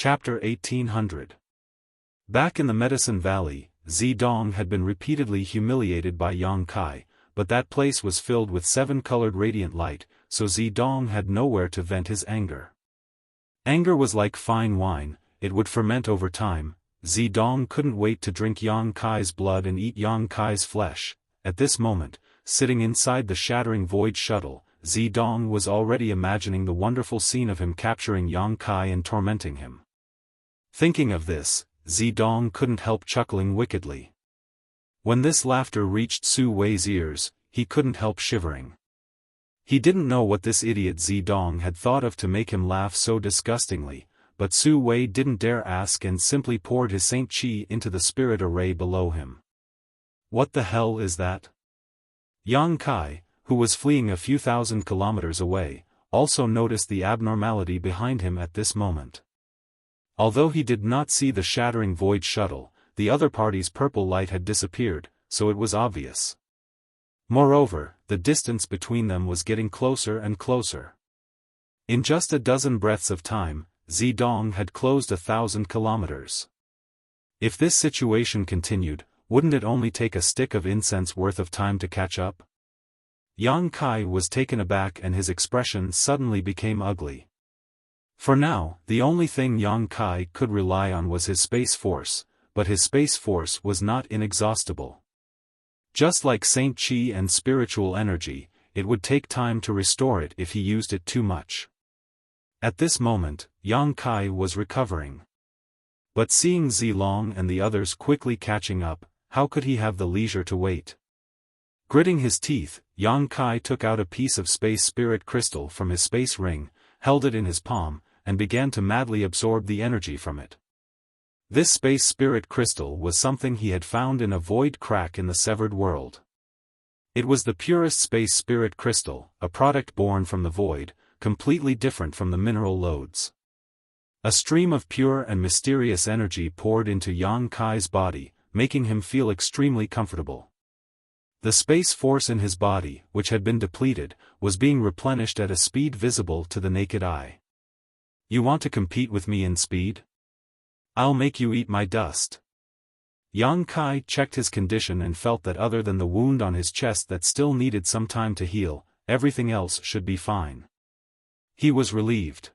Chapter 1800. Back in the Medicine Valley, Zidong had been repeatedly humiliated by Yang Kai, but that place was filled with seven-colored radiant light, so Zidong had nowhere to vent his anger. Anger was like fine wine, it would ferment over time. Zidong couldn't wait to drink Yang Kai's blood and eat Yang Kai's flesh. At this moment, sitting inside the shattering void shuttle, Zidong was already imagining the wonderful scene of him capturing Yang Kai and tormenting him. Thinking of this, Zidong couldn't help chuckling wickedly. When this laughter reached Su Wei's ears, he couldn't help shivering. He didn't know what this idiot Zidong had thought of to make him laugh so disgustingly, but Su Wei didn't dare ask and simply poured his Saint Qi into the spirit array below him. What the hell is that? Yang Kai, who was fleeing a few thousand kilometers away, also noticed the abnormality behind him at this moment. Although he did not see the shattering void shuttle, the other party's purple light had disappeared, so it was obvious. Moreover, the distance between them was getting closer and closer. In just a dozen breaths of time, Zidong had closed 1,000 kilometers. If this situation continued, wouldn't it only take a stick of incense worth of time to catch up? Yang Kai was taken aback and his expression suddenly became ugly. For now, the only thing Yang Kai could rely on was his space force, but his space force was not inexhaustible. Just like Saint Qi and spiritual energy, it would take time to restore it if he used it too much. At this moment, Yang Kai was recovering. But seeing Zilong and the others quickly catching up, how could he have the leisure to wait? Gritting his teeth, Yang Kai took out a piece of space spirit crystal from his space ring, held it in his palm, and began to madly absorb the energy from it. This space spirit crystal was something he had found in a void crack in the severed world. It was the purest space spirit crystal, a product born from the void, completely different from the mineral lodes. A stream of pure and mysterious energy poured into Yang Kai's body, making him feel extremely comfortable. The space force in his body, which had been depleted, was being replenished at a speed visible to the naked eye. You want to compete with me in speed? I'll make you eat my dust. Yang Kai checked his condition and felt that other than the wound on his chest that still needed some time to heal, everything else should be fine. He was relieved.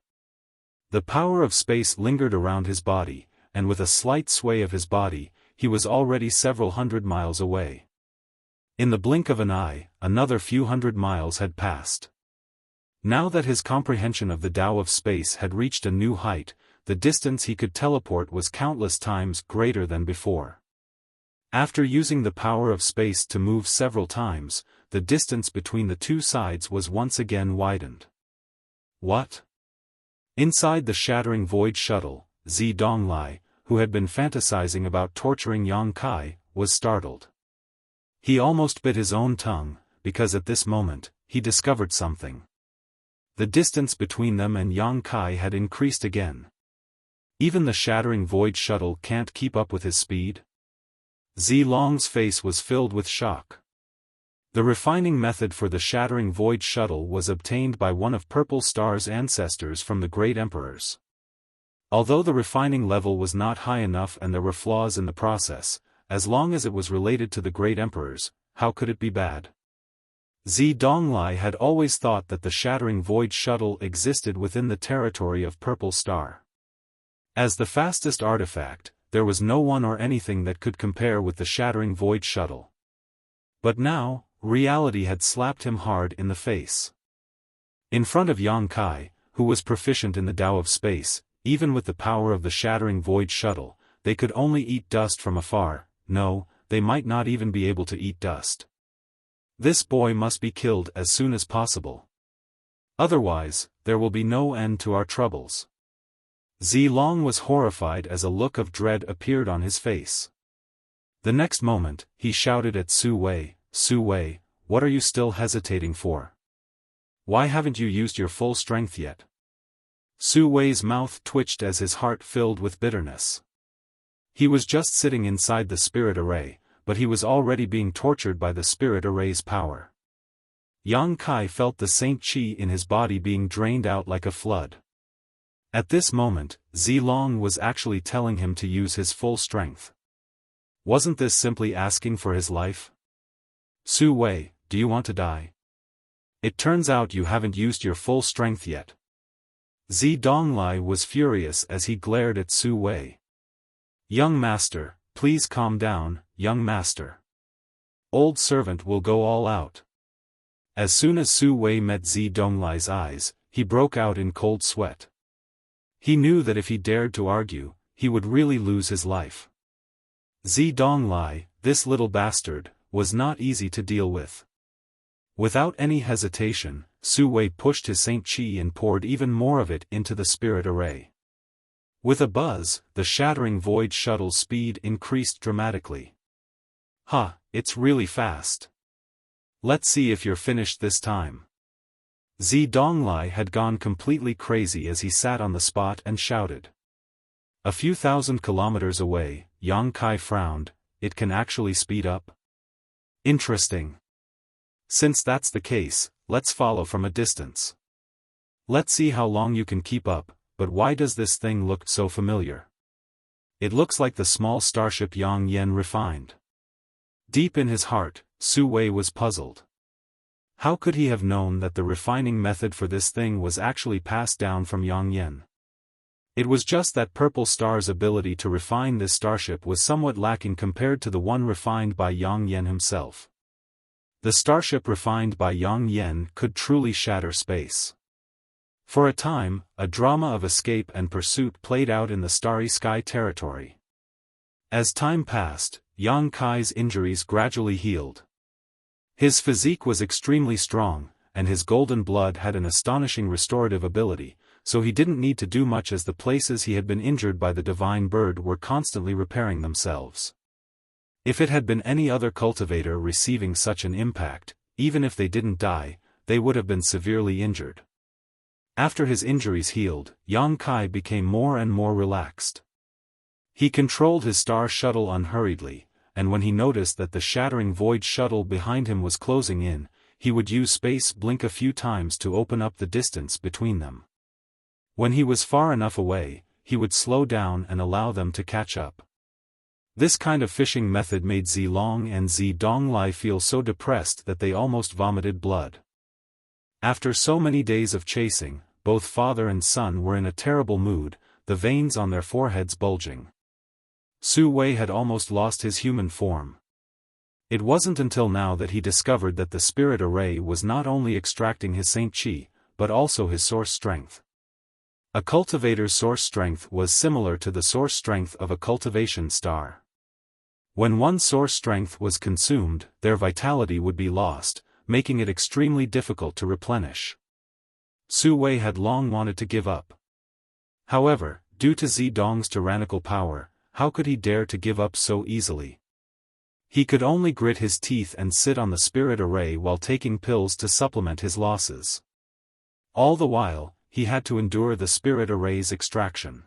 The power of space lingered around his body, and with a slight sway of his body, he was already several hundred miles away. In the blink of an eye, another few hundred miles had passed. Now that his comprehension of the Tao of space had reached a new height, the distance he could teleport was countless times greater than before. After using the power of space to move several times, the distance between the two sides was once again widened. What? Inside the shattering void shuttle, Zidong, who had been fantasizing about torturing Yang Kai, was startled. He almost bit his own tongue, because at this moment, he discovered something. The distance between them and Yang Kai had increased again. Even the shattering void shuttle can't keep up with his speed? Zilong's face was filled with shock. The refining method for the shattering void shuttle was obtained by one of Purple Star's ancestors from the great emperors. Although the refining level was not high enough and there were flaws in the process, as long as it was related to the great emperors, how could it be bad? Zidong had always thought that the shattering void shuttle existed within the territory of Purple Star. As the fastest artifact, there was no one or anything that could compare with the shattering void shuttle. But now, reality had slapped him hard in the face. In front of Yang Kai, who was proficient in the Tao of space, even with the power of the shattering void shuttle, they could only eat dust from afar. No, they might not even be able to eat dust. This boy must be killed as soon as possible. Otherwise, there will be no end to our troubles. Zilong was horrified as a look of dread appeared on his face. The next moment, he shouted at Su Wei, "Su Wei, what are you still hesitating for? Why haven't you used your full strength yet?" Su Wei's mouth twitched as his heart filled with bitterness. He was just sitting inside the spirit array, but he was already being tortured by the spirit array's power. Yang Kai felt the Saint Qi in his body being drained out like a flood. At this moment, Zilong was actually telling him to use his full strength. Wasn't this simply asking for his life? Su Wei, do you want to die? It turns out you haven't used your full strength yet. Zidonglai was furious as he glared at Su Wei. Young master, please calm down, young master. Old servant will go all out. As soon as Su Wei met Zidonglai's eyes, he broke out in cold sweat. He knew that if he dared to argue, he would really lose his life. Zidonglai, this little bastard, was not easy to deal with. Without any hesitation, Su Wei pushed his Saint Qi and poured even more of it into the spirit array. With a buzz, the shattering void shuttle's speed increased dramatically. "Ha, it's really fast. Let's see if you're finished this time." Zidonglai had gone completely crazy as he sat on the spot and shouted. A few thousand kilometers away, Yang Kai frowned. It can actually speed up? Interesting. Since that's the case, let's follow from a distance. Let's see how long you can keep up, but why does this thing look so familiar? It looks like the small starship Yang Yen refined. Deep in his heart, Su Wei was puzzled. How could he have known that the refining method for this thing was actually passed down from Yang Yen? It was just that Purple Star's ability to refine this starship was somewhat lacking compared to the one refined by Yang Yen himself. The starship refined by Yang Yen could truly shatter space. For a time, a drama of escape and pursuit played out in the Starry Sky territory. As time passed, Yang Kai's injuries gradually healed. His physique was extremely strong, and his golden blood had an astonishing restorative ability, so he didn't need to do much as the places he had been injured by the divine bird were constantly repairing themselves. If it had been any other cultivator receiving such an impact, even if they didn't die, they would have been severely injured. After his injuries healed, Yang Kai became more and more relaxed. He controlled his star shuttle unhurriedly, and when he noticed that the shattering void shuttle behind him was closing in, he would use space blink a few times to open up the distance between them. When he was far enough away, he would slow down and allow them to catch up. This kind of fishing method made Zilong and Zidonglai feel so depressed that they almost vomited blood. After so many days of chasing, both father and son were in a terrible mood, the veins on their foreheads bulging. Su Wei had almost lost his human form. It wasn't until now that he discovered that the spirit array was not only extracting his Saint Qi, but also his source strength. A cultivator's source strength was similar to the source strength of a cultivation star. When one source strength was consumed, their vitality would be lost, making it extremely difficult to replenish. Su Wei had long wanted to give up. However, due to Zidong's tyrannical power, how could he dare to give up so easily? He could only grit his teeth and sit on the spirit array while taking pills to supplement his losses. All the while, he had to endure the spirit array's extraction.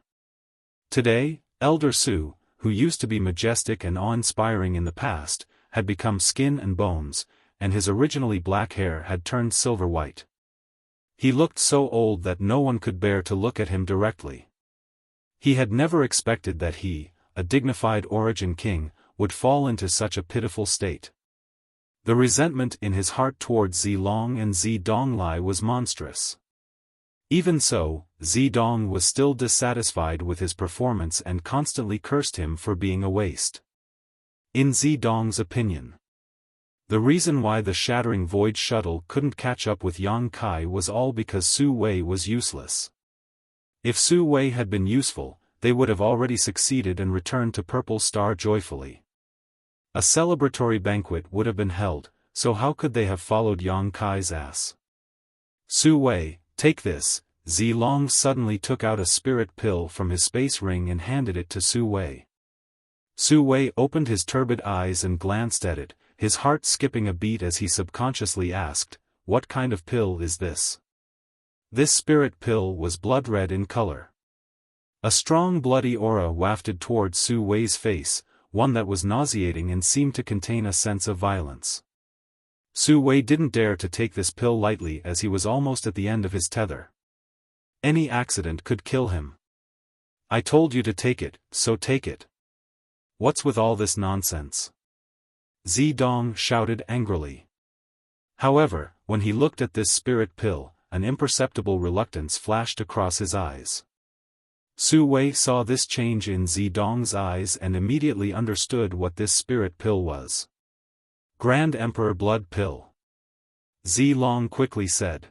Today, Elder Su, who used to be majestic and awe-inspiring in the past, had become skin and bones, and his originally black hair had turned silver-white. He looked so old that no one could bear to look at him directly. He had never expected that he, a dignified origin king, would fall into such a pitiful state. The resentment in his heart towards Zilong and Zidonglai was monstrous. Even so, Zidong was still dissatisfied with his performance and constantly cursed him for being a waste. In Zidong's opinion, the reason why the shattering void shuttle couldn't catch up with Yang Kai was all because Su Wei was useless. If Su Wei had been useful, they would have already succeeded and returned to Purple Star joyfully. A celebratory banquet would have been held, so how could they have followed Yang Kai's ass? Su Wei, take this. Zilong suddenly took out a spirit pill from his space ring and handed it to Su Wei. Su Wei opened his turbid eyes and glanced at it, his heart skipping a beat as he subconsciously asked, "What kind of pill is this?" This spirit pill was blood red in color. A strong bloody aura wafted towards Su Wei's face, one that was nauseating and seemed to contain a sense of violence. Su Wei didn't dare to take this pill lightly as he was almost at the end of his tether. Any accident could kill him. I told you to take it, so take it. What's with all this nonsense? Zidong shouted angrily. However, when he looked at this spirit pill, an imperceptible reluctance flashed across his eyes. Su Wei saw this change in Zidong's eyes and immediately understood what this spirit pill was. Grand Emperor Blood Pill. Zilong quickly said.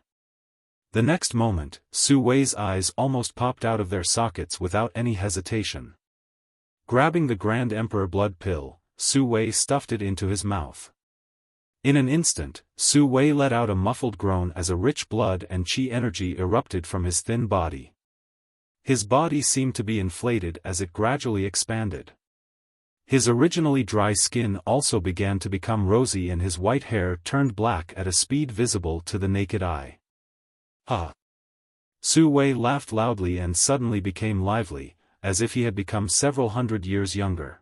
The next moment, Su Wei's eyes almost popped out of their sockets without any hesitation. Grabbing the Grand Emperor Blood Pill, Su Wei stuffed it into his mouth. In an instant, Su Wei let out a muffled groan as a rich blood and qi energy erupted from his thin body. His body seemed to be inflated as it gradually expanded. His originally dry skin also began to become rosy and his white hair turned black at a speed visible to the naked eye. Ha! Su Wei laughed loudly and suddenly became lively, as if he had become several hundred years younger.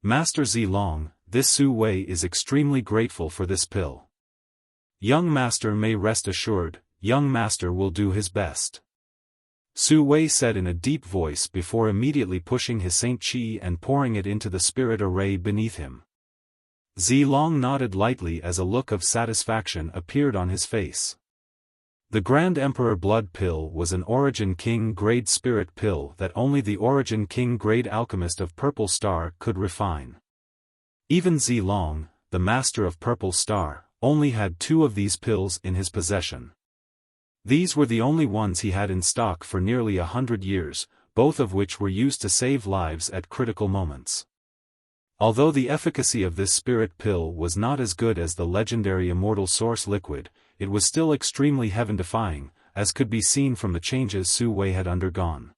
Master Zilong, this Su Wei is extremely grateful for this pill. Young master may rest assured, young master will do his best. Su Wei said in a deep voice before immediately pushing his Saint Qi and pouring it into the spirit array beneath him. Zilong nodded lightly as a look of satisfaction appeared on his face. The Grand Emperor Blood Pill was an Origin King grade spirit pill that only the Origin King grade alchemist of Purple Star could refine. Even Zilong, the master of Purple Star, only had 2 of these pills in his possession. These were the only ones he had in stock for nearly 100 years, both of which were used to save lives at critical moments. Although the efficacy of this spirit pill was not as good as the legendary Immortal Source liquid, it was still extremely heaven-defying, as could be seen from the changes Su Wei had undergone.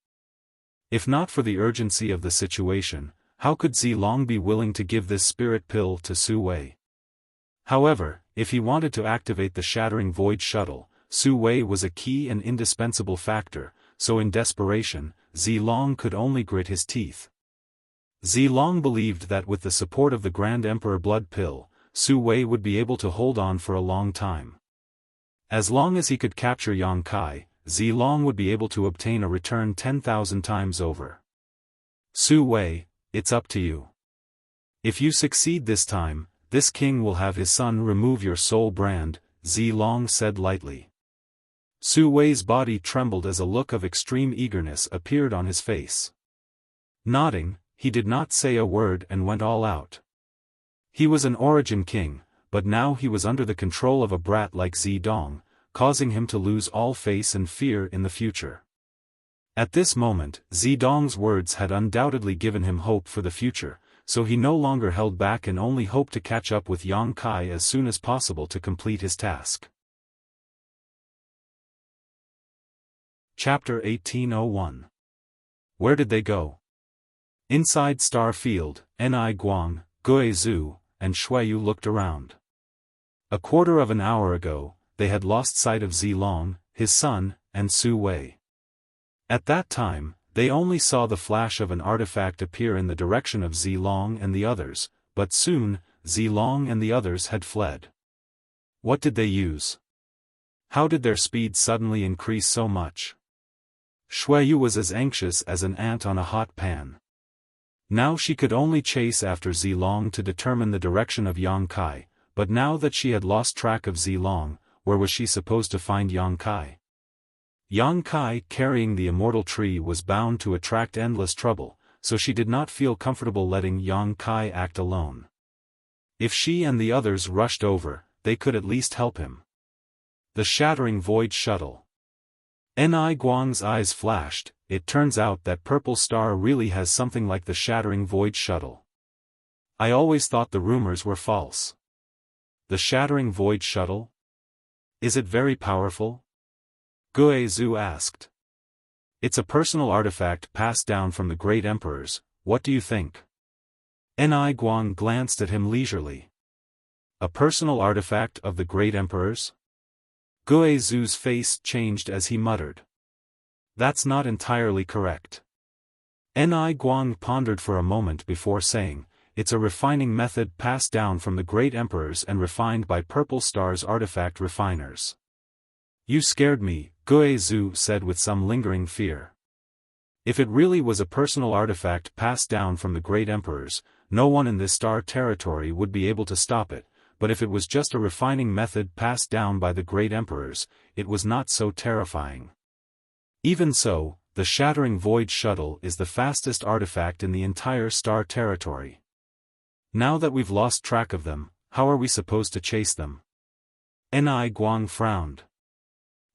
If not for the urgency of the situation, how could Zilong be willing to give this spirit pill to Su Wei? However, if he wanted to activate the Shattering Void Shuttle, Su Wei was a key and indispensable factor, so in desperation, Zilong could only grit his teeth. Zilong believed that with the support of the Grand Emperor Blood Pill, Su Wei would be able to hold on for a long time. As long as he could capture Yang Kai, Zilong would be able to obtain a return 10,000 times over. Su Wei, it's up to you. If you succeed this time, this king will have his son remove your soul brand, Zilong said lightly. Su Wei's body trembled as a look of extreme eagerness appeared on his face. Nodding, he did not say a word and went all out. He was an Origin King, but now he was under the control of a brat like Zidong, causing him to lose all faith and fear in the future. At this moment, Zidong's words had undoubtedly given him hope for the future, so he no longer held back and only hoped to catch up with Yang Kai as soon as possible to complete his task. Chapter 1801. Where did they go? Inside Star Field, Ni Guang, Gue Zhu, and Xueyu looked around. A quarter of an hour ago, they had lost sight of Zilong, his son, and Su Wei. At that time, they only saw the flash of an artifact appear in the direction of Zilong and the others, but soon, Zilong and the others had fled. What did they use? How did their speed suddenly increase so much? Xueyu was as anxious as an ant on a hot pan. Now she could only chase after Zilong to determine the direction of Yang Kai, but now that she had lost track of Zilong, where was she supposed to find Yang Kai? Yang Kai carrying the immortal tree was bound to attract endless trouble, so she did not feel comfortable letting Yang Kai act alone. If she and the others rushed over, they could at least help him. The Shattering Void Shuttle. Ni Guang's eyes flashed. It turns out that Purple Star really has something like the Shattering Void Shuttle. I always thought the rumors were false. The Shattering Void Shuttle? Is it very powerful? Gue Zhu asked. It's a personal artifact passed down from the great emperors, what do you think? Ni Guang glanced at him leisurely. A personal artifact of the great emperors? Gue Zhu's face changed as he muttered. That's not entirely correct. Ni Guang pondered for a moment before saying, it's a refining method passed down from the great emperors and refined by Purple Star's artifact refiners. You scared me, Gue Zhu said with some lingering fear. If it really was a personal artifact passed down from the great emperors, no one in this star territory would be able to stop it, but if it was just a refining method passed down by the great emperors, it was not so terrifying. Even so, the Shattering Void Shuttle is the fastest artifact in the entire star territory. Now that we've lost track of them, how are we supposed to chase them? Ni Guang frowned.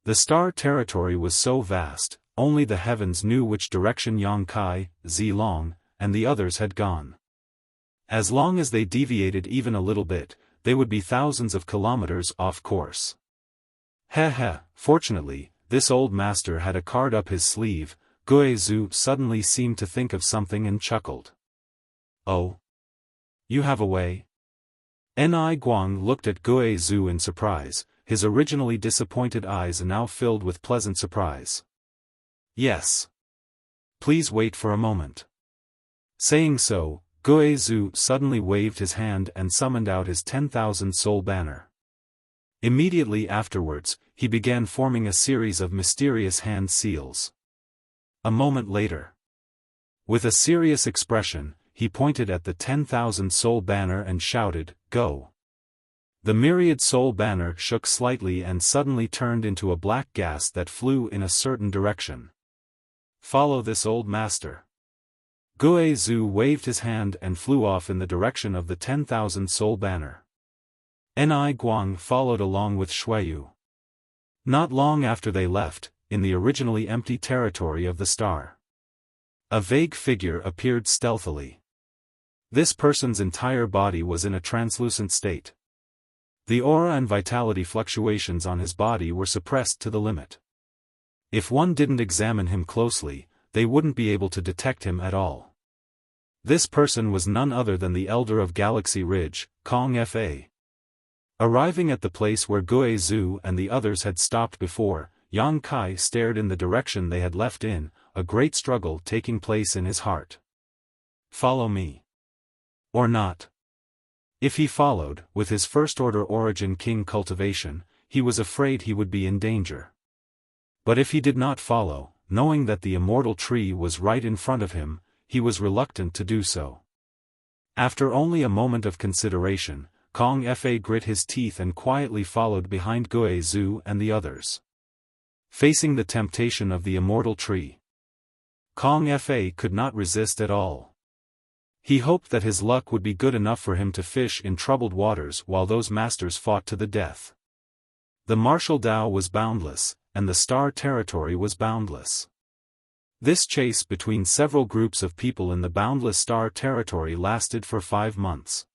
The star territory was so vast, only the heavens knew which direction Yang Kai, Zilong, and the others had gone. As long as they deviated even a little bit, they would be thousands of kilometers off course. Fortunately, this old master had a card up his sleeve. Gue Zhu suddenly seemed to think of something and chuckled. Oh? You have a way? Ni Guang looked at Gue Zhu in surprise, his originally disappointed eyes now filled with pleasant surprise. Yes. Please wait for a moment. Saying so, Gue Zhu suddenly waved his hand and summoned out his 10,000 soul banner. Immediately afterwards, he began forming a series of mysterious hand seals. A moment later, with a serious expression, he pointed at the 10,000 soul banner and shouted, "Go!" The myriad soul banner shook slightly and suddenly turned into a black gas that flew in a certain direction. Follow this old master. Gue Zhu waved his hand and flew off in the direction of the 10,000 soul banner. Ni Guang followed along with Xueyu. Not long after they left, in the originally empty territory of the star, a vague figure appeared stealthily. This person's entire body was in a translucent state. The aura and vitality fluctuations on his body were suppressed to the limit. If one didn't examine him closely, they wouldn't be able to detect him at all. This person was none other than the Elder of Galaxy Ridge, Kong Fa. Arriving at the place where Gue Zhu and the others had stopped before, Yang Kai stared in the direction they had left in, a great struggle taking place in his heart. Follow me. Or not? If he followed, with his first-order origin king cultivation, he was afraid he would be in danger. But if he did not follow, knowing that the immortal tree was right in front of him, he was reluctant to do so. After only a moment of consideration, Kong Fa grit his teeth and quietly followed behind Gue Zhu and the others. Facing the temptation of the immortal tree, Kong Fa could not resist at all. He hoped that his luck would be good enough for him to fish in troubled waters while those masters fought to the death. The martial Tao was boundless, and the star territory was boundless. This chase between several groups of people in the boundless star territory lasted for 5 months.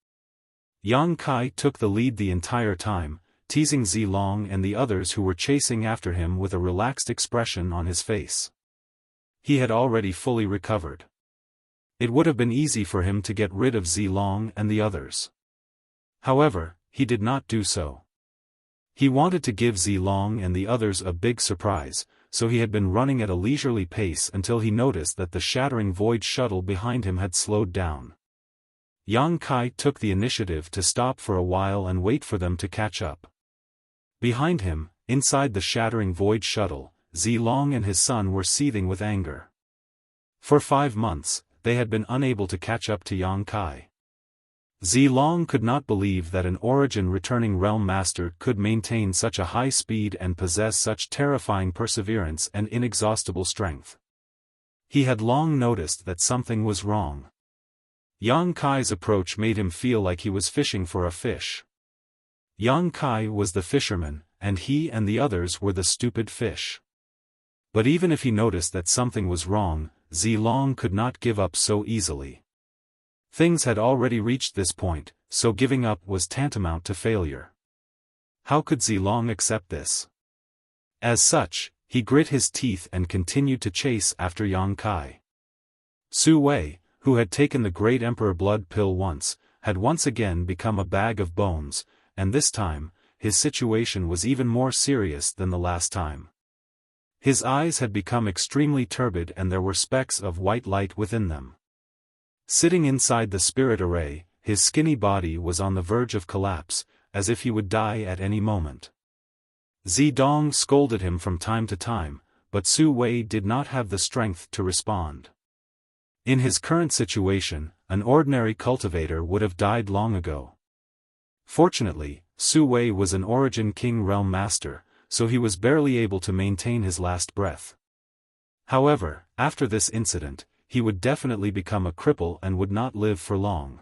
Yang Kai took the lead the entire time, teasing Zilong and the others who were chasing after him with a relaxed expression on his face. He had already fully recovered. It would have been easy for him to get rid of Zilong and the others. However, he did not do so. He wanted to give Zilong and the others a big surprise, so he had been running at a leisurely pace until he noticed that the Shattering Void Shuttle behind him had slowed down. Yang Kai took the initiative to stop for a while and wait for them to catch up. Behind him, inside the Shattering Void Shuttle, Zilong and his son were seething with anger. For 5 months, they had been unable to catch up to Yang Kai. Zilong could not believe that an origin-returning realm master could maintain such a high speed and possess such terrifying perseverance and inexhaustible strength. He had long noticed that something was wrong. Yang Kai's approach made him feel like he was fishing for a fish. Yang Kai was the fisherman, and he and the others were the stupid fish. But even if he noticed that something was wrong, Zilong could not give up so easily. Things had already reached this point, so giving up was tantamount to failure. How could Zilong accept this? As such, he grit his teeth and continued to chase after Yang Kai. Su Wei, who had taken the Great Emperor blood pill once, had once again become a bag of bones, and this time, his situation was even more serious than the last time. His eyes had become extremely turbid and there were specks of white light within them. Sitting inside the spirit array, his skinny body was on the verge of collapse, as if he would die at any moment. Zidong scolded him from time to time, but Su Wei did not have the strength to respond. In his current situation, an ordinary cultivator would have died long ago. Fortunately, Su Wei was an Origin King Realm Master, so he was barely able to maintain his last breath. However, after this incident, he would definitely become a cripple and would not live for long.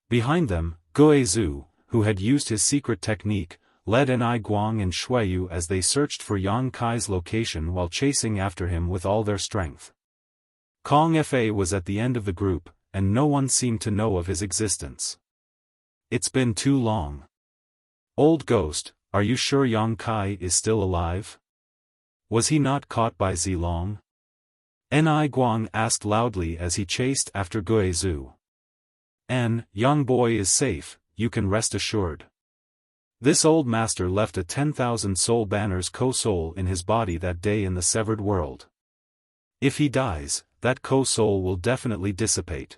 Behind them, Guizhu, who had used his secret technique, led Enai Guang and Xueyu as they searched for Yang Kai's location while chasing after him with all their strength. Kong Fa was at the end of the group, and no one seemed to know of his existence. It's been too long. Old Ghost, are you sure Yang Kai is still alive? Was he not caught by Zilong? Enai Guang asked loudly as he chased after Guizhu. Young boy is safe, you can rest assured. This old master left a 10,000 soul banner's co-soul in his body that day in the severed world. If he dies, that co-soul will definitely dissipate.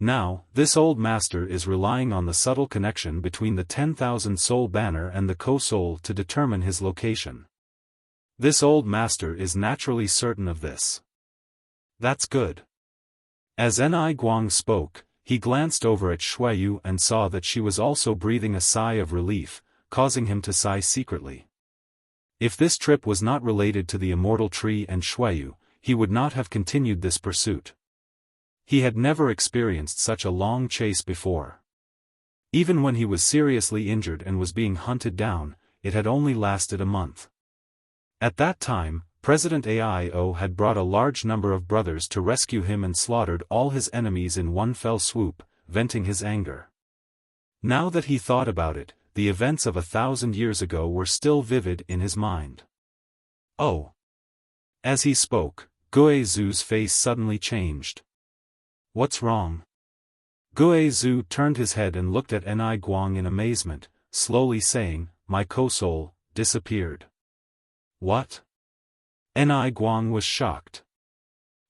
Now, this old master is relying on the subtle connection between the 10,000 soul banner and the co-soul to determine his location. This old master is naturally certain of this. That's good. As Enai Guang spoke, he glanced over at Xueyu and saw that she was also breathing a sigh of relief, causing him to sigh secretly. If this trip was not related to the immortal tree and Xueyu, he would not have continued this pursuit. He had never experienced such a long chase before. Even when he was seriously injured and was being hunted down, it had only lasted a month. At that time, President Aio had brought a large number of brothers to rescue him and slaughtered all his enemies in one fell swoop, venting his anger. Now that he thought about it, the events of 1,000 years ago were still vivid in his mind. Oh! As he spoke, Guizhu's face suddenly changed. What's wrong? Guizhu turned his head and looked at Enai Guang in amazement, slowly saying, my co-soul disappeared. What? Enai Guang was shocked.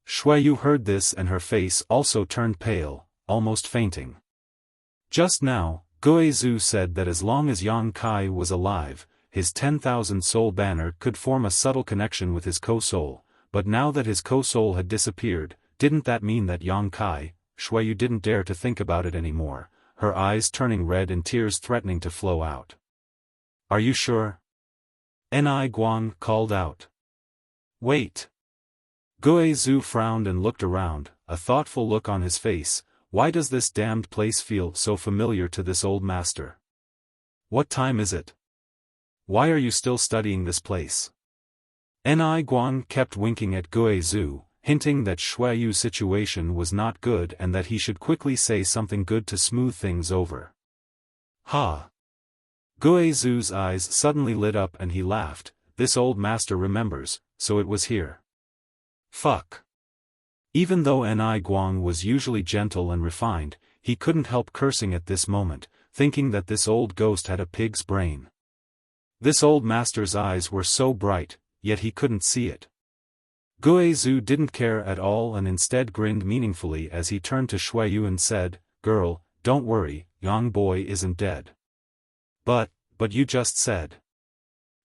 Xueyu heard this and her face also turned pale, almost fainting. Just now, Guizhu said that as long as Yang Kai was alive, his 10,000 soul banner could form a subtle connection with his co-soul, but now that his co-soul had disappeared, didn't that mean that Yang Kai? Xueyu didn't dare to think about it anymore, her eyes turning red and tears threatening to flow out. Are you sure? Enai Guang called out. Wait. Guizhu frowned and looked around, a thoughtful look on his face. Why does this damned place feel so familiar to this old master? What time is it? Why are you still studying this place? Enai Guang kept winking at Guizhu, hinting that Xueyu's situation was not good and that he should quickly say something good to smooth things over. Ha! Guizhu's eyes suddenly lit up and he laughed. This old master remembers, so it was here. Fuck. Even though Enai Guang was usually gentle and refined, he couldn't help cursing at this moment, thinking that this old ghost had a pig's brain. This old master's eyes were so bright, yet he couldn't see it. Guizhu didn't care at all and instead grinned meaningfully as he turned to Xueyu and said, Girl, don't worry, Yang boy isn't dead. But you just said.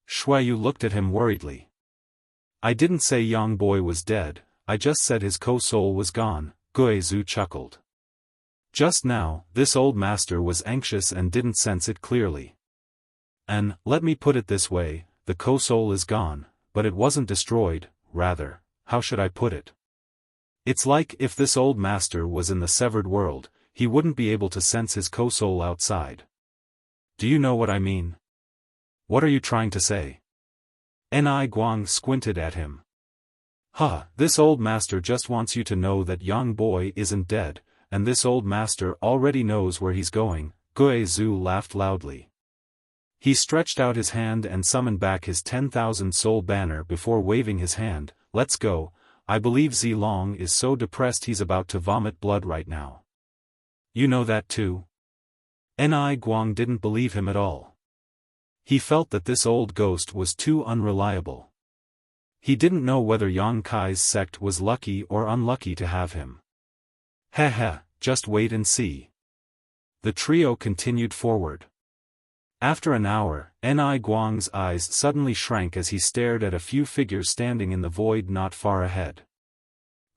Xueyu looked at him worriedly. I didn't say Yang boy was dead, I just said his co-soul was gone, Guizhu chuckled. Just now, this old master was anxious and didn't sense it clearly. And, let me put it this way, the co-soul is gone, but it wasn't destroyed, rather, how should I put it? It's like if this old master was in the severed world, he wouldn't be able to sense his co-soul outside. Do you know what I mean? What are you trying to say? Enai Guang squinted at him. This old master just wants you to know that Yang boy isn't dead, and this old master already knows where he's going, Guizhu laughed loudly. He stretched out his hand and summoned back his 10,000 soul banner before waving his hand. Let's go, I believe Zilong is so depressed he's about to vomit blood right now. You know that too? Enai Guang didn't believe him at all. He felt that this old ghost was too unreliable. He didn't know whether Yang Kai's sect was lucky or unlucky to have him. Just wait and see. The trio continued forward. After an hour, Ni Guang's eyes suddenly shrank as he stared at a few figures standing in the void not far ahead.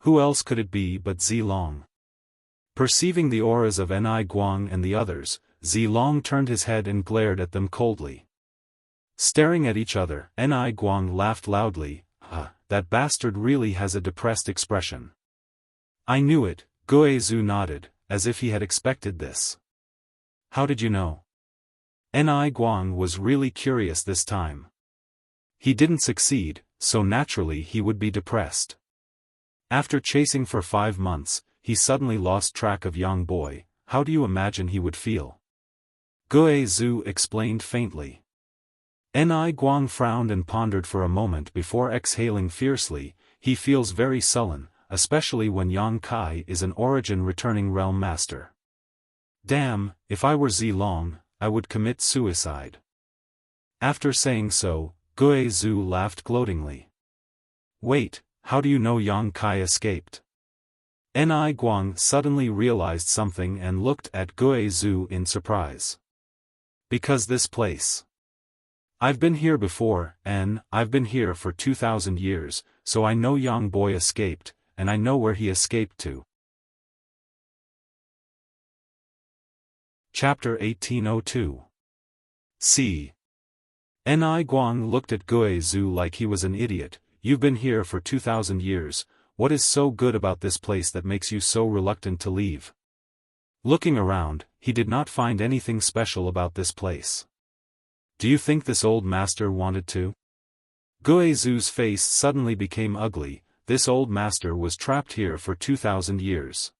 Who else could it be but Zilong? Perceiving the auras of Ni Guang and the others, Zilong turned his head and glared at them coldly. Staring at each other, Ni Guang laughed loudly. That bastard really has a depressed expression. I knew it, Guizhu nodded, as if he had expected this. How did you know? Ni Guang was really curious this time. He didn't succeed, so naturally he would be depressed. After chasing for 5 months, he suddenly lost track of Yang Boy. How do you imagine he would feel? Guizhu explained faintly. Ni Guang frowned and pondered for a moment before exhaling fiercely. He feels very sullen, especially when Yang Kai is an origin-returning realm master. Damn, if I were Zilong, I would commit suicide. After saying so, Guizhu laughed gloatingly. Wait, how do you know Yang Kai escaped? Ni Guang suddenly realized something and looked at Guizhu in surprise. Because this place. I've been here before, and I've been here for 2,000 years, so I know Yang Boy escaped, and I know where he escaped to. Chapter 1802. C. Ni Guang looked at Guizhu like he was an idiot. You've been here for 2,000 years, what is so good about this place that makes you so reluctant to leave? Looking around, he did not find anything special about this place. Do you think this old master wanted to? Guizhu's face suddenly became ugly. This old master was trapped here for 2,000 years.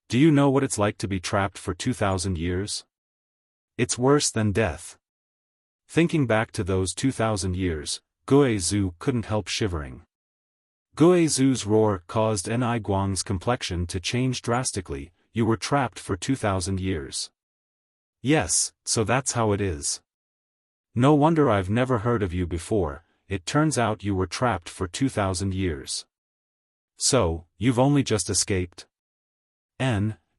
Do you know what it's like to be trapped for 2,000 years? It's worse than death. Thinking back to those 2,000 years, Guizhu couldn't help shivering. Guizhu's roar caused Ni Guang's complexion to change drastically. You were trapped for 2,000 years. Yes, so that's how it is. No wonder I've never heard of you before. It turns out you were trapped for 2,000 years. So, you've only just escaped?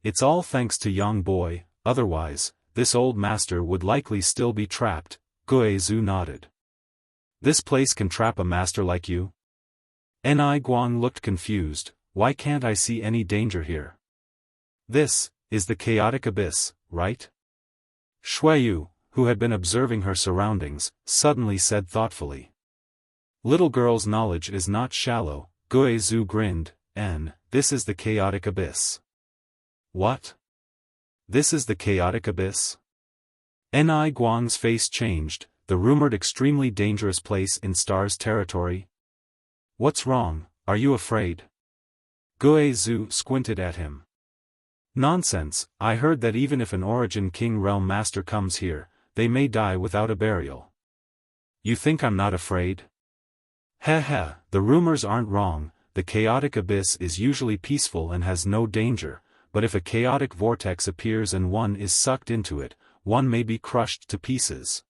It's all thanks to Yang Boy, otherwise, this old master would likely still be trapped. Guizhu nodded. This place can trap a master like you? Ni Guang looked confused. Why can't I see any danger here? This is the chaotic abyss, right? Shuiyu, who had been observing her surroundings, suddenly said thoughtfully. Little girl's knowledge is not shallow. Guizhu grinned. This is the chaotic abyss. What? This is the chaotic abyss? Ni Guang's face changed. The rumored extremely dangerous place in Star's territory? What's wrong, are you afraid? Guizhu squinted at him. Nonsense, I heard that even if an Origin King Realm Master comes here, they may die without a burial. You think I'm not afraid? Heh, the rumors aren't wrong. The chaotic abyss is usually peaceful and has no danger, but if a chaotic vortex appears and one is sucked into it, one may be crushed to pieces.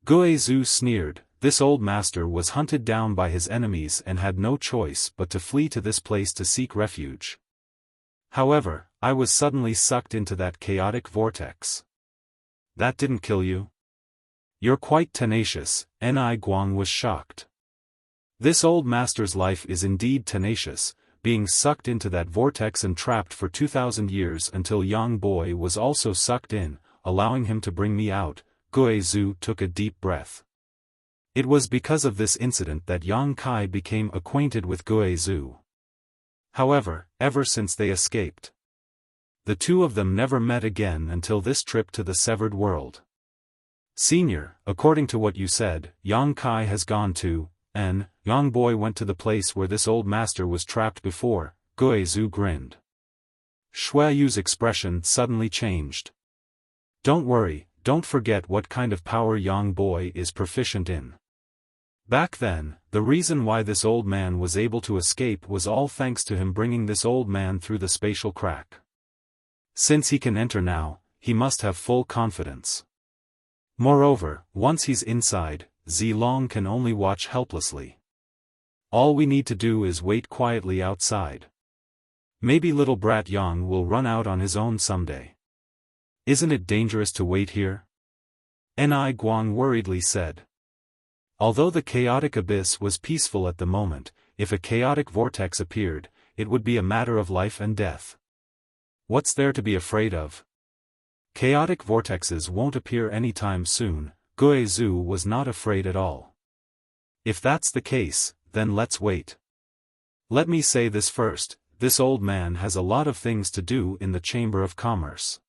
Guizhu sneered. This old master was hunted down by his enemies and had no choice but to flee to this place to seek refuge. However, I was suddenly sucked into that chaotic vortex. That didn't kill you? You're quite tenacious. Ni Guang was shocked. This old master's life is indeed tenacious, being sucked into that vortex and trapped for 2,000 years until Yang Boy was also sucked in, allowing him to bring me out. Guizhu took a deep breath. It was because of this incident that Yang Kai became acquainted with Guizhu. However, ever since they escaped, the two of them never met again until this trip to the Severed World. Senior, according to what you said, Yang Kai has gone to, Yang Boy went to the place where this old master was trapped before. Guizhu grinned. Shuiyu's expression suddenly changed. Don't worry, don't forget what kind of power Yang Boy is proficient in. Back then, the reason why this old man was able to escape was all thanks to him bringing this old man through the spatial crack. Since he can enter now, he must have full confidence. Moreover, once he's inside, Zilong can only watch helplessly. All we need to do is wait quietly outside. Maybe little brat Yang will run out on his own someday. Isn't it dangerous to wait here? Ni Guang worriedly said. Although the chaotic abyss was peaceful at the moment, if a chaotic vortex appeared, it would be a matter of life and death. What's there to be afraid of? Chaotic vortexes won't appear anytime soon. Guizhu was not afraid at all. If that's the case, then let's wait. Let me say this first, this old man has a lot of things to do in the Chamber of Commerce.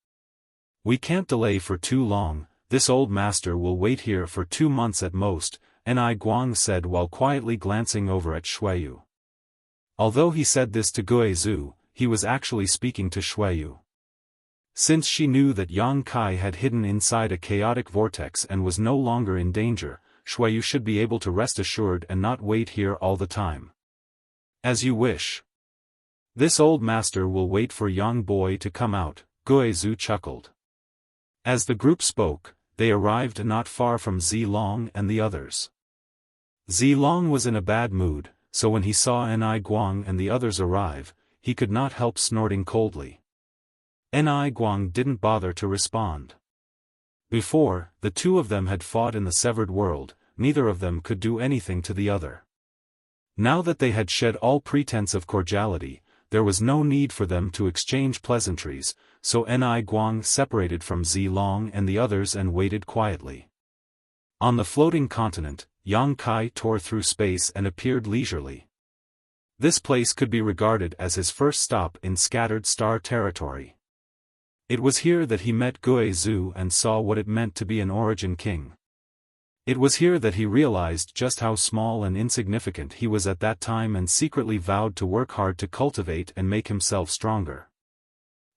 We can't delay for too long, this old master will wait here for 2 months at most, Ni Guang said while quietly glancing over at Xueyu. Although he said this to Guizhu, he was actually speaking to Xueyu. Since she knew that Yang Kai had hidden inside a chaotic vortex and was no longer in danger, Xueyu should be able to rest assured and not wait here all the time. As you wish. This old master will wait for young boy to come out, Guizhu chuckled. As the group spoke, they arrived not far from Zilong and the others. Zilong was in a bad mood, so when he saw Ni Guang and the others arrive, he could not help snorting coldly. Ni Guang didn't bother to respond. Before, the two of them had fought in the severed world, neither of them could do anything to the other. Now that they had shed all pretense of cordiality, there was no need for them to exchange pleasantries, so Ni Guang separated from Zilong and the others and waited quietly. On the floating continent, Yang Kai tore through space and appeared leisurely. This place could be regarded as his first stop in scattered star territory. It was here that he met Guizhu and saw what it meant to be an origin king. It was here that he realized just how small and insignificant he was at that time and secretly vowed to work hard to cultivate and make himself stronger.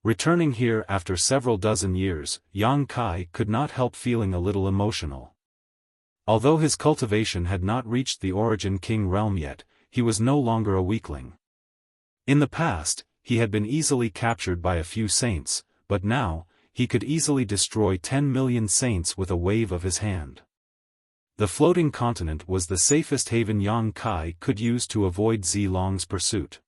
Returning here after several dozen years, Yang Kai could not help feeling a little emotional. Although his cultivation had not reached the origin king realm yet, he was no longer a weakling. In the past, he had been easily captured by a few saints, but now, he could easily destroy 10 million saints with a wave of his hand. The floating continent was the safest haven Yang Kai could use to avoid Zilong's pursuit.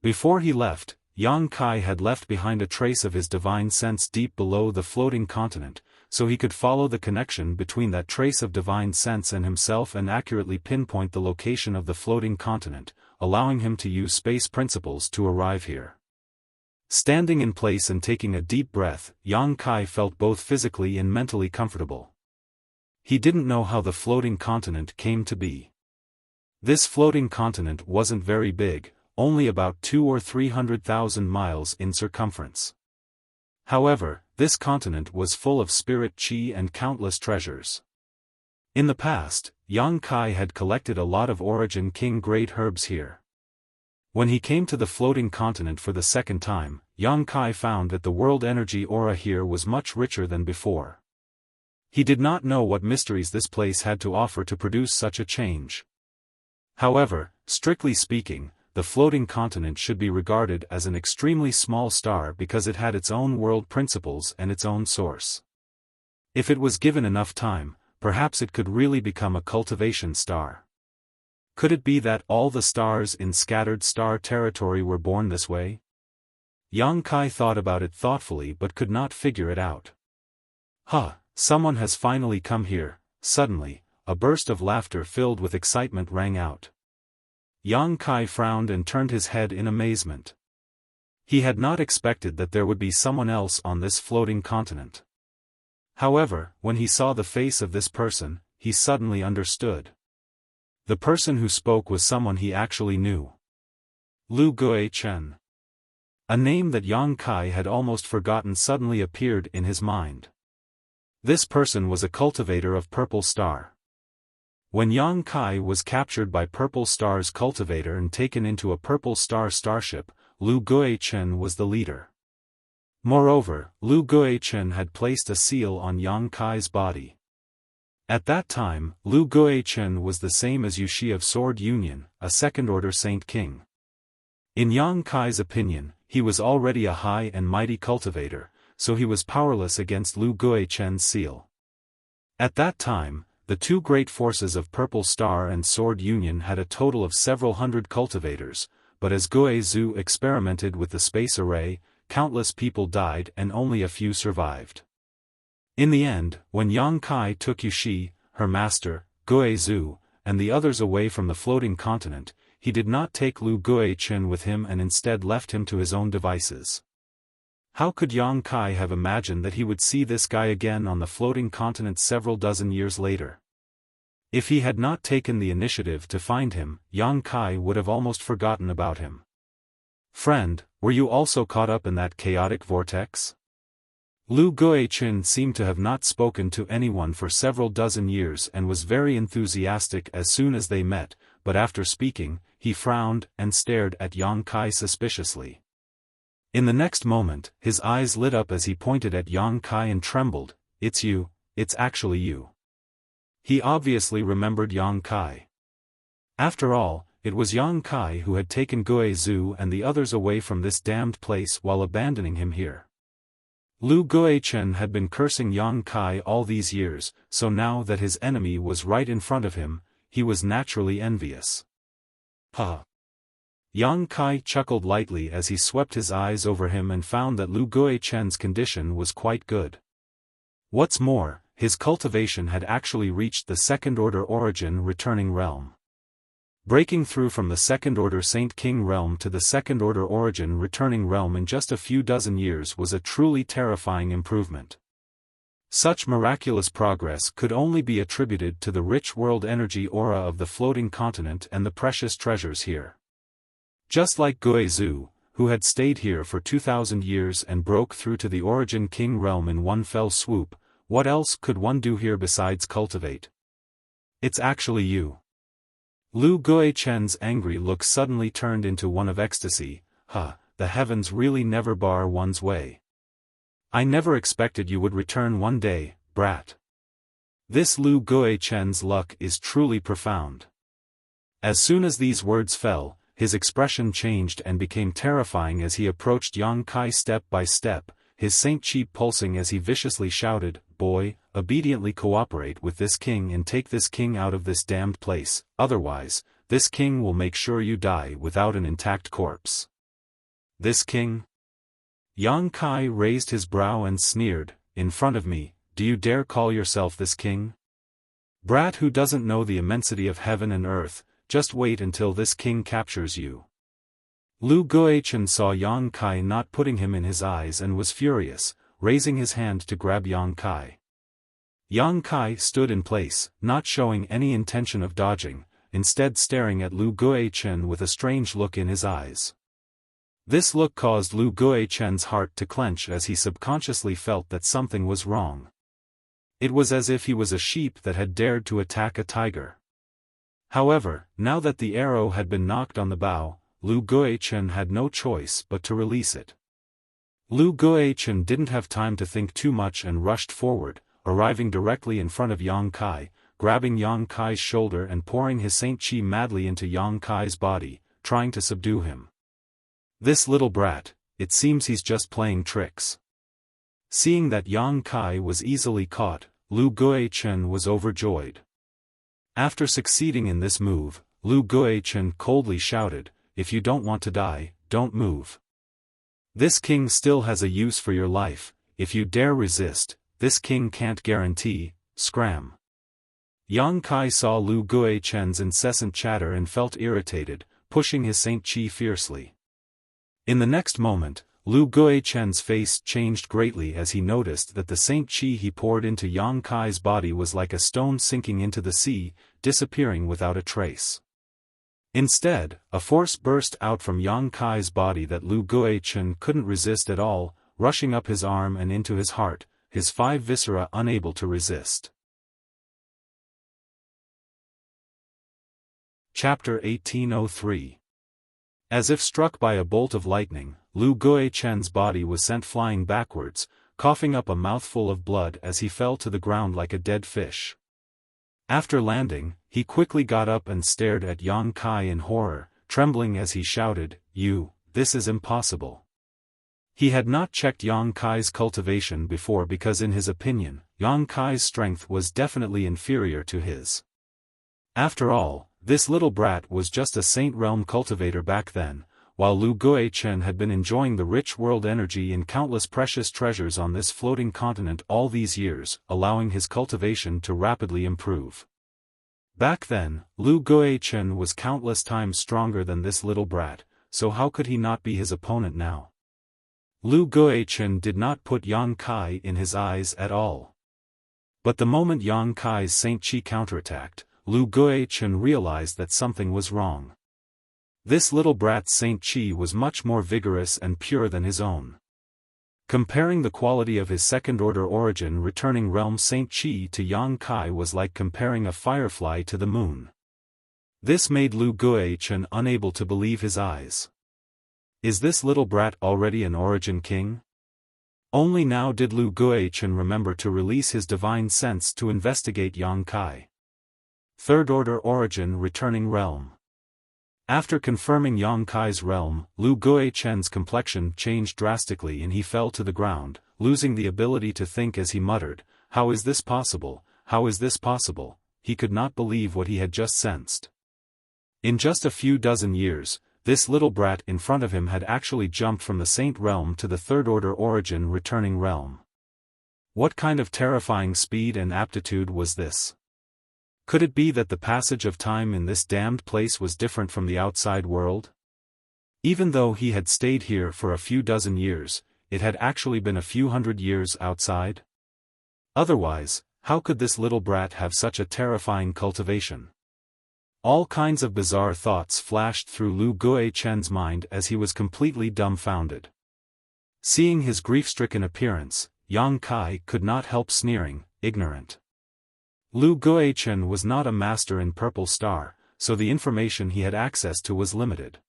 Before he left, Yang Kai had left behind a trace of his divine sense deep below the floating continent, so he could follow the connection between that trace of divine sense and himself and accurately pinpoint the location of the floating continent, allowing him to use space principles to arrive here. Standing in place and taking a deep breath, Yang Kai felt both physically and mentally comfortable. He didn't know how the floating continent came to be. This floating continent wasn't very big, only about 200,000 or 300,000 miles in circumference. However, this continent was full of spirit chi and countless treasures. In the past, Yang Kai had collected a lot of origin king great herbs here. When he came to the floating continent for the second time, Yang Kai found that the world energy aura here was much richer than before. He did not know what mysteries this place had to offer to produce such a change. However, strictly speaking, the floating continent should be regarded as an extremely small star because it had its own world principles and its own source. If it was given enough time, perhaps it could really become a cultivation star. Could it be that all the stars in scattered star territory were born this way? Yang Kai thought about it thoughtfully but could not figure it out. Someone has finally come here. Suddenly, a burst of laughter filled with excitement rang out. Yang Kai frowned and turned his head in amazement. He had not expected that there would be someone else on this floating continent. However, when he saw the face of this person, he suddenly understood. The person who spoke was someone he actually knew. Lu Guichen. A name that Yang Kai had almost forgotten suddenly appeared in his mind. This person was a cultivator of Purple Star. When Yang Kai was captured by Purple Star's cultivator and taken into a Purple Star starship, Lu Guichen was the leader. Moreover, Lu Guichen had placed a seal on Yang Kai's body. At that time, Lu Guichen was the same as Wuxia of Sword Union, a second-order Saint King. In Yang Kai's opinion, he was already a high and mighty cultivator, so he was powerless against Lu Guichen's seal. At that time, the two great forces of Purple Star and Sword Union had a total of several hundred cultivators, but as Guizhu experimented with the space array, countless people died and only a few survived. In the end, when Yang Kai took Yuxi, her master, Guizhu, and the others away from the floating continent, he did not take Lu Guichen with him and instead left him to his own devices. How could Yang Kai have imagined that he would see this guy again on the floating continent several dozen years later? If he had not taken the initiative to find him, Yang Kai would have almost forgotten about him. Friend, were you also caught up in that chaotic vortex? Lu Guichen seemed to have not spoken to anyone for several dozen years and was very enthusiastic as soon as they met, but after speaking, he frowned and stared at Yang Kai suspiciously. In the next moment, his eyes lit up as he pointed at Yang Kai and trembled. "It's you, it's actually you." He obviously remembered Yang Kai. After all, it was Yang Kai who had taken Guizhu and the others away from this damned place while abandoning him here. Lu Guichen had been cursing Yang Kai all these years, so now that his enemy was right in front of him, he was naturally envious. Huh. Yang Kai chuckled lightly as he swept his eyes over him and found that Lu Guichen's condition was quite good. What's more, his cultivation had actually reached the second-order origin returning realm. Breaking through from the second-order Saint King realm to the second-order origin returning realm in just a few dozen years was a truly terrifying improvement. Such miraculous progress could only be attributed to the rich world energy aura of the floating continent and the precious treasures here. Just like Guizhu, who had stayed here for 2,000 years and broke through to the origin king realm in one fell swoop, what else could one do here besides cultivate? It's actually you. Lu Guichen's angry look suddenly turned into one of ecstasy. The heavens really never bar one's way. I never expected you would return one day, brat. This Lu Guichen's luck is truly profound. As soon as these words fell, his expression changed and became terrifying as he approached Yang Kai step by step, his Saint Chi pulsing as he viciously shouted, "Boy, obediently cooperate with this king and take this king out of this damned place, otherwise, this king will make sure you die without an intact corpse." This king? Yang Kai raised his brow and sneered, "In front of me, do you dare call yourself this king? Brat who doesn't know the immensity of heaven and earth, just wait until this king captures you." Lu Guichen saw Yang Kai not putting him in his eyes and was furious, raising his hand to grab Yang Kai. Yang Kai stood in place, not showing any intention of dodging, instead staring at Lu Guichen with a strange look in his eyes. This look caused Lu Guichen's heart to clench as he subconsciously felt that something was wrong. It was as if he was a sheep that had dared to attack a tiger. However, now that the arrow had been knocked on the bow, Lu Guichen had no choice but to release it. Lu Guichen didn't have time to think too much and rushed forward, arriving directly in front of Yang Kai, grabbing Yang Kai's shoulder and pouring his Saint Chi madly into Yang Kai's body, trying to subdue him. This little brat, it seems he's just playing tricks. Seeing that Yang Kai was easily caught, Lu Guichen was overjoyed. After succeeding in this move, Lu Guichen coldly shouted, "If you don't want to die, don't move. This king still has a use for your life. If you dare resist, this king can't guarantee, scram." Yang Kai saw Lu Guichen's incessant chatter and felt irritated, pushing his Saint Chi fiercely. In the next moment, Lu Guichen's face changed greatly as he noticed that the Saint Chi he poured into Yang Kai's body was like a stone sinking into the sea, disappearing without a trace. Instead, a force burst out from Yang Kai's body that Lu Guichen couldn't resist at all, rushing up his arm and into his heart, his 5 viscera unable to resist. Chapter 1803. As if struck by a bolt of lightning, Lu Guichen's body was sent flying backwards, coughing up a mouthful of blood as he fell to the ground like a dead fish. After landing, he quickly got up and stared at Yang Kai in horror, trembling as he shouted, This is impossible." He had not checked Yang Kai's cultivation before because in his opinion, Yang Kai's strength was definitely inferior to his. After all, this little brat was just a Saint Realm cultivator back then, while Lu Guichen had been enjoying the rich world energy in countless precious treasures on this floating continent all these years, allowing his cultivation to rapidly improve. Back then, Lu Guichen was countless times stronger than this little brat, so how could he not be his opponent now? Lu Guichen did not put Yang Kai in his eyes at all. But the moment Yang Kai's Saint Chi counterattacked, Lu Guichen realized that something was wrong. This little brat's Saint Chi was much more vigorous and pure than his own. Comparing the quality of his second-order origin returning realm Saint Chi to Yang Kai was like comparing a firefly to the moon. This made Lu Guichen unable to believe his eyes. Is this little brat already an origin king? Only now did Lu Guichen remember to release his divine sense to investigate Yang Kai. Third-order origin returning realm. After confirming Yang Kai's realm, Lu Guichen's complexion changed drastically and he fell to the ground, losing the ability to think as he muttered, "How is this possible? How is this possible?" He could not believe what he had just sensed. In just a few dozen years, this little brat in front of him had actually jumped from the Saint realm to the third-order origin returning realm. What kind of terrifying speed and aptitude was this? Could it be that the passage of time in this damned place was different from the outside world? Even though he had stayed here for a few dozen years, it had actually been a few hundred years outside? Otherwise, how could this little brat have such a terrifying cultivation? All kinds of bizarre thoughts flashed through Lu Guichen's mind as he was completely dumbfounded. Seeing his grief-stricken appearance, Yang Kai could not help sneering, ignorant. Lu Guichen was not a master in Purple Star, so the information he had access to was limited.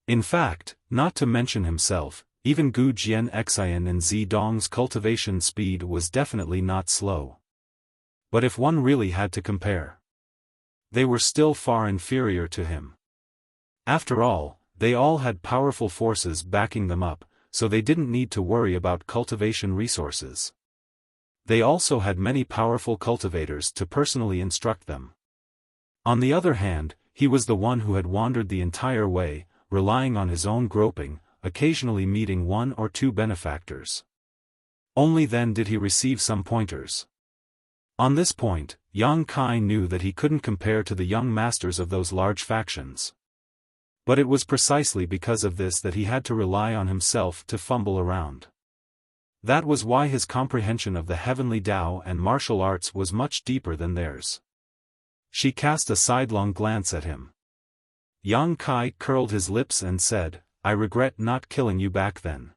In fact, not to mention himself, even Gu Jian Xian and Zidong's cultivation speed was definitely not slow. But if one really had to compare, they were still far inferior to him. After all, they all had powerful forces backing them up, so they didn't need to worry about cultivation resources. They also had many powerful cultivators to personally instruct them. On the other hand, he was the one who had wandered the entire way, relying on his own groping, occasionally meeting one or two benefactors. Only then did he receive some pointers. On this point, Yang Kai knew that he couldn't compare to the young masters of those large factions. But it was precisely because of this that he had to rely on himself to fumble around. That was why his comprehension of the heavenly Tao and martial arts was much deeper than theirs. She cast a sidelong glance at him. Yang Kai curled his lips and said, "I regret not killing you back then."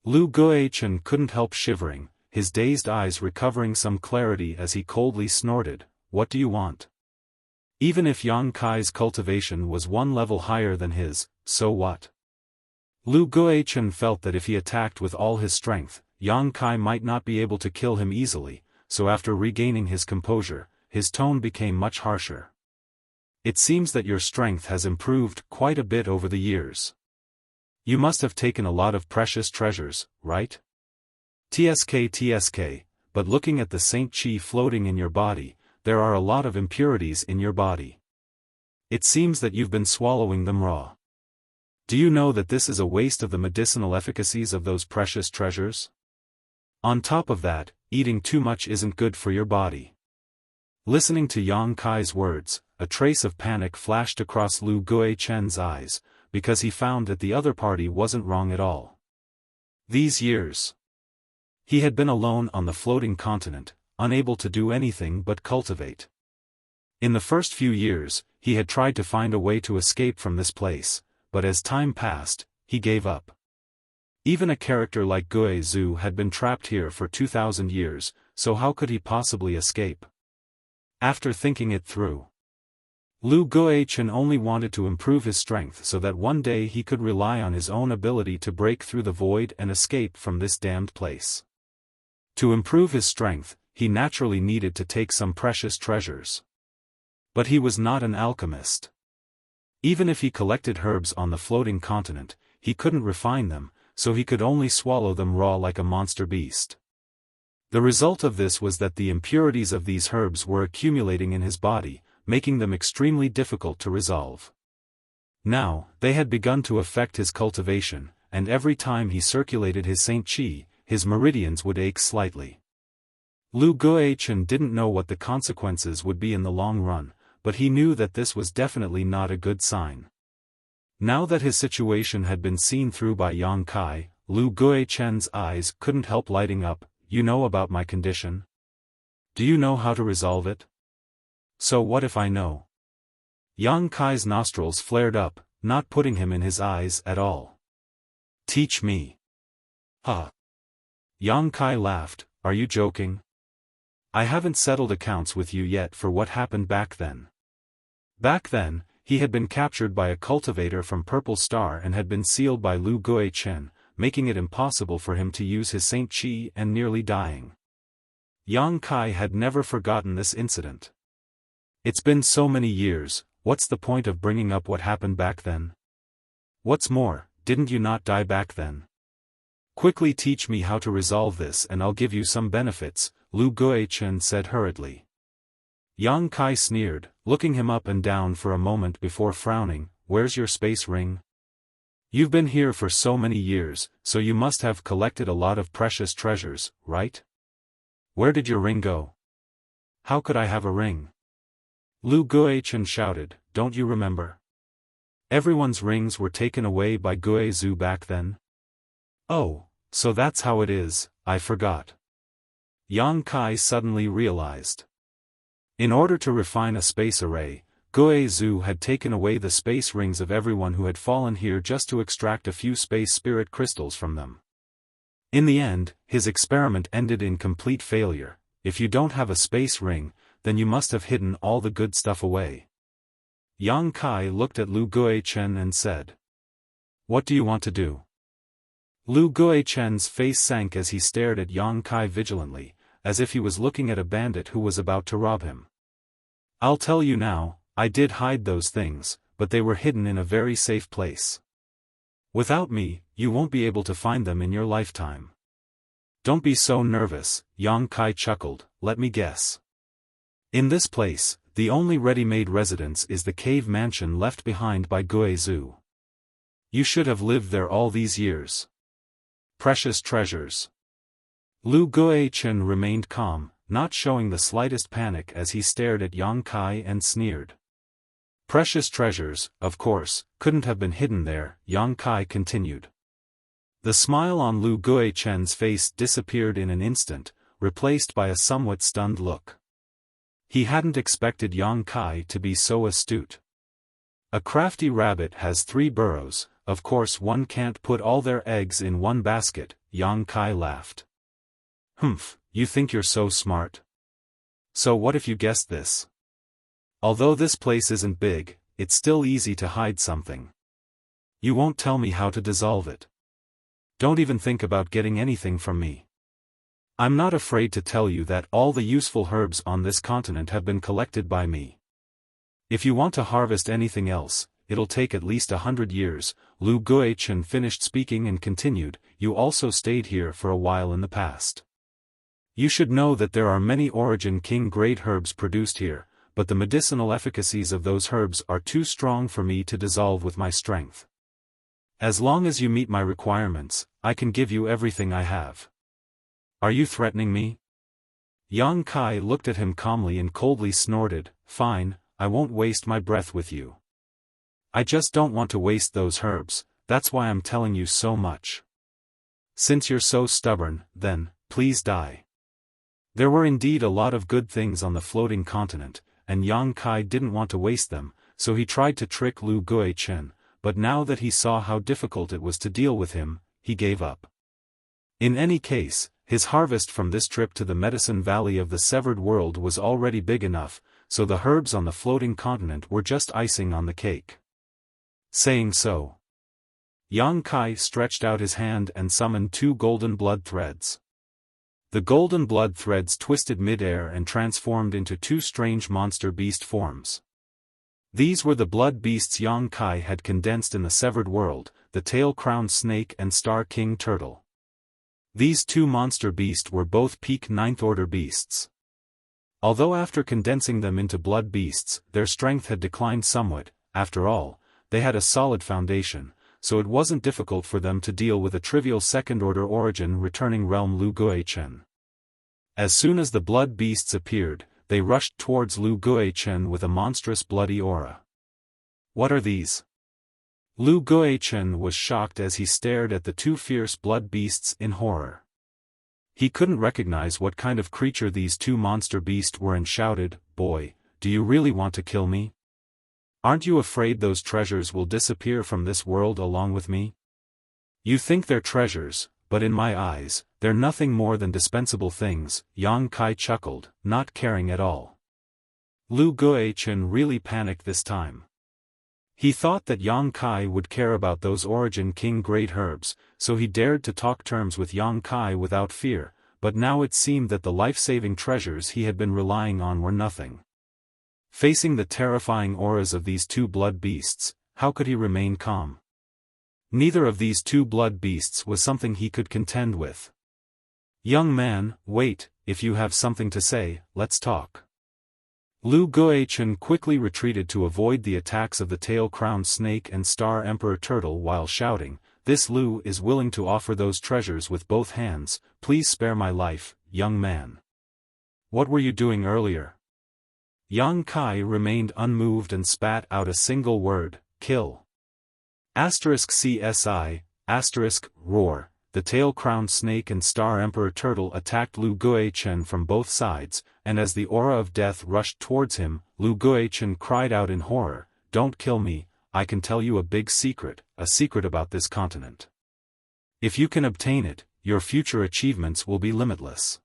Lu Guichen couldn't help shivering, his dazed eyes recovering some clarity as he coldly snorted, "What do you want?" Even if Yang Kai's cultivation was one level higher than his, so what? Lu Guichen felt that if he attacked with all his strength, Yang Kai might not be able to kill him easily, so after regaining his composure, his tone became much harsher. "It seems that your strength has improved quite a bit over the years. You must have taken a lot of precious treasures, right? TSK, but looking at the Saint Chi floating in your body, there are a lot of impurities in your body. It seems that you've been swallowing them raw. Do you know that this is a waste of the medicinal efficacies of those precious treasures? On top of that, eating too much isn't good for your body." Listening to Yang Kai's words, a trace of panic flashed across Lu Guichen's eyes, because he found that the other party wasn't wrong at all. These years, he had been alone on the floating continent, unable to do anything but cultivate. In the first few years, he had tried to find a way to escape from this place, but as time passed, he gave up. Even a character like Gui Zhu had been trapped here for 2,000 years, so how could he possibly escape? After thinking it through, Lu Guichen only wanted to improve his strength so that one day he could rely on his own ability to break through the void and escape from this damned place. To improve his strength, he naturally needed to take some precious treasures. But he was not an alchemist. Even if he collected herbs on the floating continent, he couldn't refine them, so he could only swallow them raw like a monster beast. The result of this was that the impurities of these herbs were accumulating in his body, making them extremely difficult to resolve. Now, they had begun to affect his cultivation, and every time he circulated his Saint Qi, his meridians would ache slightly. Lu Guichen didn't know what the consequences would be in the long run, but he knew that this was definitely not a good sign. Now that his situation had been seen through by Yang Kai, Lu Guichen's eyes couldn't help lighting up. You know about my condition? Do you know how to resolve it? So what if I know? Yang Kai's nostrils flared up, not putting him in his eyes at all. Teach me. Huh. Yang Kai laughed, are you joking? I haven't settled accounts with you yet for what happened back then. Back then, he had been captured by a cultivator from Purple Star and had been sealed by Lu Guichen, making it impossible for him to use his Saint Qi and nearly dying. Yang Kai had never forgotten this incident. It's been so many years, what's the point of bringing up what happened back then? What's more, didn't you not die back then? Quickly teach me how to resolve this and I'll give you some benefits, Lu Guichen said hurriedly. Yang Kai sneered, looking him up and down for a moment before frowning, where's your space ring? You've been here for so many years, so you must have collected a lot of precious treasures, right? Where did your ring go? How could I have a ring? Lu Guichen shouted, don't you remember? Everyone's rings were taken away by Guizhu back then. Oh, so that's how it is, I forgot. Yang Kai suddenly realized. In order to refine a space array, Guizhu had taken away the space rings of everyone who had fallen here just to extract a few space spirit crystals from them. In the end, his experiment ended in complete failure. If you don't have a space ring, then you must have hidden all the good stuff away. Yang Kai looked at Lu Guichen and said, what do you want to do? Lu Guichen's face sank as he stared at Yang Kai vigilantly, as if he was looking at a bandit who was about to rob him. I'll tell you now, I did hide those things, but they were hidden in a very safe place. Without me, you won't be able to find them in your lifetime. Don't be so nervous, Yang Kai chuckled, let me guess. In this place, the only ready-made residence is the cave mansion left behind by Guizhu. You should have lived there all these years. Precious treasures. Lu Guichen remained calm, not showing the slightest panic as he stared at Yang Kai and sneered. Precious treasures, of course, couldn't have been hidden there, Yang Kai continued. The smile on Lu Guichen's face disappeared in an instant, replaced by a somewhat stunned look. He hadn't expected Yang Kai to be so astute. A crafty rabbit has 3 burrows, of course one can't put all their eggs in one basket, Yang Kai laughed. Humph, you think you're so smart? So what if you guessed this? Although this place isn't big, it's still easy to hide something. You won't tell me how to dissolve it. Don't even think about getting anything from me. I'm not afraid to tell you that all the useful herbs on this continent have been collected by me. If you want to harvest anything else, it'll take at least 100 years, Lu Guichen finished speaking and continued, you also stayed here for a while in the past. You should know that there are many Origin King grade herbs produced here, but the medicinal efficacies of those herbs are too strong for me to dissolve with my strength. As long as you meet my requirements, I can give you everything I have. Are you threatening me? Yang Kai looked at him calmly and coldly snorted, fine, I won't waste my breath with you. I just don't want to waste those herbs, that's why I'm telling you so much. Since you're so stubborn, then, please die. There were indeed a lot of good things on the floating continent, and Yang Kai didn't want to waste them, so he tried to trick Lu Guichen, but now that he saw how difficult it was to deal with him, he gave up. In any case, his harvest from this trip to the Medicine Valley of the Severed World was already big enough, so the herbs on the floating continent were just icing on the cake. Saying so, Yang Kai stretched out his hand and summoned 2 golden blood threads. The golden blood threads twisted mid-air and transformed into 2 strange monster beast forms. These were the blood beasts Yang Kai had condensed in the Severed World, the tail-crowned snake and Star King turtle. These 2 monster beasts were both peak 9th order beasts. Although after condensing them into blood beasts, their strength had declined somewhat, after all, they had a solid foundation, so it wasn't difficult for them to deal with a trivial second-order origin returning realm Lu Guichen. As soon as the blood beasts appeared, they rushed towards Lu Guichen with a monstrous bloody aura. What are these? Lu Guichen was shocked as he stared at the two fierce blood beasts in horror. He couldn't recognize what kind of creature these two monster beasts were and shouted, "Boy, do you really want to kill me? Aren't you afraid those treasures will disappear from this world along with me? You think they're treasures, but in my eyes, they're nothing more than dispensable things." Yang Kai chuckled, not caring at all. Lu Guichen really panicked this time. He thought that Yang Kai would care about those Origin King great herbs, so he dared to talk terms with Yang Kai without fear, but now it seemed that the life-saving treasures he had been relying on were nothing. Facing the terrifying auras of these two blood beasts, how could he remain calm? Neither of these two blood beasts was something he could contend with. "Young man, wait, if you have something to say, let's talk." Lu Guichen quickly retreated to avoid the attacks of the tail-crowned snake and star emperor turtle while shouting, "This Lu is willing to offer those treasures with both hands, please spare my life, young man." "What were you doing earlier?" Yang Kai remained unmoved and spat out a single word, "Kill." CSI, roar. The tail-crowned snake and star emperor turtle attacked Lu Guichen from both sides, and as the aura of death rushed towards him, Lu Guichen cried out in horror, "Don't kill me, I can tell you a big secret, a secret about this continent. If you can obtain it, your future achievements will be limitless."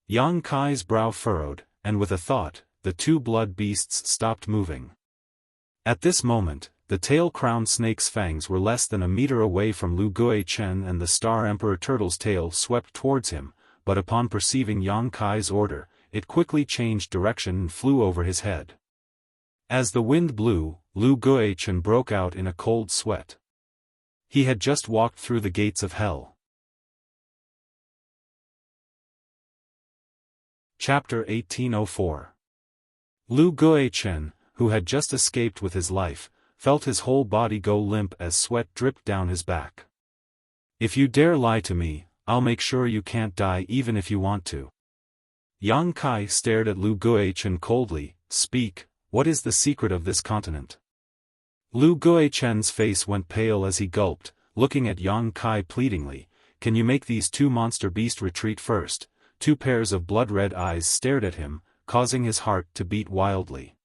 Yang Kai's brow furrowed, and with a thought, the two blood beasts stopped moving. At this moment, the tail-crowned snake's fangs were less than a meter away from Lu Guichen and the star emperor turtle's tail swept towards him, but upon perceiving Yang Kai's order, it quickly changed direction and flew over his head. As the wind blew, Lu Guichen broke out in a cold sweat. He had just walked through the gates of hell. Chapter 1804. Lu Guichen, who had just escaped with his life, felt his whole body go limp as sweat dripped down his back. "If you dare lie to me, I'll make sure you can't die even if you want to." Yang Kai stared at Lu Guichen coldly. "Speak, what is the secret of this continent?" Lu Guichen's face went pale as he gulped, looking at Yang Kai pleadingly, "Can you make these two monster beasts retreat first?" Two pairs of blood-red eyes stared at him, causing his heart to beat wildly.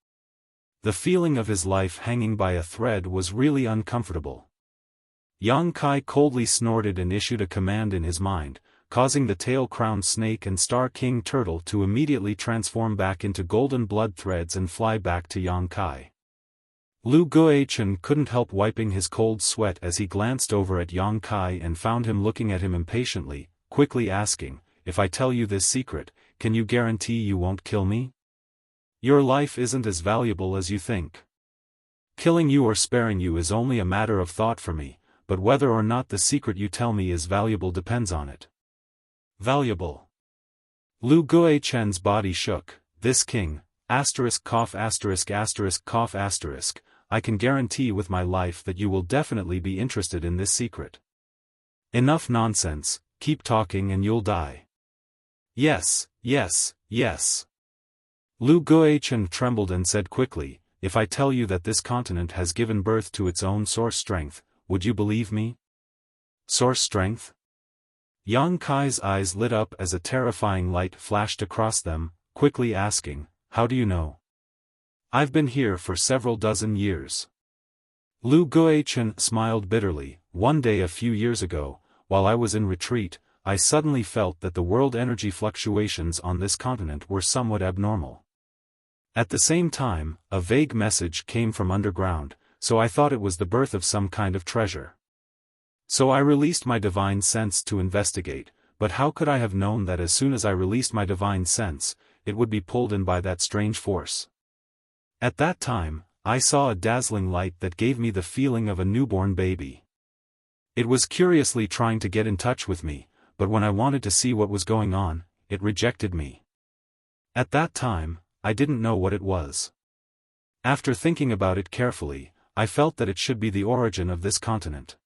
The feeling of his life hanging by a thread was really uncomfortable. Yang Kai coldly snorted and issued a command in his mind, causing the tail-crowned snake and star king turtle to immediately transform back into golden blood threads and fly back to Yang Kai. Lu Guichen couldn't help wiping his cold sweat as he glanced over at Yang Kai and found him looking at him impatiently, quickly asking, "If I tell you this secret, can you guarantee you won't kill me? Your life isn't as valuable as you think. Killing you or sparing you is only a matter of thought for me, but whether or not the secret you tell me is valuable depends on it." Valuable. Lu Guichen's body shook. "This king, cough, cough, I can guarantee with my life that you will definitely be interested in this secret." "Enough nonsense, keep talking and you'll die." "Yes, yes, yes." Lu Guichen trembled and said quickly, "If I tell you that this continent has given birth to its own source strength, would you believe me?" "Source strength?" Yang Kai's eyes lit up as a terrifying light flashed across them, quickly asking, "How do you know?" "I've been here for several dozen years." Lu Guichen smiled bitterly. "One day a few years ago, while I was in retreat, I suddenly felt that the world energy fluctuations on this continent were somewhat abnormal. At the same time, a vague message came from underground, so I thought it was the birth of some kind of treasure. So I released my divine sense to investigate, but how could I have known that as soon as I released my divine sense, it would be pulled in by that strange force? At that time, I saw a dazzling light that gave me the feeling of a newborn baby. It was curiously trying to get in touch with me, but when I wanted to see what was going on, it rejected me. At that time, I didn't know what it was. After thinking about it carefully, I felt that it should be the origin of this continent.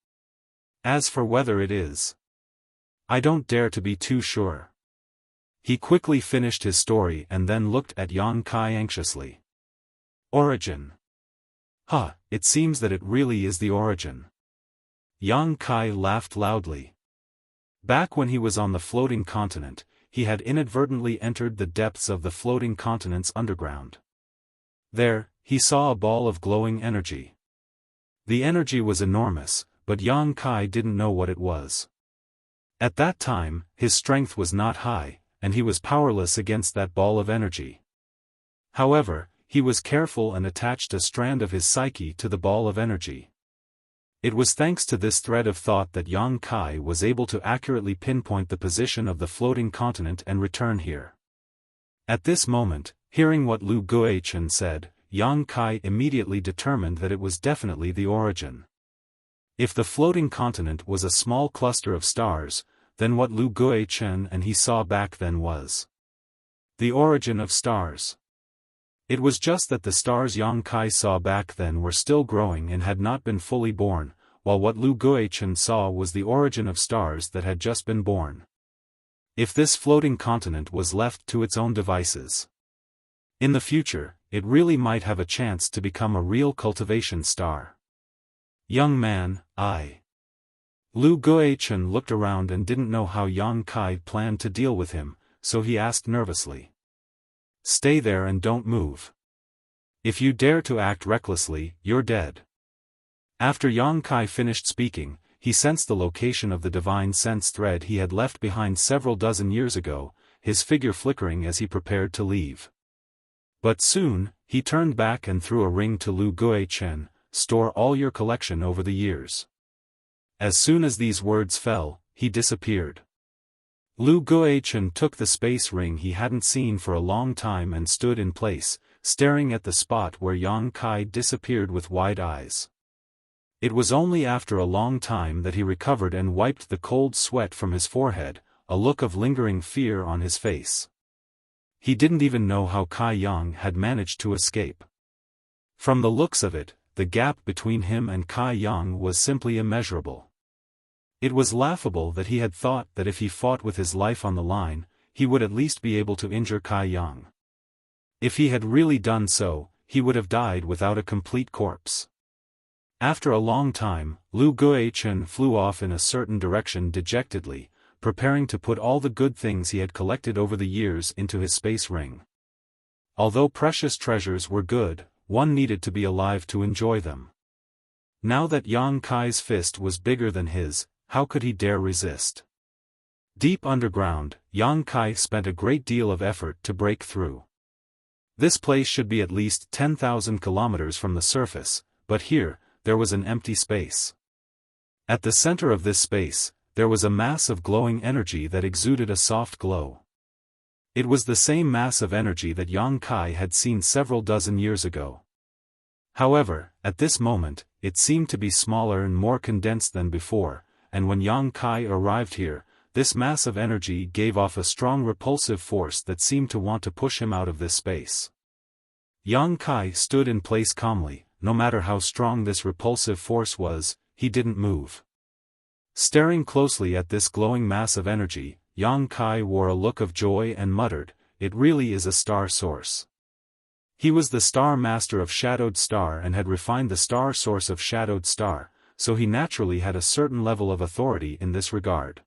As for whether it is, I don't dare to be too sure. He quickly finished his story and then looked at Yang Kai anxiously. Origin. It seems that it really is the origin. Yang Kai laughed loudly. Back when he was on the floating continent, he had inadvertently entered the depths of the floating continent's underground. There, he saw a ball of glowing energy. The energy was enormous, but Yang Kai didn't know what it was. At that time, his strength was not high, and he was powerless against that ball of energy. However, he was careful and attached a strand of his psyche to the ball of energy. It was thanks to this thread of thought that Yang Kai was able to accurately pinpoint the position of the floating continent and return here. At this moment, hearing what Lu Guichen said, Yang Kai immediately determined that it was definitely the origin. If the floating continent was a small cluster of stars, then what Lu Guichen and he saw back then was the origin of stars. It was just that the stars Yang Kai saw back then were still growing and had not been fully born, while what Lu Guichen saw was the origin of stars that had just been born. If this floating continent was left to its own devices, in the future, it really might have a chance to become a real cultivation star. Young man, Lu Guichen looked around and didn't know how Yang Kai planned to deal with him, so he asked nervously. Stay there and don't move. If you dare to act recklessly, you're dead. After Yang Kai finished speaking, he sensed the location of the divine sense thread he had left behind several dozen years ago, his figure flickering as he prepared to leave. But soon, he turned back and threw a ring to Lu Guichen, store all your collection over the years. As soon as these words fell, he disappeared. Lu Guichen took the space ring he hadn't seen for a long time and stood in place, staring at the spot where Yang Kai disappeared with wide eyes. It was only after a long time that he recovered and wiped the cold sweat from his forehead, a look of lingering fear on his face. He didn't even know how Kai Yang had managed to escape. From the looks of it, the gap between him and Kai Yang was simply immeasurable. It was laughable that he had thought that if he fought with his life on the line, he would at least be able to injure Kai Yang. If he had really done so, he would have died without a complete corpse. After a long time, Lu Guichen flew off in a certain direction dejectedly, preparing to put all the good things he had collected over the years into his space ring. Although precious treasures were good, one needed to be alive to enjoy them. Now that Yang Kai's fist was bigger than his, how could he dare resist? Deep underground, Yang Kai spent a great deal of effort to break through. This place should be at least 10,000 kilometers from the surface, but here, there was an empty space. At the center of this space, there was a mass of glowing energy that exuded a soft glow. It was the same mass of energy that Yang Kai had seen several dozen years ago. However, at this moment, it seemed to be smaller and more condensed than before, and when Yang Kai arrived here, this mass of energy gave off a strong repulsive force that seemed to want to push him out of this space. Yang Kai stood in place calmly. No matter how strong this repulsive force was, he didn't move. Staring closely at this glowing mass of energy, Yang Kai wore a look of joy and muttered, "It really is a star source." He was the star master of Shadowed Star and had refined the star source of Shadowed Star, so he naturally had a certain level of authority in this regard.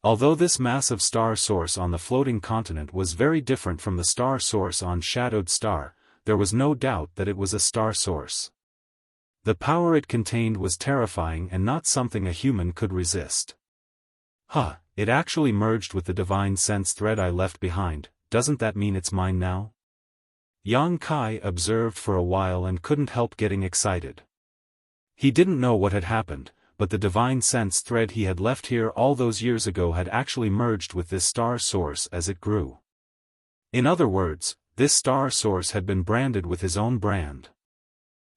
Although this massive star source on the floating continent was very different from the star source on Shadowed Star, there was no doubt that it was a star source. The power it contained was terrifying and not something a human could resist. It actually merged with the divine sense thread I left behind. Doesn't that mean it's mine now? Yang Kai observed for a while and couldn't help getting excited. He didn't know what had happened, but the divine sense thread he had left here all those years ago had actually merged with this star source as it grew. In other words, this star source had been branded with his own brand.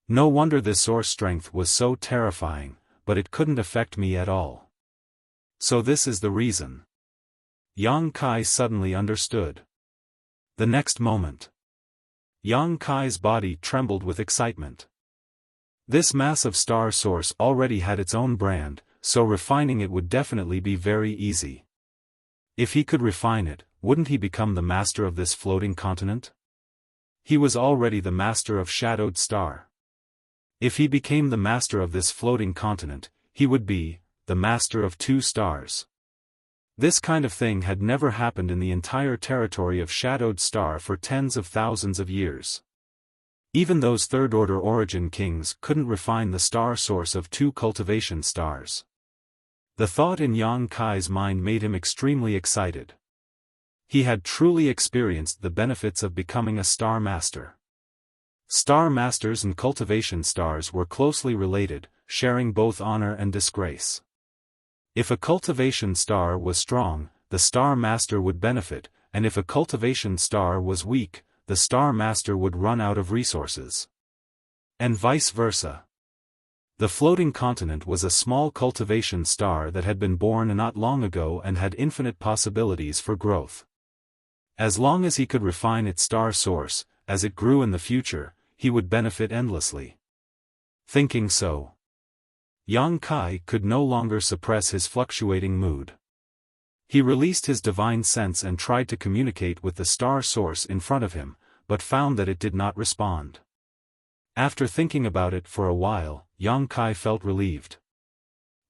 No wonder this source strength was so terrifying, but it couldn't affect me at all. So this is the reason. Yang Kai suddenly understood. The next moment, Yang Kai's body trembled with excitement. This massive star source already had its own brand, so refining it would definitely be very easy. If he could refine it, wouldn't he become the master of this floating continent? He was already the master of Shadowed Star. If he became the master of this floating continent, he would be the master of 2 stars. This kind of thing had never happened in the entire territory of Shadowed Star for tens of thousands of years. Even those third-order origin kings couldn't refine the star source of 2 cultivation stars. The thought in Yang Kai's mind made him extremely excited. He had truly experienced the benefits of becoming a star master. Star masters and cultivation stars were closely related, sharing both honor and disgrace. If a cultivation star was strong, the star master would benefit, and if a cultivation star was weak, the star master would run out of resources. And vice versa. The floating continent was a small cultivation star that had been born not long ago and had infinite possibilities for growth. As long as he could refine its star source, as it grew in the future, he would benefit endlessly. Thinking so, Yang Kai could no longer suppress his fluctuating mood. He released his divine sense and tried to communicate with the star source in front of him, but found that it did not respond. After thinking about it for a while, Yang Kai felt relieved.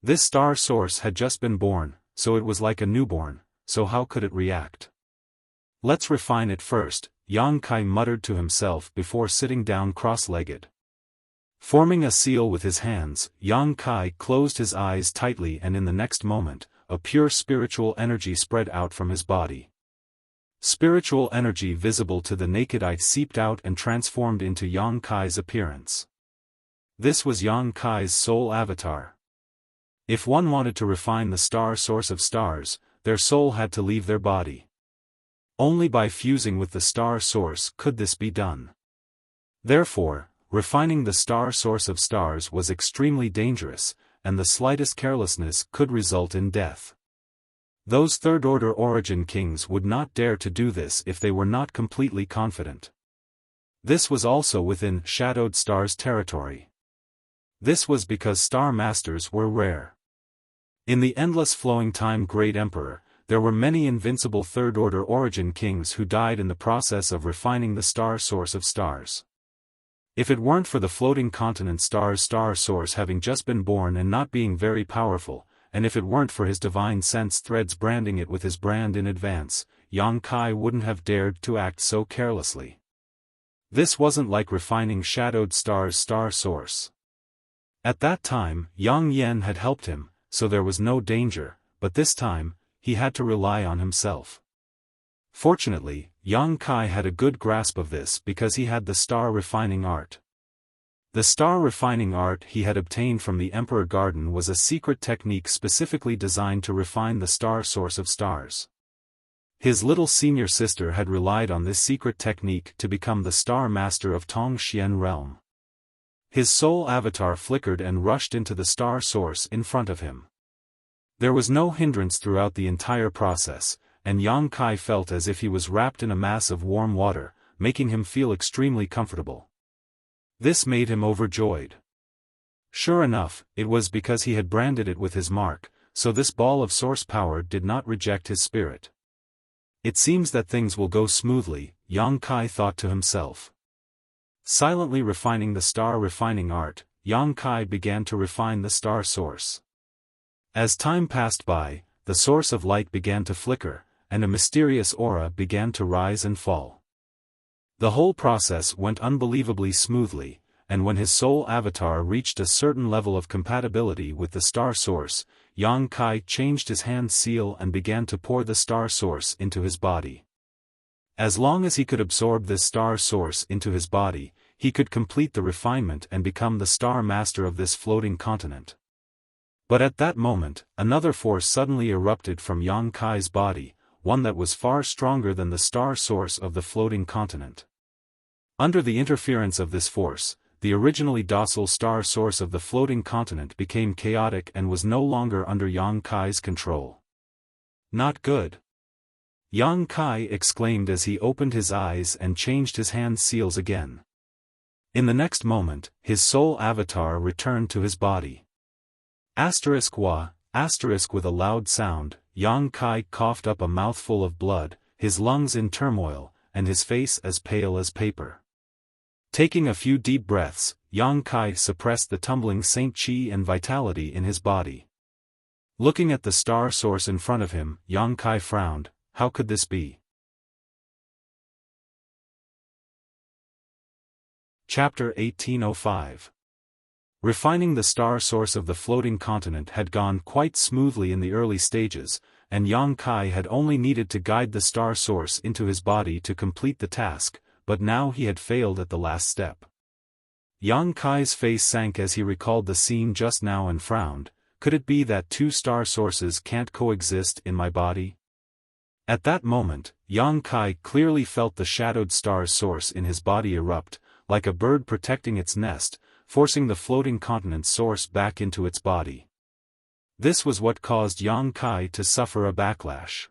This star source had just been born, so it was like a newborn, so how could it react? Let's refine it first, Yang Kai muttered to himself before sitting down cross-legged. Forming a seal with his hands, Yang Kai closed his eyes tightly, and in the next moment, a pure spiritual energy spread out from his body. Spiritual energy visible to the naked eye seeped out and transformed into Yang Kai's appearance. This was Yang Kai's soul avatar. If one wanted to refine the star source of stars, their soul had to leave their body. Only by fusing with the star source could this be done. Therefore, refining the star source of stars was extremely dangerous, and the slightest carelessness could result in death. Those third-order origin kings would not dare to do this if they were not completely confident. This was also within Shadowed Star's territory. This was because star masters were rare. In the endless flowing time Great Emperor, there were many invincible third-order origin kings who died in the process of refining the star source of stars. If it weren't for the floating continent star's star source having just been born and not being very powerful, and if it weren't for his divine sense threads branding it with his brand in advance, Yang Kai wouldn't have dared to act so carelessly. This wasn't like refining Shadowed Star's star source. At that time, Yang Yen had helped him, so there was no danger, but this time, he had to rely on himself. Fortunately, Yang Kai had a good grasp of this because he had the star refining art. The star refining art he had obtained from the Emperor Garden was a secret technique specifically designed to refine the star source of stars. His little senior sister had relied on this secret technique to become the star master of Tongxian realm. His soul avatar flickered and rushed into the star source in front of him. There was no hindrance throughout the entire process, and Yang Kai felt as if he was wrapped in a mass of warm water, making him feel extremely comfortable. This made him overjoyed. Sure enough, it was because he had branded it with his mark, so this ball of source power did not reject his spirit. It seems that things will go smoothly, Yang Kai thought to himself. Silently refining the star refining art, Yang Kai began to refine the star source. As time passed by, the source of light began to flicker, and a mysterious aura began to rise and fall. The whole process went unbelievably smoothly, and when his soul avatar reached a certain level of compatibility with the star source, Yang Kai changed his hand seal and began to pour the star source into his body. As long as he could absorb this star source into his body, he could complete the refinement and become the star master of this floating continent. But at that moment, another force suddenly erupted from Yang Kai's body, one that was far stronger than the star source of the floating continent. Under the interference of this force, the originally docile star source of the floating continent became chaotic and was no longer under Yang Kai's control. Not good. Yang Kai exclaimed as he opened his eyes and changed his hand seals again. In the next moment, his soul avatar returned to his body. Asterisk with a loud sound, Yang Kai coughed up a mouthful of blood, his lungs in turmoil, and his face as pale as paper. Taking a few deep breaths, Yang Kai suppressed the tumbling Saint Qi and vitality in his body. Looking at the star source in front of him, Yang Kai frowned. How could this be? Chapter 1805. Refining the star source of the floating continent had gone quite smoothly in the early stages, and Yang Kai had only needed to guide the star source into his body to complete the task, but now he had failed at the last step. Yang Kai's face sank as he recalled the scene just now and frowned. Could it be that two star sources can't coexist in my body? At that moment, Yang Kai clearly felt the shadowed star's source in his body erupt, like a bird protecting its nest, forcing the floating continent's source back into its body. This was what caused Yang Kai to suffer a backlash.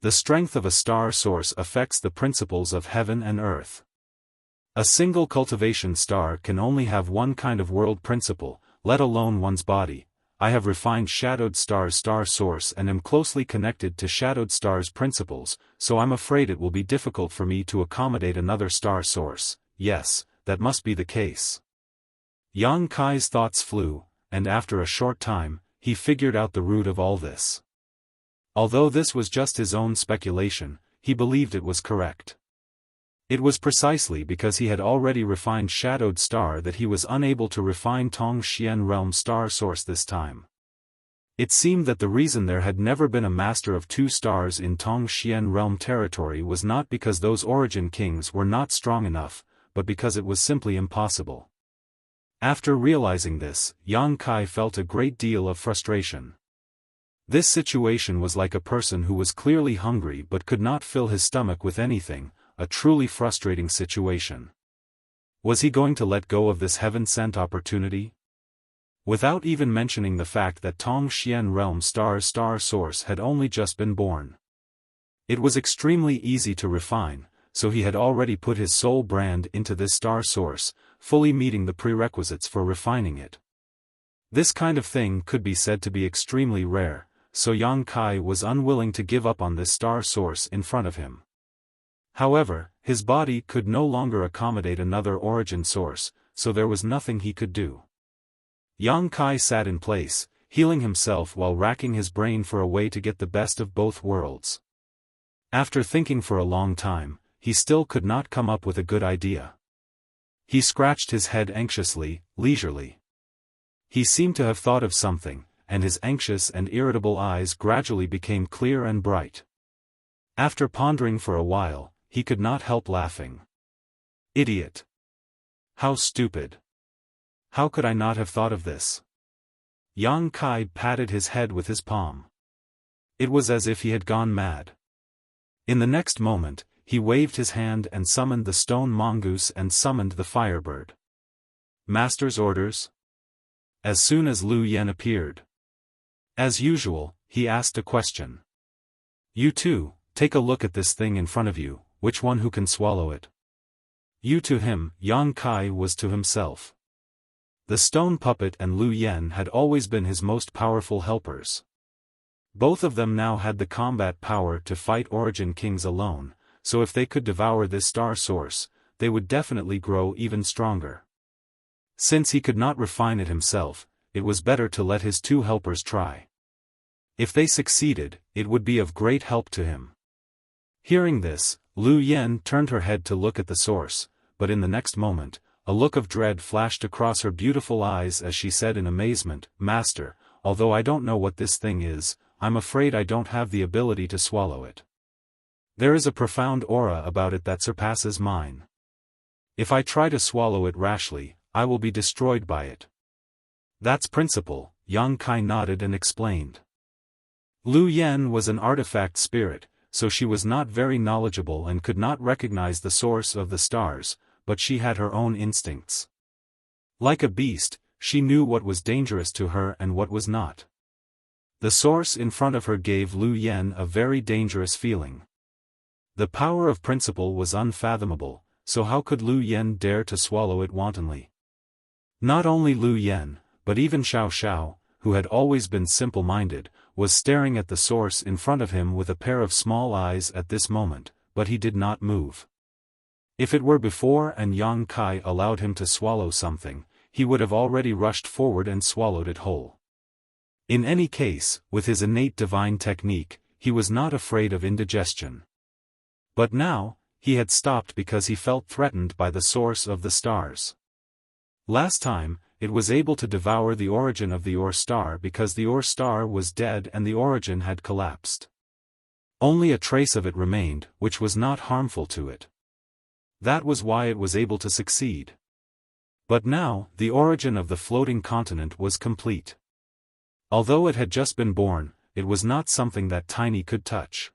The strength of a star source affects the principles of heaven and earth. A single cultivation star can only have one kind of world principle, let alone one's body. I have refined Shadowed Star's star source and am closely connected to Shadowed Star's principles, so I'm afraid it will be difficult for me to accommodate another star source. Yes, that must be the case. Yang Kai's thoughts flew, and after a short time, he figured out the root of all this. Although this was just his own speculation, he believed it was correct. It was precisely because he had already refined Shadowed Star that he was unable to refine Tongxian Realm Star Source this time. It seemed that the reason there had never been a master of two stars in Tongxian Realm territory was not because those origin kings were not strong enough, but because it was simply impossible. After realizing this, Yang Kai felt a great deal of frustration. This situation was like a person who was clearly hungry but could not fill his stomach with anything, a truly frustrating situation. Was he going to let go of this heaven-sent opportunity? Without even mentioning the fact that Tongxian Realm Star's star source had only just been born. It was extremely easy to refine, so he had already put his soul brand into this star source, fully meeting the prerequisites for refining it. This kind of thing could be said to be extremely rare, so Yang Kai was unwilling to give up on this star source in front of him. However, his body could no longer accommodate another origin source, so there was nothing he could do. Yang Kai sat in place, healing himself while racking his brain for a way to get the best of both worlds. After thinking for a long time, he still could not come up with a good idea. He scratched his head anxiously, leisurely. He seemed to have thought of something, and his anxious and irritable eyes gradually became clear and bright. After pondering for a while, he could not help laughing. Idiot! How stupid! How could I not have thought of this? Yang Kai patted his head with his palm. It was as if he had gone mad. In the next moment, he waved his hand and summoned the stone mongoose and summoned the firebird. Master's orders? As soon as Lu Yen appeared. As usual, he asked a question. You two, take a look at this thing in front of you, which one who can swallow it? You to him, Yang Kai was to himself. The stone puppet and Lu Yen had always been his most powerful helpers. Both of them now had the combat power to fight origin kings alone, so if they could devour this star source, they would definitely grow even stronger. Since he could not refine it himself, it was better to let his two helpers try. If they succeeded, it would be of great help to him. Hearing this, Lu Yen turned her head to look at the source, but in the next moment, a look of dread flashed across her beautiful eyes as she said in amazement, Master, although I don't know what this thing is, I'm afraid I don't have the ability to swallow it. There is a profound aura about it that surpasses mine. If I try to swallow it rashly, I will be destroyed by it. That's principle, Yang Kai nodded and explained. Lu Yen was an artifact spirit, so she was not very knowledgeable and could not recognize the source of the stars, but she had her own instincts. Like a beast, she knew what was dangerous to her and what was not. The source in front of her gave Lu Yen a very dangerous feeling. The power of principle was unfathomable, so how could Lu Yen dare to swallow it wantonly? Not only Lu Yen, but even Xiao, who had always been simple-minded, was staring at the source in front of him with a pair of small eyes at this moment, but he did not move. If it were before and Yang Kai allowed him to swallow something, he would have already rushed forward and swallowed it whole. In any case, with his innate divine technique, he was not afraid of indigestion. But now, he had stopped because he felt threatened by the source of the stars. Last time, it was able to devour the origin of the Ur star because the Ur star was dead and the origin had collapsed. Only a trace of it remained, which was not harmful to it. That was why it was able to succeed. But now, the origin of the floating continent was complete. Although it had just been born, it was not something that Tiny could touch.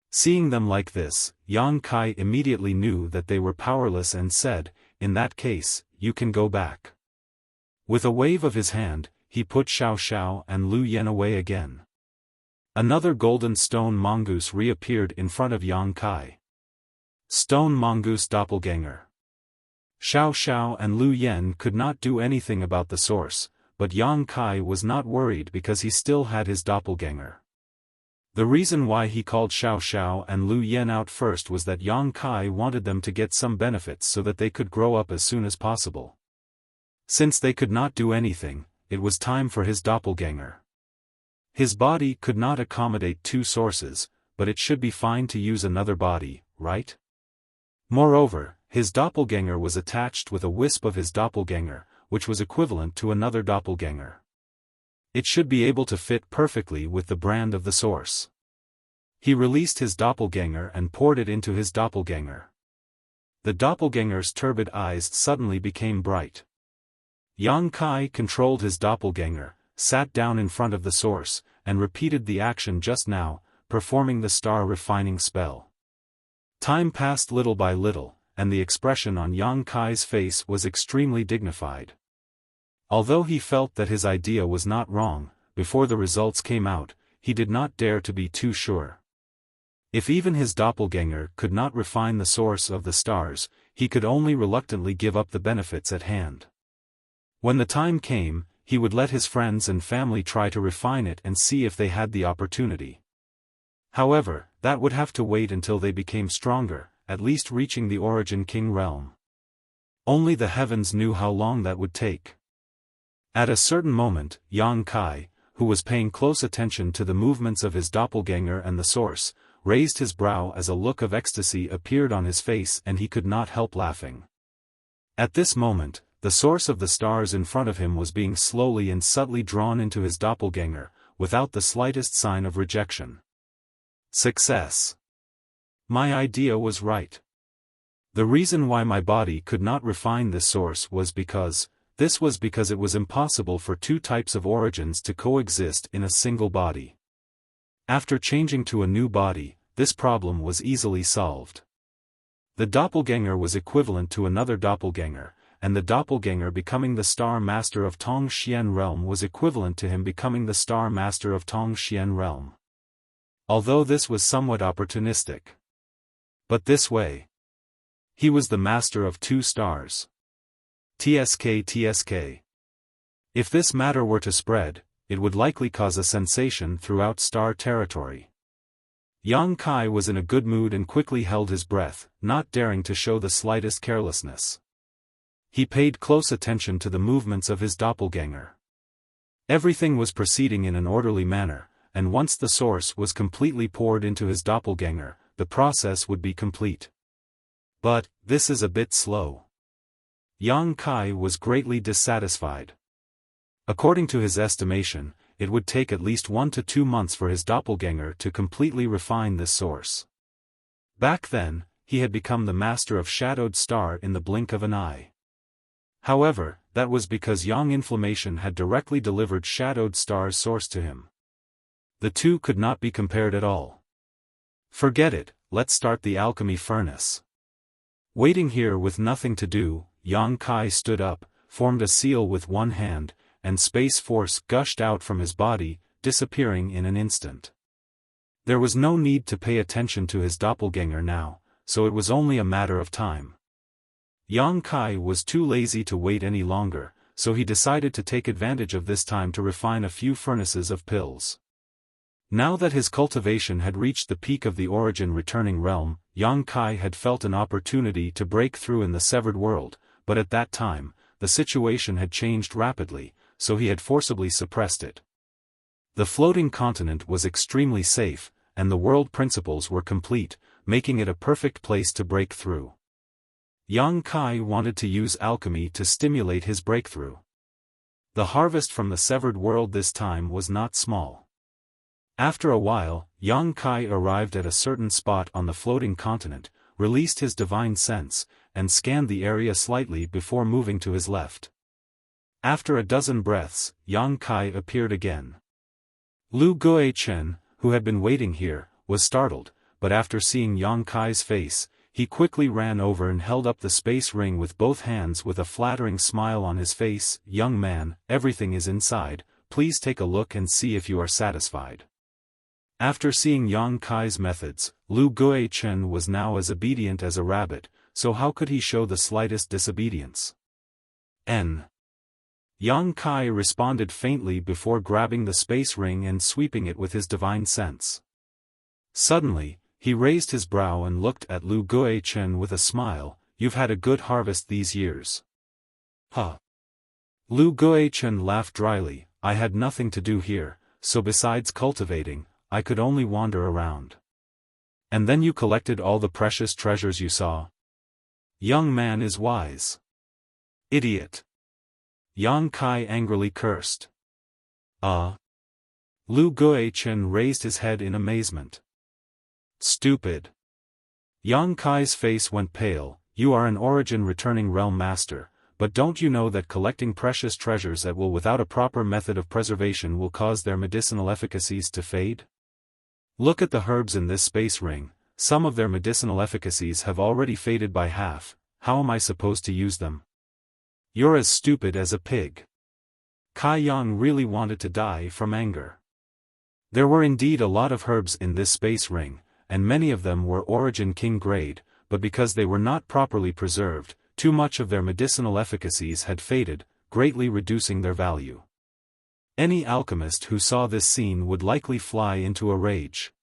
Seeing them like this, Yang Kai immediately knew that they were powerless and said, "In that case, you can go back." With a wave of his hand, he put Xiao and Lu Yen away again. Another golden stone mongoose reappeared in front of Yang Kai. Stone mongoose doppelganger. Xiao and Lu Yen could not do anything about the source, but Yang Kai was not worried because he still had his doppelganger. The reason why he called Xiao and Lu Yen out first was that Yang Kai wanted them to get some benefits so that they could grow up as soon as possible. Since they could not do anything, it was time for his doppelganger. His body could not accommodate two sources, but it should be fine to use another body, right? Moreover, his doppelganger was attached with a wisp of his doppelganger, which was equivalent to another doppelganger. It should be able to fit perfectly with the brand of the source. He released his doppelganger and poured it into his doppelganger. The doppelganger's turbid eyes suddenly became bright. Yang Kai controlled his doppelganger, sat down in front of the source, and repeated the action just now, performing the star-refining spell. Time passed little by little, and the expression on Yang Kai's face was extremely dignified. Although he felt that his idea was not wrong, before the results came out, he did not dare to be too sure. If even his doppelganger could not refine the source of the stars, he could only reluctantly give up the benefits at hand. When the time came, he would let his friends and family try to refine it and see if they had the opportunity. However, that would have to wait until they became stronger, at least reaching the Origin King realm. Only the heavens knew how long that would take. At a certain moment, Yang Kai, who was paying close attention to the movements of his doppelganger and the source, raised his brow as a look of ecstasy appeared on his face and he could not help laughing. At this moment, the source of the stars in front of him was being slowly and subtly drawn into his doppelganger, without the slightest sign of rejection. Success! My idea was right. The reason why my body could not refine this source was because it was impossible for two types of origins to coexist in a single body. After changing to a new body, this problem was easily solved. The doppelganger was equivalent to another doppelganger, and the doppelganger becoming the Star Master of Tongxian Realm was equivalent to him becoming the Star Master of Tongxian Realm. Although this was somewhat opportunistic. But this way. He was the master of two stars. TSK. If this matter were to spread, it would likely cause a sensation throughout star territory. Yang Kai was in a good mood and quickly held his breath, not daring to show the slightest carelessness. He paid close attention to the movements of his doppelganger. Everything was proceeding in an orderly manner, and once the source was completely poured into his doppelganger, the process would be complete. But, this is a bit slow. Yang Kai was greatly dissatisfied. According to his estimation, it would take at least 1 to 2 months for his doppelganger to completely refine this source. Back then, he had become the master of Shadowed Star in the blink of an eye. However, that was because Yang Inflammation had directly delivered Shadowed Star's source to him. The two could not be compared at all. Forget it, let's start the alchemy furnace. Waiting here with nothing to do, Yang Kai stood up, formed a seal with one hand, and space force gushed out from his body, disappearing in an instant. There was no need to pay attention to his doppelganger now, so it was only a matter of time. Yang Kai was too lazy to wait any longer, so he decided to take advantage of this time to refine a few furnaces of pills. Now that his cultivation had reached the peak of the origin returning realm, Yang Kai had felt an opportunity to break through in the severed world, but at that time, the situation had changed rapidly, so he had forcibly suppressed it. The floating continent was extremely safe, and the world principles were complete, making it a perfect place to break through. Yang Kai wanted to use alchemy to stimulate his breakthrough. The harvest from the severed world this time was not small. After a while, Yang Kai arrived at a certain spot on the floating continent, released his divine sense, and scanned the area slightly before moving to his left. After a dozen breaths, Yang Kai appeared again. Lu Guichen, who had been waiting here, was startled, but after seeing Yang Kai's face, he quickly ran over and held up the space ring with both hands with a flattering smile on his face. "Young man, everything is inside, please take a look and see if you are satisfied." After seeing Yang Kai's methods, Lu Guichen was now as obedient as a rabbit, so how could he show the slightest disobedience? Yang Kai responded faintly before grabbing the space ring and sweeping it with his divine sense. Suddenly, he raised his brow and looked at Lu Guichen with a smile. "You've had a good harvest these years." "Huh." Lu Guichen laughed dryly. "I had nothing to do here, so besides cultivating, I could only wander around." "And then you collected all the precious treasures you saw?" "Young man is wise." "Idiot." Yang Kai angrily cursed. Lu Guichen raised his head in amazement. "Stupid." Yang Kai's face went pale. "You are an origin returning realm master, but don't you know that collecting precious treasures at will without a proper method of preservation will cause their medicinal efficacies to fade? Look at the herbs in this space ring, some of their medicinal efficacies have already faded by half. How am I supposed to use them?" "You're as stupid as a pig." Kai Yang really wanted to die from anger. There were indeed a lot of herbs in this space ring, and many of them were origin king grade, but because they were not properly preserved, too much of their medicinal efficacies had faded, greatly reducing their value. Any alchemist who saw this scene would likely fly into a rage.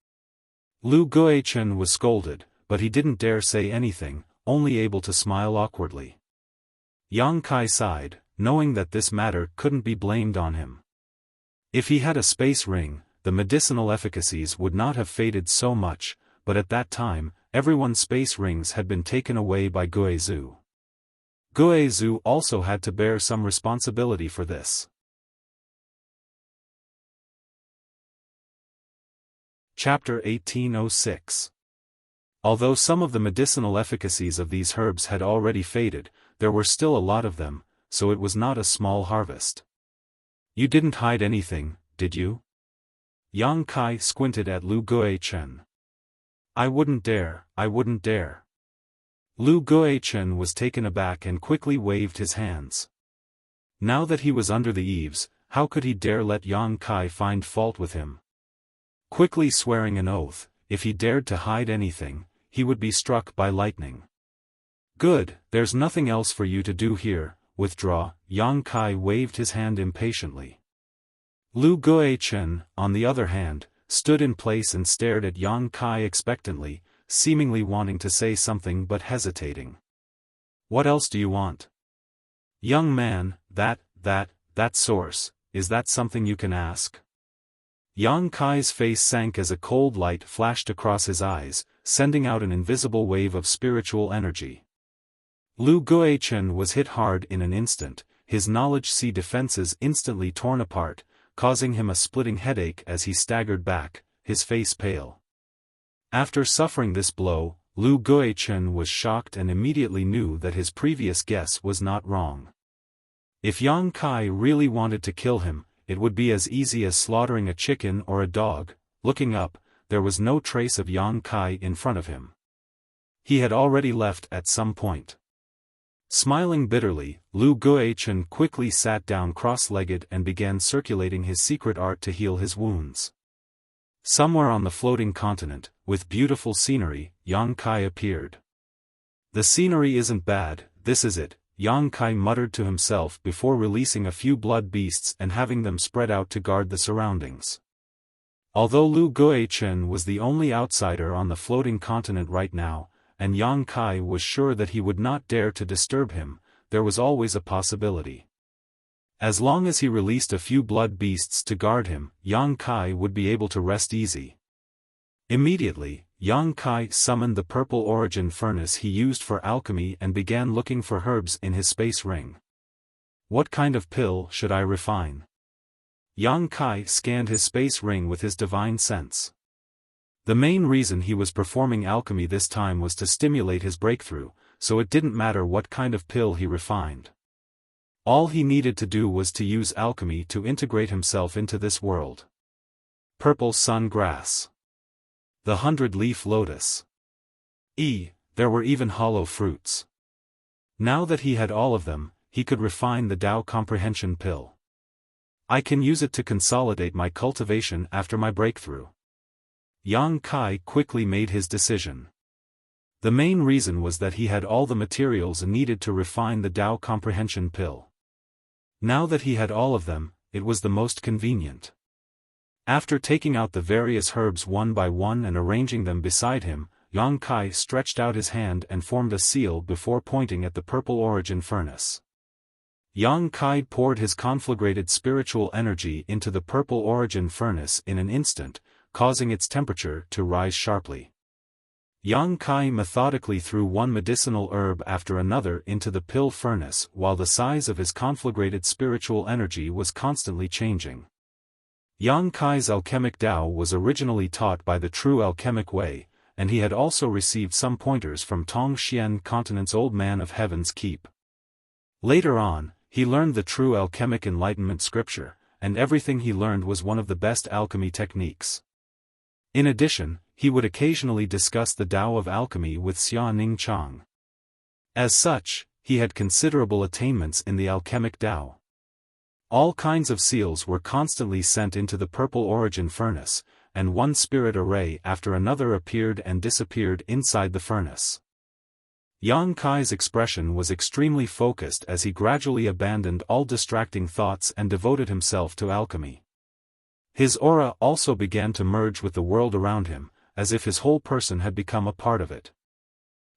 Lu Guichen was scolded, but he didn't dare say anything, only able to smile awkwardly. Yang Kai sighed, knowing that this matter couldn't be blamed on him. If he had a space ring, the medicinal efficacies would not have faded so much, but at that time, everyone's space rings had been taken away by Guizhu. Guizhu also had to bear some responsibility for this. Chapter 1806. Although some of the medicinal efficacies of these herbs had already faded, there were still a lot of them, so it was not a small harvest. "You didn't hide anything, did you?" Yang Kai squinted at Lu Guichen. I wouldn't dare." Lu Guichen was taken aback and quickly waved his hands. Now that he was under the eaves, how could he dare let Yang Kai find fault with him? Quickly swearing an oath, if he dared to hide anything, he would be struck by lightning. "Good, there's nothing else for you to do here, withdraw." Yang Kai waved his hand impatiently. Lu Guichen, on the other hand, stood in place and stared at Yang Kai expectantly, seemingly wanting to say something but hesitating. "What else do you want?" "Young man, that source, is that something you can ask?" Yang Kai's face sank as a cold light flashed across his eyes, sending out an invisible wave of spiritual energy. Lu Guichen was hit hard in an instant, his knowledge sea defenses instantly torn apart, causing him a splitting headache as he staggered back, his face pale. After suffering this blow, Lu Guichen was shocked and immediately knew that his previous guess was not wrong. If Yang Kai really wanted to kill him, it would be as easy as slaughtering a chicken or a dog. Looking up, there was no trace of Yang Kai in front of him. He had already left at some point. Smiling bitterly, Lu Guichen quickly sat down cross-legged and began circulating his secret art to heal his wounds. Somewhere on the floating continent, with beautiful scenery, Yang Kai appeared. "The scenery isn't bad, this is it," Yang Kai muttered to himself before releasing a few blood beasts and having them spread out to guard the surroundings. Although Lu Guichen was the only outsider on the floating continent right now, and Yang Kai was sure that he would not dare to disturb him, there was always a possibility. As long as he released a few blood beasts to guard him, Yang Kai would be able to rest easy. Immediately, Yang Kai summoned the purple origin furnace he used for alchemy and began looking for herbs in his space ring. What kind of pill should I refine? Yang Kai scanned his space ring with his divine sense. The main reason he was performing alchemy this time was to stimulate his breakthrough, so it didn't matter what kind of pill he refined. All he needed to do was to use alchemy to integrate himself into this world. Purple sun grass. The 100-leaf lotus. There were even hollow fruits. Now that he had all of them, he could refine the Tao comprehension pill. I can use it to consolidate my cultivation after my breakthrough. Yang Kai quickly made his decision. The main reason was that he had all the materials needed to refine the Tao comprehension pill. Now that he had all of them, it was the most convenient. After taking out the various herbs one by one and arranging them beside him, Yang Kai stretched out his hand and formed a seal before pointing at the purple origin furnace. Yang Kai poured his conflagrated spiritual energy into the purple origin furnace in an instant, causing its temperature to rise sharply. Yang Kai methodically threw one medicinal herb after another into the pill furnace while the size of his conflagrated spiritual energy was constantly changing. Yang Kai's alchemic Tao was originally taught by the true alchemic way, and he had also received some pointers from Tong Xian Continent's Old Man of Heaven's Keep. Later on, he learned the true alchemic enlightenment scripture, and everything he learned was one of the best alchemy techniques. In addition, he would occasionally discuss the Tao of alchemy with Xia Ning Chang. As such, he had considerable attainments in the alchemic Tao. All kinds of seals were constantly sent into the purple origin furnace, and one spirit array after another appeared and disappeared inside the furnace. Yang Kai's expression was extremely focused as he gradually abandoned all distracting thoughts and devoted himself to alchemy. His aura also began to merge with the world around him, as if his whole person had become a part of it.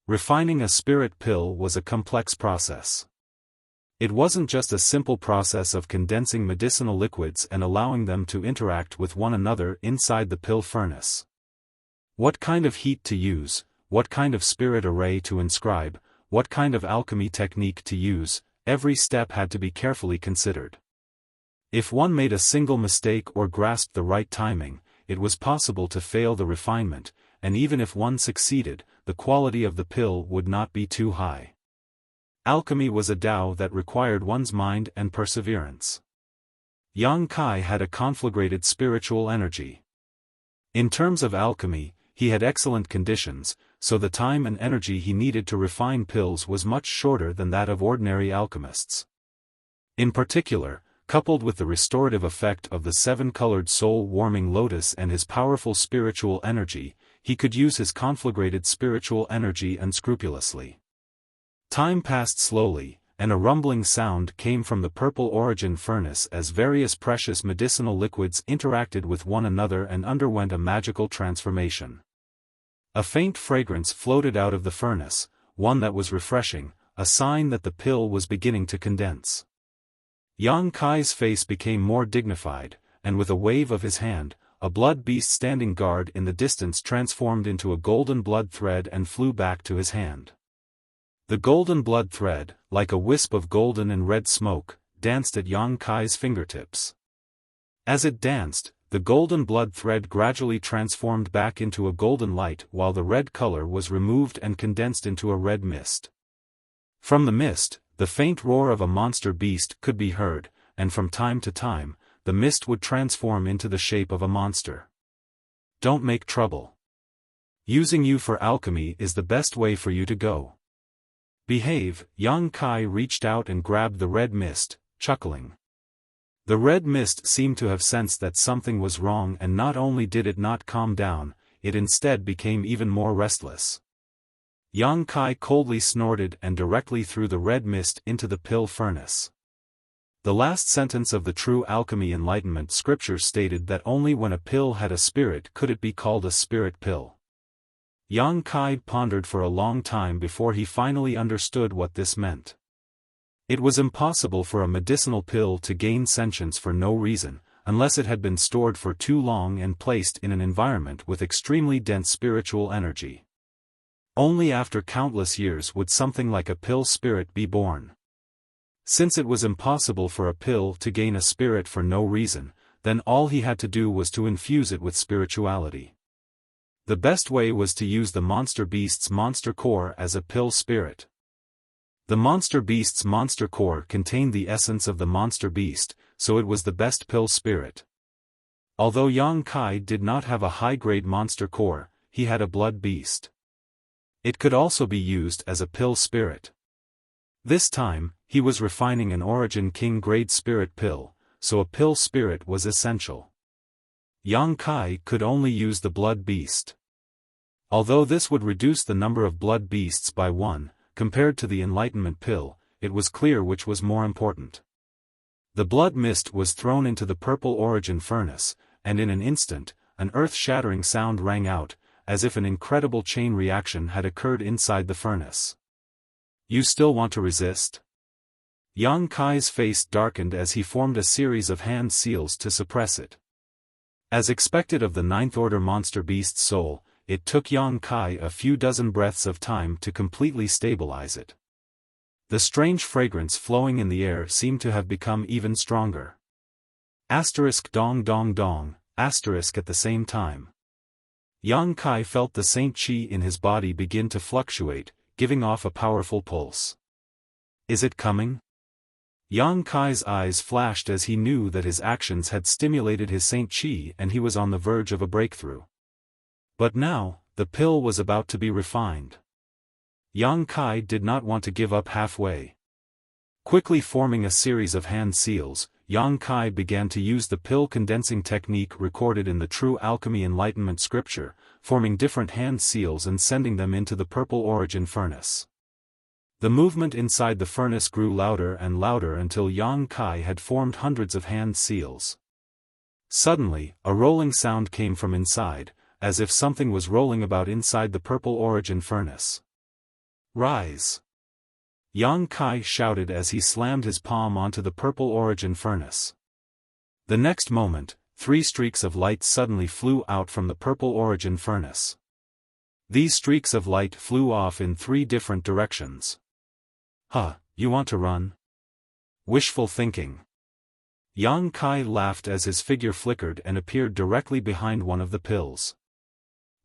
Refining a spirit pill was a complex process. It wasn't just a simple process of condensing medicinal liquids and allowing them to interact with one another inside the pill furnace. What kind of heat to use, what kind of spirit array to inscribe, what kind of alchemy technique to use, every step had to be carefully considered. If one made a single mistake or grasped the right timing, it was possible to fail the refinement, and even if one succeeded, the quality of the pill would not be too high. Alchemy was a Tao that required one's mind and perseverance. Yang Kai had a conflagrated spiritual energy. In terms of alchemy, he had excellent conditions, so the time and energy he needed to refine pills was much shorter than that of ordinary alchemists. In particular, coupled with the restorative effect of the seven-colored soul-warming lotus and his powerful spiritual energy, he could use his conflagrated spiritual energy unscrupulously. Time passed slowly, and a rumbling sound came from the purple origin furnace as various precious medicinal liquids interacted with one another and underwent a magical transformation. A faint fragrance floated out of the furnace, one that was refreshing, a sign that the pill was beginning to condense. Yang Kai's face became more dignified, and with a wave of his hand, a blood beast standing guard in the distance transformed into a golden blood thread and flew back to his hand. The golden blood thread, like a wisp of golden and red smoke, danced at Yang Kai's fingertips. As it danced, the golden blood thread gradually transformed back into a golden light while the red color was removed and condensed into a red mist. From the mist, the faint roar of a monster beast could be heard, and from time to time, the mist would transform into the shape of a monster. Don't make trouble. Using you for alchemy is the best way for you to go. Behave. Yang Kai reached out and grabbed the red mist, chuckling. The red mist seemed to have sensed that something was wrong, and not only did it not calm down, it instead became even more restless. Yang Kai coldly snorted and directly threw the red mist into the pill furnace. The last sentence of the True Alchemy Enlightenment scripture stated that only when a pill had a spirit could it be called a spirit pill. Yang Kai pondered for a long time before he finally understood what this meant. It was impossible for a medicinal pill to gain sentience for no reason, unless it had been stored for too long and placed in an environment with extremely dense spiritual energy. Only after countless years would something like a pill spirit be born. Since it was impossible for a pill to gain a spirit for no reason, then all he had to do was to infuse it with spirituality. The best way was to use the monster beast's monster core as a pill spirit. The monster beast's monster core contained the essence of the monster beast, so it was the best pill spirit. Although Yang Kai did not have a high-grade monster core, he had a blood beast. It could also be used as a pill spirit. This time, he was refining an Origin King grade spirit pill, so a pill spirit was essential. Yang Kai could only use the blood beast. Although this would reduce the number of blood beasts by 1, compared to the enlightenment pill, it was clear which was more important. The blood mist was thrown into the purple origin furnace, and in an instant, an earth-shattering sound rang out, as if an incredible chain reaction had occurred inside the furnace. You still want to resist? Yang Kai's face darkened as he formed a series of hand seals to suppress it. As expected of the ninth order monster beast's soul, it took Yang Kai a few dozen breaths of time to completely stabilize it. The strange fragrance flowing in the air seemed to have become even stronger. Asterisk dong dong dong, asterisk at the same time. Yang Kai felt the Saint Qi in his body begin to fluctuate, giving off a powerful pulse. Is it coming? Yang Kai's eyes flashed as he knew that his actions had stimulated his Saint Qi and he was on the verge of a breakthrough. But now, the pill was about to be refined. Yang Kai did not want to give up halfway. Quickly forming a series of hand seals, Yang Kai began to use the pill condensing technique recorded in the True Alchemy Enlightenment scripture, forming different hand seals and sending them into the purple origin furnace. The movement inside the furnace grew louder and louder until Yang Kai had formed hundreds of hand seals. Suddenly, a rolling sound came from inside, as if something was rolling about inside the purple origin furnace. Rise! Yang Kai shouted as he slammed his palm onto the purple origin furnace. The next moment, 3 streaks of light suddenly flew out from the purple origin furnace. These streaks of light flew off in 3 different directions. Huh, you want to run? Wishful thinking. Yang Kai laughed as his figure flickered and appeared directly behind one of the pills.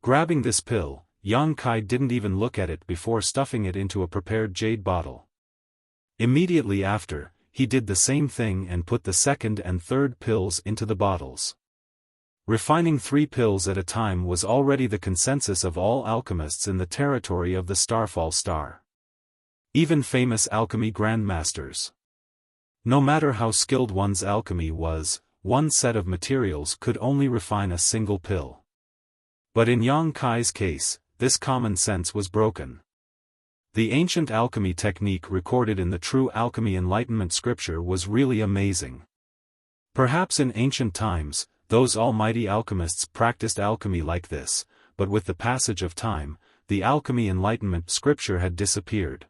Grabbing this pill, Yang Kai didn't even look at it before stuffing it into a prepared jade bottle. Immediately after, he did the same thing and put the second and third pills into the bottles. Refining 3 pills at a time was already the consensus of all alchemists in the territory of the Starfall Star. Even famous alchemy grandmasters. No matter how skilled one's alchemy was, one set of materials could only refine a single pill. But in Yang Kai's case, this common sense was broken. The ancient alchemy technique recorded in the True Alchemy Enlightenment scripture was really amazing. Perhaps in ancient times, those almighty alchemists practiced alchemy like this, but with the passage of time, the Alchemy Enlightenment scripture had disappeared.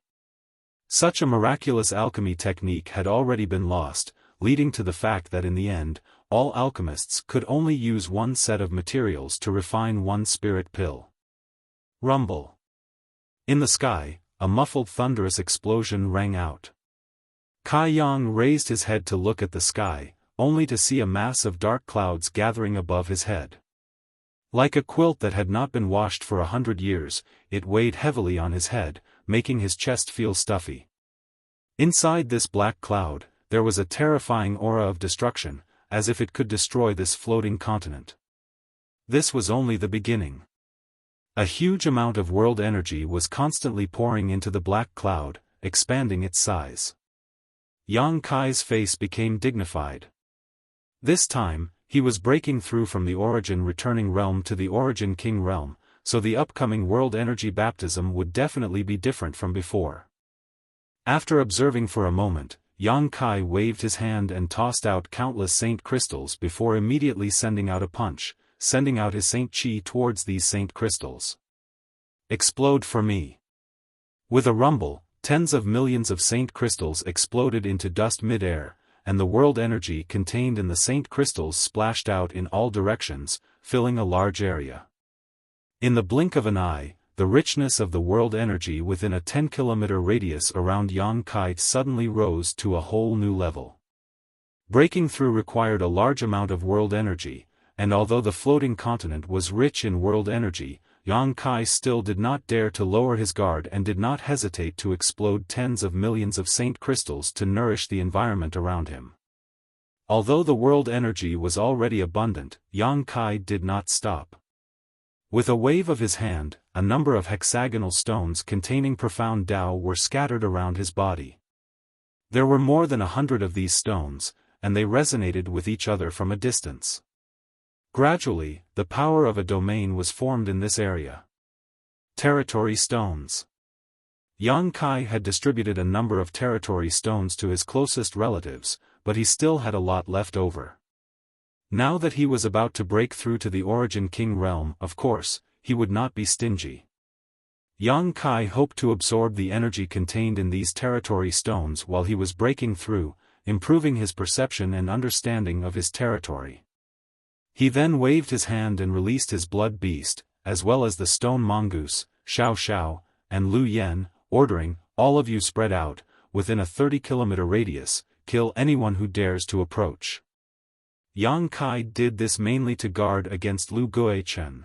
Such a miraculous alchemy technique had already been lost, leading to the fact that in the end, all alchemists could only use one set of materials to refine one spirit pill. Rumble. In the sky, a muffled thunderous explosion rang out. Kai Yang raised his head to look at the sky, only to see a mass of dark clouds gathering above his head. Like a quilt that had not been washed for 100 years, it weighed heavily on his head, making his chest feel stuffy. Inside this black cloud, there was a terrifying aura of destruction, as if it could destroy this floating continent. This was only the beginning. A huge amount of world energy was constantly pouring into the black cloud, expanding its size. Yang Kai's face became dignified. This time, he was breaking through from the Origin Returning Realm to the Origin King Realm, so the upcoming world energy baptism would definitely be different from before. After observing for a moment, Yang Kai waved his hand and tossed out countless saint crystals before immediately sending out a punch, sending out his saint chi towards these saint crystals. Explode for me. With a rumble, tens of millions of saint crystals exploded into dust mid-air, and the world energy contained in the saint crystals splashed out in all directions, filling a large area. In the blink of an eye, the richness of the world energy within a 10-kilometer radius around Yang Kai suddenly rose to a whole new level. Breaking through required a large amount of world energy, and although the floating continent was rich in world energy, Yang Kai still did not dare to lower his guard and did not hesitate to explode tens of millions of saint crystals to nourish the environment around him. Although the world energy was already abundant, Yang Kai did not stop. With a wave of his hand, a number of hexagonal stones containing profound Tao were scattered around his body. There were more than 100 of these stones, and they resonated with each other from a distance. Gradually, the power of a domain was formed in this area. Territory stones. Yang Kai had distributed a number of territory stones to his closest relatives, but he still had a lot left over. Now that he was about to break through to the Origin King realm, of course, he would not be stingy. Yang Kai hoped to absorb the energy contained in these territory stones while he was breaking through, improving his perception and understanding of his territory. He then waved his hand and released his blood beast, as well as the stone mongoose, Xiao Xiao, and Lu Yen, ordering, "All of you spread out, within a 30-kilometer radius, kill anyone who dares to approach." Yang Kai did this mainly to guard against Lu Guichen.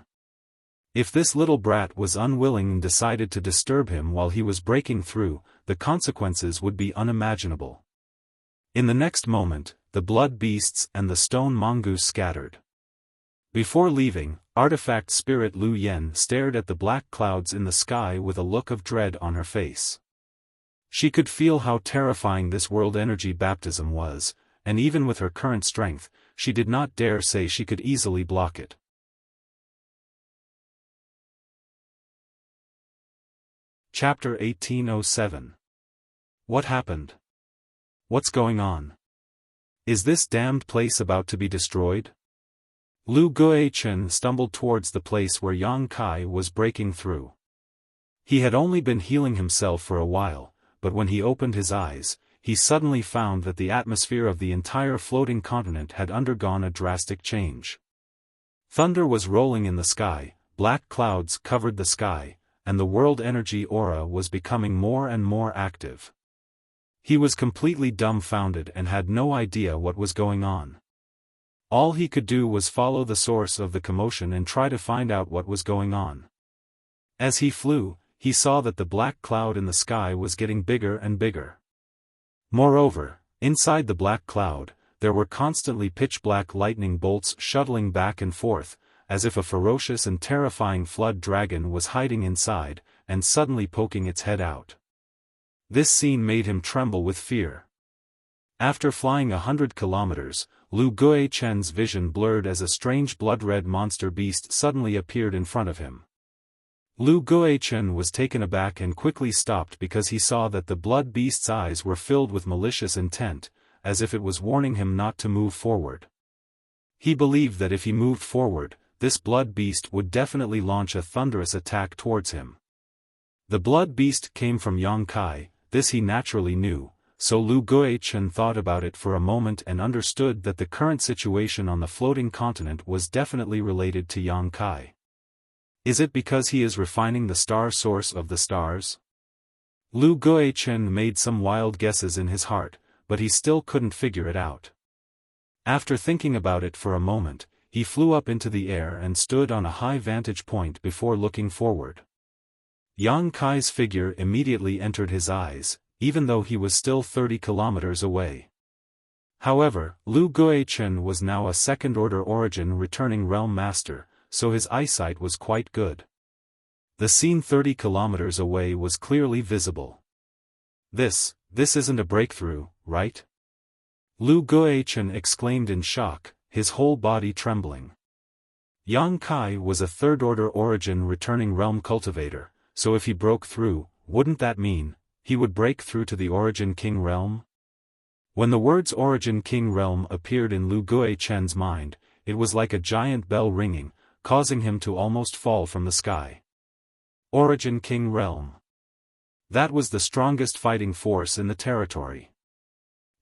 If this little brat was unwilling and decided to disturb him while he was breaking through, the consequences would be unimaginable. In the next moment, the blood beasts and the stone mongoose scattered. Before leaving, artifact spirit Lu Yen stared at the black clouds in the sky with a look of dread on her face. She could feel how terrifying this world energy baptism was, and even with her current strength, she did not dare say she could easily block it. Chapter 1807. What happened? What's going on? Is this damned place about to be destroyed? Lu Guichen stumbled towards the place where Yang Kai was breaking through. He had only been healing himself for a while, but when he opened his eyes, he suddenly found that the atmosphere of the entire floating continent had undergone a drastic change. Thunder was rolling in the sky, black clouds covered the sky, and the world energy aura was becoming more and more active. He was completely dumbfounded and had no idea what was going on. All he could do was follow the source of the commotion and try to find out what was going on. As he flew, he saw that the black cloud in the sky was getting bigger and bigger. Moreover, inside the black cloud, there were constantly pitch-black lightning bolts shuttling back and forth, as if a ferocious and terrifying flood dragon was hiding inside, and suddenly poking its head out. This scene made him tremble with fear. After flying 100 kilometers, Lu Guichen's vision blurred as a strange blood-red monster beast suddenly appeared in front of him. Lu Guichen was taken aback and quickly stopped because he saw that the blood beast's eyes were filled with malicious intent, as if it was warning him not to move forward. He believed that if he moved forward, this blood beast would definitely launch a thunderous attack towards him. The blood beast came from Yang Kai, this he naturally knew. So Lu Guichen thought about it for a moment and understood that the current situation on the floating continent was definitely related to Yang Kai. Is it because he is refining the star source of the stars? Lu Guichen made some wild guesses in his heart, but he still couldn't figure it out. After thinking about it for a moment, he flew up into the air and stood on a high vantage point before looking forward. Yang Kai's figure immediately entered his eyes, even though he was still 30 kilometers away. However, Lu Guichen was now a second-order origin returning realm master, so his eyesight was quite good. The scene 30 kilometers away was clearly visible. This isn't a breakthrough, right? Lu Guichen exclaimed in shock, his whole body trembling. Yang Kai was a third-order origin returning realm cultivator, so if he broke through, wouldn't that mean he would break through to the Origin King realm? When the words Origin King realm appeared in Lu Guichen's mind, it was like a giant bell ringing, causing him to almost fall from the sky. Origin King realm. That was the strongest fighting force in the territory.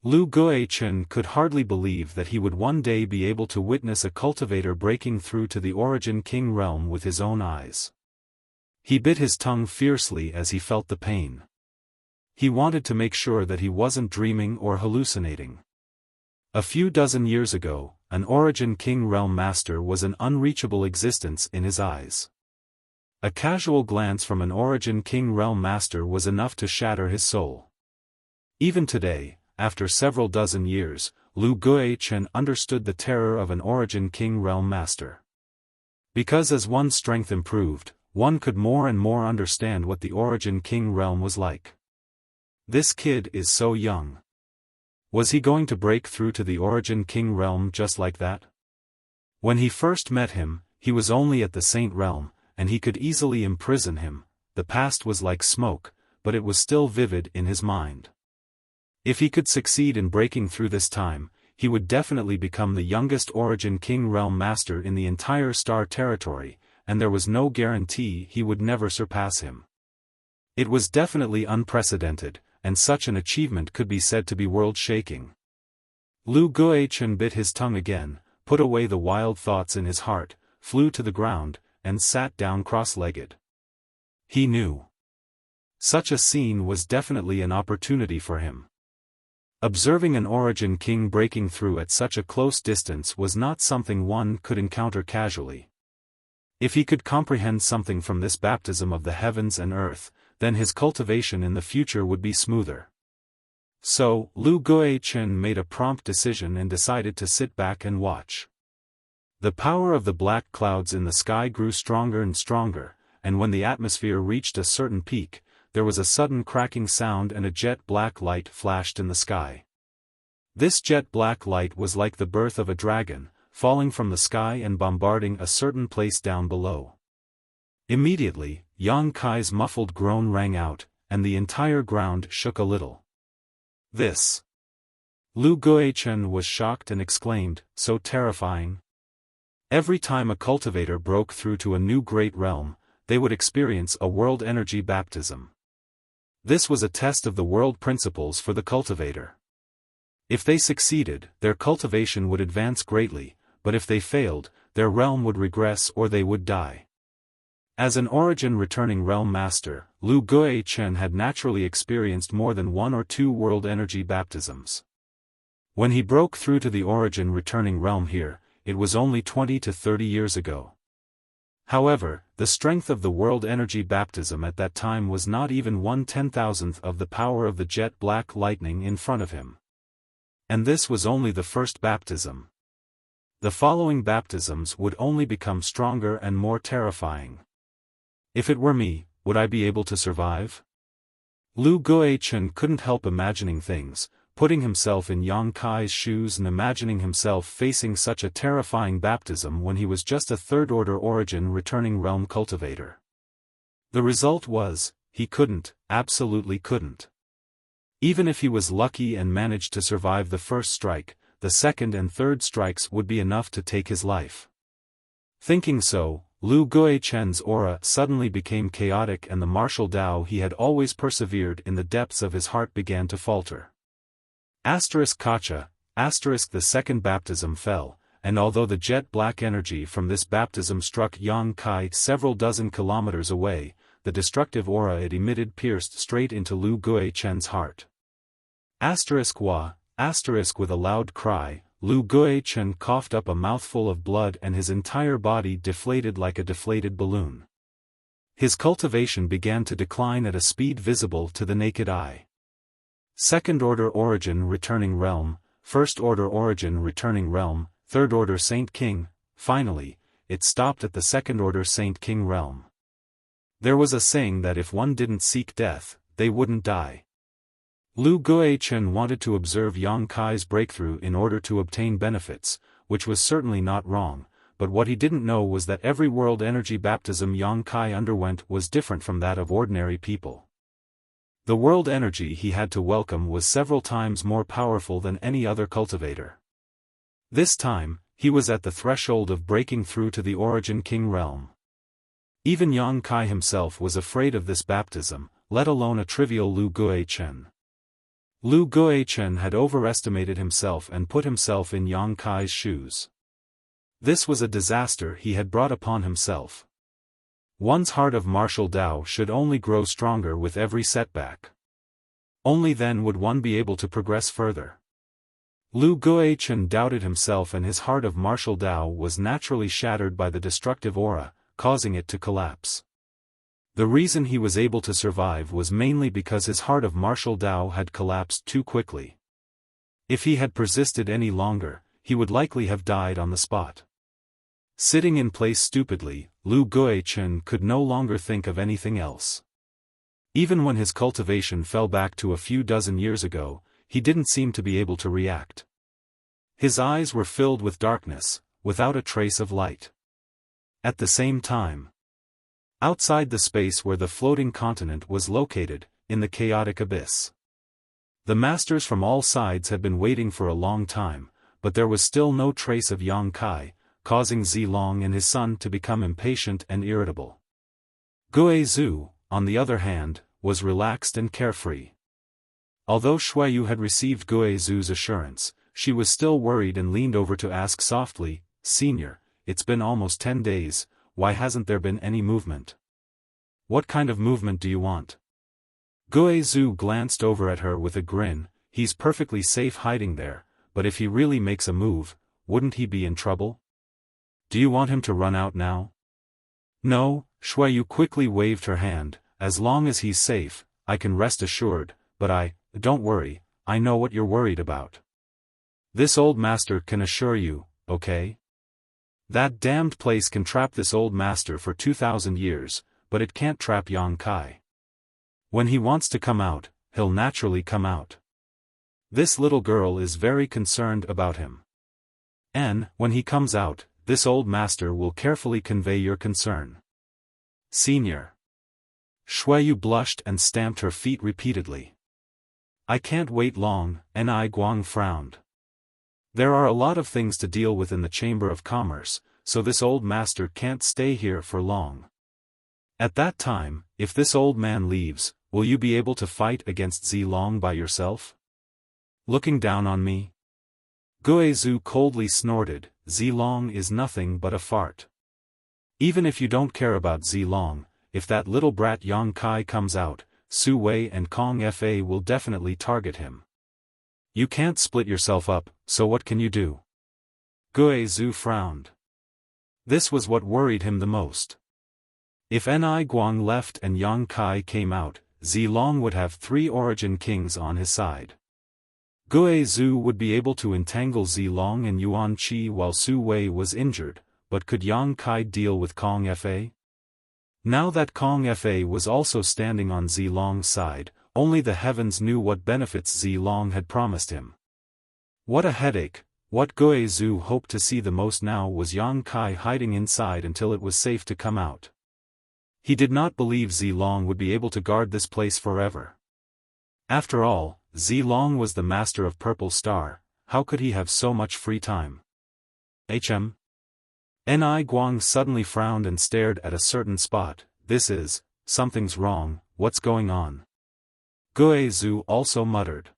Lu Guichen could hardly believe that he would one day be able to witness a cultivator breaking through to the Origin King realm with his own eyes. He bit his tongue fiercely as he felt the pain. He wanted to make sure that he wasn't dreaming or hallucinating. A few dozen years ago, an Origin King realm master was an unreachable existence in his eyes. A casual glance from an Origin King realm master was enough to shatter his soul. Even today, after several dozen years, Lu Guichen understood the terror of an Origin King realm master. Because as one's strength improved, one could more and more understand what the Origin King realm was like. This kid is so young. Was he going to break through to the Origin King realm just like that? When he first met him, he was only at the Saint realm, and he could easily imprison him. The past was like smoke, but it was still vivid in his mind. If he could succeed in breaking through this time, he would definitely become the youngest Origin King realm master in the entire Star Territory, and there was no guarantee he would never surpass him. It was definitely unprecedented, and such an achievement could be said to be world-shaking. Lu Guichen bit his tongue again, put away the wild thoughts in his heart, flew to the ground, and sat down cross-legged. He knew. Such a scene was definitely an opportunity for him. Observing an Origin King breaking through at such a close distance was not something one could encounter casually. If he could comprehend something from this baptism of the heavens and earth, then his cultivation in the future would be smoother. So, Lu Guichen made a prompt decision and decided to sit back and watch. The power of the black clouds in the sky grew stronger and stronger, and when the atmosphere reached a certain peak, there was a sudden cracking sound and a jet black light flashed in the sky. This jet black light was like the birth of a dragon, falling from the sky and bombarding a certain place down below. Immediately, Yang Kai's muffled groan rang out, and the entire ground shook a little. This! Lu Guichen was shocked and exclaimed, so terrifying. Every time a cultivator broke through to a new great realm, they would experience a world energy baptism. This was a test of the world principles for the cultivator. If they succeeded, their cultivation would advance greatly, but if they failed, their realm would regress or they would die. As an Origin returning realm master, Lu Guichen had naturally experienced more than one or two world energy baptisms. When he broke through to the Origin returning realm here, it was only 20 to 30 years ago. However, the strength of the world energy baptism at that time was not even 1/10,000th of the power of the jet black lightning in front of him. And this was only the first baptism. The following baptisms would only become stronger and more terrifying. If it were me, would I be able to survive? Lu Guichen couldn't help imagining things, putting himself in Yang Kai's shoes and imagining himself facing such a terrifying baptism when he was just a third-order Origin returning realm cultivator. The result was, he couldn't, absolutely couldn't. Even if he was lucky and managed to survive the first strike, the second and third strikes would be enough to take his life. Thinking so, Lu Guichen's aura suddenly became chaotic and the martial Tao he had always persevered in the depths of his heart began to falter. Kacha, the second baptism fell, and although the jet black energy from this baptism struck Yang Kai several dozen kilometers away, the destructive aura it emitted pierced straight into Lu Guichen's heart. With a loud cry, Lu Guichen coughed up a mouthful of blood and his entire body deflated like a deflated balloon. His cultivation began to decline at a speed visible to the naked eye. Second-order Origin returning realm, first-order Origin returning realm, third-order Saint King, finally, it stopped at the second-order Saint King realm. There was a saying that if one didn't seek death, they wouldn't die. Lu Guichen wanted to observe Yang Kai's breakthrough in order to obtain benefits, which was certainly not wrong, but what he didn't know was that every world energy baptism Yang Kai underwent was different from that of ordinary people. The world energy he had to welcome was several times more powerful than any other cultivator. This time, he was at the threshold of breaking through to the Origin King realm. Even Yang Kai himself was afraid of this baptism, let alone a trivial Lu Guichen. Lu Guichen had overestimated himself and put himself in Yang Kai's shoes. This was a disaster he had brought upon himself. One's heart of martial Tao should only grow stronger with every setback. Only then would one be able to progress further. Lu Guichen doubted himself, and his heart of martial Tao was naturally shattered by the destructive aura, causing it to collapse. The reason he was able to survive was mainly because his heart of martial Tao had collapsed too quickly. If he had persisted any longer, he would likely have died on the spot. Sitting in place stupidly, Lu Guichen could no longer think of anything else. Even when his cultivation fell back to a few dozen years ago, he didn't seem to be able to react. His eyes were filled with darkness, without a trace of light. At the same time, outside the space where the floating continent was located, in the chaotic abyss, the masters from all sides had been waiting for a long time, but there was still no trace of Yang Kai, causing Zilong and his son to become impatient and irritable. Guizhu, on the other hand, was relaxed and carefree. Although Xueyu had received Guizhu's assurance, she was still worried and leaned over to ask softly, "Senior, it's been almost 10 days, why hasn't there been any movement?" "What kind of movement do you want?" Guizhu glanced over at her with a grin. "He's perfectly safe hiding there, but if he really makes a move, wouldn't he be in trouble? Do you want him to run out now?" "No," Xueyu quickly waved her hand, "as long as he's safe, I can rest assured, but don't worry, I know what you're worried about. This old master can assure you, okay? That damned place can trap this old master for 2,000 years, but it can't trap Yang Kai. When he wants to come out, he'll naturally come out. This little girl is very concerned about him. And, when he comes out, this old master will carefully convey your concern. Senior." Xueyu blushed and stamped her feet repeatedly. "I can't wait long," Ni Guang frowned. "There are a lot of things to deal with in the Chamber of Commerce, so this old master can't stay here for long. At that time, if this old man leaves, will you be able to fight against Zilong by yourself? Looking down on me?" Guizhu coldly snorted, "Zilong is nothing but a fart. Even if you don't care about Zilong, if that little brat Yang Kai comes out, Su Wei and Kong Fa will definitely target him. You can't split yourself up, so what can you do?" Guizhu frowned. This was what worried him the most. If Ni Guang left and Yang Kai came out, Zilong would have 3 Origin Kings on his side. Guizhu would be able to entangle Zilong and Yuan Qi while Su Wei was injured, but could Yang Kai deal with Kong Fa? Now that Kong Fa was also standing on Zilong's side, only the heavens knew what benefits Zilong had promised him. What a headache! What Guizhu hoped to see the most now was Yang Kai hiding inside until it was safe to come out. He did not believe Zilong would be able to guard this place forever. After all, Zilong was the master of Purple Star, how could he have so much free time? Ni Guang suddenly frowned and stared at a certain spot. Something's wrong, what's going on? Guizhu also muttered.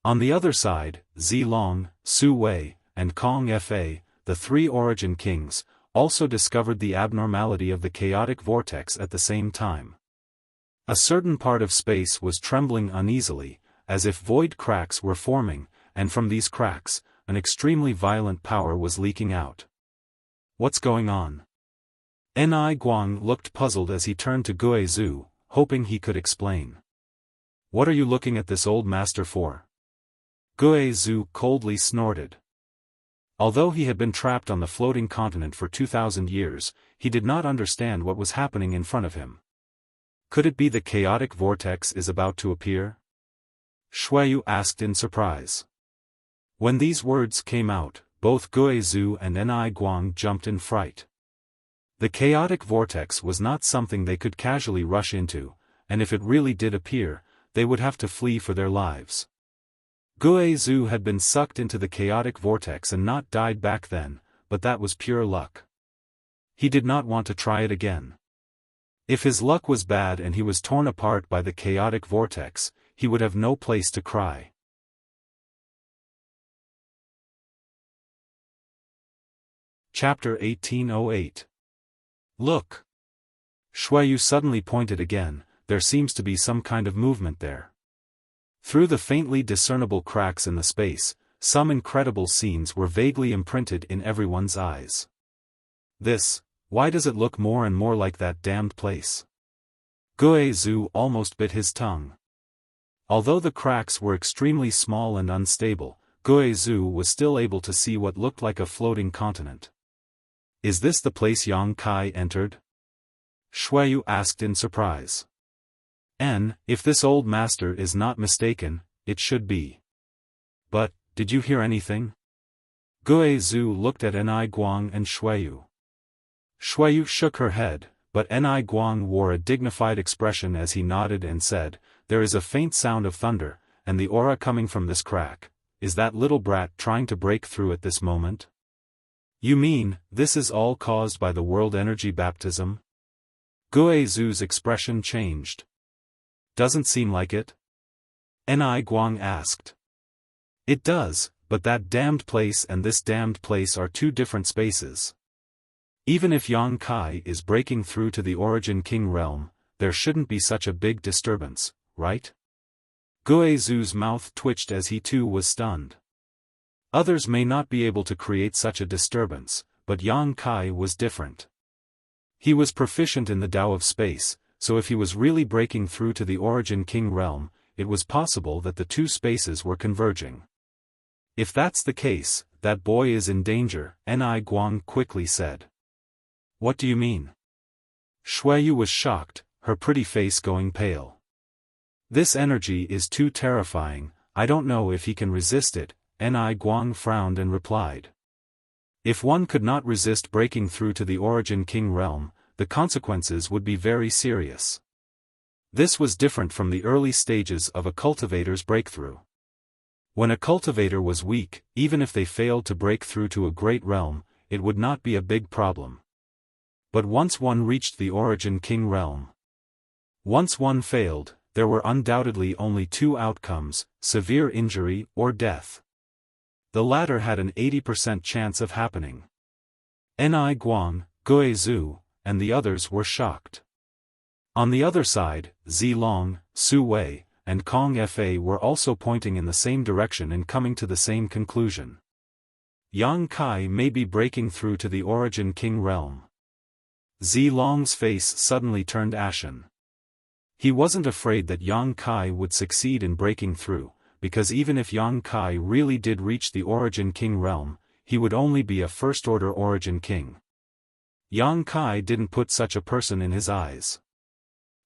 On the other side, Zilong, Su Wei, and Kong Fa, the 3 Origin Kings, also discovered the abnormality of the chaotic vortex at the same time. A certain part of space was trembling uneasily, as if void cracks were forming, and from these cracks, an extremely violent power was leaking out. What's going on? Ni Guang looked puzzled as he turned to Guizhu, hoping he could explain. What are you looking at this old master for? Guizhu coldly snorted. Although he had been trapped on the floating continent for 2,000 years, he did not understand what was happening in front of him. Could it be the chaotic vortex is about to appear? Xueyu asked in surprise. When these words came out, both Guizhou and Ni Guang jumped in fright. The chaotic vortex was not something they could casually rush into, and if it really did appear, they would have to flee for their lives. Guizhou had been sucked into the chaotic vortex and not died back then, but that was pure luck. He did not want to try it again. If his luck was bad and he was torn apart by the chaotic vortex, he would have no place to cry. Chapter 1808. Look! Shuayu suddenly pointed again. There seems to be some kind of movement there. Through the faintly discernible cracks in the space, some incredible scenes were vaguely imprinted in everyone's eyes. Why does it look more and more like that damned place? Guizhou almost bit his tongue. Although the cracks were extremely small and unstable, Guizhou was still able to see what looked like a floating continent. Is this the place Yang Kai entered? Shuayu asked in surprise. If this old master is not mistaken, it should be. But, did you hear anything? Guizhou looked at Ni Guang and Shuayu. Shuayu shook her head, but Ni Guang wore a dignified expression as he nodded and said, "There is a faint sound of thunder, and the aura coming from this crack. Is that little brat trying to break through at this moment?" "You mean, this is all caused by the world energy baptism?" Guizhou's expression changed. "Doesn't seem like it." Ni Guang asked. "It does, but that damned place and this damned place are two different spaces. Even if Yang Kai is breaking through to the Origin King realm, there shouldn't be such a big disturbance, right?" Guizhou's mouth twitched as he too was stunned. Others may not be able to create such a disturbance, but Yang Kai was different. He was proficient in the Tao of space, so if he was really breaking through to the Origin King realm, it was possible that the two spaces were converging. "If that's the case, that boy is in danger," Ni Guang quickly said. "What do you mean?" Shuayu was shocked, her pretty face going pale. "This energy is too terrifying, I don't know if he can resist it," Ni Guang frowned and replied. "If one could not resist breaking through to the Origin King realm, the consequences would be very serious. This was different from the early stages of a cultivator's breakthrough. When a cultivator was weak, even if they failed to break through to a great realm, it would not be a big problem. But once one reached the Origin King realm, once one failed, there were undoubtedly only two outcomes: severe injury or death. The latter had an 80% chance of happening. Ni Guang, Guizhou, and the others were shocked. On the other side, Zilong, Su Wei, and Kong Fa were also pointing in the same direction and coming to the same conclusion. Yang Kai may be breaking through to the Origin King realm. Zilong's face suddenly turned ashen. He wasn't afraid that Yang Kai would succeed in breaking through, because even if Yang Kai really did reach the Origin King realm, he would only be a first-order Origin King. Yang Kai didn't put such a person in his eyes.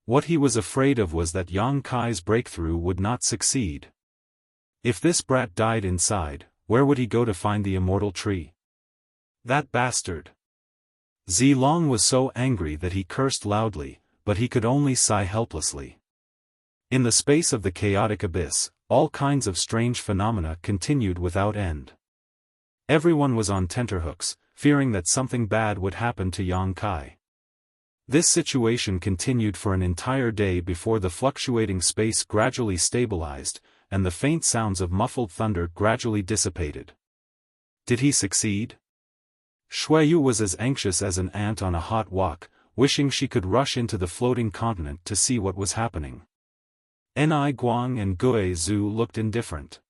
What he was afraid of was that Yang Kai's breakthrough would not succeed. If this brat died inside, where would he go to find the immortal tree? That bastard! Zilong was so angry that he cursed loudly, but he could only sigh helplessly. In the space of the chaotic abyss, all kinds of strange phenomena continued without end. Everyone was on tenterhooks, fearing that something bad would happen to Yang Kai. This situation continued for an entire day before the fluctuating space gradually stabilized, and the faint sounds of muffled thunder gradually dissipated. Did he succeed? Shuayu was as anxious as an ant on a hot wok, wishing she could rush into the floating continent to see what was happening. Ni Guang and Guizhou looked indifferent.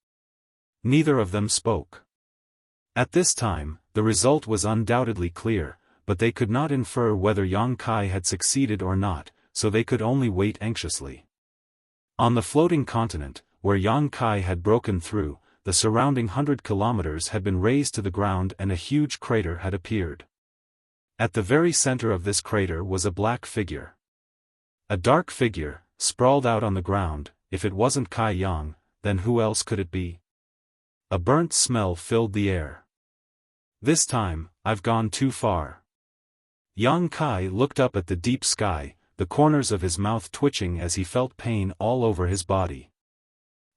Neither of them spoke. At this time, the result was undoubtedly clear, but they could not infer whether Yang Kai had succeeded or not, so they could only wait anxiously. On the floating continent, where Yang Kai had broken through, the surrounding 100 kilometers had been razed to the ground and a huge crater had appeared. At the very center of this crater was a black figure. A dark figure, sprawled out on the ground. If it wasn't Kai Yang, then who else could it be? A burnt smell filled the air. This time, I've gone too far. Yang Kai looked up at the deep sky, the corners of his mouth twitching as he felt pain all over his body.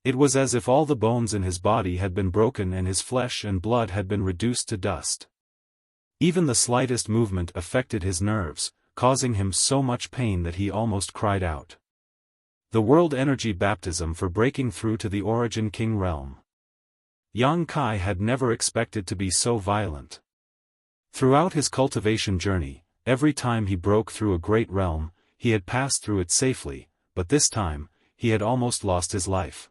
It was as if all the bones in his body had been broken and his flesh and blood had been reduced to dust. Even the slightest movement affected his nerves, causing him so much pain that he almost cried out. The World Energy Baptism for breaking through to the Origin King realm. Yang Kai had never expected to be so violent. Throughout his cultivation journey, every time he broke through a great realm, he had passed through it safely, but this time, he had almost lost his life.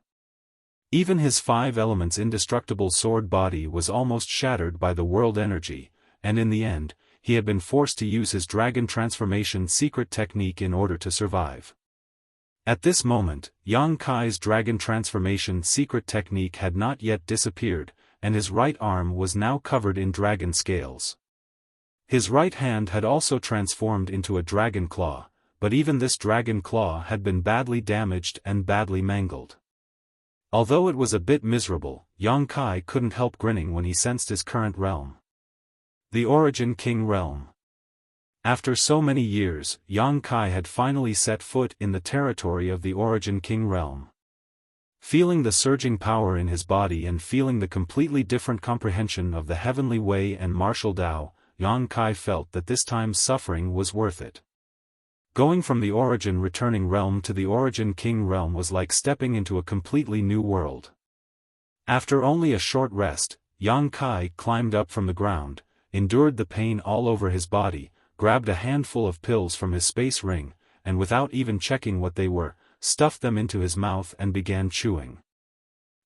Even his 5 elements indestructible sword body was almost shattered by the world energy, and in the end, he had been forced to use his dragon transformation secret technique in order to survive. At this moment, Yang Kai's dragon transformation secret technique had not yet disappeared, and his right arm was now covered in dragon scales. His right hand had also transformed into a dragon claw, but even this dragon claw had been badly damaged and badly mangled. Although it was a bit miserable, Yang Kai couldn't help grinning when he sensed his current realm. The Origin King realm. After so many years, Yang Kai had finally set foot in the territory of the Origin King realm. Feeling the surging power in his body and feeling the completely different comprehension of the heavenly way and martial Tao, Yang Kai felt that this time's suffering was worth it. Going from the Origin returning realm to the Origin King realm was like stepping into a completely new world. After only a short rest, Yang Kai climbed up from the ground, endured the pain all over his body, grabbed a handful of pills from his space ring, and without even checking what they were, stuffed them into his mouth and began chewing.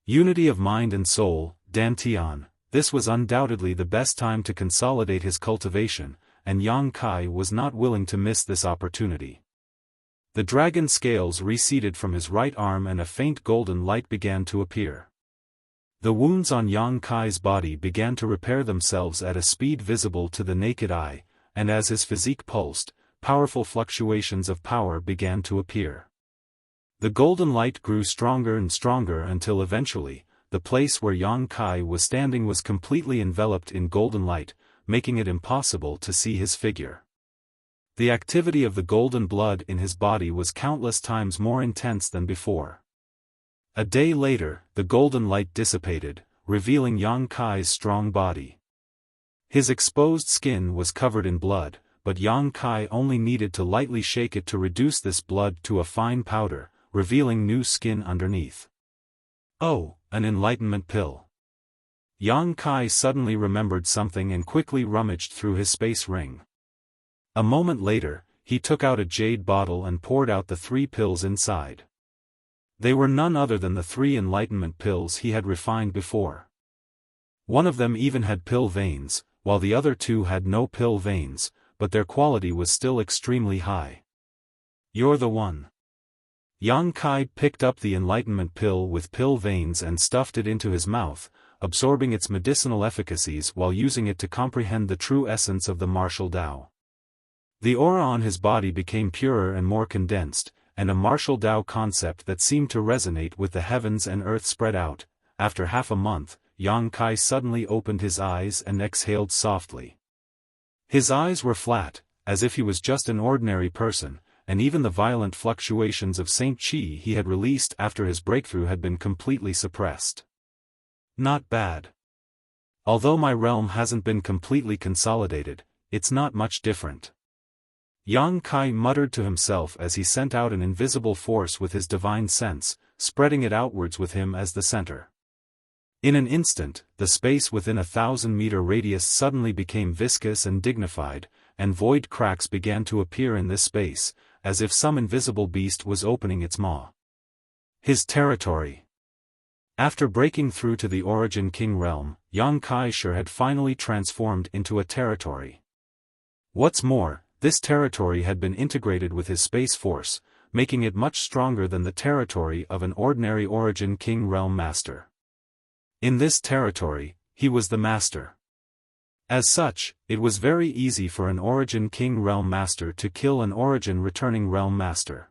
Unity of mind and soul, Dantian. This was undoubtedly the best time to consolidate his cultivation, and Yang Kai was not willing to miss this opportunity. The dragon scales receded from his right arm and a faint golden light began to appear. The wounds on Yang Kai's body began to repair themselves at a speed visible to the naked eye, and as his physique pulsed, powerful fluctuations of power began to appear. The golden light grew stronger and stronger until eventually, the place where Yang Kai was standing was completely enveloped in golden light, making it impossible to see his figure. The activity of the golden blood in his body was countless times more intense than before. A day later, the golden light dissipated, revealing Yang Kai's strong body. His exposed skin was covered in blood, but Yang Kai only needed to lightly shake it to reduce this blood to a fine powder, revealing new skin underneath. Oh, an enlightenment pill. Yang Kai suddenly remembered something and quickly rummaged through his space ring. A moment later, he took out a jade bottle and poured out the 3 pills inside. They were none other than the 3 enlightenment pills he had refined before. One of them even had pill veins, while the other 2 had no pill veins, but their quality was still extremely high. You're the one. Yang Kai picked up the enlightenment pill with pill veins and stuffed it into his mouth, absorbing its medicinal efficacies while using it to comprehend the true essence of the martial Tao. The aura on his body became purer and more condensed, and a martial Tao concept that seemed to resonate with the heavens and earth spread out. After half a month, Yang Kai suddenly opened his eyes and exhaled softly. His eyes were flat, as if he was just an ordinary person, and even the violent fluctuations of Saint Qi he had released after his breakthrough had been completely suppressed. Not bad. Although my realm hasn't been completely consolidated, it's not much different. Yang Kai muttered to himself as he sent out an invisible force with his divine sense, spreading it outwards with him as the center. In an instant, the space within 1,000-meter radius suddenly became viscous and dignified, and void cracks began to appear in this space, as if some invisible beast was opening its maw. His territory. After breaking through to the Origin King realm, Yang Kai sure had finally transformed into a territory. What's more, this territory had been integrated with his space force, making it much stronger than the territory of an ordinary Origin King realm master. In this territory, he was the master. As such, it was very easy for an Origin King realm master to kill an Origin returning realm master.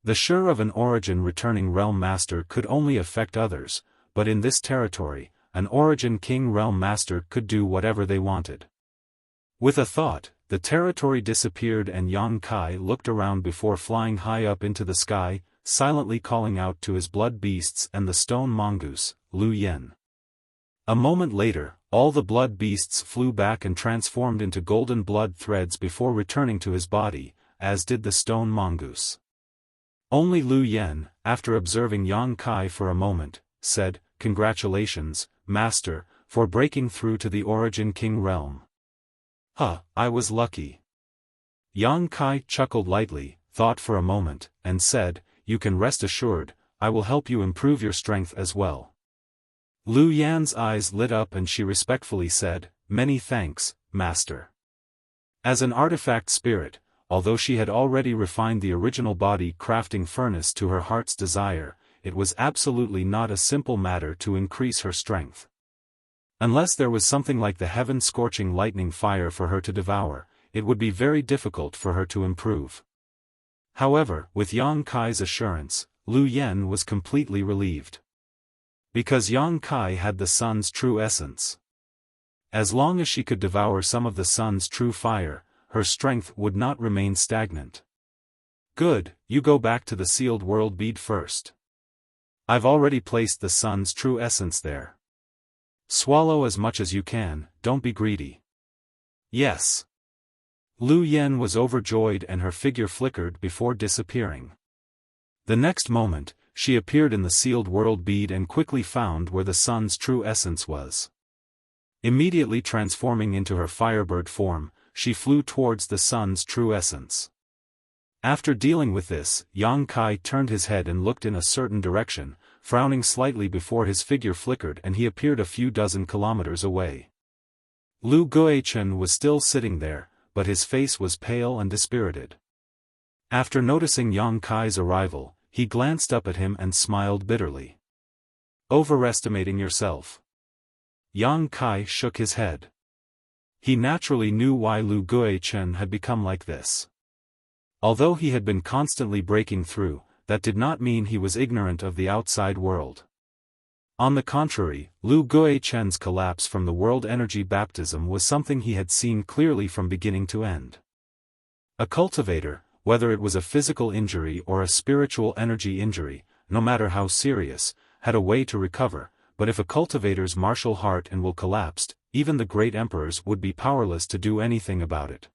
The sure of an Origin returning realm master could only affect others, but in this territory, an Origin King Realm Master could do whatever they wanted. With a thought, the territory disappeared and Yang Kai looked around before flying high up into the sky, silently calling out to his blood beasts and the stone mongoose, Lu Yen. A moment later, all the blood beasts flew back and transformed into golden blood threads before returning to his body, as did the stone mongoose. Only Lu Yen, after observing Yang Kai for a moment, said, "Congratulations, Master, for breaking through to the Origin King realm." I was lucky." Yang Kai chuckled lightly, thought for a moment, and said, "You can rest assured, I will help you improve your strength as well." Lu Yan's eyes lit up and she respectfully said, "Many thanks, Master." As an artifact spirit, although she had already refined the original body crafting furnace to her heart's desire, it was absolutely not a simple matter to increase her strength. Unless there was something like the heaven-scorching lightning fire for her to devour, it would be very difficult for her to improve. However, with Yang Kai's assurance, Lu Yen was completely relieved. Because Yang Kai had the sun's true essence. As long as she could devour some of the sun's true fire, her strength would not remain stagnant. "Good, you go back to the sealed world bead first. I've already placed the sun's true essence there. Swallow as much as you can, don't be greedy." "Yes." Lu Yen was overjoyed and her figure flickered before disappearing. The next moment, she appeared in the sealed world bead and quickly found where the sun's true essence was. Immediately transforming into her firebird form, she flew towards the sun's true essence. After dealing with this, Yang Kai turned his head and looked in a certain direction, frowning slightly before his figure flickered and he appeared a few dozen kilometers away. Lu Guichen was still sitting there, but his face was pale and dispirited. After noticing Yang Kai's arrival, he glanced up at him and smiled bitterly. "Overestimating yourself." Yang Kai shook his head. He naturally knew why Lu Guichen had become like this. Although he had been constantly breaking through, that did not mean he was ignorant of the outside world. On the contrary, Lu Guichen's collapse from the world energy baptism was something he had seen clearly from beginning to end. A cultivator, whether it was a physical injury or a spiritual energy injury, no matter how serious, had a way to recover, but if a cultivator's martial heart and will collapsed, even the great emperors would be powerless to do anything about it.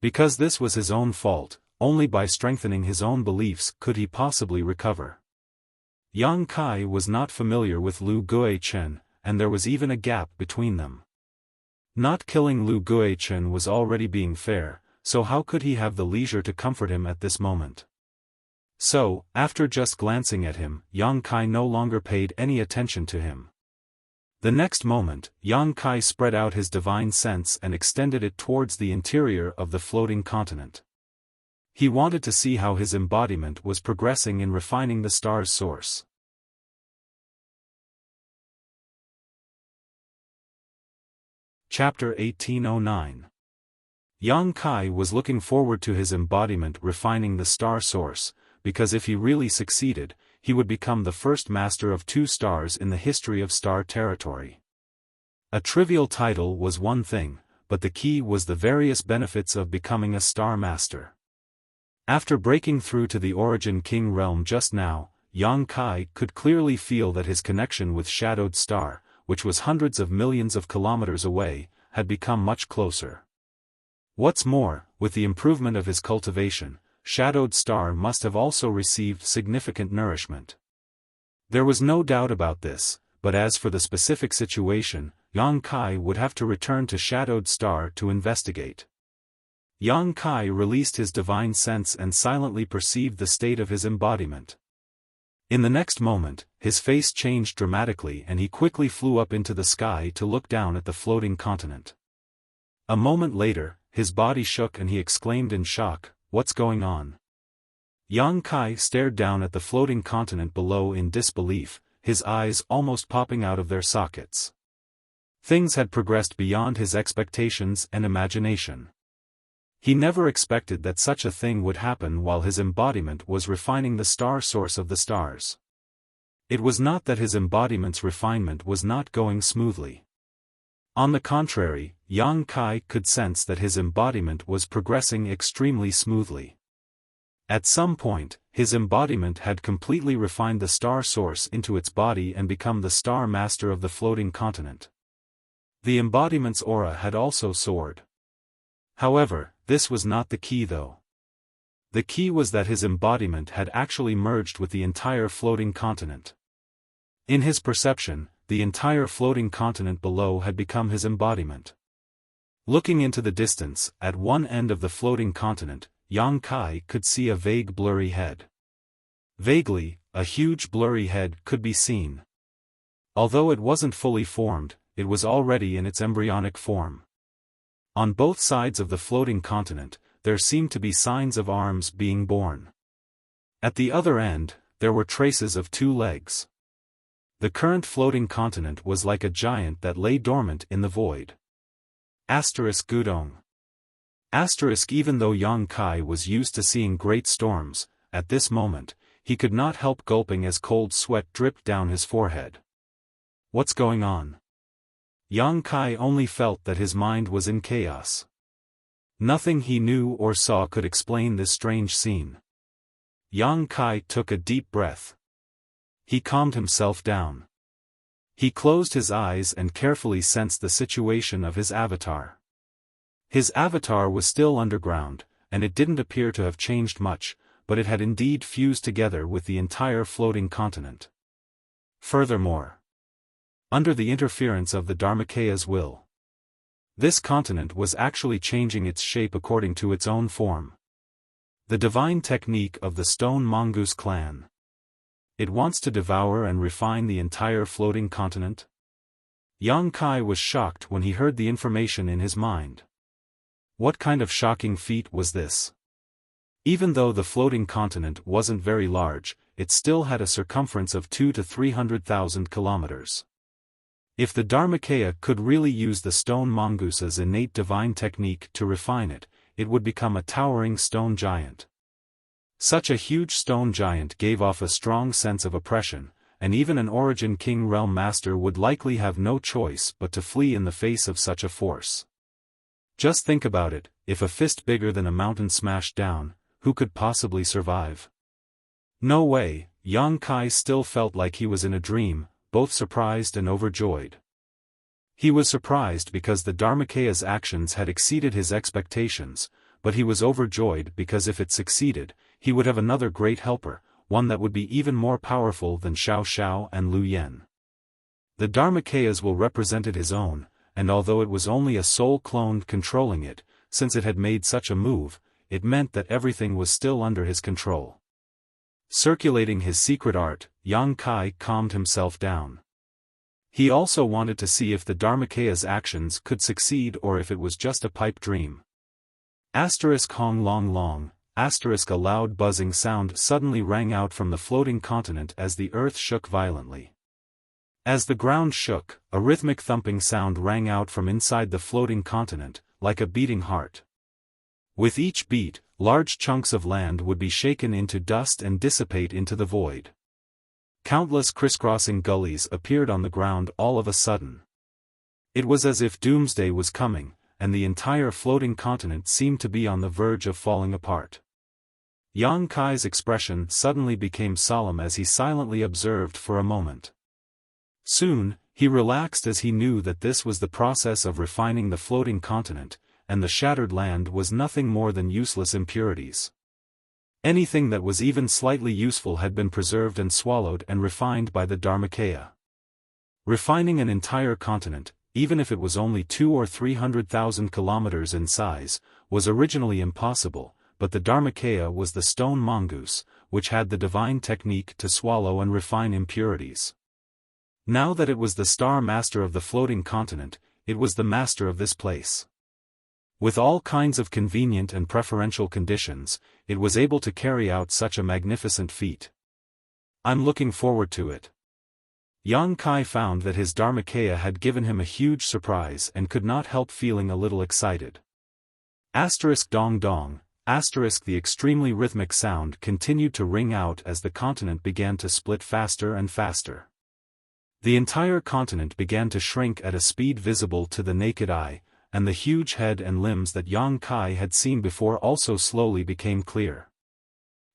Because this was his own fault, only by strengthening his own beliefs could he possibly recover. Yang Kai was not familiar with Lu Guichen, and there was even a gap between them. Not killing Lu Guichen was already being fair, so how could he have the leisure to comfort him at this moment? So, after just glancing at him, Yang Kai no longer paid any attention to him. The next moment, Yang Kai spread out his divine sense and extended it towards the interior of the floating continent. He wanted to see how his embodiment was progressing in refining the star's source. Chapter 1809. Yang Kai was looking forward to his embodiment refining the star source, because if he really succeeded, he would become the first master of 2 stars in the history of star territory. A trivial title was one thing, but the key was the various benefits of becoming a star master. After breaking through to the Origin King realm just now, Yang Kai could clearly feel that his connection with Shadowed Star, which was hundreds of millions of kilometers away, had become much closer. What's more, with the improvement of his cultivation, Shadowed Star must have also received significant nourishment. There was no doubt about this, but as for the specific situation, Yang Kai would have to return to Shadowed Star to investigate. Yang Kai released his divine sense and silently perceived the state of his embodiment. In the next moment, his face changed dramatically and he quickly flew up into the sky to look down at the floating continent. A moment later, his body shook and he exclaimed in shock, "What's going on?" Yang Kai stared down at the floating continent below in disbelief, his eyes almost popping out of their sockets. Things had progressed beyond his expectations and imagination. He never expected that such a thing would happen while his embodiment was refining the star source of the stars. It was not that his embodiment's refinement was not going smoothly. On the contrary, Yang Kai could sense that his embodiment was progressing extremely smoothly. At some point, his embodiment had completely refined the star source into its body and become the star master of the floating continent. The embodiment's aura had also soared. However, this was not the key though. The key was that his embodiment had actually merged with the entire floating continent. In his perception, the entire floating continent below had become his embodiment. Looking into the distance, at one end of the floating continent, Yang Kai could see a vague blurry head. Vaguely, a huge blurry head could be seen. Although it wasn't fully formed, it was already in its embryonic form. On both sides of the floating continent, there seemed to be signs of arms being born. At the other end, there were traces of 2 legs. The current floating continent was like a giant that lay dormant in the void. Gudong. Even though Yang Kai was used to seeing great storms, at this moment, he could not help gulping as cold sweat dripped down his forehead. What's going on? Yang Kai only felt that his mind was in chaos. Nothing he knew or saw could explain this strange scene. Yang Kai took a deep breath. He calmed himself down. He closed his eyes and carefully sensed the situation of his avatar. His avatar was still underground, and it didn't appear to have changed much, but it had indeed fused together with the entire floating continent. Furthermore, under the interference of the Dharmakeya's will, this continent was actually changing its shape according to its own form. The divine technique of the Stone Mongoose clan. It wants to devour and refine the entire floating continent? Yang Kai was shocked when he heard the information in his mind. What kind of shocking feat was this? Even though the floating continent wasn't very large, it still had a circumference of 200,000 to 300,000 kilometers. If the Dharmakeya could really use the stone mongoose's innate divine technique to refine it, it would become a towering stone giant. Such a huge stone giant gave off a strong sense of oppression, and even an Origin King Realm Master would likely have no choice but to flee in the face of such a force. Just think about it, if a fist bigger than a mountain smashed down, who could possibly survive? No way. Yang Kai still felt like he was in a dream, both surprised and overjoyed. He was surprised because the Dharmakeya's actions had exceeded his expectations, but he was overjoyed because if it succeeded, he would have another great helper, one that would be even more powerful than Xiao Xiao and Lu Yen. The Dharmakeya's will represented his own, and although it was only a soul cloned controlling it, since it had made such a move, it meant that everything was still under his control. Circulating his secret art, Yang Kai calmed himself down. He also wanted to see if the Dharmakeya's actions could succeed or if it was just a pipe dream. Hong long long, a loud buzzing sound suddenly rang out from the floating continent as the earth shook violently. As the ground shook, a rhythmic thumping sound rang out from inside the floating continent, like a beating heart. With each beat, large chunks of land would be shaken into dust and dissipate into the void. Countless crisscrossing gullies appeared on the ground all of a sudden. It was as if doomsday was coming, and the entire floating continent seemed to be on the verge of falling apart. Yang Kai's expression suddenly became solemn as he silently observed for a moment. Soon, he relaxed as he knew that this was the process of refining the floating continent, and the shattered land was nothing more than useless impurities. Anything that was even slightly useful had been preserved and swallowed and refined by the Dharmakeya. Refining an entire continent, even if it was only 200,000 or 300,000 kilometers in size, was originally impossible, but the Dharmakeya was the stone mongoose, which had the divine technique to swallow and refine impurities. Now that it was the star master of the floating continent, it was the master of this place. With all kinds of convenient and preferential conditions, it was able to carry out such a magnificent feat. I'm looking forward to it. Yang Kai found that his Dharmakeya had given him a huge surprise and could not help feeling a little excited. Dong dong, The extremely rhythmic sound continued to ring out as the continent began to split faster and faster. The entire continent began to shrink at a speed visible to the naked eye, and the huge head and limbs that Yang Kai had seen before also slowly became clear.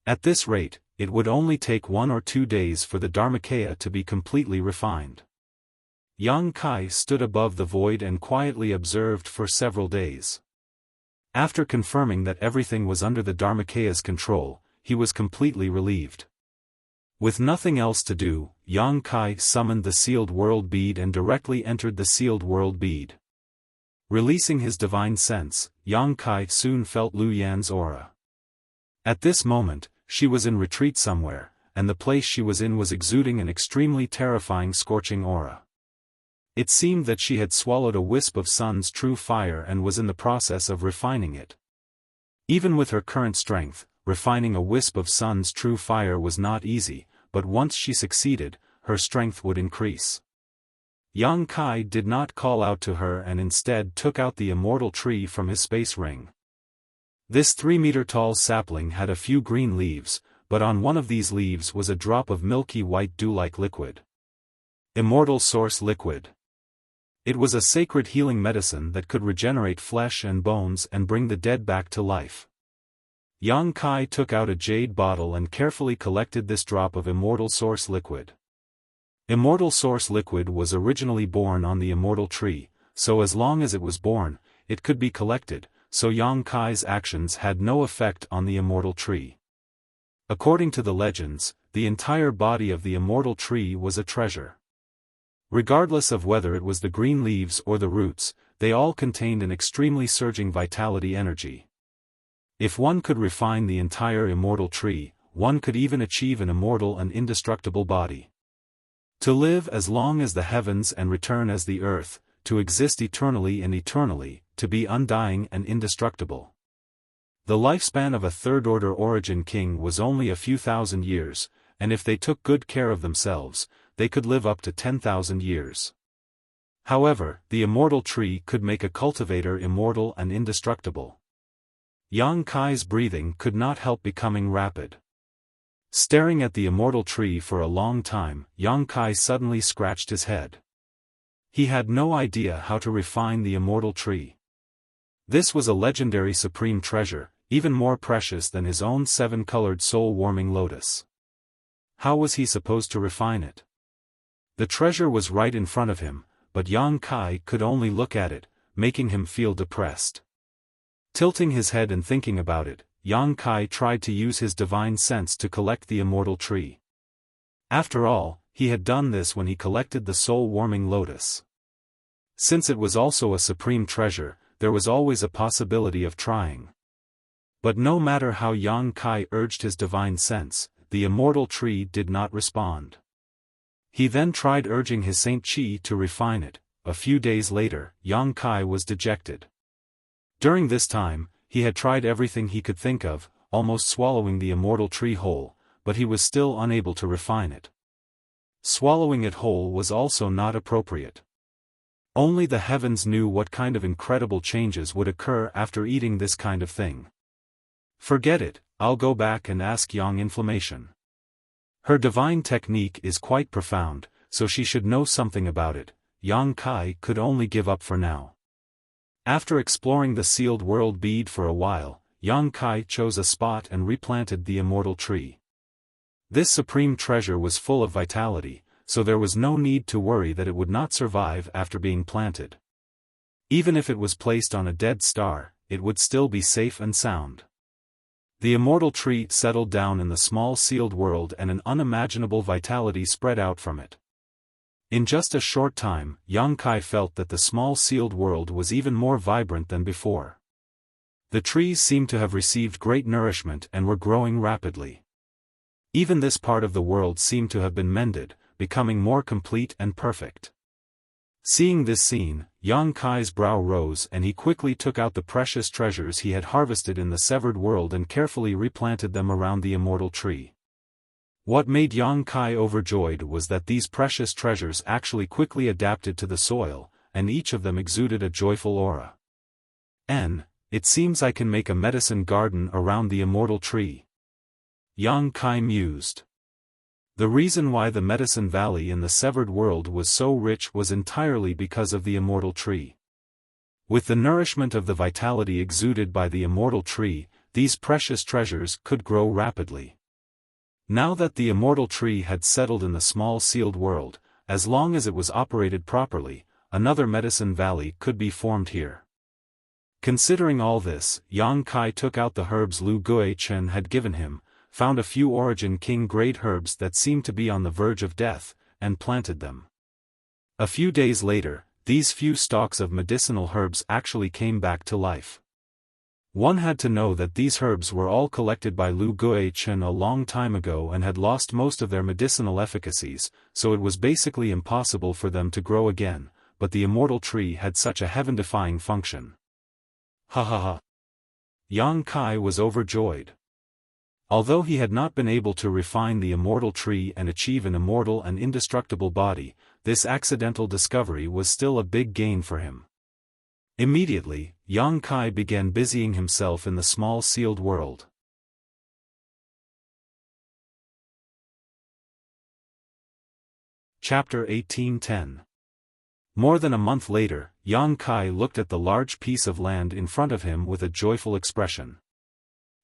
At this rate, it would only take 1 or 2 days for the Dharmakaya to be completely refined. Yang Kai stood above the void and quietly observed for several days. After confirming that everything was under the Dharmakaya's control, he was completely relieved. With nothing else to do, Yang Kai summoned the sealed world bead and directly entered the sealed world bead. Releasing his divine sense, Yang Kai soon felt Lu Yan's aura. At this moment, she was in retreat somewhere, and the place she was in was exuding an extremely terrifying scorching aura. It seemed that she had swallowed a wisp of sun's true fire and was in the process of refining it. Even with her current strength, refining a wisp of sun's true fire was not easy, but once she succeeded, her strength would increase. Yang Kai did not call out to her and instead took out the immortal tree from his space ring. This 3-meter-tall sapling had a few green leaves, but on one of these leaves was a drop of milky white dew-like liquid. Immortal Source Liquid. It was a sacred healing medicine that could regenerate flesh and bones and bring the dead back to life. Yang Kai took out a jade bottle and carefully collected this drop of Immortal Source Liquid. Immortal Source Liquid was originally born on the immortal tree, so as long as it was born, it could be collected, so Yang Kai's actions had no effect on the immortal tree. According to the legends, the entire body of the immortal tree was a treasure. Regardless of whether it was the green leaves or the roots, they all contained an extremely surging vitality energy. If one could refine the entire immortal tree, one could even achieve an immortal and indestructible body. To live as long as the heavens and return as the earth, to exist eternally and eternally, to be undying and indestructible. The lifespan of a third-order origin king was only a few thousand years, and if they took good care of themselves, they could live up to 10,000 years. However, the immortal tree could make a cultivator immortal and indestructible. Yang Kai's breathing could not help becoming rapid. Staring at the immortal tree for a long time, Yang Kai suddenly scratched his head. He had no idea how to refine the immortal tree. This was a legendary supreme treasure, even more precious than his own 7-colored soul-warming lotus. How was he supposed to refine it? The treasure was right in front of him, but Yang Kai could only look at it, making him feel depressed. Tilting his head and thinking about it, Yang Kai tried to use his divine sense to collect the immortal tree. After all, he had done this when he collected the soul-warming lotus. Since it was also a supreme treasure, there was always a possibility of trying. But no matter how Yang Kai urged his divine sense, the immortal tree did not respond. He then tried urging his Saint Qi to refine it. A few days later, Yang Kai was dejected. During this time, he had tried everything he could think of, almost swallowing the immortal tree whole, but he was still unable to refine it. Swallowing it whole was also not appropriate. Only the heavens knew what kind of incredible changes would occur after eating this kind of thing. Forget it, I'll go back and ask Yang Inflammation. Her divine technique is quite profound, so she should know something about it. Yang Kai could only give up for now. After exploring the sealed world bead for a while, Yang Kai chose a spot and replanted the immortal tree. This supreme treasure was full of vitality, so there was no need to worry that it would not survive after being planted. Even if it was placed on a dead star, it would still be safe and sound. The immortal tree settled down in the small sealed world and an unimaginable vitality spread out from it. In just a short time, Yang Kai felt that the small sealed world was even more vibrant than before. The trees seemed to have received great nourishment and were growing rapidly. Even this part of the world seemed to have been mended, becoming more complete and perfect. Seeing this scene, Yang Kai's brow rose and he quickly took out the precious treasures he had harvested in the severed world and carefully replanted them around the immortal tree. What made Yang Kai overjoyed was that these precious treasures actually quickly adapted to the soil, and each of them exuded a joyful aura. It seems I can make a medicine garden around the immortal tree. Yang Kai mused. The reason why the medicine valley in the severed world was so rich was entirely because of the immortal tree. With the nourishment of the vitality exuded by the immortal tree, these precious treasures could grow rapidly. Now that the immortal tree had settled in the small sealed world, as long as it was operated properly, another medicine valley could be formed here. Considering all this, Yang Kai took out the herbs Lu Gui Chen had given him, found a few Origin King grade herbs that seemed to be on the verge of death, and planted them. A few days later, these few stalks of medicinal herbs actually came back to life. One had to know that these herbs were all collected by Lu Gui Chen a long time ago and had lost most of their medicinal efficacies, so it was basically impossible for them to grow again, but the immortal tree had such a heaven-defying function. Ha ha ha. Yang Kai was overjoyed. Although he had not been able to refine the immortal tree and achieve an immortal and indestructible body, this accidental discovery was still a big gain for him. Immediately, Yang Kai began busying himself in the small sealed world. Chapter 1810. More than a month later, Yang Kai looked at the large piece of land in front of him with a joyful expression.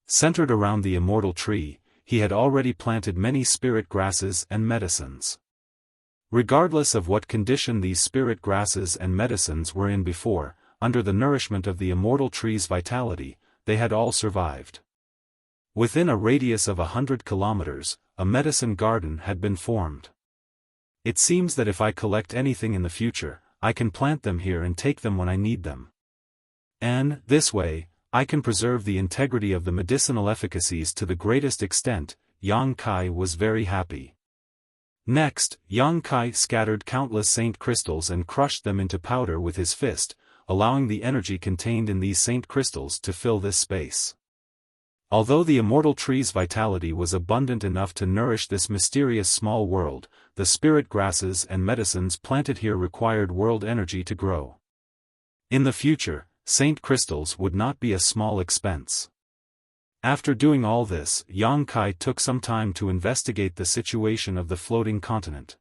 Centered around the immortal tree, he had already planted many spirit grasses and medicines. Regardless of what condition these spirit grasses and medicines were in before, under the nourishment of the immortal tree's vitality, they had all survived. Within a radius of 100 kilometers, a medicine garden had been formed. It seems that if I collect anything in the future, I can plant them here and take them when I need them. And, this way, I can preserve the integrity of the medicinal efficacies to the greatest extent. Yang Kai was very happy. Next, Yang Kai scattered countless saint crystals and crushed them into powder with his fist, allowing the energy contained in these saint crystals to fill this space. Although the immortal tree's vitality was abundant enough to nourish this mysterious small world, the spirit grasses and medicines planted here required world energy to grow. In the future, saint crystals would not be a small expense. After doing all this, Yang Kai took some time to investigate the situation of the floating continent.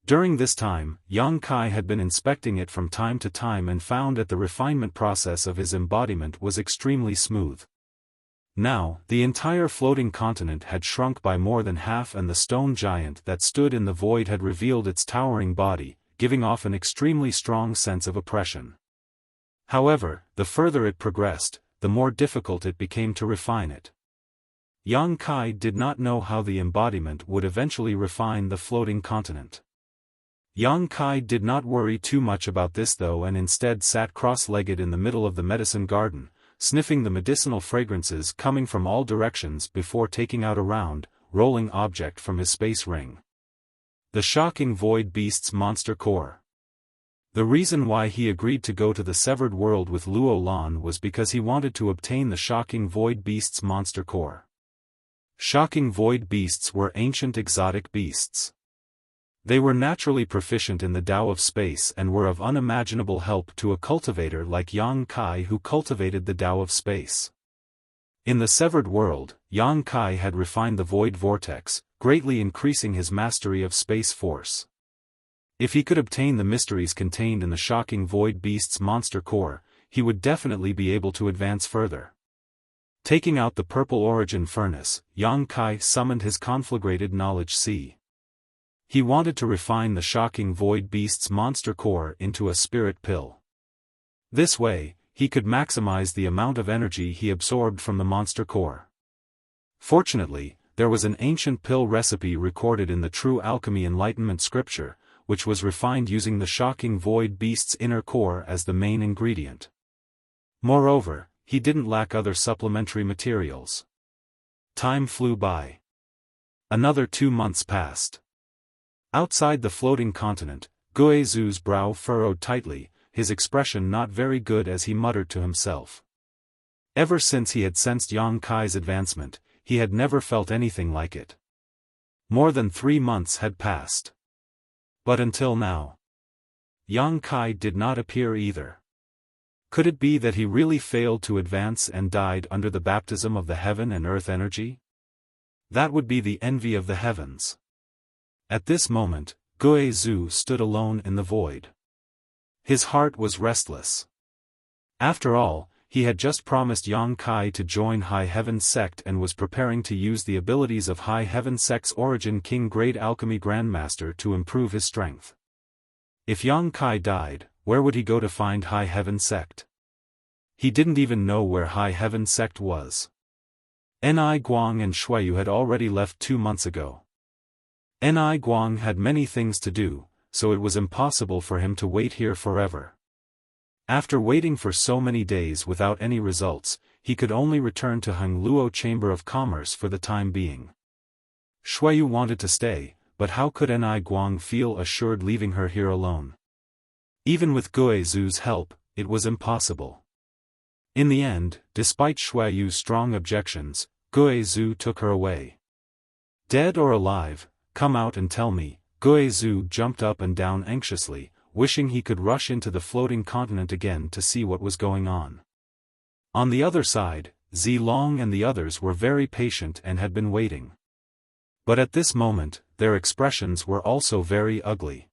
During this time, Yang Kai had been inspecting it from time to time and found that the refinement process of his embodiment was extremely smooth. Now, the entire floating continent had shrunk by more than half, and the stone giant that stood in the void had revealed its towering body, giving off an extremely strong sense of oppression. However, the further it progressed, the more difficult it became to refine it. Yang Kai did not know how the embodiment would eventually refine the floating continent. Yang Kai did not worry too much about this though, and instead sat cross-legged in the middle of the medicine garden, sniffing the medicinal fragrances coming from all directions before taking out a round, rolling object from his space ring. The shocking void beast's monster core. The reason why he agreed to go to the severed world with Luo Lan was because he wanted to obtain the shocking void beast's monster core. Shocking void beasts were ancient exotic beasts. They were naturally proficient in the Tao of space and were of unimaginable help to a cultivator like Yang Kai who cultivated the Tao of space. In the severed world, Yang Kai had refined the void vortex, greatly increasing his mastery of space force. If he could obtain the mysteries contained in the shocking void beast's monster core, he would definitely be able to advance further. Taking out the purple origin furnace, Yang Kai summoned his conflagrated knowledge sea. He wanted to refine the shocking void beast's monster core into a spirit pill. This way, he could maximize the amount of energy he absorbed from the monster core. Fortunately, there was an ancient pill recipe recorded in the True Alchemy Enlightenment scripture, which was refined using the shocking void beast's inner core as the main ingredient. Moreover, he didn't lack other supplementary materials. Time flew by. Another 2 months passed. Outside the floating continent, Guizu's brow furrowed tightly, his expression not very good as he muttered to himself. Ever since he had sensed Yang Kai's advancement, he had never felt anything like it. More than 3 months had passed. But until now, Yang Kai did not appear either. Could it be that he really failed to advance and died under the baptism of the heaven and earth energy? That would be the envy of the heavens. At this moment, Guizhu stood alone in the void. His heart was restless. After all, he had just promised Yang Kai to join High Heaven Sect and was preparing to use the abilities of High Heaven Sect's Origin King Grade Alchemy Grandmaster to improve his strength. If Yang Kai died, where would he go to find High Heaven Sect? He didn't even know where High Heaven Sect was. Ni Guang and Shuiyu had already left 2 months ago. Ni Guang had many things to do, so it was impossible for him to wait here forever. After waiting for so many days without any results, he could only return to Hongluo Chamber of Commerce for the time being. Shuiyu wanted to stay, but how could Ni Guang feel assured leaving her here alone? Even with Guizhu's help, it was impossible. In the end, despite Shuiyu's strong objections, Guizhu took her away. Dead or alive, come out and tell me. Guizhu jumped up and down anxiously, wishing he could rush into the floating continent again to see what was going on. On the other side, Zilong and the others were very patient and had been waiting. But at this moment, their expressions were also very ugly.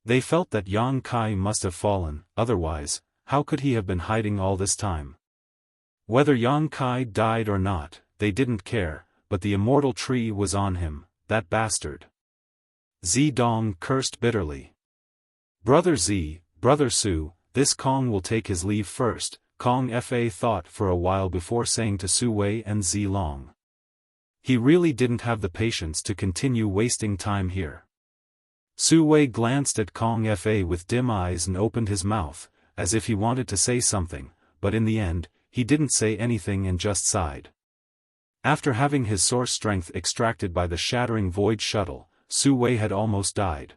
They felt that Yang Kai must have fallen, otherwise, how could he have been hiding all this time? Whether Yang Kai died or not, they didn't care, but the immortal tree was on him, that bastard. Zidong cursed bitterly. Brother Z, Brother Su, this Kong will take his leave first, Kong Fa thought for a while before saying to Su Wei and Zilong. He really didn't have the patience to continue wasting time here. Su Wei glanced at Kong Fa with dim eyes and opened his mouth, as if he wanted to say something, but in the end, he didn't say anything and just sighed. After having his source strength extracted by the shattering void shuttle, Su Wei had almost died.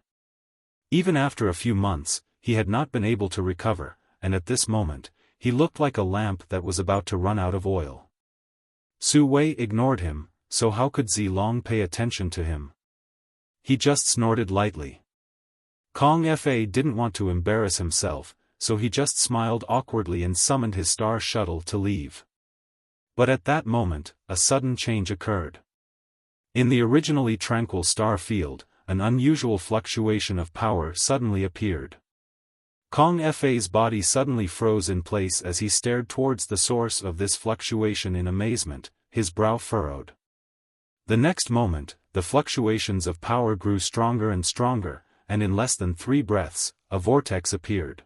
Even after a few months, he had not been able to recover, and at this moment, he looked like a lamp that was about to run out of oil. Su Wei ignored him, so how could Zilong pay attention to him? He just snorted lightly. Kong Fa didn't want to embarrass himself, so he just smiled awkwardly and summoned his star shuttle to leave. But at that moment, a sudden change occurred. In the originally tranquil star field, an unusual fluctuation of power suddenly appeared. Kong Fa's body suddenly froze in place as he stared towards the source of this fluctuation in amazement, his brow furrowed. The next moment, the fluctuations of power grew stronger and stronger, and in less than 3 breaths, a vortex appeared.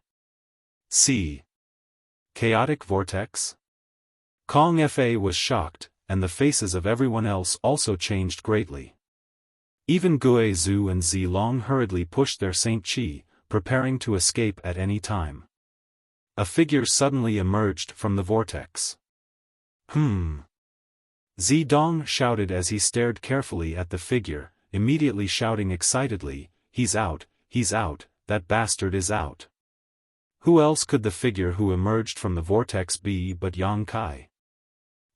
See. Chaotic vortex? Kong Fa was shocked, and the faces of everyone else also changed greatly. Even Guizhu and Zilong hurriedly pushed their Saint Chi, preparing to escape at any time. A figure suddenly emerged from the vortex. Zidong shouted as he stared carefully at the figure, immediately shouting excitedly, he's out, that bastard is out. Who else could the figure who emerged from the vortex be but Yang Kai?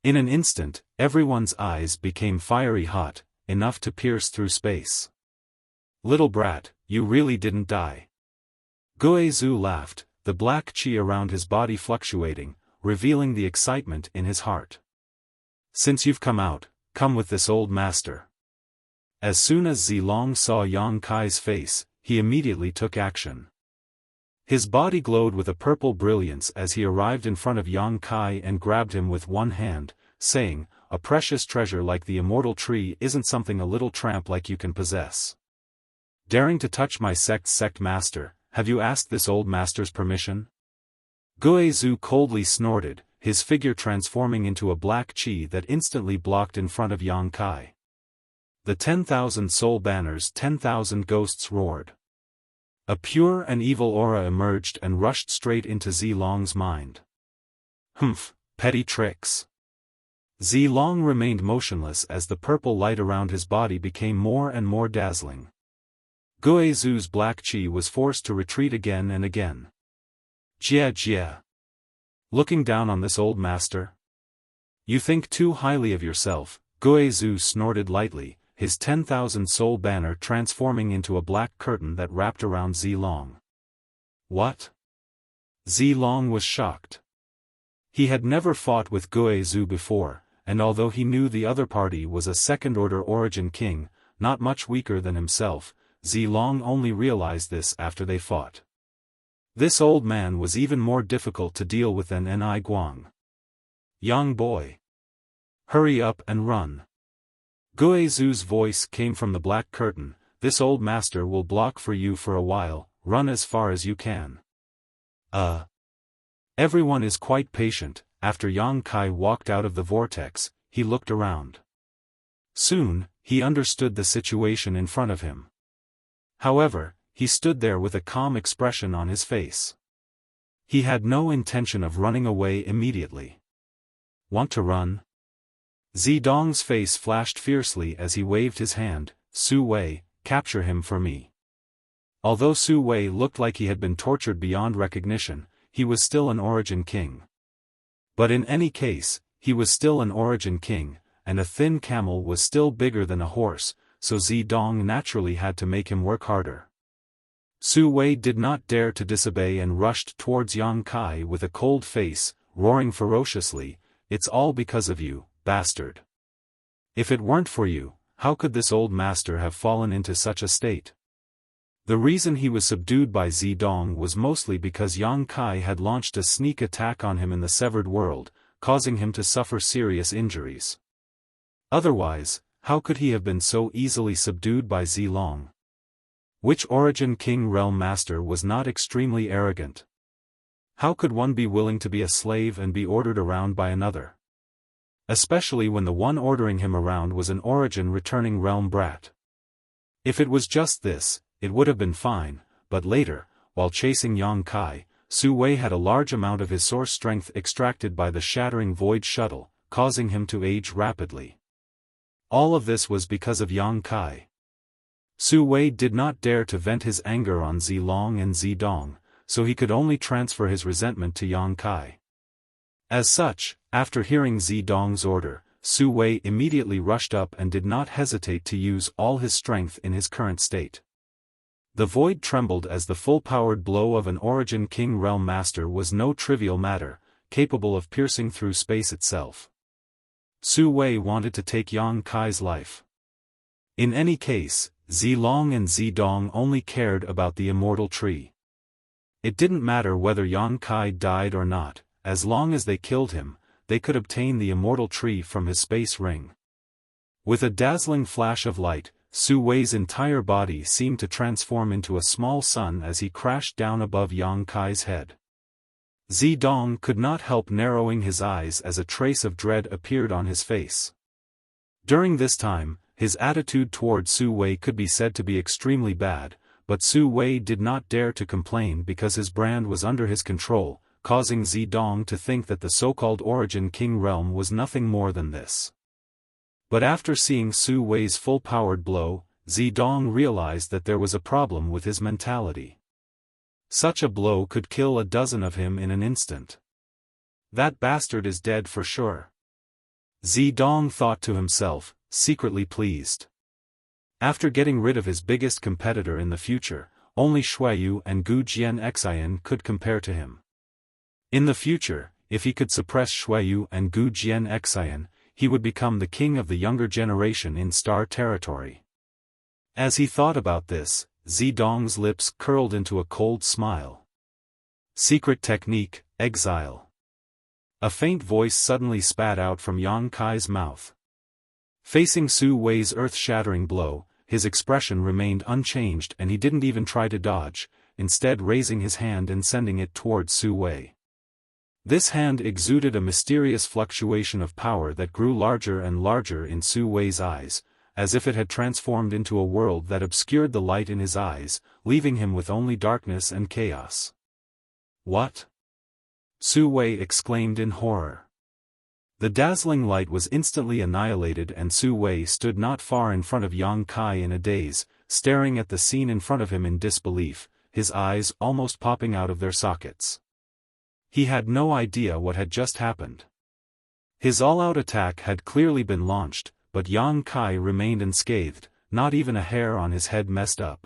In an instant, everyone's eyes became fiery hot, enough to pierce through space. Little brat, you really didn't die. Guizhu laughed, the black chi around his body fluctuating, revealing the excitement in his heart. Since you've come out, come with this old master. As soon as Zilong saw Yang Kai's face, he immediately took action. His body glowed with a purple brilliance as he arrived in front of Yang Kai and grabbed him with one hand, saying, a precious treasure like the immortal tree isn't something a little tramp like you can possess. Daring to touch my sect's sect master, have you asked this old master's permission? Guizhu coldly snorted, his figure transforming into a black chi that instantly blocked in front of Yang Kai. The 10,000 soul banners, 10,000 ghosts roared. A pure and evil aura emerged and rushed straight into Zilong's mind. Humph, petty tricks. Zilong remained motionless as the purple light around his body became more and more dazzling. Guizhu's black chi was forced to retreat again and again. Jia. Looking down on this old master? You think too highly of yourself, Guizhu snorted lightly, his 10,000 soul banner transforming into a black curtain that wrapped around Zilong. What? Zilong was shocked. He had never fought with Guizhou before, and although he knew the other party was a second-order origin king, not much weaker than himself, Zilong only realized this after they fought. This old man was even more difficult to deal with than Ni Guang. Young boy. Hurry up and run. Guizhou's voice came from the black curtain. This old master will block for you for a while, run as far as you can. Everyone is quite patient. After Yang Kai walked out of the vortex, he looked around. Soon, he understood the situation in front of him. However, he stood there with a calm expression on his face. He had no intention of running away immediately. Want to run? Zidong's face flashed fiercely as he waved his hand. Su Wei, capture him for me. Although Su Wei looked like he had been tortured beyond recognition, he was still an origin king. But in any case, he was still an origin king, and a thin camel was still bigger than a horse, so Zidong naturally had to make him work harder. Su Wei did not dare to disobey and rushed towards Yang Kai with a cold face, roaring ferociously, "It's all because of you, bastard. If it weren't for you, how could this old master have fallen into such a state?" The reason he was subdued by Zidong was mostly because Yang Kai had launched a sneak attack on him in the Severed World, causing him to suffer serious injuries. Otherwise, how could he have been so easily subdued by Zilong? Which origin king realm master was not extremely arrogant? How could one be willing to be a slave and be ordered around by another? Especially when the one ordering him around was an origin returning realm brat. If it was just this, it would have been fine, but later, while chasing Yang Kai, Su Wei had a large amount of his source strength extracted by the shattering void shuttle, causing him to age rapidly. All of this was because of Yang Kai. Su Wei did not dare to vent his anger on Zilong and Zidong, so he could only transfer his resentment to Yang Kai. As such, after hearing Zidong's order, Su Wei immediately rushed up and did not hesitate to use all his strength in his current state. The void trembled as the full-powered blow of an origin king realm master was no trivial matter, capable of piercing through space itself. Su Wei wanted to take Yang Kai's life. In any case, Zilong and Zidong only cared about the immortal tree. It didn't matter whether Yang Kai died or not, as long as they killed him, they could obtain the immortal tree from his space ring. With a dazzling flash of light, Su Wei's entire body seemed to transform into a small sun as he crashed down above Yang Kai's head. Zidong could not help narrowing his eyes as a trace of dread appeared on his face. During this time, his attitude toward Su Wei could be said to be extremely bad, but Su Wei did not dare to complain because his brand was under his control, causing Zidong to think that the so-called origin king realm was nothing more than this. But after seeing Su Wei's full-powered blow, Zidong realized that there was a problem with his mentality. Such a blow could kill a dozen of him in an instant. That bastard is dead for sure. Zidong thought to himself, secretly pleased. After getting rid of his biggest competitor in the future, only Xueyu and Gu Jianxian could compare to him. In the future, if he could suppress Xueyu and Gu Jianxian, he would become the king of the younger generation in Star Territory. As he thought about this, Zidong's lips curled into a cold smile. Secret technique, exile. A faint voice suddenly spat out from Yang Kai's mouth. Facing Su Wei's earth-shattering blow, his expression remained unchanged and he didn't even try to dodge, instead raising his hand and sending it towards Su Wei. This hand exuded a mysterious fluctuation of power that grew larger and larger in Su Wei's eyes, as if it had transformed into a world that obscured the light in his eyes, leaving him with only darkness and chaos. What? Su Wei exclaimed in horror. The dazzling light was instantly annihilated and Su Wei stood not far in front of Yang Kai in a daze, staring at the scene in front of him in disbelief, his eyes almost popping out of their sockets. He had no idea what had just happened. His all-out attack had clearly been launched, but Yang Kai remained unscathed, not even a hair on his head messed up.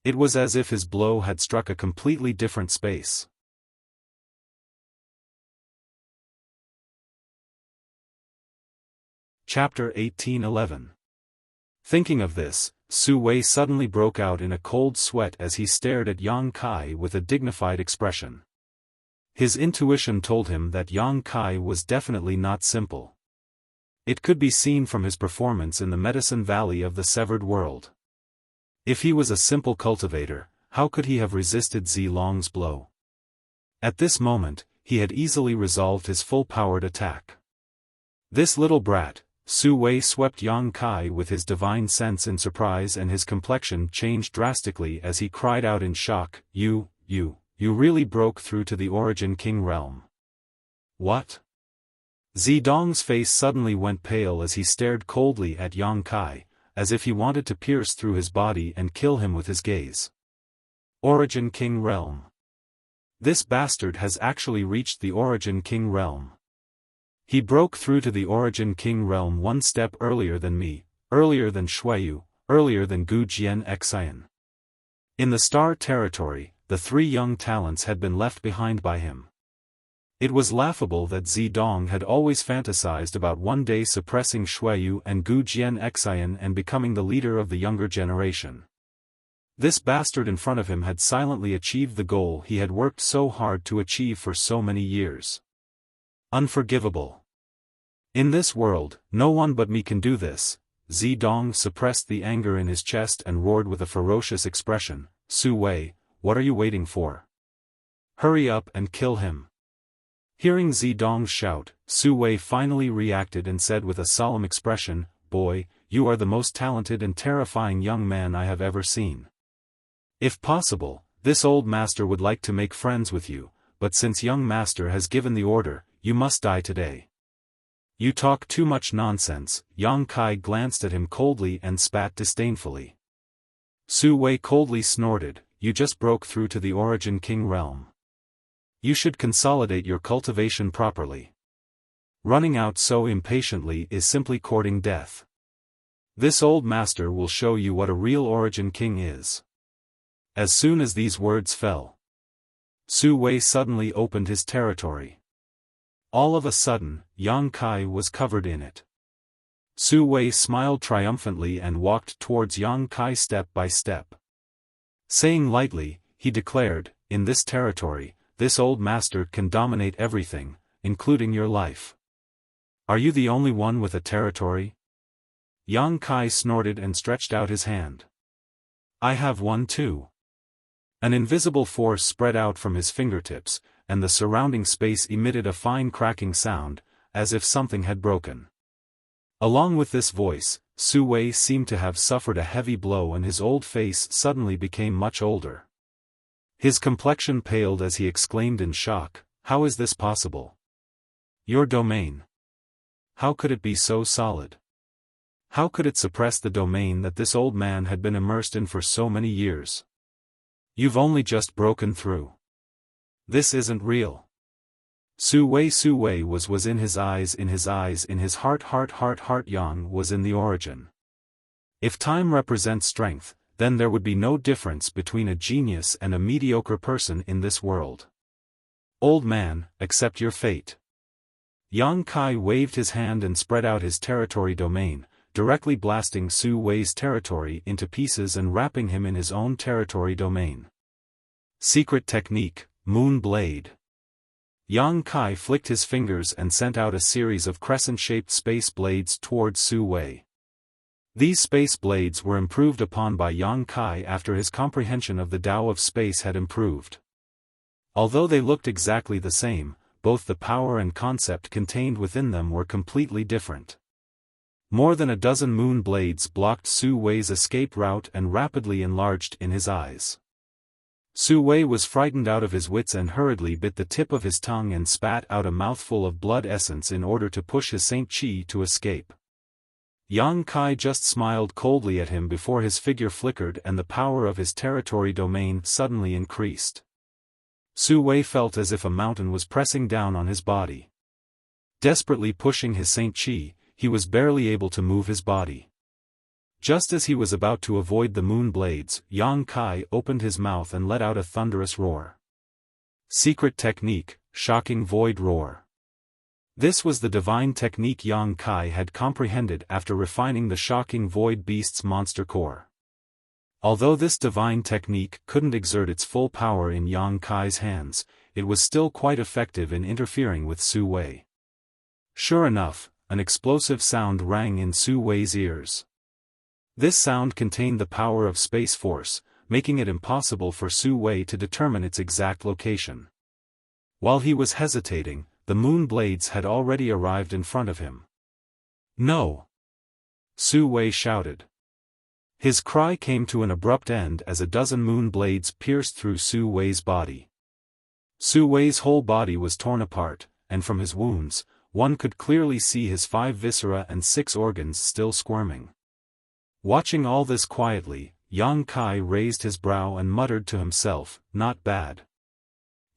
It was as if his blow had struck a completely different space. Chapter 1811. Thinking of this, Su Wei suddenly broke out in a cold sweat as he stared at Yang Kai with a dignified expression. His intuition told him that Yang Kai was definitely not simple. It could be seen from his performance in the Medicine Valley of the Severed World. If he was a simple cultivator, how could he have resisted Zilong's blow? At this moment, he had easily resolved his full-powered attack. This little brat, Su Wei swept Yang Kai with his divine sense in surprise, and his complexion changed drastically as he cried out in shock, You really broke through to the Origin King realm. What? Zidong's face suddenly went pale as he stared coldly at Yang Kai, as if he wanted to pierce through his body and kill him with his gaze. Origin King realm. This bastard has actually reached the Origin King realm. He broke through to the Origin King realm one step earlier than me, earlier than Xueyu, earlier than Gu Jian Xian. In the Star Territory, the three young talents had been left behind by him. It was laughable that Zidong had always fantasized about one day suppressing Xueyu and Gu Jian Xian and becoming the leader of the younger generation. This bastard in front of him had silently achieved the goal he had worked so hard to achieve for so many years. Unforgivable. In this world, no one but me can do this. Zidong suppressed the anger in his chest and roared with a ferocious expression, Su Wei, what are you waiting for? Hurry up and kill him. Hearing Zidong's shout, Su Wei finally reacted and said with a solemn expression, Boy, you are the most talented and terrifying young man I have ever seen. If possible, this old master would like to make friends with you, but since young master has given the order, you must die today. You talk too much nonsense. Yang Kai glanced at him coldly and spat disdainfully. Su Wei coldly snorted, You just broke through to the Origin King realm. You should consolidate your cultivation properly. Running out so impatiently is simply courting death. This old master will show you what a real Origin King is. As soon as these words fell, Su Wei suddenly opened his territory. All of a sudden, Yang Kai was covered in it. Su Wei smiled triumphantly and walked towards Yang Kai step by step. Saying lightly, he declared, In this territory, this old master can dominate everything, including your life. Are you the only one with a territory? Yang Kai snorted and stretched out his hand. I have one too. An invisible force spread out from his fingertips, and the surrounding space emitted a fine cracking sound, as if something had broken. Along with this voice, Su Wei seemed to have suffered a heavy blow, and his old face suddenly became much older. His complexion paled as he exclaimed in shock, How is this possible? Your domain. How could it be so solid? How could it suppress the domain that this old man had been immersed in for so many years? You've only just broken through. This isn't real. Su Wei was in his eyes, in his heart. Yang was in the origin. If time represents strength, then there would be no difference between a genius and a mediocre person in this world. Old man, accept your fate. Yang Kai waved his hand and spread out his territory domain, directly blasting Su Wei's territory into pieces and wrapping him in his own territory domain. Secret technique, Moon Blade. Yang Kai flicked his fingers and sent out a series of crescent-shaped space blades towards Su Wei. These space blades were improved upon by Yang Kai after his comprehension of the Tao of space had improved. Although they looked exactly the same, both the power and concept contained within them were completely different. More than a dozen moon blades blocked Su Wei's escape route and rapidly enlarged in his eyes. Su Wei was frightened out of his wits and hurriedly bit the tip of his tongue and spat out a mouthful of blood essence in order to push his Saint Chi to escape. Yang Kai just smiled coldly at him before his figure flickered and the power of his territory domain suddenly increased. Su Wei felt as if a mountain was pressing down on his body. Desperately pushing his Saint Chi, he was barely able to move his body. Just as he was about to avoid the moon blades, Yang Kai opened his mouth and let out a thunderous roar. Secret technique, Shocking Void Roar. This was the divine technique Yang Kai had comprehended after refining the shocking void beast's monster core. Although this divine technique couldn't exert its full power in Yang Kai's hands, it was still quite effective in interfering with Su Wei. Sure enough, an explosive sound rang in Su Wei's ears. This sound contained the power of space force, making it impossible for Su Wei to determine its exact location. While he was hesitating, the moon blades had already arrived in front of him. "No!" Su Wei shouted. His cry came to an abrupt end as a dozen moon blades pierced through Su Wei's body. Su Wei's whole body was torn apart, and from his wounds, one could clearly see his 5 viscera and 6 organs still squirming. Watching all this quietly, Yang Kai raised his brow and muttered to himself, "Not bad."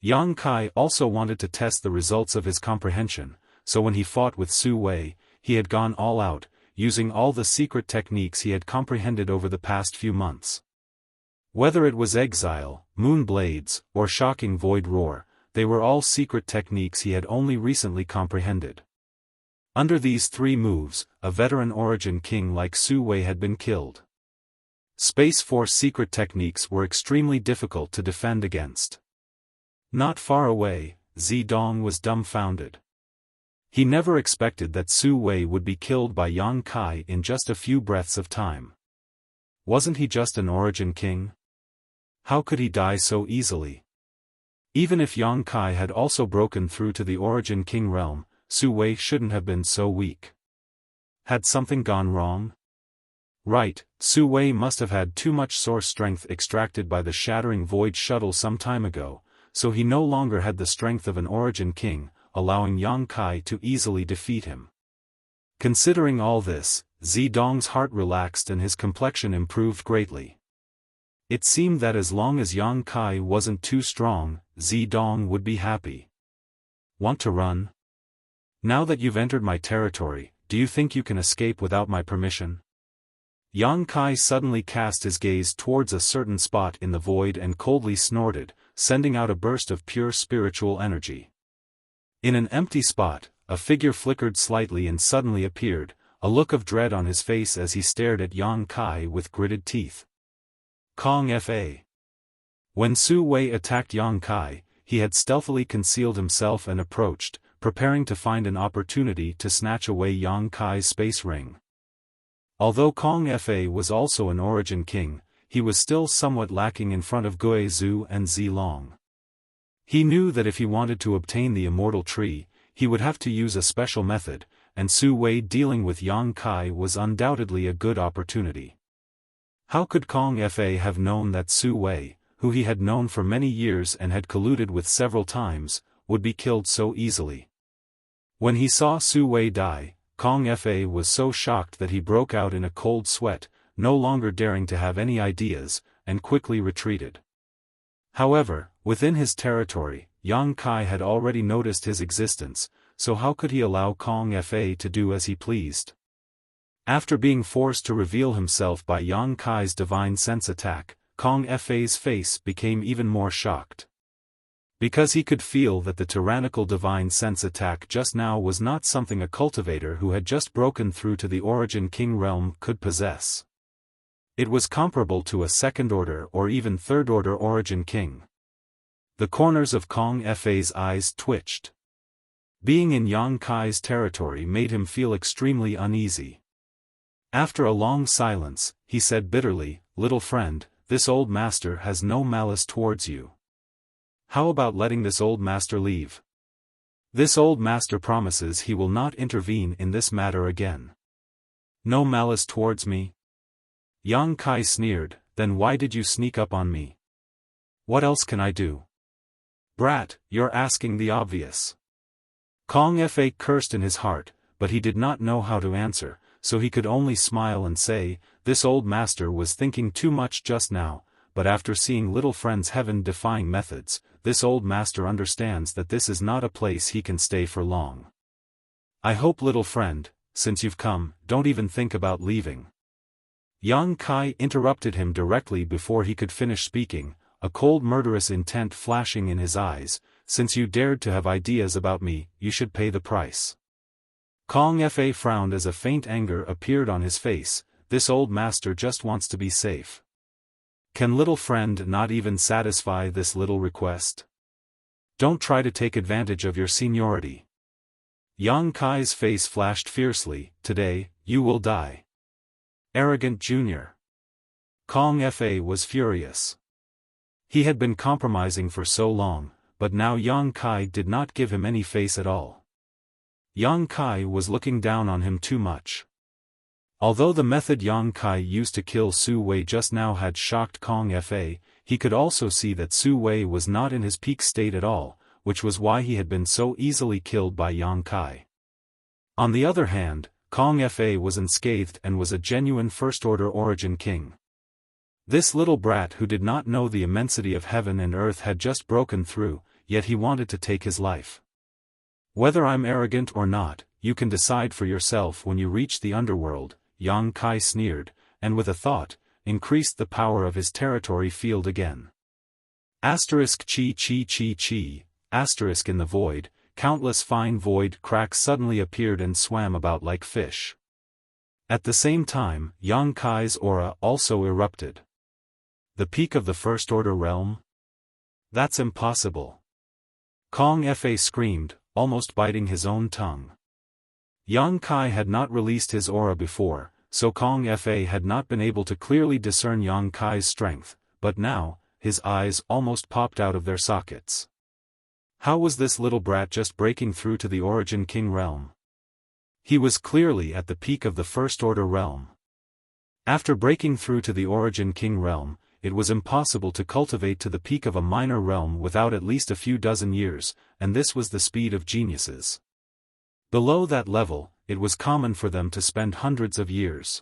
Yang Kai also wanted to test the results of his comprehension, so when he fought with Su Wei, he had gone all out, using all the secret techniques he had comprehended over the past few months. Whether it was exile, moon blades, or shocking void roar, they were all secret techniques he had only recently comprehended. Under these 3 moves, a veteran origin king like Su Wei had been killed. Space Force secret techniques were extremely difficult to defend against. Not far away, Zidong was dumbfounded. He never expected that Su Wei would be killed by Yang Kai in just a few breaths of time. Wasn't he just an origin king? How could he die so easily? Even if Yang Kai had also broken through to the origin king realm, Su Wei shouldn't have been so weak. Had something gone wrong? Right, Su Wei must have had too much source strength extracted by the shattering void shuttle some time ago, so he no longer had the strength of an origin king, allowing Yang Kai to easily defeat him. Considering all this, Zidong's heart relaxed and his complexion improved greatly. It seemed that as long as Yang Kai wasn't too strong, Zidong would be happy. "Want to run? Now that you've entered my territory, do you think you can escape without my permission?" Yang Kai suddenly cast his gaze towards a certain spot in the void and coldly snorted, sending out a burst of pure spiritual energy. In an empty spot, a figure flickered slightly and suddenly appeared, a look of dread on his face as he stared at Yang Kai with gritted teeth. Kong Fa. When Su Wei attacked Yang Kai, he had stealthily concealed himself and approached, preparing to find an opportunity to snatch away Yang Kai's space ring. Although Kong Fa was also an origin king, he was still somewhat lacking in front of Gui Zhu and Zilong. He knew that if he wanted to obtain the immortal tree, he would have to use a special method, and Su Wei dealing with Yang Kai was undoubtedly a good opportunity. How could Kong Fa have known that Su Wei, who he had known for many years and had colluded with several times, would be killed so easily? When he saw Su Wei die, Kong Fa was so shocked that he broke out in a cold sweat, no longer daring to have any ideas, and quickly retreated. However, within his territory, Yang Kai had already noticed his existence, so how could he allow Kong Fa to do as he pleased? After being forced to reveal himself by Yang Kai's divine sense attack, Kong Fa's face became even more shocked. Because he could feel that the tyrannical divine sense attack just now was not something a cultivator who had just broken through to the origin king realm could possess. It was comparable to a second-order or even third-order origin king. The corners of Kong Fa's eyes twitched. Being in Yang Kai's territory made him feel extremely uneasy. After a long silence, he said bitterly, "Little friend, this old master has no malice towards you. How about letting this old master leave? This old master promises he will not intervene in this matter again." "No malice towards me?" Yang Kai sneered, "Then why did you sneak up on me? What else can I do?" "Brat, you're asking the obvious." Kong Fa cursed in his heart, but he did not know how to answer, so he could only smile and say, "This old master was thinking too much just now, but after seeing little friend's heaven-defying methods, this old master understands that this is not a place he can stay for long. I hope, little friend, since you've come, don't even think about leaving." Yang Kai interrupted him directly before he could finish speaking, a cold murderous intent flashing in his eyes, since you dared to have ideas about me, you should pay the price. Kong Fa frowned as a faint anger appeared on his face. This old master just wants to be safe. Can little friend not even satisfy this little request? Don't try to take advantage of your seniority. Yang Kai's face flashed fiercely. Today, you will die. Arrogant junior. Kong Fa was furious. He had been compromising for so long, but now Yang Kai did not give him any face at all. Yang Kai was looking down on him too much. Although the method Yang Kai used to kill Su Wei just now had shocked Kong Fa, he could also see that Su Wei was not in his peak state at all, which was why he had been so easily killed by Yang Kai. On the other hand, Kong Fa was unscathed and was a genuine first-order origin king. This little brat who did not know the immensity of heaven and earth had just broken through, yet he wanted to take his life. Whether I'm arrogant or not, you can decide for yourself when you reach the underworld, Yang Kai sneered, and with a thought, increased the power of his territory field again. Asterisk chi chi chi chi, asterisk in the void, countless fine void cracks suddenly appeared and swam about like fish. At the same time, Yang Kai's aura also erupted. The peak of the First Order realm? That's impossible. Kong Fa screamed, almost biting his own tongue. Yang Kai had not released his aura before, so Kong Fa had not been able to clearly discern Yang Kai's strength, but now, his eyes almost popped out of their sockets. How was this little brat just breaking through to the Origin King realm? He was clearly at the peak of the First Order realm. After breaking through to the Origin King realm, it was impossible to cultivate to the peak of a minor realm without at least a few dozen years, and this was the speed of geniuses. Below that level, it was common for them to spend hundreds of years.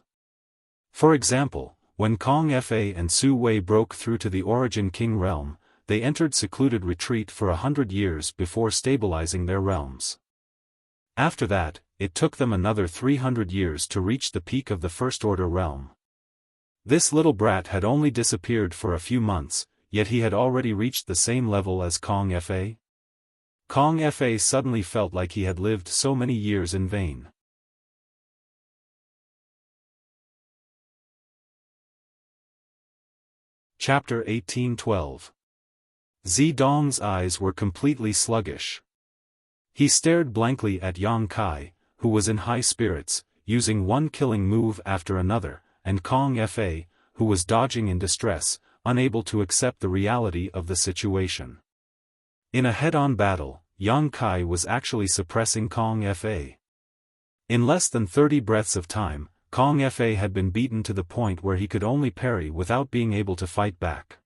For example, when Kong Fa and Su Wei broke through to the Origin King realm, they entered secluded retreat for 100 years before stabilizing their realms. After that, it took them another 300 years to reach the peak of the First Order realm. This little brat had only disappeared for a few months, yet he had already reached the same level as Kong Fa. Kong Fa suddenly felt like he had lived so many years in vain. Chapter 1812. Zidong's eyes were completely sluggish. He stared blankly at Yang Kai, who was in high spirits, using one killing move after another, and Kong Fa, who was dodging in distress, unable to accept the reality of the situation. In a head-on battle, Yang Kai was actually suppressing Kong Fa. In less than 30 breaths of time, Kong Fa had been beaten to the point where he could only parry without being able to fight back.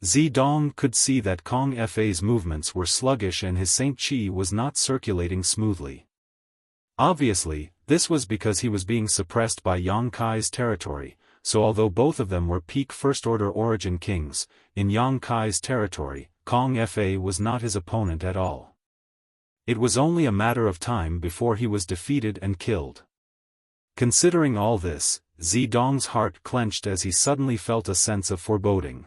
Zidong could see that Kong Fa's movements were sluggish and his Saint Chi was not circulating smoothly. Obviously, this was because he was being suppressed by Yang Kai's territory, so although both of them were peak First-Order Origin Kings, in Yang Kai's territory, Kong Fa was not his opponent at all. It was only a matter of time before he was defeated and killed. Considering all this, Zidong's heart clenched as he suddenly felt a sense of foreboding.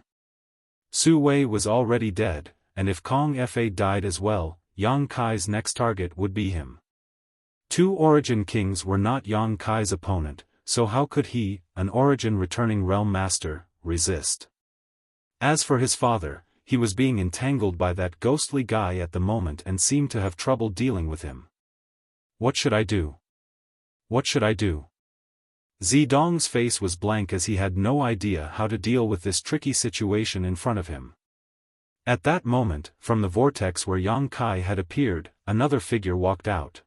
Su Wei was already dead, and if Kong Fa died as well, Yang Kai's next target would be him. Two Origin Kings were not Yang Kai's opponent, so how could he, an Origin returning realm master, resist? As for his father, he was being entangled by that ghostly guy at the moment and seemed to have trouble dealing with him. What should I do? What should I do? Zidong's face was blank as he had no idea how to deal with this tricky situation in front of him. At that moment, from the vortex where Yang Kai had appeared, another figure walked out.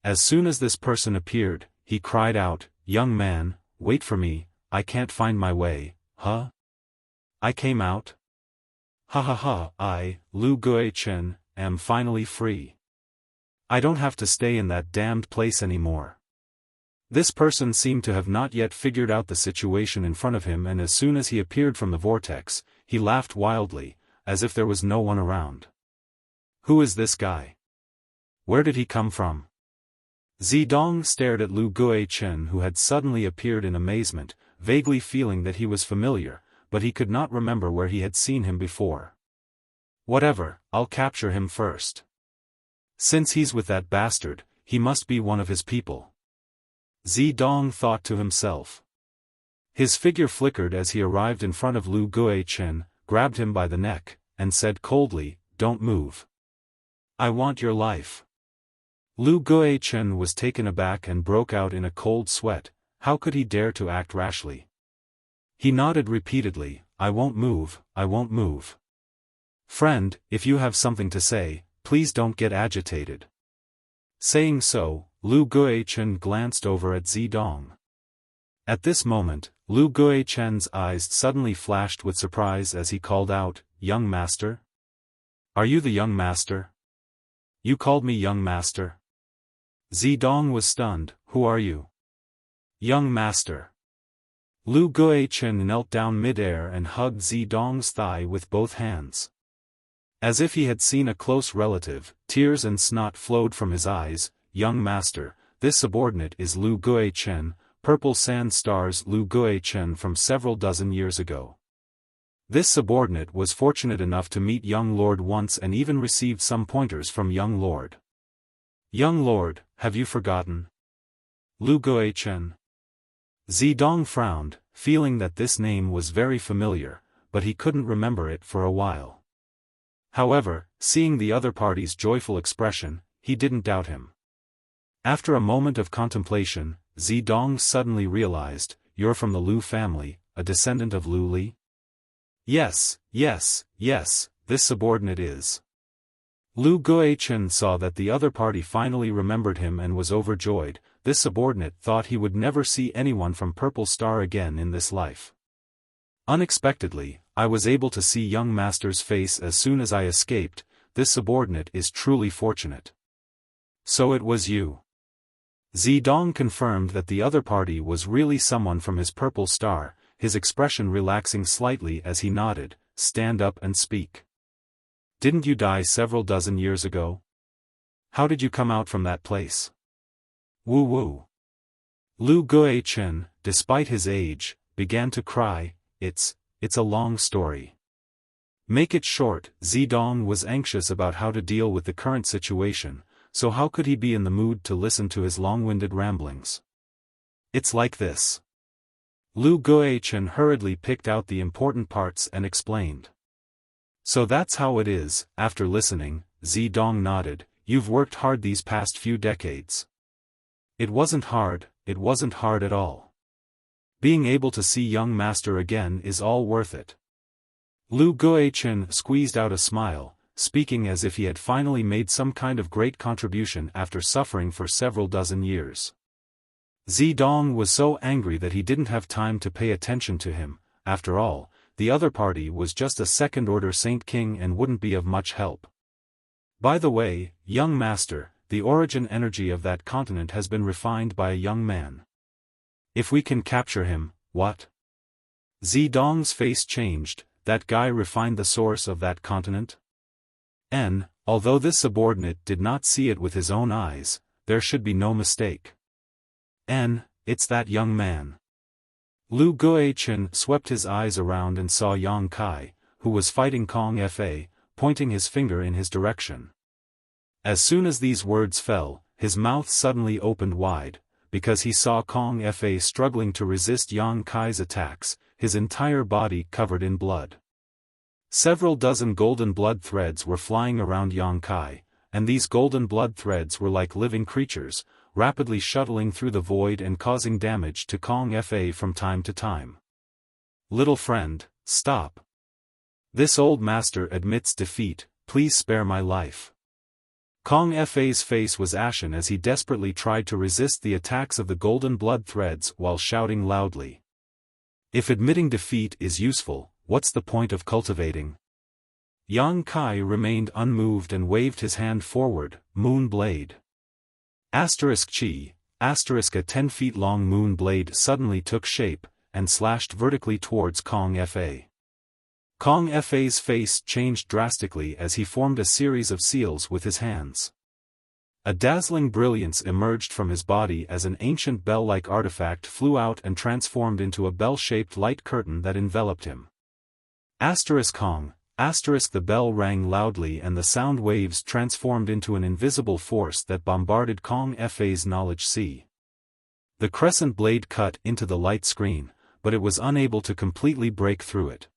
As soon as this person appeared, he cried out, "Young man, wait for me, I can't find my way, huh? I came out? Ha ha ha, I, Lu Guichen, am finally free. I don't have to stay in that damned place anymore." This person seemed to have not yet figured out the situation in front of him, and as soon as he appeared from the vortex, he laughed wildly, as if there was no one around. Who is this guy? Where did he come from? Zidong stared at Lu Guichen, who had suddenly appeared in amazement, vaguely feeling that he was familiar, but he could not remember where he had seen him before. Whatever, I'll capture him first. Since he's with that bastard, he must be one of his people. Zidong thought to himself. His figure flickered as he arrived in front of Lu Guichen, grabbed him by the neck, and said coldly, "Don't move. I want your life." Lu Guichen was taken aback and broke out in a cold sweat. How could he dare to act rashly? He nodded repeatedly, "I won't move, I won't move. Friend, if you have something to say, please don't get agitated." Saying so, Lu Guichen glanced over at Zidong. At this moment, Lu Guichen's eyes suddenly flashed with surprise as he called out, "Young master? Are you the young master? You called me young master?" Zidong was stunned. "Who are you?" "Young master." Lu Guichen knelt down mid-air and hugged Zidong's thigh with both hands. As if he had seen a close relative, tears and snot flowed from his eyes. "Young master, this subordinate is Lu Guichen, Purple Sand Star's Lu Guichen from several dozen years ago. This subordinate was fortunate enough to meet young Lord once and even received some pointers from young Lord." "Young Lord, have you forgotten Lu Guichen?" Zidong frowned, feeling that this name was very familiar, but he couldn't remember it for a while. However, seeing the other party's joyful expression, he didn't doubt him. After a moment of contemplation, Zidong suddenly realized, "You're from the Lu family, a descendant of Lu Li?" Yes, this subordinate is." Lu Guichen saw that the other party finally remembered him and was overjoyed. This subordinate thought he would never see anyone from Purple Star again in this life. "Unexpectedly, I was able to see young master's face as soon as I escaped. This subordinate is truly fortunate." "So it was you." Zidong confirmed that the other party was really someone from his Purple Star, his expression relaxing slightly as he nodded, "Stand up and speak. Didn't you die several dozen years ago? How did you come out from that place?" "Woo." Lu Guichen, despite his age, began to cry. It's a long story. Make it short." Zidong was anxious about how to deal with the current situation, so how could he be in the mood to listen to his long-winded ramblings? "It's like this." Lu Guichen hurriedly picked out the important parts and explained. "So that's how it is." After listening, Zidong nodded. "You've worked hard these past few decades." It wasn't hard at all. Being able to see young master again is all worth it." Lu Guichen squeezed out a smile, speaking as if he had finally made some kind of great contribution after suffering for several dozen years. Zidong was so angry that he didn't have time to pay attention to him. After all, the other party was just a second-order Saint King and wouldn't be of much help. "By the way, young master, the origin energy of that continent has been refined by a young man. If we can capture him, what?" Zidong's face changed. "That guy refined the source of that continent?" Although this subordinate did not see it with his own eyes, there should be no mistake. It's that young man." Lu Guichen swept his eyes around and saw Yang Kai, who was fighting Kong Fa, pointing his finger in his direction. As soon as these words fell, his mouth suddenly opened wide, because he saw Kong Fa struggling to resist Yang Kai's attacks, his entire body covered in blood. Several dozen golden blood threads were flying around Yang Kai, and these golden blood threads were like living creatures, rapidly shuttling through the void and causing damage to Kong Fa from time to time. "Little friend, stop. This old master admits defeat, please spare my life." Kong Fa's face was ashen as he desperately tried to resist the attacks of the golden blood threads while shouting loudly. "If admitting defeat is useful, what's the point of cultivating?" Yang Kai remained unmoved and waved his hand forward, moon blade. *chi, a 10 feet long moon blade suddenly took shape, and slashed vertically towards Kong Fa. Kong Fa's face changed drastically as he formed a series of seals with his hands. A dazzling brilliance emerged from his body as an ancient bell-like artifact flew out and transformed into a bell-shaped light curtain that enveloped him. Kong, The bell rang loudly and the sound waves transformed into an invisible force that bombarded Kong Fa's knowledge sea. The crescent blade cut into the light screen, but it was unable to completely break through it.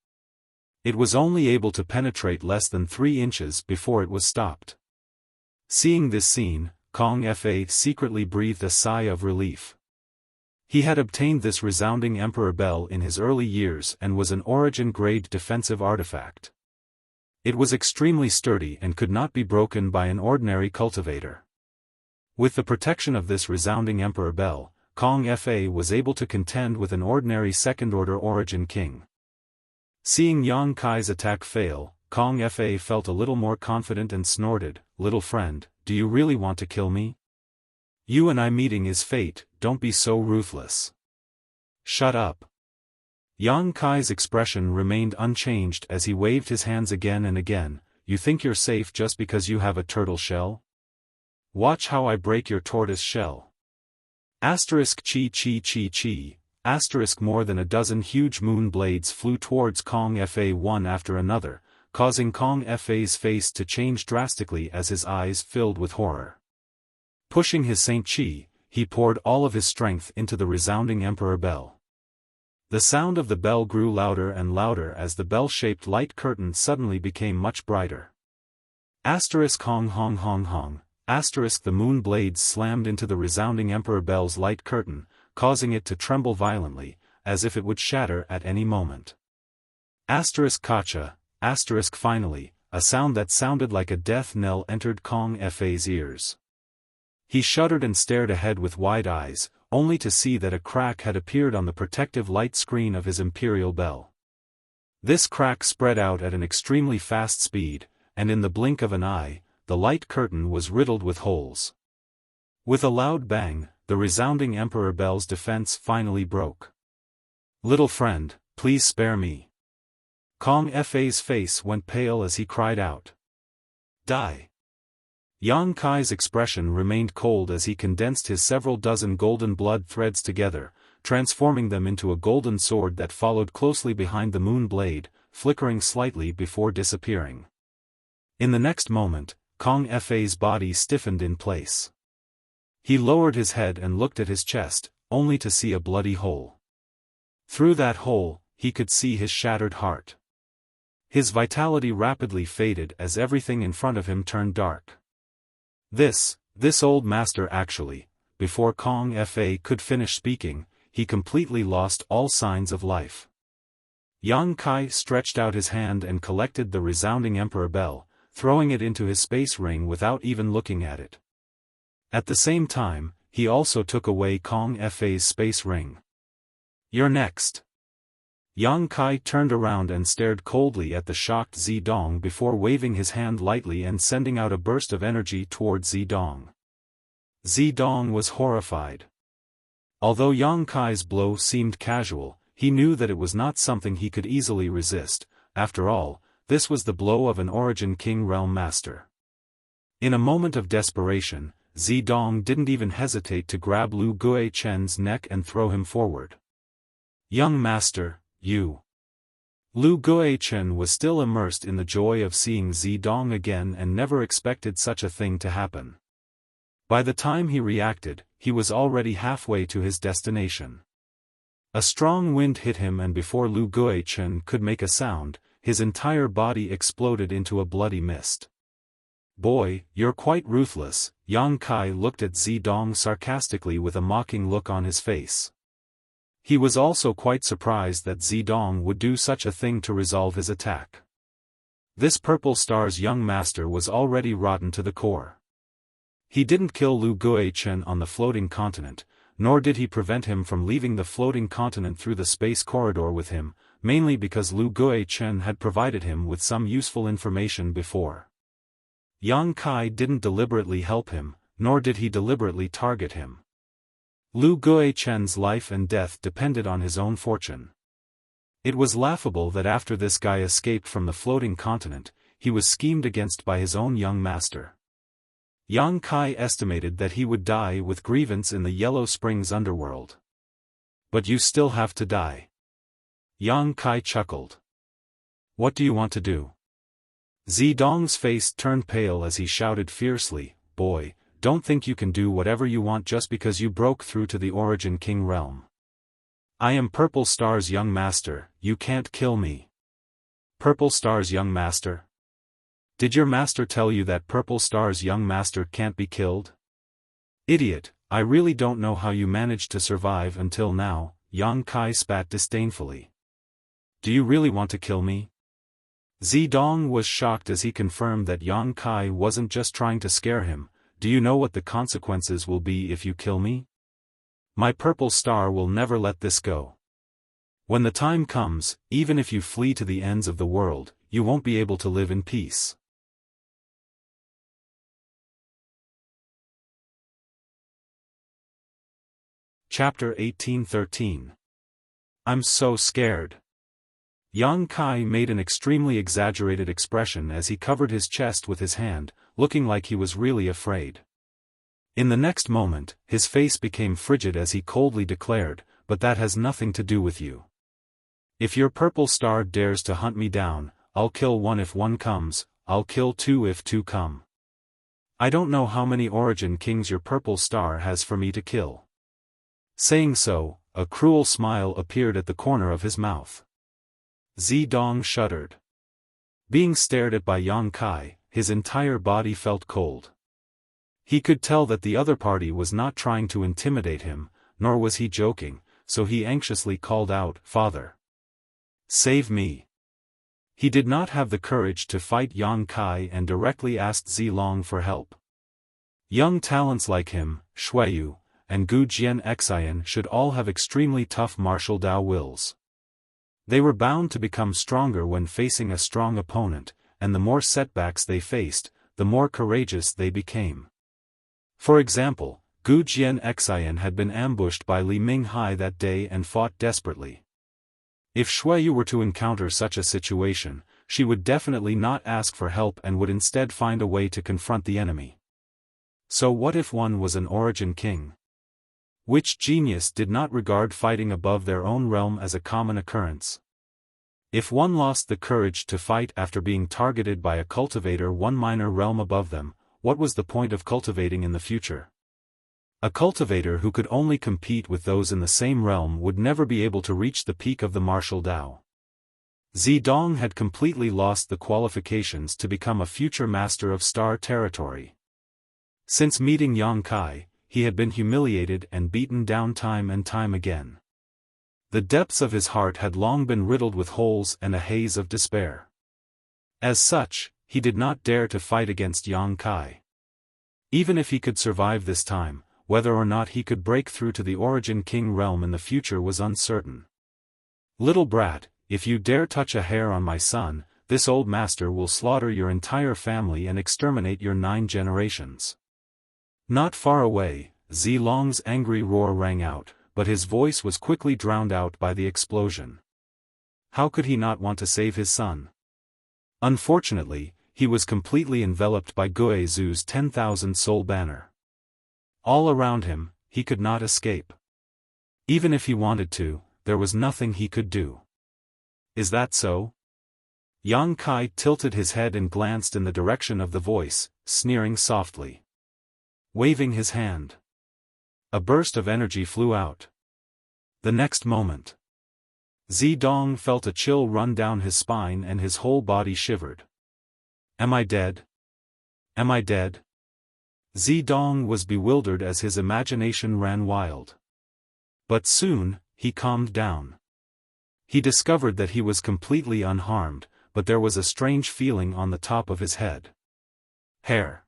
It was only able to penetrate less than 3 inches before it was stopped. Seeing this scene, Kong Fa secretly breathed a sigh of relief. He had obtained this resounding Emperor Bell in his early years and was an origin-grade defensive artifact. It was extremely sturdy and could not be broken by an ordinary cultivator. With the protection of this resounding Emperor Bell, Kong Fa was able to contend with an ordinary second-order origin king. Seeing Yang Kai's attack fail, Kong Fa felt a little more confident and snorted, "Little friend, do you really want to kill me? You and I meeting is fate, don't be so ruthless." "Shut up." Yang Kai's expression remained unchanged as he waved his hands again and again. "You think you're safe just because you have a turtle shell? Watch how I break your tortoise shell." Asterisk chi chi chi chi. Asterisk more than a dozen huge moon blades flew towards Kong Fa one after another, causing Kong Fa's face to change drastically as his eyes filled with horror. Pushing his Saint Chi, he poured all of his strength into the resounding Emperor Bell. The sound of the bell grew louder and louder as the bell-shaped light curtain suddenly became much brighter. Asterisk hong hong hong hong. Asterisk the moon blades slammed into the resounding Emperor Bell's light curtain, causing it to tremble violently, as if it would shatter at any moment. Asterisk kacha. Asterisk finally, a sound that sounded like a death knell entered Kong Fa's ears. He shuddered and stared ahead with wide eyes, only to see that a crack had appeared on the protective light screen of his imperial bell. This crack spread out at an extremely fast speed, and in the blink of an eye, the light curtain was riddled with holes. With a loud bang, the resounding Emperor Bell's defense finally broke. "Little friend, please spare me." Kong Fa's face went pale as he cried out, "Die!" Yang Kai's expression remained cold as he condensed his several dozen golden blood threads together, transforming them into a golden sword that followed closely behind the moon blade, flickering slightly before disappearing. In the next moment, Kong Fa's body stiffened in place. He lowered his head and looked at his chest, only to see a bloody hole. Through that hole, he could see his shattered heart. His vitality rapidly faded as everything in front of him turned dark. This old master actually, before Kong Fa could finish speaking, he completely lost all signs of life. Yang Kai stretched out his hand and collected the resounding Emperor Bell, throwing it into his space ring without even looking at it. At the same time, he also took away Kong Fa's space ring. "You're next." Yang Kai turned around and stared coldly at the shocked Zidong before waving his hand lightly and sending out a burst of energy toward Zidong. Zidong was horrified. Although Yang Kai's blow seemed casual, he knew that it was not something he could easily resist. After all, this was the blow of an Origin King Realm Master. In a moment of desperation, Zidong didn't even hesitate to grab Lu Guichen's neck and throw him forward. "Young Master, you." Lu Guichen was still immersed in the joy of seeing Zidong again and never expected such a thing to happen. By the time he reacted, he was already halfway to his destination. A strong wind hit him and before Lu Guichen could make a sound, his entire body exploded into a bloody mist. "Boy, you're quite ruthless," Yang Kai looked at Zidong sarcastically with a mocking look on his face. He was also quite surprised that Zidong would do such a thing to resolve his attack. This Purple Star's young master was already rotten to the core. He didn't kill Lu Guichen on the floating continent, nor did he prevent him from leaving the floating continent through the space corridor with him, mainly because Lu Guichen had provided him with some useful information before. Yang Kai didn't deliberately help him, nor did he deliberately target him. Lu Guichen's life and death depended on his own fortune. It was laughable that after this guy escaped from the floating continent, he was schemed against by his own young master. Yang Kai estimated that he would die with grievance in the Yellow Springs underworld. "But you still have to die." Yang Kai chuckled. "What do you want to do?" Zidong's face turned pale as he shouted fiercely, "Boy, don't think you can do whatever you want just because you broke through to the Origin King realm. I am Purple Star's young master, you can't kill me." Purple Star's young master? Did your master tell you that Purple Star's young master can't be killed? Idiot, I really don't know how you managed to survive until now, Yang Kai spat disdainfully. Do you really want to kill me? Zidong was shocked as he confirmed that Yang Kai wasn't just trying to scare him. Do you know what the consequences will be if you kill me? My Purple Star will never let this go. When the time comes, even if you flee to the ends of the world, you won't be able to live in peace. Chapter 1813. I'm so scared. Yang Kai made an extremely exaggerated expression as he covered his chest with his hand, looking like he was really afraid. In the next moment, his face became frigid as he coldly declared, "But that has nothing to do with you. If your Purple Star dares to hunt me down, I'll kill one if one comes, I'll kill two if two come. I don't know how many Origin Kings your Purple Star has for me to kill." Saying so, a cruel smile appeared at the corner of his mouth. Zidong shuddered. Being stared at by Yang Kai, his entire body felt cold. He could tell that the other party was not trying to intimidate him, nor was he joking, so he anxiously called out, "Father! Save me!" He did not have the courage to fight Yang Kai and directly asked Zilong for help. Young talents like him, Shuiyu, and Gu Jianxian should all have extremely tough martial Dao wills. They were bound to become stronger when facing a strong opponent, and the more setbacks they faced, the more courageous they became. For example, Gu Jianxian had been ambushed by Li Minghai that day and fought desperately. If Shuiyu were to encounter such a situation, she would definitely not ask for help and would instead find a way to confront the enemy. So what if one was an Origin King? Which genius did not regard fighting above their own realm as a common occurrence? If one lost the courage to fight after being targeted by a cultivator one minor realm above them, what was the point of cultivating in the future? A cultivator who could only compete with those in the same realm would never be able to reach the peak of the martial Dao. Zidong had completely lost the qualifications to become a future master of Star Territory. Since meeting Yang Kai, he had been humiliated and beaten down time and time again. The depths of his heart had long been riddled with holes and a haze of despair. As such, he did not dare to fight against Yang Kai. Even if he could survive this time, whether or not he could break through to the Origin King realm in the future was uncertain. "Little brat, if you dare touch a hair on my son, this old master will slaughter your entire family and exterminate your 9 generations." Not far away, Zilong's angry roar rang out, but his voice was quickly drowned out by the explosion. How could he not want to save his son? Unfortunately, he was completely enveloped by Guizu's 10,000 soul banner. All around him, he could not escape. Even if he wanted to, there was nothing he could do. Is that so? Yang Kai tilted his head and glanced in the direction of the voice, sneering softly. Waving his hand. A burst of energy flew out. The next moment, Zidong felt a chill run down his spine and his whole body shivered. Am I dead? Am I dead? Zidong was bewildered as his imagination ran wild. But soon, he calmed down. He discovered that he was completely unharmed, but there was a strange feeling on the top of his head. Hair.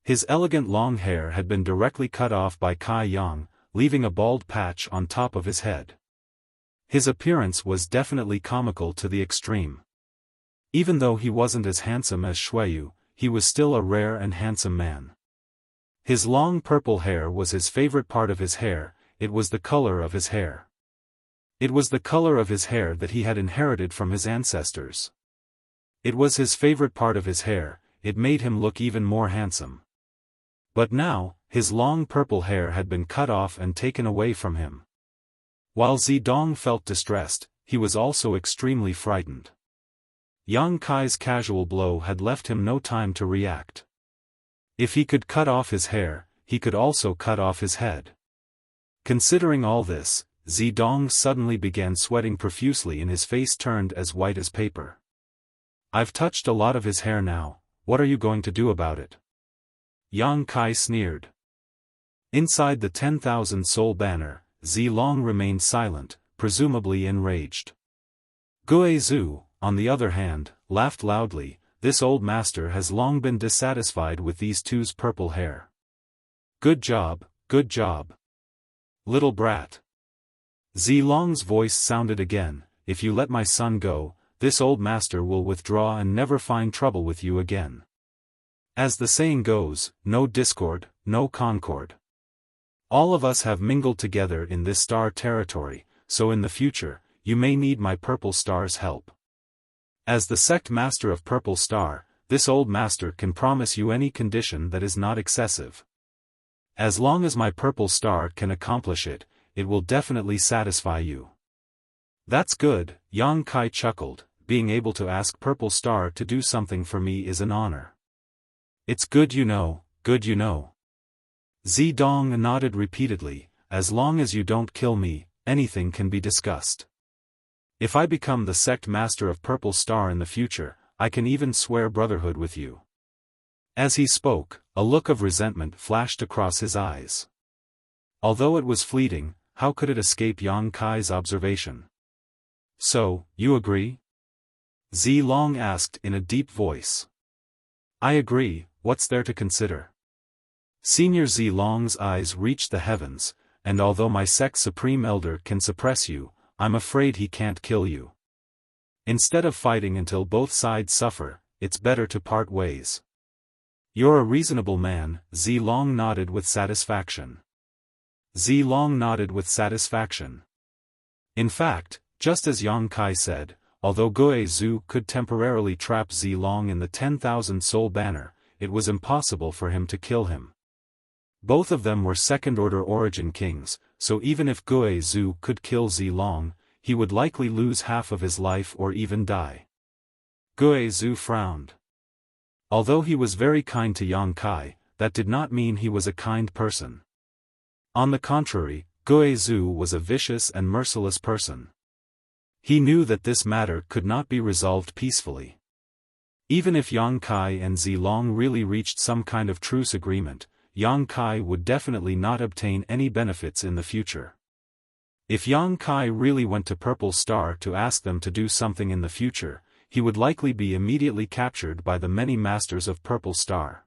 His elegant long hair had been directly cut off by Kai Yang, leaving a bald patch on top of his head. His appearance was definitely comical to the extreme. Even though he wasn't as handsome as Shuiyu, he was still a rare and handsome man. His long purple hair was his favorite part of his hair, it was the color of his hair. It was the color of his hair that he had inherited from his ancestors. It was his favorite part of his hair, it made him look even more handsome. But now, his long purple hair had been cut off and taken away from him. While Zidong felt distressed, he was also extremely frightened. Yang Kai's casual blow had left him no time to react. If he could cut off his hair, he could also cut off his head. Considering all this, Zidong suddenly began sweating profusely and his face turned as white as paper. I've touched a lot of his hair now, what are you going to do about it? Yang Kai sneered. Inside the 10,000 soul banner, Zilong remained silent, presumably enraged. Gue Zhu, on the other hand, laughed loudly. This old master has long been dissatisfied with these two's purple hair. Good job, little brat. Zilong's voice sounded again, if you let my son go, this old master will withdraw and never find trouble with you again. As the saying goes, no discord, no concord. All of us have mingled together in this star territory, so in the future, you may need my Purple Star's help. As the sect master of Purple Star, this old master can promise you any condition that is not excessive. As long as my Purple Star can accomplish it, it will definitely satisfy you. That's good, Yang Kai chuckled, being able to ask Purple Star to do something for me is an honor. It's good you know. Zidong nodded repeatedly, as long as you don't kill me, anything can be discussed. If I become the sect master of Purple Star in the future, I can even swear brotherhood with you. As he spoke, a look of resentment flashed across his eyes. Although it was fleeting, how could it escape Yang Kai's observation? So, you agree? Zilong asked in a deep voice. I agree, what's there to consider? Senior Zilong's eyes reached the heavens, and although my sect's supreme elder can suppress you, I'm afraid he can't kill you. Instead of fighting until both sides suffer, it's better to part ways. You're a reasonable man, Zilong nodded with satisfaction. In fact, just as Yang Kai said, although Gue Zhu could temporarily trap Zilong in the 10,000 soul banner, it was impossible for him to kill him. Both of them were second-order origin kings, so even if Gue Zhu could kill Zilong, he would likely lose half of his life or even die. Gue Zhu frowned. Although he was very kind to Yang Kai, that did not mean he was a kind person. On the contrary, Gue Zhu was a vicious and merciless person. He knew that this matter could not be resolved peacefully. Even if Yang Kai and Zilong really reached some kind of truce agreement, Yang Kai would definitely not obtain any benefits in the future. If Yang Kai really went to Purple Star to ask them to do something in the future, he would likely be immediately captured by the many masters of Purple Star.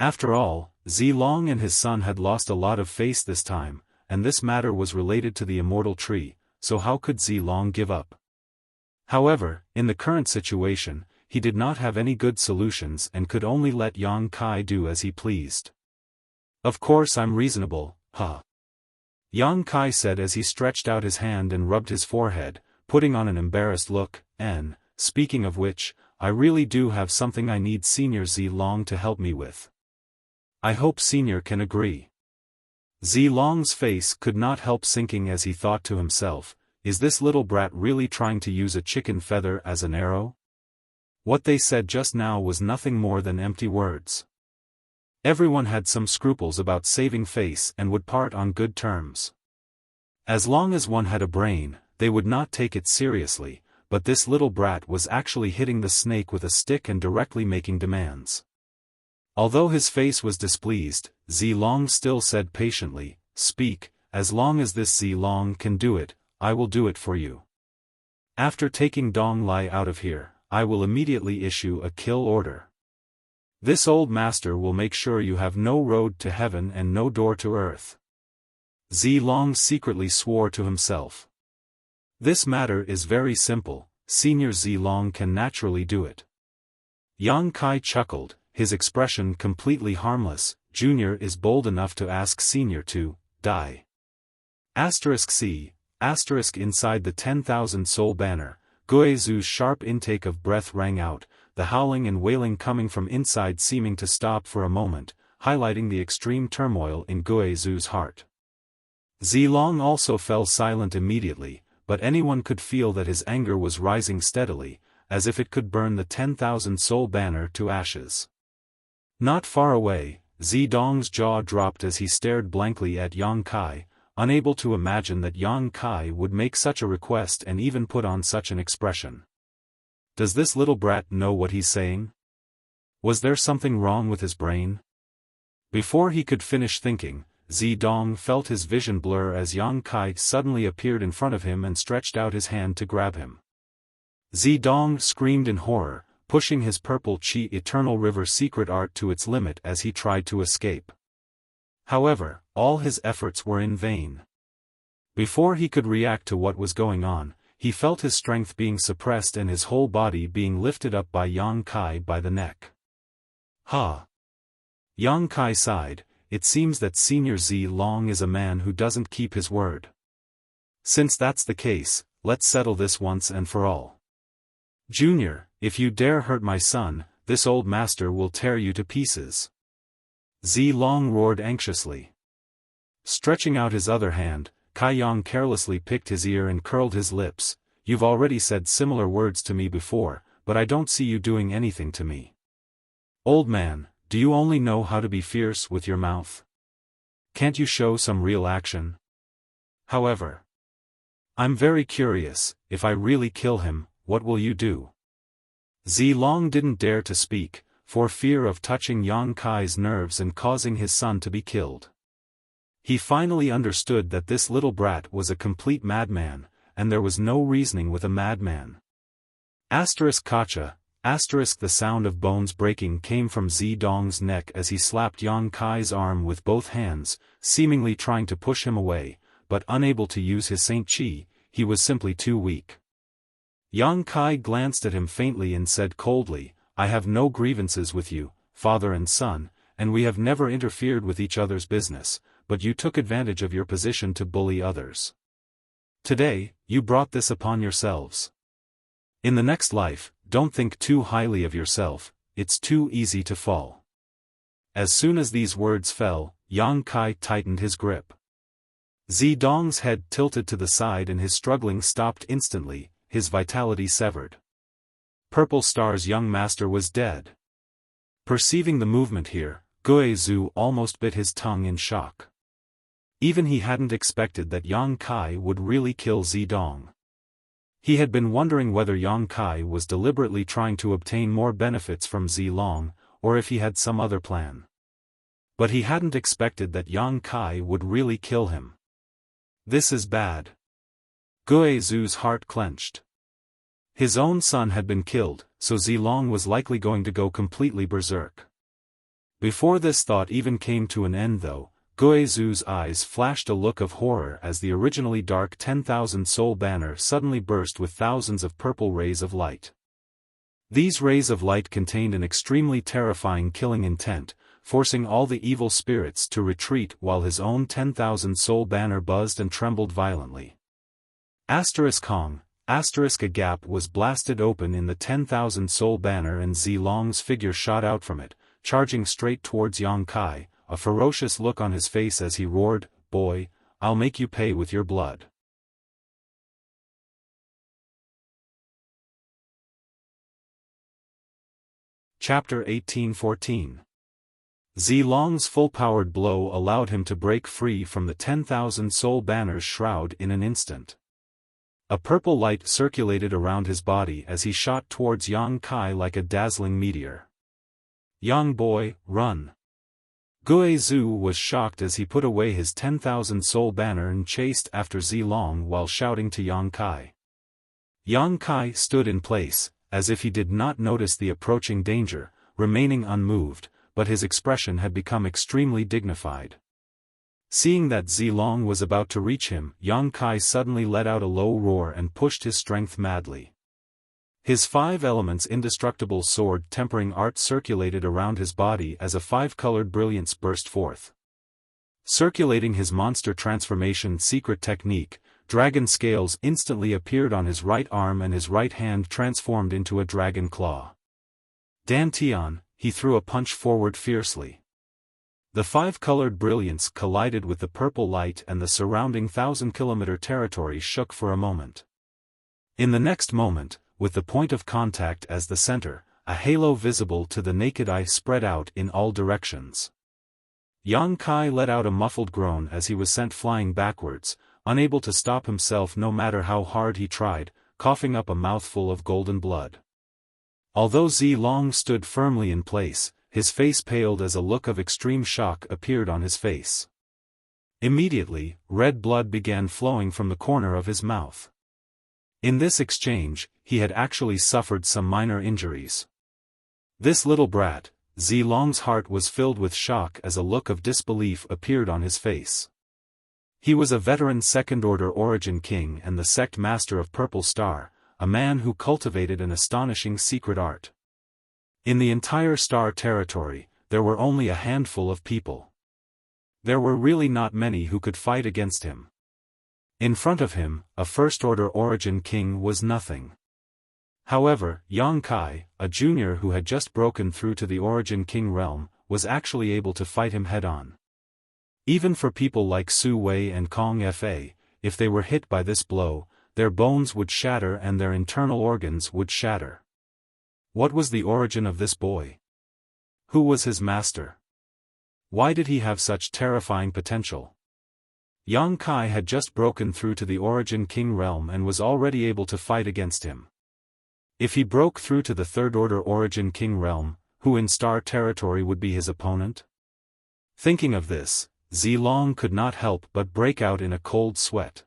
After all, Zilong and his son had lost a lot of face this time, and this matter was related to the immortal tree, so how could Zilong give up? However, in the current situation, he did not have any good solutions and could only let Yang Kai do as he pleased. Of course I'm reasonable, huh? Yang Kai said as he stretched out his hand and rubbed his forehead, putting on an embarrassed look, and, speaking of which, I really do have something I need Senior Zilong to help me with. I hope Senior can agree. Zilong's face could not help sinking as he thought to himself, is this little brat really trying to use a chicken feather as an arrow? What they said just now was nothing more than empty words. Everyone had some scruples about saving face and would part on good terms. As long as one had a brain, they would not take it seriously, but this little brat was actually hitting the snake with a stick and directly making demands. Although his face was displeased, Zilong still said patiently, speak, as long as this Zilong can do it, I will do it for you. After taking Dong Lai out of here, I will immediately issue a kill order. This old master will make sure you have no road to heaven and no door to earth. Zilong secretly swore to himself. This matter is very simple, Senior Zilong can naturally do it. Yang Kai chuckled, his expression completely harmless. Junior is bold enough to ask Senior to die. *C*. Inside the 10,000 soul banner, Gue Zhu's sharp intake of breath rang out, the howling and wailing coming from inside seeming to stop for a moment, highlighting the extreme turmoil in Gue Zhu's heart. Zilong also fell silent immediately, but anyone could feel that his anger was rising steadily, as if it could burn the 10,000 soul banner to ashes. Not far away, Zidong's jaw dropped as he stared blankly at Yang Kai, unable to imagine that Yang Kai would make such a request and even put on such an expression. Does this little brat know what he's saying? Was there something wrong with his brain? Before he could finish thinking, Zidong felt his vision blur as Yang Kai suddenly appeared in front of him and stretched out his hand to grab him. Zidong screamed in horror, pushing his purple chi eternal river secret art to its limit as he tried to escape. However, all his efforts were in vain. Before he could react to what was going on, he felt his strength being suppressed and his whole body being lifted up by Yang Kai by the neck. Ha! Yang Kai sighed. It seems that Senior Zilong is a man who doesn't keep his word. Since that's the case, let's settle this once and for all. Junior, if you dare hurt my son, this old master will tear you to pieces. Zilong roared anxiously. Stretching out his other hand, Kai Yang carelessly picked his ear and curled his lips. You've already said similar words to me before, but I don't see you doing anything to me. Old man, do you only know how to be fierce with your mouth? Can't you show some real action? However, I'm very curious, if I really kill him, what will you do? Zilong didn't dare to speak, for fear of touching Yang Kai's nerves and causing his son to be killed. He finally understood that this little brat was a complete madman, and there was no reasoning with a madman. Kacha. The sound of bones breaking came from Zidong's neck as he slapped Yang Kai's arm with both hands, seemingly trying to push him away, but unable to use his Saint Chi, he was simply too weak. Yang Kai glanced at him faintly and said coldly, I have no grievances with you, father and son, and we have never interfered with each other's business, but you took advantage of your position to bully others. Today, you brought this upon yourselves. In the next life, don't think too highly of yourself, it's too easy to fall. As soon as these words fell, Yang Kai tightened his grip. Zidong's head tilted to the side and his struggling stopped instantly, his vitality severed. Purple Star's young master was dead. Perceiving the movement here, Guizhu almost bit his tongue in shock. Even he hadn't expected that Yang Kai would really kill Zidong. He had been wondering whether Yang Kai was deliberately trying to obtain more benefits from Zilong, or if he had some other plan. But he hadn't expected that Yang Kai would really kill him. This is bad. Guizhu's heart clenched. His own son had been killed, so Zilong was likely going to go completely berserk. Before this thought even came to an end though, Guizhu's eyes flashed a look of horror as the originally dark 10,000 soul banner suddenly burst with thousands of purple rays of light. These rays of light contained an extremely terrifying killing intent, forcing all the evil spirits to retreat while his own 10,000 soul banner buzzed and trembled violently. Kong, a gap was blasted open in the 10,000 soul banner and Zilong's figure shot out from it, charging straight towards Yang Kai, a ferocious look on his face as he roared, Boy, I'll make you pay with your blood. Chapter 1814. Zilong's full-powered blow allowed him to break free from the 10,000 soul banner's shroud in an instant. A purple light circulated around his body as he shot towards Yang Kai like a dazzling meteor. Young boy, run! Guizhu was shocked as he put away his 10,000 soul banner and chased after Zilong while shouting to Yang Kai. Yang Kai stood in place, as if he did not notice the approaching danger, remaining unmoved, but his expression had become extremely dignified. Seeing that Zilong was about to reach him, Yang Kai suddenly let out a low roar and pushed his strength madly. His 5 elements indestructible sword tempering art circulated around his body as a 5-colored brilliance burst forth. Circulating his monster transformation secret technique, dragon scales instantly appeared on his right arm and his right hand transformed into a dragon claw. Dantian, he threw a punch forward fiercely. The 5-colored brilliance collided with the purple light and the surrounding 1,000-kilometer territory shook for a moment. In the next moment, with the point of contact as the center, a halo visible to the naked eye spread out in all directions. Yang Kai let out a muffled groan as he was sent flying backwards, unable to stop himself no matter how hard he tried, coughing up a mouthful of golden blood. Although Zilong stood firmly in place, his face paled as a look of extreme shock appeared on his face. Immediately, red blood began flowing from the corner of his mouth. In this exchange, he had actually suffered some minor injuries. This little brat, Zilong's heart was filled with shock as a look of disbelief appeared on his face. He was a veteran second-order origin king and the sect master of Purple Star, a man who cultivated an astonishing secret art. In the entire Star territory, there were only a handful of people. There were really not many who could fight against him. In front of him, a first-order origin king was nothing. However, Yang Kai, a junior who had just broken through to the origin king realm, was actually able to fight him head-on. Even for people like Su Wei and Kong Fa, if they were hit by this blow, their bones would shatter and their internal organs would shatter. What was the origin of this boy? Who was his master? Why did he have such terrifying potential? Yang Kai had just broken through to the origin king realm and was already able to fight against him. If he broke through to the third-order origin king realm, who in Star territory would be his opponent? Thinking of this, Zilong could not help but break out in a cold sweat.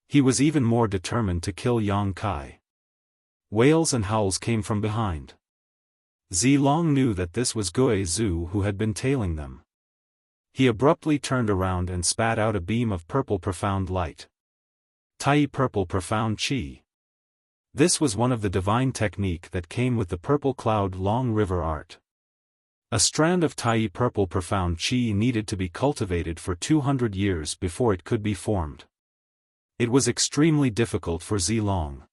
He was even more determined to kill Yang Kai. Wails and howls came from behind. Zilong knew that this was Gui Zhu who had been tailing them. He abruptly turned around and spat out a beam of purple profound light. Tai Purple Profound Qi. This was one of the divine technique that came with the Purple Cloud Long River art. A strand of Tai Purple Profound Qi needed to be cultivated for 200 years before it could be formed. It was extremely difficult for Zilong.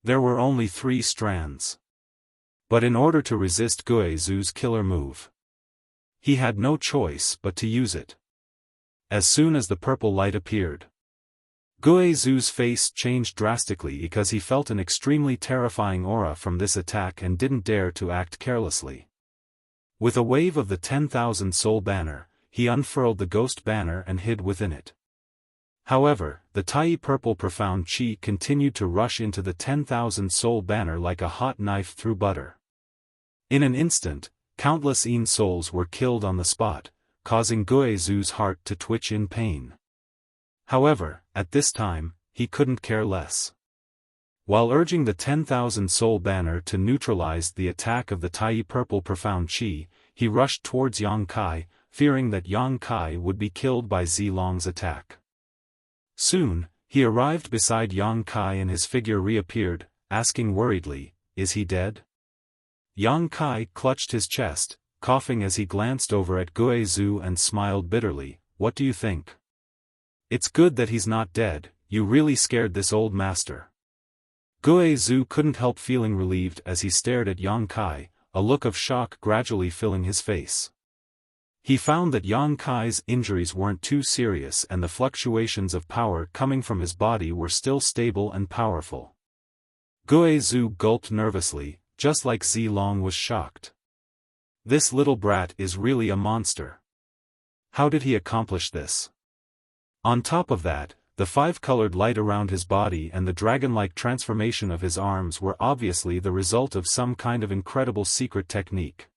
There were only 3 strands. But in order to resist Gui Zhu's killer move, he had no choice but to use it. As soon as the purple light appeared, Gui Zhu's face changed drastically because he felt an extremely terrifying aura from this attack and didn't dare to act carelessly. With a wave of the 10,000 soul banner, he unfurled the ghost banner and hid within it. However, the Tai Purple Profound Qi continued to rush into the 10,000 soul banner like a hot knife through butter. In an instant, countless Yin souls were killed on the spot, causing Gui Zhu's heart to twitch in pain. However, at this time, he couldn't care less. While urging the 10,000 soul banner to neutralize the attack of the Tai Purple Profound Qi, he rushed towards Yang Kai, fearing that Yang Kai would be killed by Zilong's attack. Soon, he arrived beside Yang Kai and his figure reappeared, asking worriedly, "Is he dead?" Yang Kai clutched his chest, coughing as he glanced over at Gui Zhu and smiled bitterly. "What do you think? It's good that he's not dead, you really scared this old master." Gui Zhu couldn't help feeling relieved as he stared at Yang Kai, a look of shock gradually filling his face. He found that Yang Kai's injuries weren't too serious and the fluctuations of power coming from his body were still stable and powerful. Gui Zhu gulped nervously, just like Zilong was shocked. This little brat is really a monster. How did he accomplish this? On top of that, the 5-colored light around his body and the dragon-like transformation of his arms were obviously the result of some kind of incredible secret technique.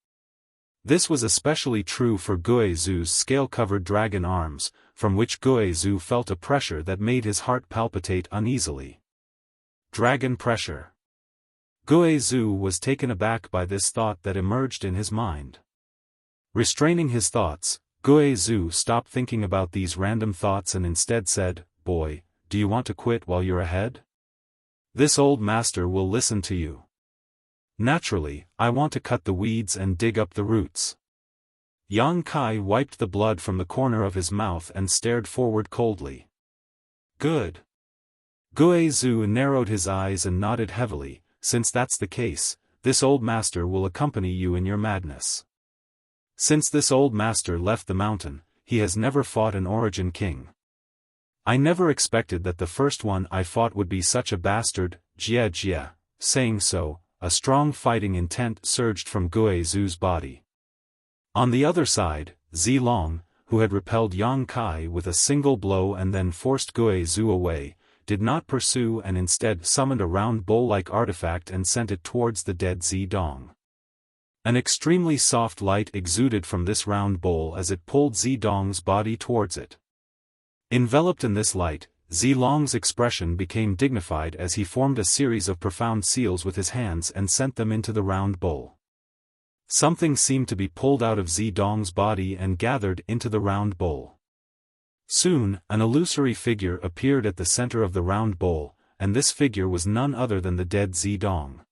This was especially true for Gui Zhu's scale-covered dragon arms, from which Gui Zhu felt a pressure that made his heart palpitate uneasily. Dragon pressure. Gui Zhu was taken aback by this thought that emerged in his mind. Restraining his thoughts, Gui Zhu stopped thinking about these random thoughts and instead said, "Boy, do you want to quit while you're ahead? This old master will listen to you. Naturally, I want to cut the weeds and dig up the roots." Yang Kai wiped the blood from the corner of his mouth and stared forward coldly. "Good." Gui Zhu narrowed his eyes and nodded heavily. "Since that's the case, this old master will accompany you in your madness." Since this old master left the mountain, he has never fought an origin king. I never expected that the first one I fought would be such a bastard. Jia Jia, saying so, a strong fighting intent surged from Gui Zhu's body. On the other side, Zilong, who had repelled Yang Kai with a single blow and then forced Gui Zhu away, did not pursue and instead summoned a round bowl-like artifact and sent it towards the dead Zidong. An extremely soft light exuded from this round bowl as it pulled Zidong's body towards it. Enveloped in this light, Zilong's expression became dignified as he formed a series of profound seals with his hands and sent them into the round bowl. Something seemed to be pulled out of Zidong's body and gathered into the round bowl. Soon, an illusory figure appeared at the center of the round bowl, and this figure was none other than the dead Zidong.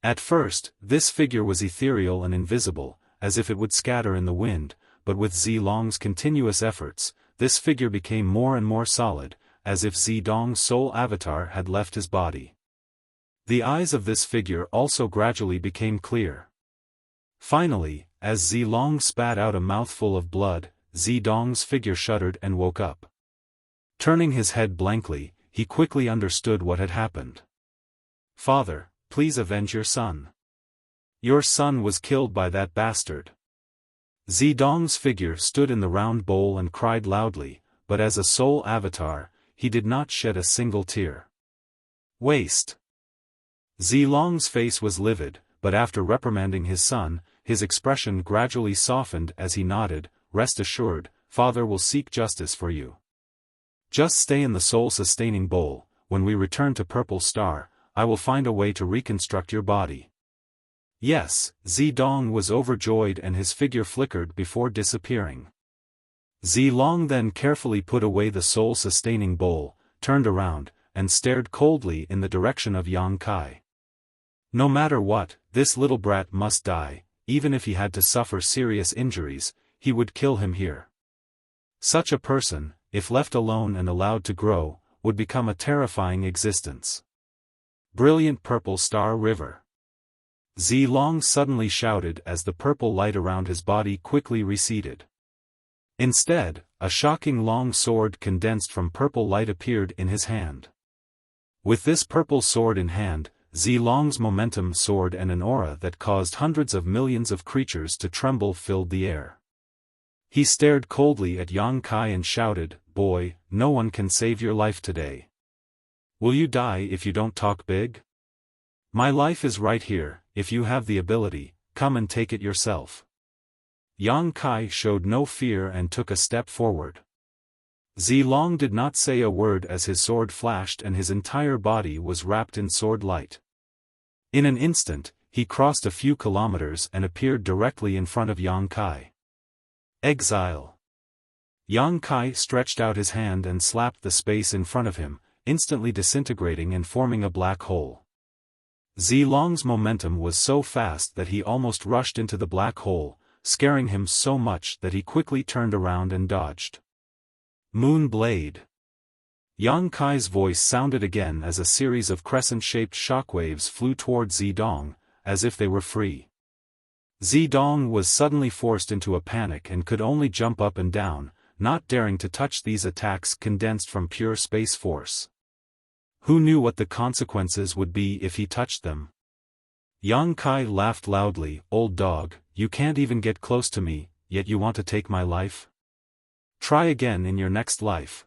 At first, this figure was ethereal and invisible, as if it would scatter in the wind, but with Zilong's continuous efforts, this figure became more and more solid, as if Zidong's soul avatar had left his body. The eyes of this figure also gradually became clear. Finally, as Zilong spat out a mouthful of blood, Zidong's figure shuddered and woke up. Turning his head blankly, he quickly understood what had happened. "Father, please avenge your son. Your son was killed by that bastard." Zidong's figure stood in the round bowl and cried loudly, but as a soul avatar, he did not shed a single tear. "Waste." Zilong's face was livid, but after reprimanding his son, his expression gradually softened as he nodded, "Rest assured, Father will seek justice for you. Just stay in the soul-sustaining bowl. When we return to Purple Star, I will find a way to reconstruct your body." "Yes," Zidong was overjoyed and his figure flickered before disappearing. Zilong then carefully put away the soul-sustaining bowl, turned around, and stared coldly in the direction of Yang Kai. No matter what, this little brat must die, even if he had to suffer serious injuries, he would kill him here. Such a person, if left alone and allowed to grow, would become a terrifying existence. Brilliant Purple Star River. Zilong suddenly shouted as the purple light around his body quickly receded. Instead, a shocking long sword condensed from purple light appeared in his hand. With this purple sword in hand, Zilong's momentum soared and an aura that caused hundreds of millions of creatures to tremble filled the air. He stared coldly at Yang Kai and shouted, "Boy, no one can save your life today. Will you die if you don't talk big? My life is right here, if you have the ability, come and take it yourself." Yang Kai showed no fear and took a step forward. Zilong did not say a word as his sword flashed and his entire body was wrapped in sword light. In an instant, he crossed a few kilometers and appeared directly in front of Yang Kai. "Exile." Yang Kai stretched out his hand and slapped the space in front of him, instantly disintegrating and forming a black hole. Zilong's momentum was so fast that he almost rushed into the black hole, scaring him so much that he quickly turned around and dodged. Moon Blade. Yang Kai's voice sounded again as a series of crescent-shaped shockwaves flew toward Zidong, as if they were free. Zidong was suddenly forced into a panic and could only jump up and down, not daring to touch these attacks condensed from pure space force. Who knew what the consequences would be if he touched them? Yang Kai laughed loudly, "Old dog, you can't even get close to me, yet you want to take my life? Try again in your next life."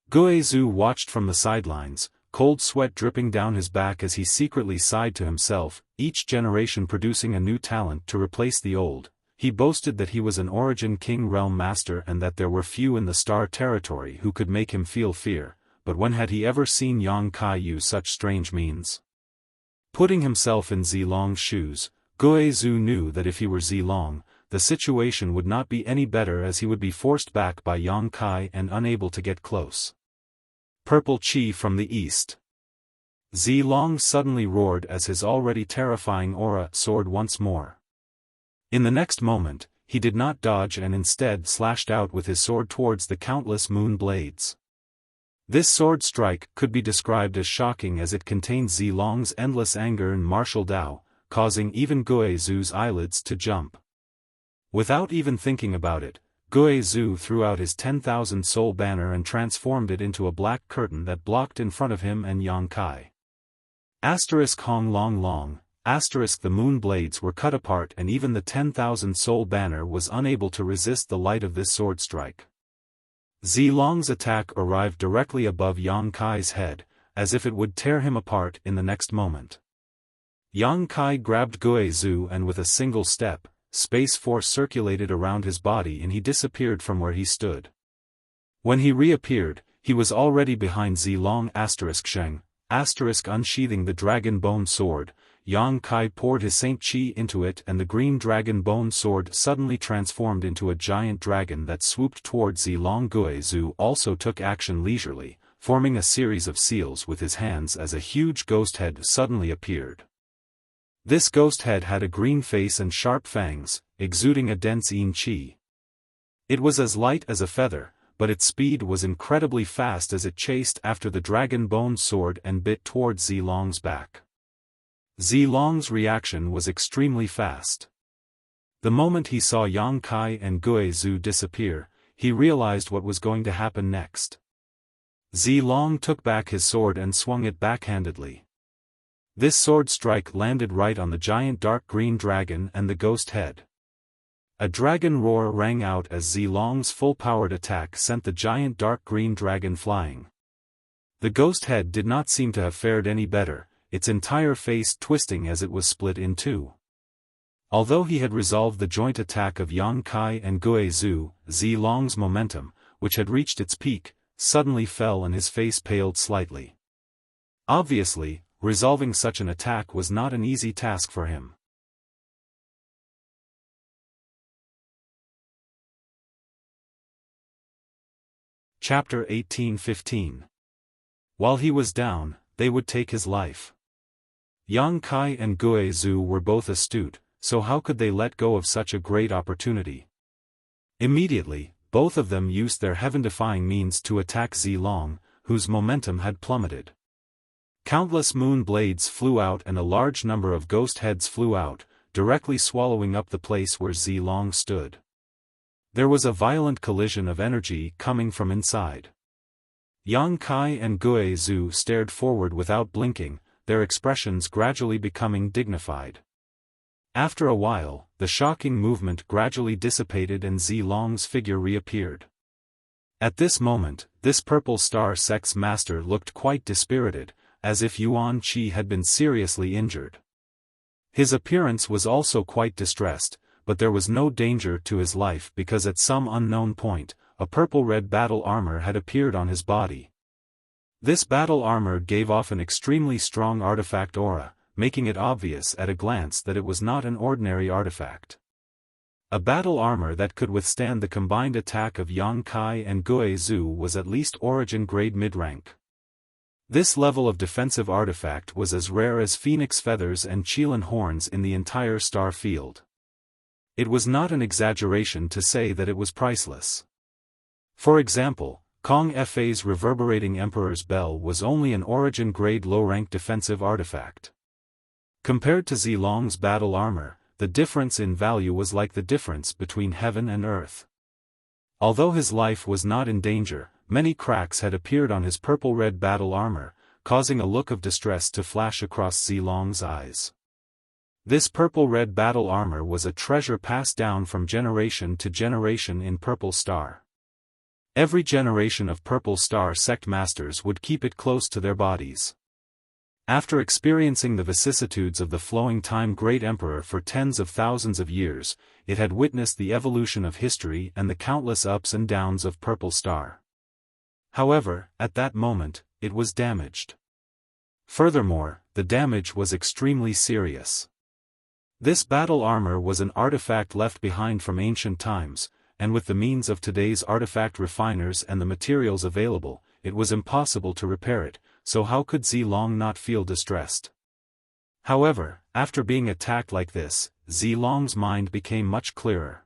Gui Zhu watched from the sidelines, cold sweat dripping down his back as he secretly sighed to himself, each generation producing a new talent to replace the old. He boasted that he was an Origin King Realm Master and that there were few in the Star Territory who could make him feel fear, but when had he ever seen Yang Kai use such strange means? Putting himself in Zilong's shoes, Gui Zhu knew that if he were Zilong, the situation would not be any better as he would be forced back by Yang Kai and unable to get close. Purple Chi from the east. Zilong suddenly roared as his already terrifying aura soared once more. In the next moment, he did not dodge and instead slashed out with his sword towards the countless moon blades. This sword strike could be described as shocking as it contained Zilong's endless anger and martial Tao, causing even Gui Zhu's eyelids to jump. Without even thinking about it, Gui Zhu threw out his 10,000 soul banner and transformed it into a black curtain that blocked in front of him and Yang Kai. Hong long long, the moon blades were cut apart and even the 10,000 soul banner was unable to resist the light of this sword strike. Zilong's attack arrived directly above Yang Kai's head, as if it would tear him apart in the next moment. Yang Kai grabbed Gui Zhu and with a single step, space force circulated around his body and he disappeared from where he stood. When he reappeared, he was already behind Zilong Sheng, unsheathing the dragon bone sword. Yang Kai poured his Saint Qi into it and the green dragon bone sword suddenly transformed into a giant dragon that swooped toward Zilong. Gui Zhu also took action leisurely, forming a series of seals with his hands as a huge ghost head suddenly appeared. This ghost head had a green face and sharp fangs, exuding a dense yin qi. It was as light as a feather, but its speed was incredibly fast as it chased after the dragon bone sword and bit toward Zilong's back. Zilong's reaction was extremely fast. The moment he saw Yang Kai and Gui Zhu disappear, he realized what was going to happen next. Zilong took back his sword and swung it backhandedly. This sword strike landed right on the giant dark green dragon and the ghost head. A dragon roar rang out as Zilong's full-powered attack sent the giant dark green dragon flying. The ghost head did not seem to have fared any better, its entire face twisting as it was split in two. Although he had resolved the joint attack of Yang Kai and Gui Zhu, Zilong's momentum, which had reached its peak, suddenly fell and his face paled slightly. Obviously, resolving such an attack was not an easy task for him. Chapter 1815. While he was down, they would take his life. Yang Kai and Gui Zhu were both astute, so how could they let go of such a great opportunity? Immediately, both of them used their heaven-defying means to attack Zilong, whose momentum had plummeted. Countless moon blades flew out and a large number of ghost heads flew out, directly swallowing up the place where Zilong stood. There was a violent collision of energy coming from inside. Yang Kai and Gui Zhu stared forward without blinking, their expressions gradually becoming dignified. After a while, the shocking movement gradually dissipated and Zilong's figure reappeared. At this moment, this purple star sect's master looked quite dispirited, as if Yuan Qi had been seriously injured. His appearance was also quite distressed, but there was no danger to his life because at some unknown point, a purple-red battle armor had appeared on his body. This battle armor gave off an extremely strong artifact aura, making it obvious at a glance that it was not an ordinary artifact. A battle armor that could withstand the combined attack of Yang Kai and Gui Zhu was at least origin grade mid-rank. This level of defensive artifact was as rare as phoenix feathers and Qilin horns in the entire star field. It was not an exaggeration to say that it was priceless. For example, Kong Fa's reverberating Emperor's Bell was only an origin-grade low-rank defensive artifact. Compared to Zilong's battle armor, the difference in value was like the difference between heaven and earth. Although his life was not in danger, many cracks had appeared on his purple-red battle armor, causing a look of distress to flash across Zilong's eyes. This purple-red battle armor was a treasure passed down from generation to generation in Purple Star. Every generation of Purple Star sect masters would keep it close to their bodies. After experiencing the vicissitudes of the flowing time Great Emperor for tens of thousands of years, it had witnessed the evolution of history and the countless ups and downs of Purple Star. However, at that moment, it was damaged. Furthermore, the damage was extremely serious. This battle armor was an artifact left behind from ancient times, and with the means of today's artifact refiners and the materials available, it was impossible to repair it, so how could Zilong not feel distressed? However, after being attacked like this, Zilong's mind became much clearer.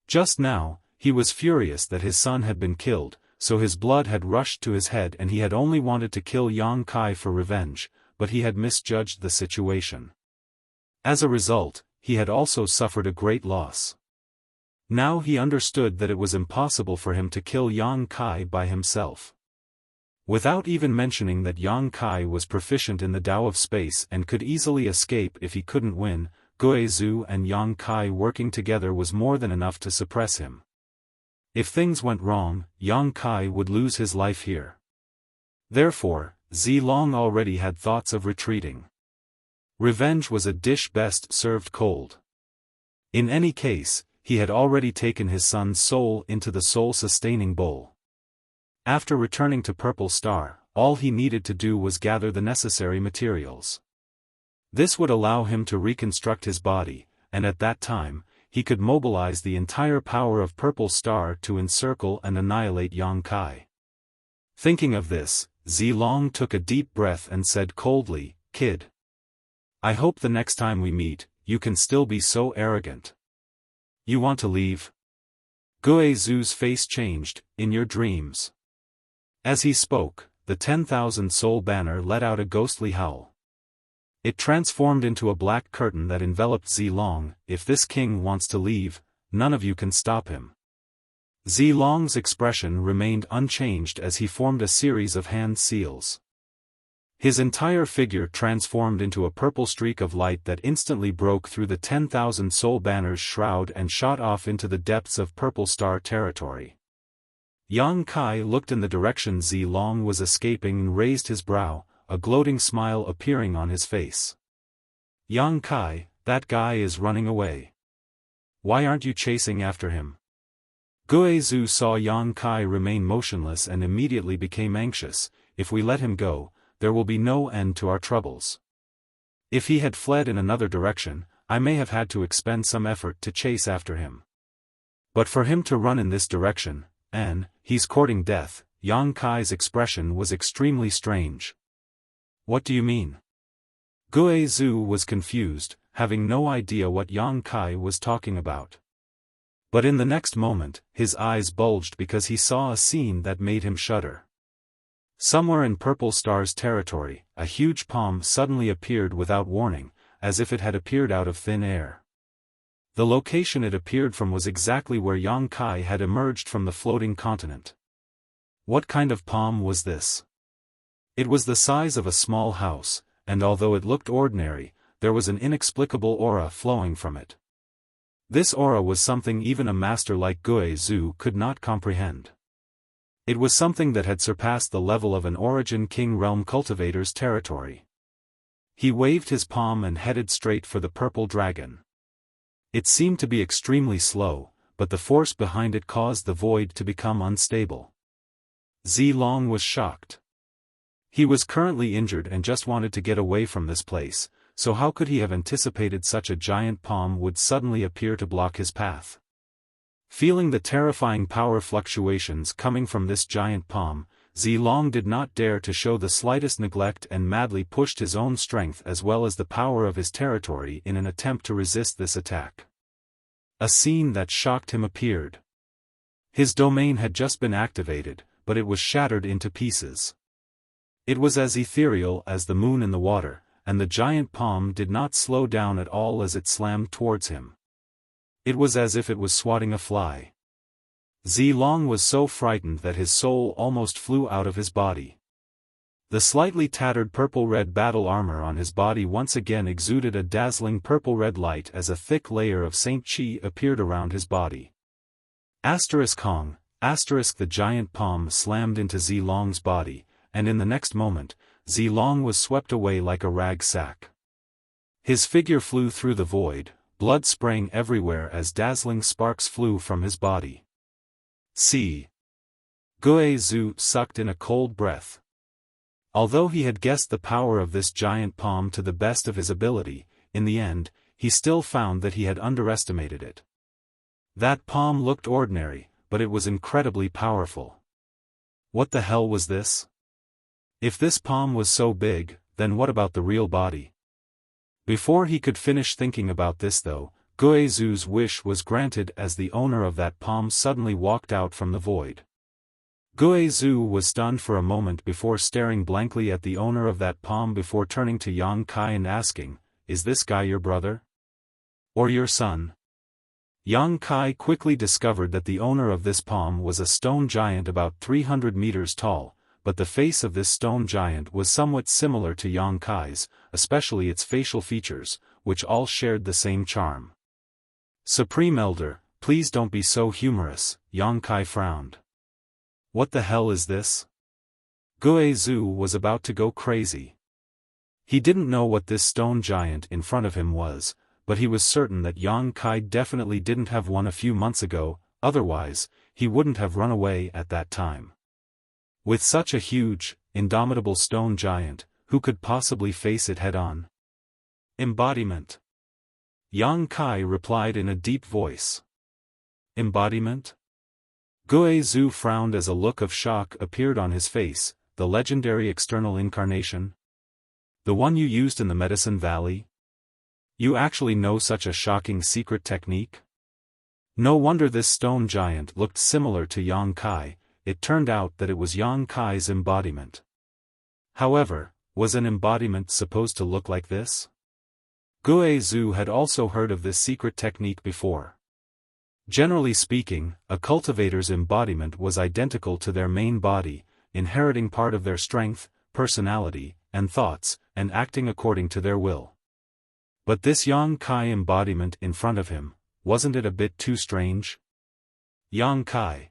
Just now, he was furious that his son had been killed, so his blood had rushed to his head and he had only wanted to kill Yang Kai for revenge, but he had misjudged the situation. As a result, he had also suffered a great loss. Now he understood that it was impossible for him to kill Yang Kai by himself. Without even mentioning that Yang Kai was proficient in the Tao of space and could easily escape if he couldn't win, Guizhu and Yang Kai working together was more than enough to suppress him. If things went wrong, Yang Kai would lose his life here. Therefore, Zilong already had thoughts of retreating. Revenge was a dish best served cold. In any case, he had already taken his son's soul into the soul-sustaining bowl. After returning to Purple Star, all he needed to do was gather the necessary materials. This would allow him to reconstruct his body, and at that time, he could mobilize the entire power of Purple Star to encircle and annihilate Yang Kai. Thinking of this, Zilong took a deep breath and said coldly, "Kid. I hope the next time we meet, you can still be so arrogant. You want to leave?" Guizhu's face changed, "In your dreams." As he spoke, the 10,000 soul banner let out a ghostly howl. It transformed into a black curtain that enveloped Zilong. "If this king wants to leave, none of you can stop him." Zilong's expression remained unchanged as he formed a series of hand seals. His entire figure transformed into a purple streak of light that instantly broke through the 10,000 soul banner's shroud and shot off into the depths of Purple Star territory. Yang Kai looked in the direction Zilong was escaping and raised his brow, a gloating smile appearing on his face. "Yang Kai, that guy is running away. Why aren't you chasing after him?" Guizhu saw Yang Kai remain motionless and immediately became anxious. "If we let him go, there will be no end to our troubles. If he had fled in another direction, I may have had to expend some effort to chase after him. But for him to run in this direction, and he's courting death." Yang Kai's expression was extremely strange. "What do you mean?" Guizhu was confused, having no idea what Yang Kai was talking about. But in the next moment, his eyes bulged because he saw a scene that made him shudder. Somewhere in Purple Star's territory, a huge palm suddenly appeared without warning, as if it had appeared out of thin air. The location it appeared from was exactly where Yang Kai had emerged from the floating continent. What kind of palm was this? It was the size of a small house, and although it looked ordinary, there was an inexplicable aura flowing from it. This aura was something even a master like Guizhu could not comprehend. It was something that had surpassed the level of an Origin King Realm cultivator's territory. He waved his palm and headed straight for the purple dragon. It seemed to be extremely slow, but the force behind it caused the void to become unstable. Zilong was shocked. He was currently injured and just wanted to get away from this place, so how could he have anticipated such a giant palm would suddenly appear to block his path? Feeling the terrifying power fluctuations coming from this giant palm, Zilong did not dare to show the slightest neglect and madly pushed his own strength as well as the power of his territory in an attempt to resist this attack. A scene that shocked him appeared. His domain had just been activated, but it was shattered into pieces. It was as ethereal as the moon in the water, and the giant palm did not slow down at all as it slammed towards him. It was as if it was swatting a fly. Zilong was so frightened that his soul almost flew out of his body. The slightly tattered purple-red battle armor on his body once again exuded a dazzling purple-red light as a thick layer of Saint Chi appeared around his body. Hong, the giant palm slammed into Zilong's body, and in the next moment, Zilong was swept away like a rag sack. His figure flew through the void, blood spraying everywhere as dazzling sparks flew from his body. Guizhu sucked in a cold breath. Although he had guessed the power of this giant palm to the best of his ability, in the end, he still found that he had underestimated it. That palm looked ordinary, but it was incredibly powerful. What the hell was this? If this palm was so big, then what about the real body? Before he could finish thinking about this though, Guizhu's wish was granted as the owner of that palm suddenly walked out from the void. Guizhu was stunned for a moment before staring blankly at the owner of that palm before turning to Yang Kai and asking, "Is this guy your brother? Or your son?" Yang Kai quickly discovered that the owner of this palm was a stone giant about 300 meters tall, but the face of this stone giant was somewhat similar to Yang Kai's, especially its facial features, which all shared the same charm. "Supreme Elder, please don't be so humorous," Yang Kai frowned. "What the hell is this?" Gue Zhu was about to go crazy. He didn't know what this stone giant in front of him was, but he was certain that Yang Kai definitely didn't have one a few months ago, otherwise, he wouldn't have run away at that time. With such a huge, indomitable stone giant, who could possibly face it head-on? "Embodiment," Yang Kai replied in a deep voice. "Embodiment?" Gue Zhu frowned as a look of shock appeared on his face. "The legendary external incarnation? The one you used in the Medicine Valley? You actually know such a shocking secret technique?" No wonder this stone giant looked similar to Yang Kai. It turned out that it was Yang Kai's embodiment. However, was an embodiment supposed to look like this? Gue Zhu had also heard of this secret technique before. Generally speaking, a cultivator's embodiment was identical to their main body, inheriting part of their strength, personality, and thoughts, and acting according to their will. But this Yang Kai embodiment in front of him, wasn't it a bit too strange? Yang Kai.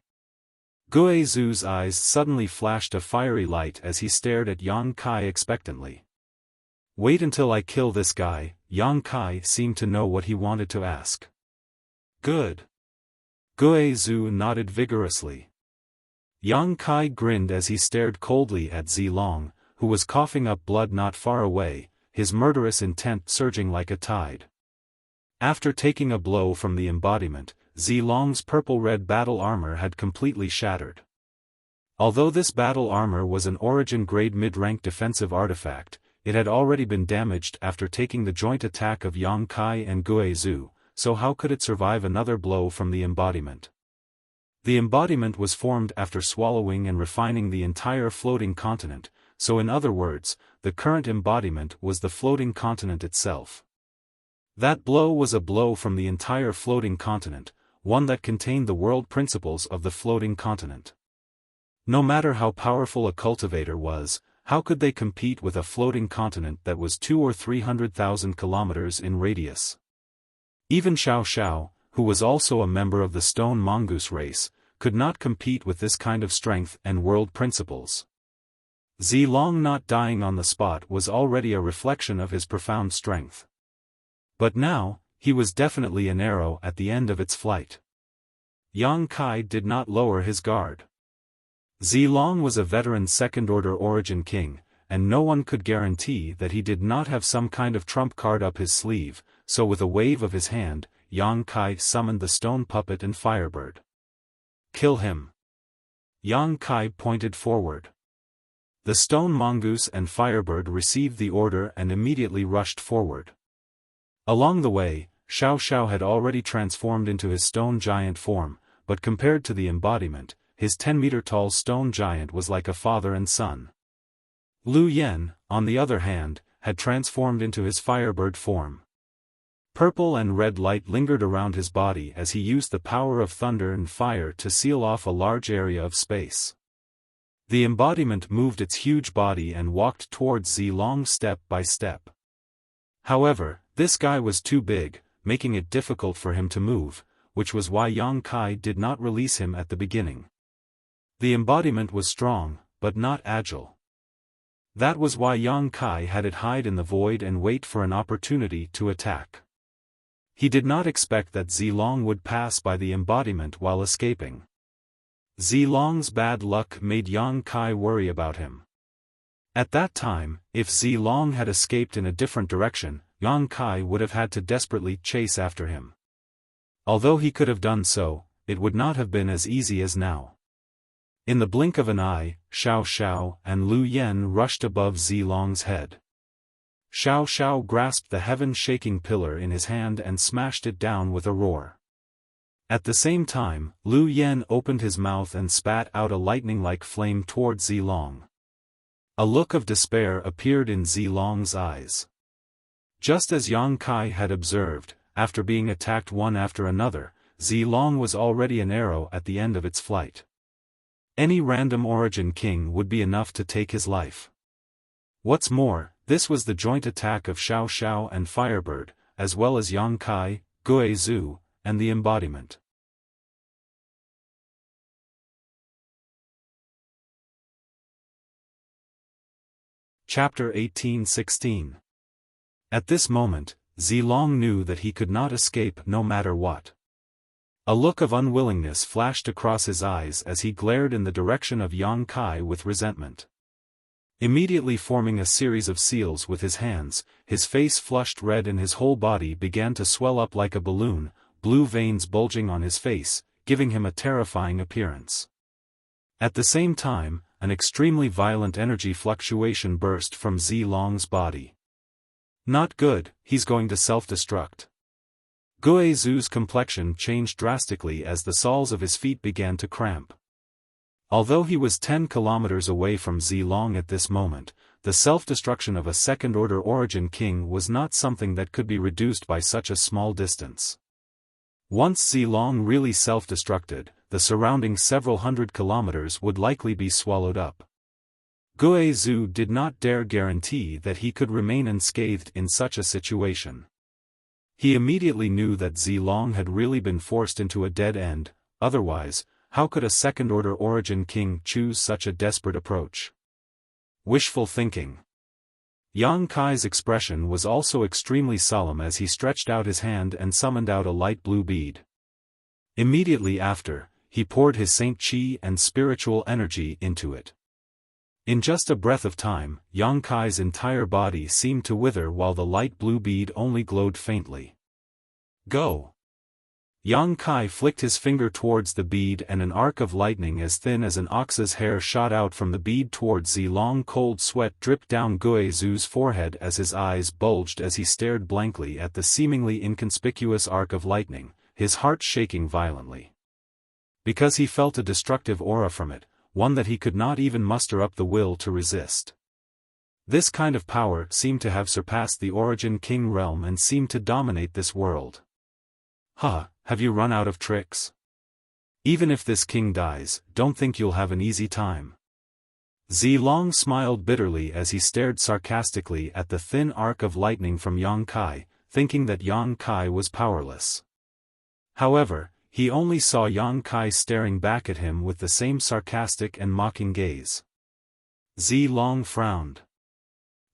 Gue Zhu's eyes suddenly flashed a fiery light as he stared at Yang Kai expectantly. "Wait until I kill this guy." Yang Kai seemed to know what he wanted to ask. "Good." Gue Zhu nodded vigorously. Yang Kai grinned as he stared coldly at Zilong, who was coughing up blood not far away, his murderous intent surging like a tide. After taking a blow from the embodiment, Zilong's purple-red battle armor had completely shattered. Although this battle armor was an origin-grade mid-rank defensive artifact, it had already been damaged after taking the joint attack of Yang Kai and Gue Zhu, so how could it survive another blow from the embodiment? The embodiment was formed after swallowing and refining the entire floating continent, so in other words, the current embodiment was the floating continent itself. That blow was a blow from the entire floating continent, one that contained the world principles of the floating continent. No matter how powerful a cultivator was, how could they compete with a floating continent that was 200,000 or 300,000 kilometers in radius? Even Xiao, who was also a member of the stone mongoose race, could not compete with this kind of strength and world principles. Zilong not dying on the spot was already a reflection of his profound strength. But now, he was definitely an arrow at the end of its flight. Yang Kai did not lower his guard. Zilong was a veteran second-order origin king, and no one could guarantee that he did not have some kind of trump card up his sleeve, so with a wave of his hand, Yang Kai summoned the stone puppet and firebird. "Kill him." Yang Kai pointed forward. The stone mongoose and firebird received the order and immediately rushed forward. Along the way, Xiao had already transformed into his stone giant form, but compared to the embodiment, his 10-meter-tall stone giant was like a father and son. Lu Yen, on the other hand, had transformed into his firebird form. Purple and red light lingered around his body as he used the power of thunder and fire to seal off a large area of space. The embodiment moved its huge body and walked towards Zilong step by step. However, this guy was too big, making it difficult for him to move, which was why Yang Kai did not release him at the beginning. The embodiment was strong, but not agile. That was why Yang Kai had it hide in the void and wait for an opportunity to attack. He did not expect that Zilong would pass by the embodiment while escaping. Zilong's bad luck made Yang Kai worry about him. At that time, if Zilong had escaped in a different direction, Yang Kai would have had to desperately chase after him. Although he could have done so, it would not have been as easy as now. In the blink of an eye, Xiao and Lu Yen rushed above Zilong's head. Xiao grasped the heaven-shaking pillar in his hand and smashed it down with a roar. At the same time, Lu Yen opened his mouth and spat out a lightning-like flame toward Zilong. A look of despair appeared in Zilong's eyes. Just as Yang Kai had observed, after being attacked one after another, Zilong was already an arrow at the end of its flight. Any random origin king would be enough to take his life. What's more, this was the joint attack of Xiao Xiao and Firebird, as well as Yang Kai, Gui Zhu, and the embodiment. Chapter 18-16. At this moment, Zilong knew that he could not escape no matter what. A look of unwillingness flashed across his eyes as he glared in the direction of Yang Kai with resentment. Immediately forming a series of seals with his hands, his face flushed red and his whole body began to swell up like a balloon, blue veins bulging on his face, giving him a terrifying appearance. At the same time, an extremely violent energy fluctuation burst from Zilong's body. Not good, he's going to self-destruct. Gui Zhu's complexion changed drastically as the soles of his feet began to cramp. Although he was 10 kilometers away from Zilong at this moment, the self-destruction of a second-order origin king was not something that could be reduced by such a small distance. Once Zilong really self-destructed, the surrounding several hundred kilometers would likely be swallowed up. Gui Zhu did not dare guarantee that he could remain unscathed in such a situation. He immediately knew that Zilong had really been forced into a dead end, otherwise, how could a second-order origin king choose such a desperate approach? Wishful thinking. Yang Kai's expression was also extremely solemn as he stretched out his hand and summoned out a light blue bead. Immediately after, he poured his Saint Qi and spiritual energy into it. In just a breath of time, Yang Kai's entire body seemed to wither while the light blue bead only glowed faintly. Go! Yang Kai flicked his finger towards the bead and an arc of lightning as thin as an ox's hair shot out from the bead towards Zilong. Cold sweat dripped down Gui Zhu's forehead as his eyes bulged as he stared blankly at the seemingly inconspicuous arc of lightning, his heart shaking violently. Because he felt a destructive aura from it, one that he could not even muster up the will to resist. This kind of power seemed to have surpassed the origin king realm and seemed to dominate this world. Huh, have you run out of tricks? Even if this king dies, don't think you'll have an easy time. Zilong smiled bitterly as he stared sarcastically at the thin arc of lightning from Yang Kai, thinking that Yang Kai was powerless. However, he only saw Yang Kai staring back at him with the same sarcastic and mocking gaze. Zilong frowned.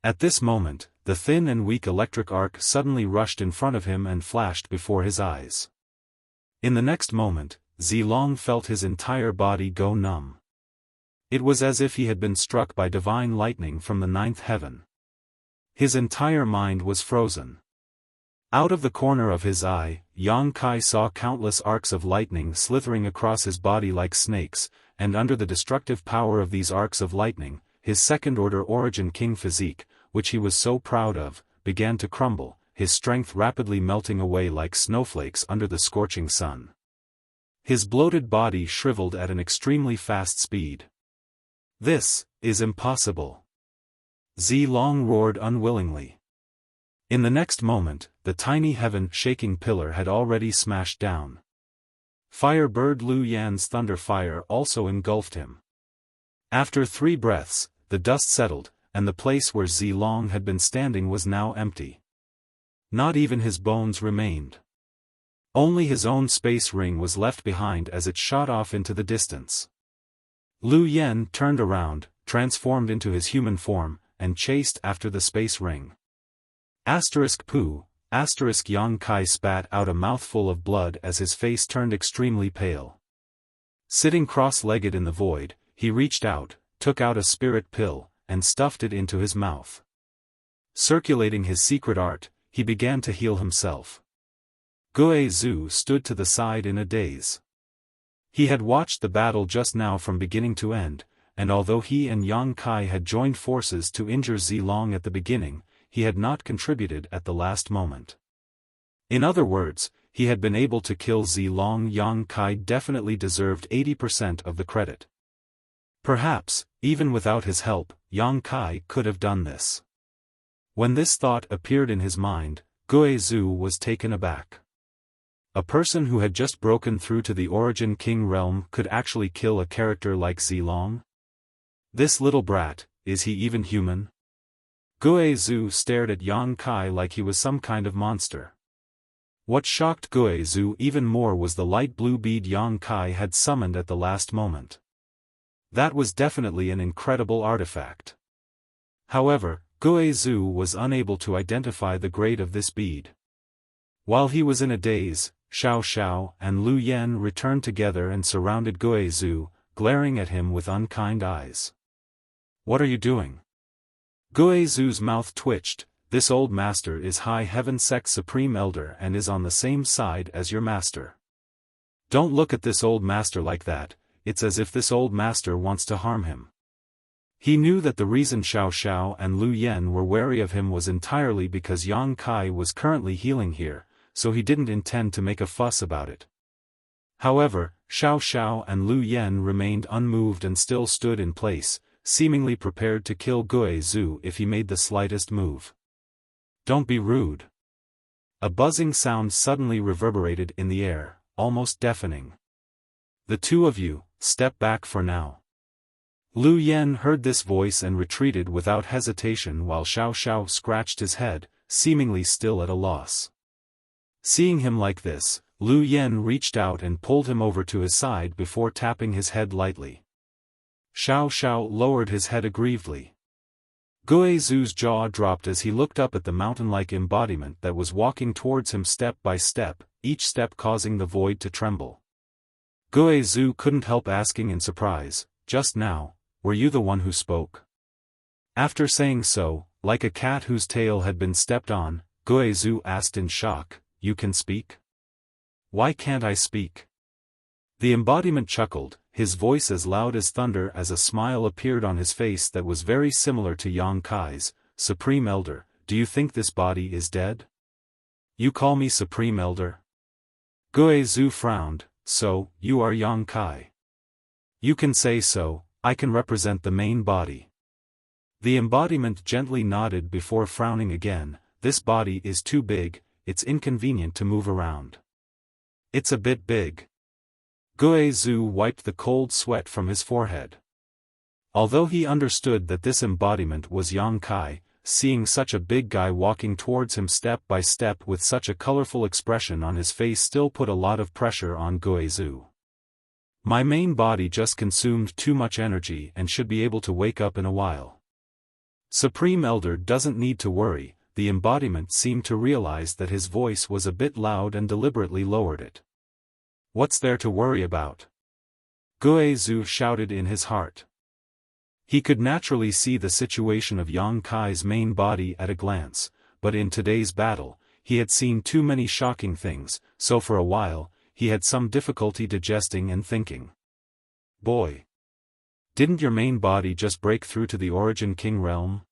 At this moment, the thin and weak electric arc suddenly rushed in front of him and flashed before his eyes. In the next moment, Zilong felt his entire body go numb. It was as if he had been struck by divine lightning from the ninth heaven. His entire mind was frozen. Out of the corner of his eye, Yang Kai saw countless arcs of lightning slithering across his body like snakes, and under the destructive power of these arcs of lightning, his second-order origin king physique, which he was so proud of, began to crumble, his strength rapidly melting away like snowflakes under the scorching sun. His bloated body shriveled at an extremely fast speed. This is impossible. Zilong roared unwillingly. In the next moment, the tiny heaven-shaking pillar had already smashed down. Firebird Lu Yan's thunder fire also engulfed him. After 3 breaths, the dust settled, and the place where Zilong had been standing was now empty. Not even his bones remained. Only his own space ring was left behind as it shot off into the distance. Lu Yan turned around, transformed into his human form, and chased after the space ring. Poo, Yang Kai spat out a mouthful of blood as his face turned extremely pale. Sitting cross-legged in the void, he reached out, took out a spirit pill, and stuffed it into his mouth. Circulating his secret art, he began to heal himself. Gui Zhu stood to the side in a daze. He had watched the battle just now from beginning to end, and although he and Yang Kai had joined forces to injure Zilong at the beginning, he had not contributed at the last moment. In other words, he had been able to kill Zilong. Yang Kai definitely deserved 80% of the credit. Perhaps, even without his help, Yang Kai could have done this. When this thought appeared in his mind, Gui Zhu was taken aback. A person who had just broken through to the Origin King realm could actually kill a character like Zilong? This little brat, is he even human? Gue Zhu stared at Yang Kai like he was some kind of monster. What shocked Gue Zhu even more was the light blue bead Yang Kai had summoned at the last moment. That was definitely an incredible artifact. However, Gue Zhu was unable to identify the grade of this bead. While he was in a daze, Xiao Xiao and Lu Yen returned together and surrounded Gue Zhu, glaring at him with unkind eyes. "What are you doing?" Gue Zhu's mouth twitched. "This old master is High Heaven Sect's Supreme Elder and is on the same side as your master. Don't look at this old master like that, it's as if this old master wants to harm him." He knew that the reason Xiao Xiao and Lu Yen were wary of him was entirely because Yang Kai was currently healing here, so he didn't intend to make a fuss about it. However, Xiao Xiao and Lu Yen remained unmoved and still stood in place, seemingly prepared to kill Gue Zhu if he made the slightest move. "Don't be rude." A buzzing sound suddenly reverberated in the air, almost deafening. "The two of you, step back for now." Lu Yen heard this voice and retreated without hesitation while Xiao Xiao scratched his head, seemingly still at a loss. Seeing him like this, Lu Yen reached out and pulled him over to his side before tapping his head lightly. Xiao Xiao lowered his head aggrievedly. Gue Zhu's jaw dropped as he looked up at the mountain-like embodiment that was walking towards him step by step, each step causing the void to tremble. Gue Zhu couldn't help asking in surprise, "Just now, were you the one who spoke?" After saying so, like a cat whose tail had been stepped on, Gue Zhu asked in shock, "You can speak? Why can't I speak?" The embodiment chuckled, his voice as loud as thunder as a smile appeared on his face that was very similar to Yang Kai's. "Supreme Elder, do you think this body is dead? You call me Supreme Elder?" Gue Zhu frowned. "So, you are Yang Kai. You can say so, I can represent the main body." The embodiment gently nodded before frowning again. "This body is too big, it's inconvenient to move around." "It's a bit big." Gue Zhu wiped the cold sweat from his forehead. Although he understood that this embodiment was Yang Kai, seeing such a big guy walking towards him step by step with such a colorful expression on his face still put a lot of pressure on Gue Zhu. "My main body just consumed too much energy and should be able to wake up in a while." Supreme Elder doesn't need to worry. The embodiment seemed to realize that his voice was a bit loud and deliberately lowered it. "What's there to worry about?" Gue Zhu shouted in his heart. He could naturally see the situation of Yang Kai's main body at a glance, but in today's battle, he had seen too many shocking things, so for a while, he had some difficulty digesting and thinking. "Boy! Didn't your main body just break through to the Origin King realm?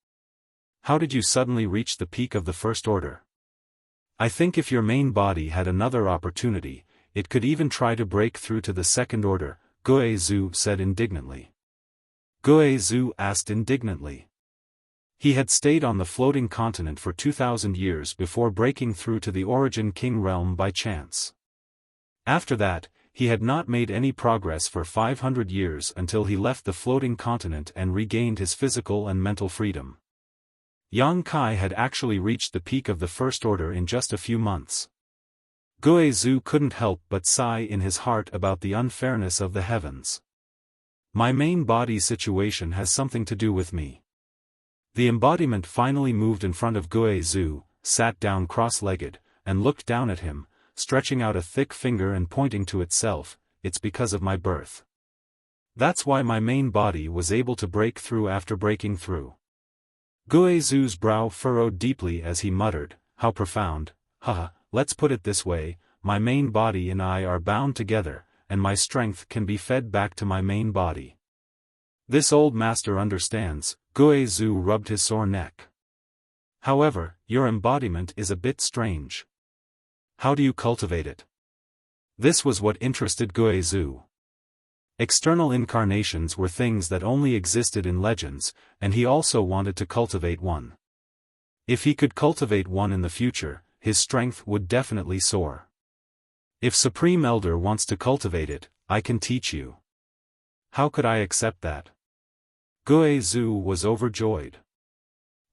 How did you suddenly reach the peak of the First Order? I think if your main body had another opportunity, it could even try to break through to the Second Order," Gue Zhu said indignantly. Gue Zhu asked indignantly. He had stayed on the floating continent for 2,000 years before breaking through to the Origin King realm by chance. After that, he had not made any progress for 500 years until he left the floating continent and regained his physical and mental freedom. Yang Kai had actually reached the peak of the First Order in just a few months. Gue Zhu couldn't help but sigh in his heart about the unfairness of the heavens. "My main body situation has something to do with me." The embodiment finally moved in front of Gue Zhu, sat down cross-legged, and looked down at him, stretching out a thick finger and pointing to itself. "It's because of my birth. That's why my main body was able to break through after breaking through." Gue Zhu's brow furrowed deeply as he muttered, "How profound, haha, let's put it this way, my main body and I are bound together, and my strength can be fed back to my main body. This old master understands." Gue Zhu rubbed his sore neck. "However, your embodiment is a bit strange. How do you cultivate it?" This was what interested Gue Zhu. External incarnations were things that only existed in legends, and he also wanted to cultivate one. If he could cultivate one in the future, his strength would definitely soar. If Supreme Elder wants to cultivate it, I can teach you. How could I accept that? Guizhu was overjoyed.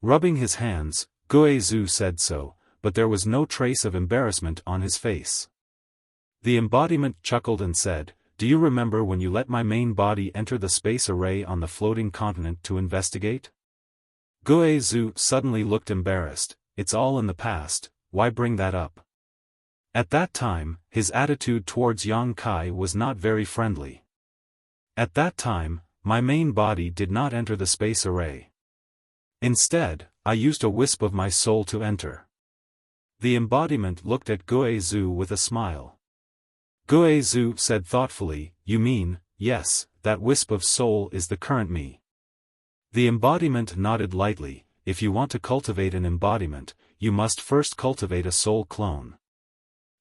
Rubbing his hands, Guizhu said so, but there was no trace of embarrassment on his face. The embodiment chuckled and said, "Do you remember when you let my main body enter the space array on the floating continent to investigate?" Guizhu suddenly looked embarrassed. It's all in the past, why bring that up? At that time, his attitude towards Yang Kai was not very friendly. At that time, my main body did not enter the space array. Instead, I used a wisp of my soul to enter. The embodiment looked at Guizhu with a smile. Guizhu said thoughtfully, "You mean, yes, that wisp of soul is the current me." The embodiment nodded lightly. If you want to cultivate an embodiment, you must first cultivate a soul clone.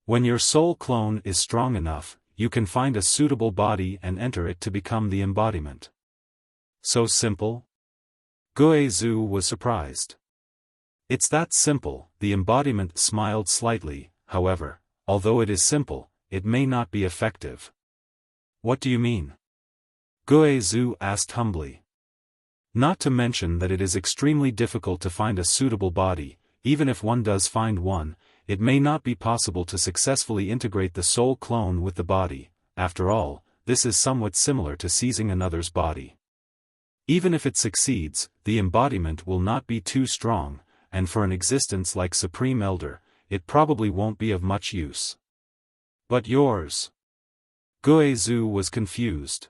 When your soul clone is strong enough, you can find a suitable body and enter it to become the embodiment. So simple? Guizhu was surprised. It's that simple. The embodiment smiled slightly. However, although it is simple, it may not be effective. What do you mean? Guizhu asked humbly. Not to mention that it is extremely difficult to find a suitable body. Even if one does find one, it may not be possible to successfully integrate the soul clone with the body. After all, this is somewhat similar to seizing another's body. Even if it succeeds, the embodiment will not be too strong, and for an existence like Supreme Elder, it probably won't be of much use. But yours? Guizhu was confused.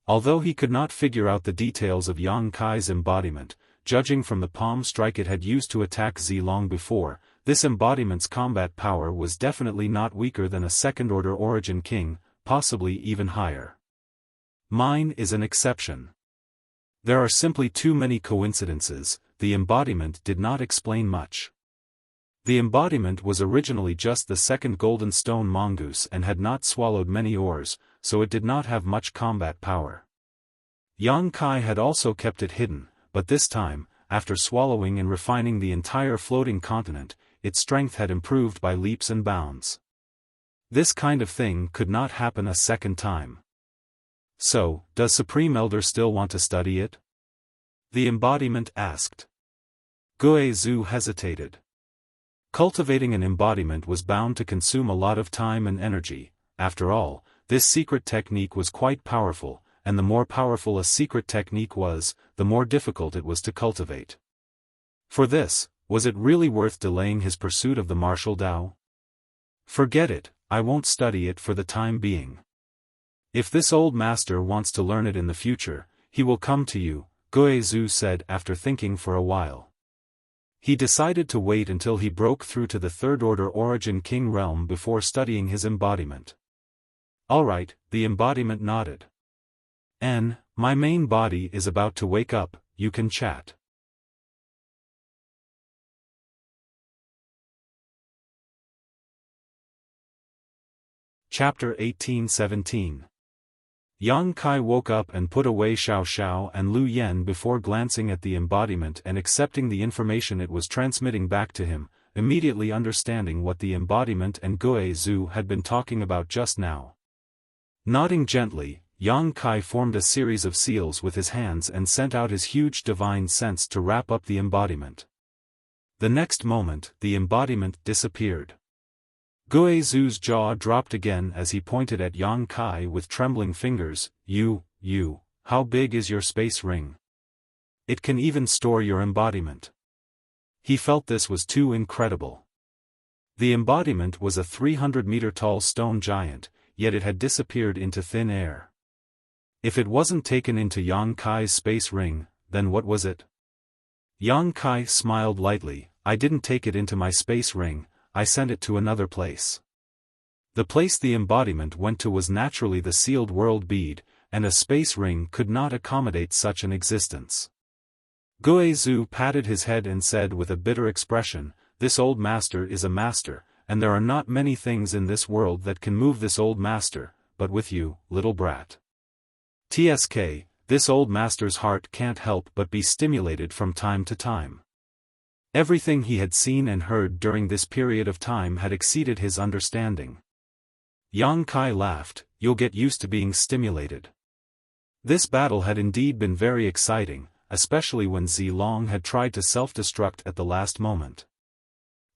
Although he could not figure out the details of Yang Kai's embodiment, judging from the palm strike it had used to attack Z long before, this embodiment's combat power was definitely not weaker than a second-order origin king, possibly even higher. Mine is an exception. There are simply too many coincidences. The embodiment did not explain much. The embodiment was originally just the second golden stone mongoose and had not swallowed many ores, so it did not have much combat power. Yang Kai had also kept it hidden, but this time, after swallowing and refining the entire floating continent, its strength had improved by leaps and bounds. This kind of thing could not happen a second time. So, does Supreme Elder still want to study it? The embodiment asked. Guizhu hesitated. Cultivating an embodiment was bound to consume a lot of time and energy. After all, this secret technique was quite powerful, and the more powerful a secret technique was, the more difficult it was to cultivate. For this, was it really worth delaying his pursuit of the martial Tao? Forget it, I won't study it for the time being. If this old master wants to learn it in the future, he will come to you, Guizhu said after thinking for a while. He decided to wait until he broke through to the third-order origin king realm before studying his embodiment. Alright, the embodiment nodded. My main body is about to wake up, you can chat. Chapter 18-17. Yang Kai woke up and put away Xiao Xiao and Lu Yen before glancing at the embodiment and accepting the information it was transmitting back to him, immediately understanding what the embodiment and Guizhu had been talking about just now. Nodding gently, Yang Kai formed a series of seals with his hands and sent out his huge divine sense to wrap up the embodiment. The next moment, the embodiment disappeared. Guizhu's jaw dropped again as he pointed at Yang Kai with trembling fingers. You, how big is your space ring? It can even store your embodiment. He felt this was too incredible. The embodiment was a 300-meter-tall stone giant, yet it had disappeared into thin air. If it wasn't taken into Yang Kai's space ring, then what was it? Yang Kai smiled lightly. I didn't take it into my space ring, I sent it to another place. The place the embodiment went to was naturally the sealed world bead, and a space ring could not accommodate such an existence. Guizhu patted his head and said with a bitter expression, this old master is a master, and there are not many things in this world that can move this old master, but with you, little brat. TSK, this old master's heart can't help but be stimulated from time to time. Everything he had seen and heard during this period of time had exceeded his understanding. Yang Kai laughed, "You'll get used to being stimulated." This battle had indeed been very exciting, especially when Zilong had tried to self-destruct at the last moment.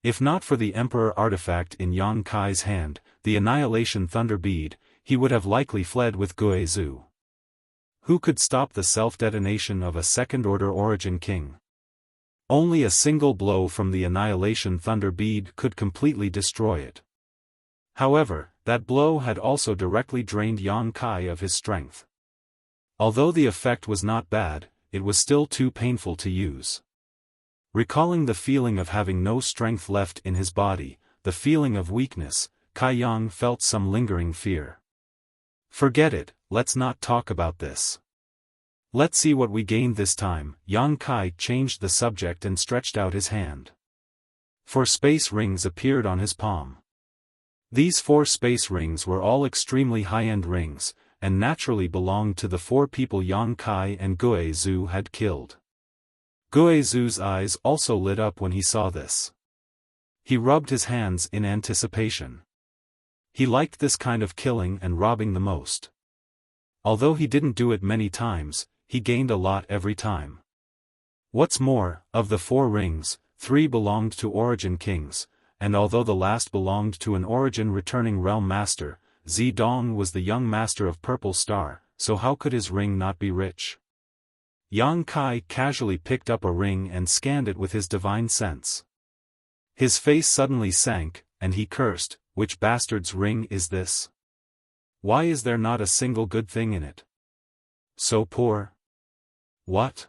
If not for the Emperor artifact in Yang Kai's hand, the Annihilation Thunder Bead, he would have likely fled with Guizhou. Who could stop the self-detonation of a second-order Origin King? Only a single blow from the Annihilation Thunder Bead could completely destroy it. However, that blow had also directly drained Yang Kai of his strength. Although the effect was not bad, it was still too painful to use. Recalling the feeling of having no strength left in his body, the feeling of weakness, Kai Yang felt some lingering fear. "Forget it, let's not talk about this. Let's see what we gained this time." Yang Kai changed the subject and stretched out his hand. 4 space rings appeared on his palm. These 4 space rings were all extremely high-end rings, and naturally belonged to the 4 people Yang Kai and Guizhou had killed. Guizhou's eyes also lit up when he saw this. He rubbed his hands in anticipation. He liked this kind of killing and robbing the most. Although he didn't do it many times, he gained a lot every time. What's more, of the 4 rings, 3 belonged to Origin Kings, and although the last belonged to an Origin returning Realm Master, Zidong was the young master of Purple Star, so how could his ring not be rich? Yang Kai casually picked up a ring and scanned it with his divine sense. His face suddenly sank, and he cursed, "Which bastard's ring is this? Why is there not a single good thing in it? So poor." "What?"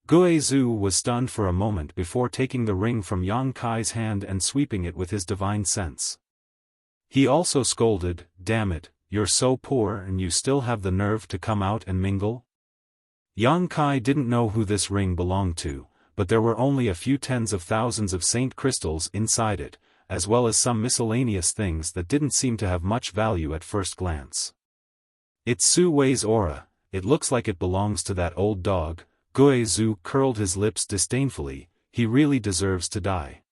Guizhou was stunned for a moment before taking the ring from Yang Kai's hand and sweeping it with his divine sense. He also scolded, "Damn it, you're so poor and you still have the nerve to come out and mingle?" Yang Kai didn't know who this ring belonged to, but there were only a few tens of thousands of saint crystals inside it, as well as some miscellaneous things that didn't seem to have much value at first glance. "It's Su Wei's aura, it looks like it belongs to that old dog." Guizhou curled his lips disdainfully, "He really deserves to die."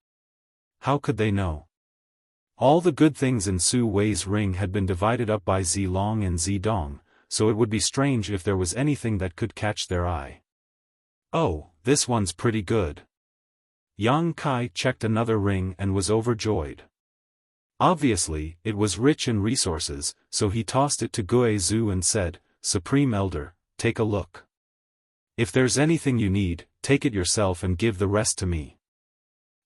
How could they know? All the good things in Su Wei's ring had been divided up by Zilong and Zidong, so it would be strange if there was anything that could catch their eye. "Oh, this one's pretty good." Yang Kai checked another ring and was overjoyed. Obviously, it was rich in resources, so he tossed it to Guizhou and said, "Supreme Elder, take a look. If there's anything you need, take it yourself and give the rest to me."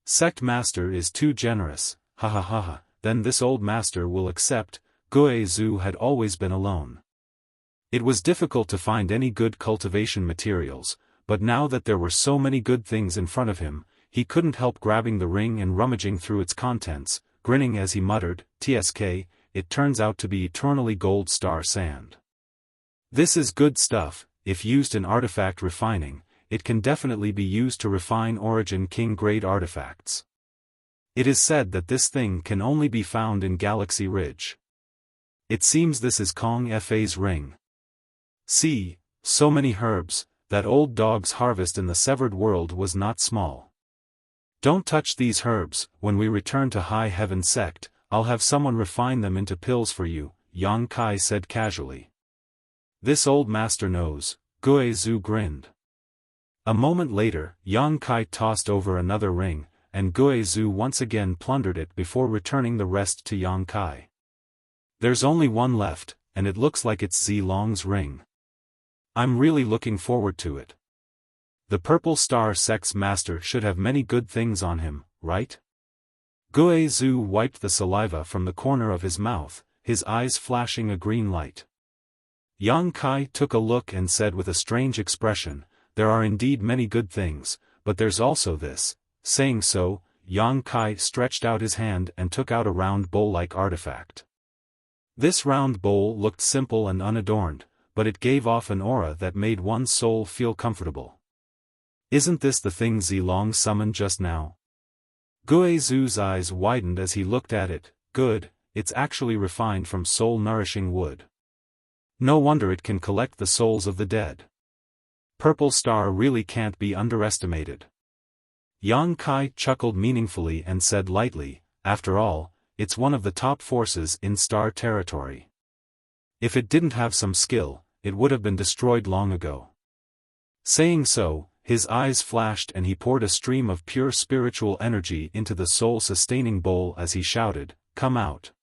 "Sect Master is too generous, ha ha ha ha, then this old master will accept." Guizhou had always been alone. It was difficult to find any good cultivation materials, but now that there were so many good things in front of him, he couldn't help grabbing the ring and rummaging through its contents, grinning as he muttered, "TSK, it turns out to be eternally gold star sand. This is good stuff. If used in artifact refining, it can definitely be used to refine Origin King grade artifacts. It is said that this thing can only be found in Galaxy Ridge. It seems this is Kong Fa's ring. See, so many herbs, that old dog's harvest in the Severed World was not small. Don't touch these herbs. When we return to High Heaven Sect, I'll have someone refine them into pills for you," Yang Kai said casually. "This old master knows," Guizhou grinned. A moment later, Yang Kai tossed over another ring, and Guizhou once again plundered it before returning the rest to Yang Kai. "There's only one left, and it looks like it's Zilong's ring. I'm really looking forward to it. The Purple Star Sect's master should have many good things on him, right?" Guizhou wiped the saliva from the corner of his mouth, his eyes flashing a green light. Yang Kai took a look and said with a strange expression, "There are indeed many good things, but there's also this." Saying so, Yang Kai stretched out his hand and took out a round bowl-like artifact. This round bowl looked simple and unadorned, but it gave off an aura that made one's soul feel comfortable. "Isn't this the thing Zilong summoned just now?" Guizhou's eyes widened as he looked at it. "Good, it's actually refined from soul-nourishing wood. No wonder it can collect the souls of the dead. Purple Star really can't be underestimated." Yang Kai chuckled meaningfully and said lightly, "After all, it's one of the top forces in star territory. If it didn't have some skill, it would have been destroyed long ago. Saying so, his eyes flashed and he poured a stream of pure spiritual energy into the soul-sustaining bowl as he shouted, "Come out."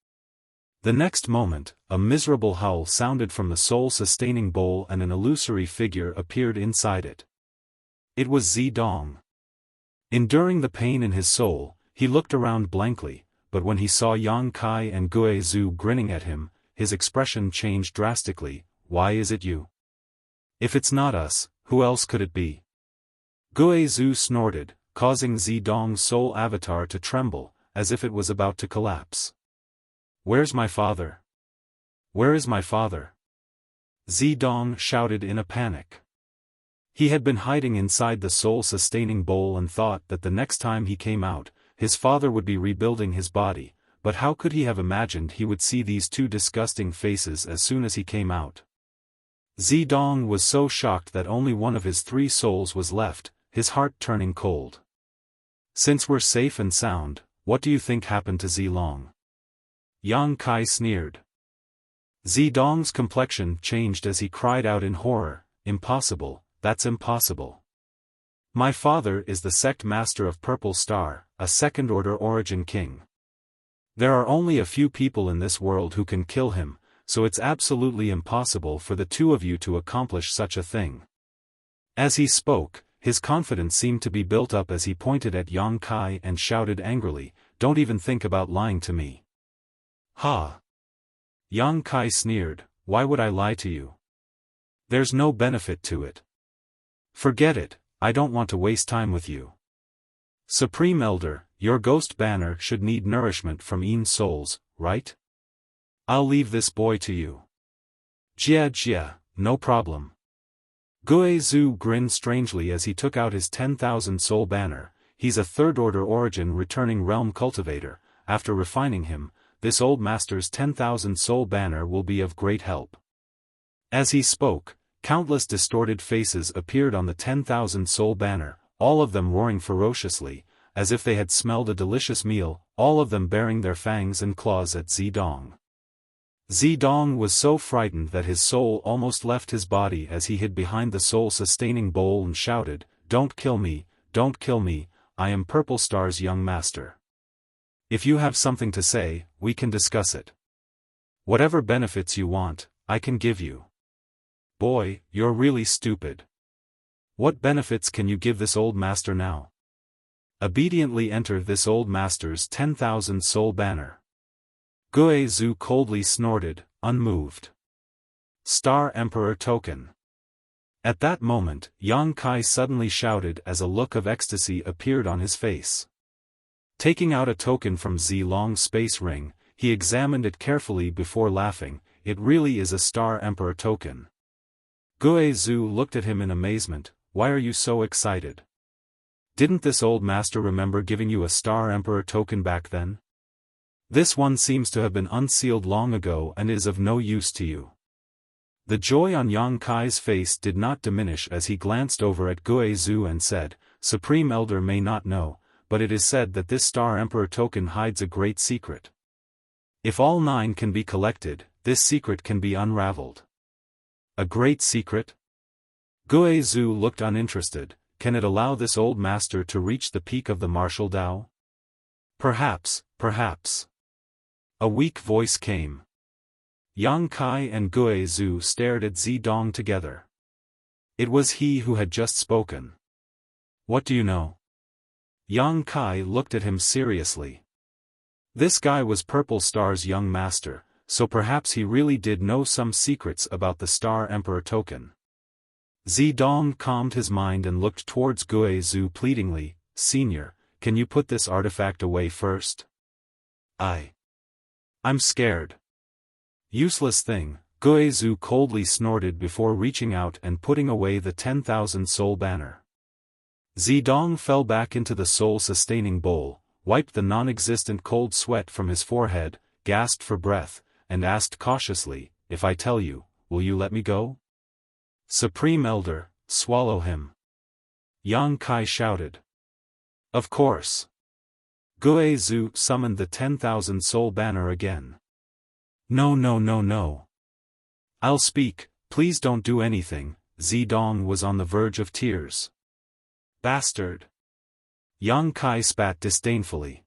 The next moment, a miserable howl sounded from the soul-sustaining bowl and an illusory figure appeared inside it. It was Zidong. Enduring the pain in his soul, he looked around blankly, but when he saw Yang Kai and Gue Zhu grinning at him, his expression changed drastically. "Why is it you? If it's not us, who else could it be?" Gue Zhu snorted, causing Zidong's soul avatar to tremble, as if it was about to collapse. "Where's my father? Where is my father?" Zidong shouted in a panic. He had been hiding inside the soul-sustaining bowl and thought that the next time he came out, his father would be rebuilding his body, but how could he have imagined he would see these two disgusting faces as soon as he came out? Zidong was so shocked that only one of his 3 souls was left, his heart turning cold. "Since we're safe and sound, what do you think happened to Zilong?" Yang Kai sneered. Zidong's complexion changed as he cried out in horror, "Impossible, that's impossible. My father is the sect master of Purple Star, a second-order origin king. There are only a few people in this world who can kill him, so it's absolutely impossible for the two of you to accomplish such a thing." As he spoke, his confidence seemed to be built up as he pointed at Yang Kai and shouted angrily, "Don't even think about lying to me." "Ha!" Yang Kai sneered, "Why would I lie to you? There's no benefit to it. Forget it, I don't want to waste time with you. Supreme Elder, your ghost banner should need nourishment from Yin souls, right? I'll leave this boy to you." "Jia, no problem." Gue Zhu grinned strangely as he took out his 10,000 soul banner. He's a third-order origin returning realm cultivator. After refining him, this old master's 10,000 soul banner will be of great help. As he spoke, countless distorted faces appeared on the 10,000 soul banner, all of them roaring ferociously, as if they had smelled a delicious meal, all of them baring their fangs and claws at Zidong. Zidong was so frightened that his soul almost left his body as he hid behind the soul-sustaining bowl and shouted, "Don't kill me, don't kill me, I am Purple Star's young master. If you have something to say, we can discuss it. Whatever benefits you want, I can give you." "Boy, you're really stupid. What benefits can you give this old master now?" "Obediently enter this old master's 10,000 soul banner." Gue Zhu coldly snorted, unmoved. "Star Emperor token." At that moment, Yang Kai suddenly shouted as a look of ecstasy appeared on his face. Taking out a token from Zilong's space ring, he examined it carefully before laughing. "It really is a Star Emperor token." Gue Zhu looked at him in amazement. "Why are you so excited? Didn't this old master remember giving you a Star Emperor token back then? This one seems to have been unsealed long ago and is of no use to you." The joy on Yang Kai's face did not diminish as he glanced over at Gue Zhu and said, "Supreme Elder may not know, but it is said that this Star Emperor token hides a great secret. If all 9 can be collected, this secret can be unraveled." "A great secret?" Gue Zhu looked uninterested. "Can it allow this old master to reach the peak of the martial Tao?" Perhaps. A weak voice came. Yang Kai and Gue Zhu stared at Zidong together. It was he who had just spoken. "What do you know?" Yang Kai looked at him seriously. This guy was Purple Star's young master, so perhaps he really did know some secrets about the Star Emperor token. Zidong calmed his mind and looked towards Gue Zhu pleadingly. "Senior, can you put this artifact away first? I'm scared." "Useless thing," Gue Zhu coldly snorted before reaching out and putting away the 10,000 soul banner. Zidong fell back into the soul-sustaining bowl, wiped the non-existent cold sweat from his forehead, gasped for breath, and asked cautiously, "If I tell you, will you let me go?" "Supreme Elder, swallow him!" Yang Kai shouted. "Of course. Guizhou summoned the 10,000 soul banner again. No, no, no, no. I'll speak, please don't do anything. Zidong was on the verge of tears. Bastard. Yang Kai spat disdainfully.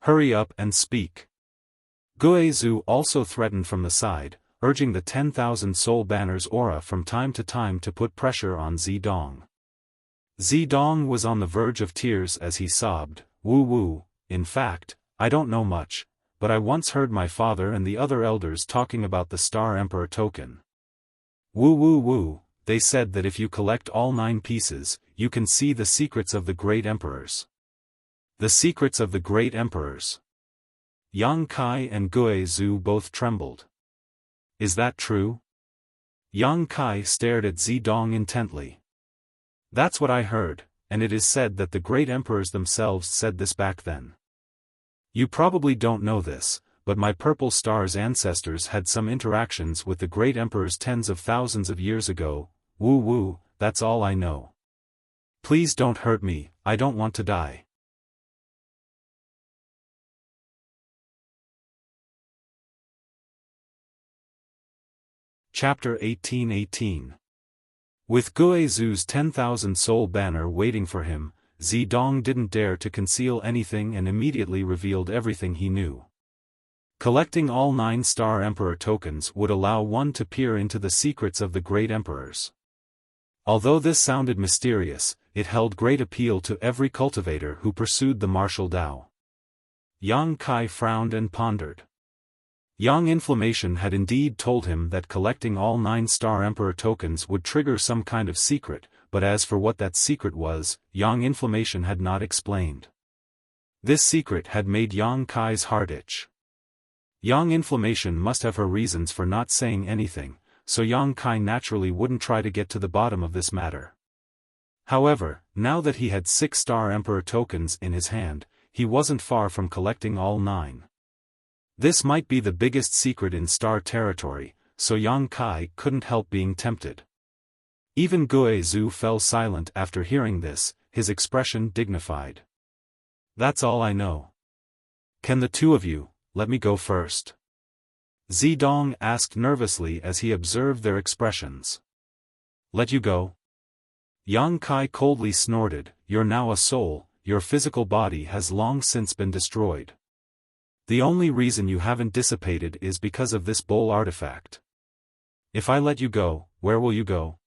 Hurry up and speak. Guizhou also threatened from the side, urging the 10,000 soul banner's aura from time to time to put pressure on Zidong. Zidong was on the verge of tears as he sobbed, "Woo woo, in fact, I don't know much, but I once heard my father and the other elders talking about the Star Emperor token. Woo woo woo, they said that if you collect all 9 pieces, you can see the secrets of the great emperors." The secrets of the great emperors. Yang Kai and Guizhou both trembled. Is that true? Yang Kai stared at Zidong intently. That's what I heard, and it is said that the great emperors themselves said this back then. You probably don't know this, but my Purple Star's ancestors had some interactions with the great emperors tens of thousands of years ago. Woo woo, that's all I know. Please don't hurt me, I don't want to die. Chapter 1818. With Guizhou's 10,000 soul banner waiting for him, Zidong didn't dare to conceal anything and immediately revealed everything he knew. Collecting all 9 Star Emperor tokens would allow one to peer into the secrets of the great emperors. Although this sounded mysterious, it held great appeal to every cultivator who pursued the martial Tao. Yang Kai frowned and pondered. Yang Inflammation had indeed told him that collecting all 9 Star Emperor tokens would trigger some kind of secret, but as for what that secret was, Yang Inflammation had not explained. This secret had made Yang Kai's heart itch. Yang Inflammation must have her reasons for not saying anything, so Yang Kai naturally wouldn't try to get to the bottom of this matter. However, now that he had 6 Star Emperor tokens in his hand, he wasn't far from collecting all 9. This might be the biggest secret in Star territory, so Yang Kai couldn't help being tempted. Even Guizhou fell silent after hearing this, his expression dignified. That's all I know. Can the two of you, let me go first? Zidong asked nervously as he observed their expressions. Let you go? Yang Kai coldly snorted, you're now a soul, your physical body has long since been destroyed. The only reason you haven't dissipated is because of this bowl artifact. If I let you go, where will you go?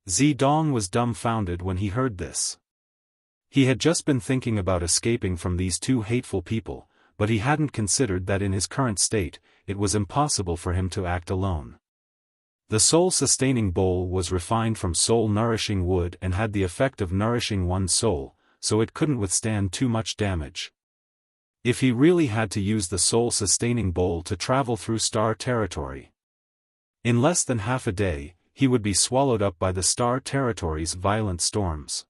Zidong was dumbfounded when he heard this. He had just been thinking about escaping from these 2 hateful people, but he hadn't considered that in his current state, it was impossible for him to act alone. The soul-sustaining bowl was refined from soul-nourishing wood and had the effect of nourishing one's soul, so it couldn't withstand too much damage. If he really had to use the soul-sustaining bowl to travel through Star territory, in less than half a day, he would be swallowed up by the Star territory's violent storms.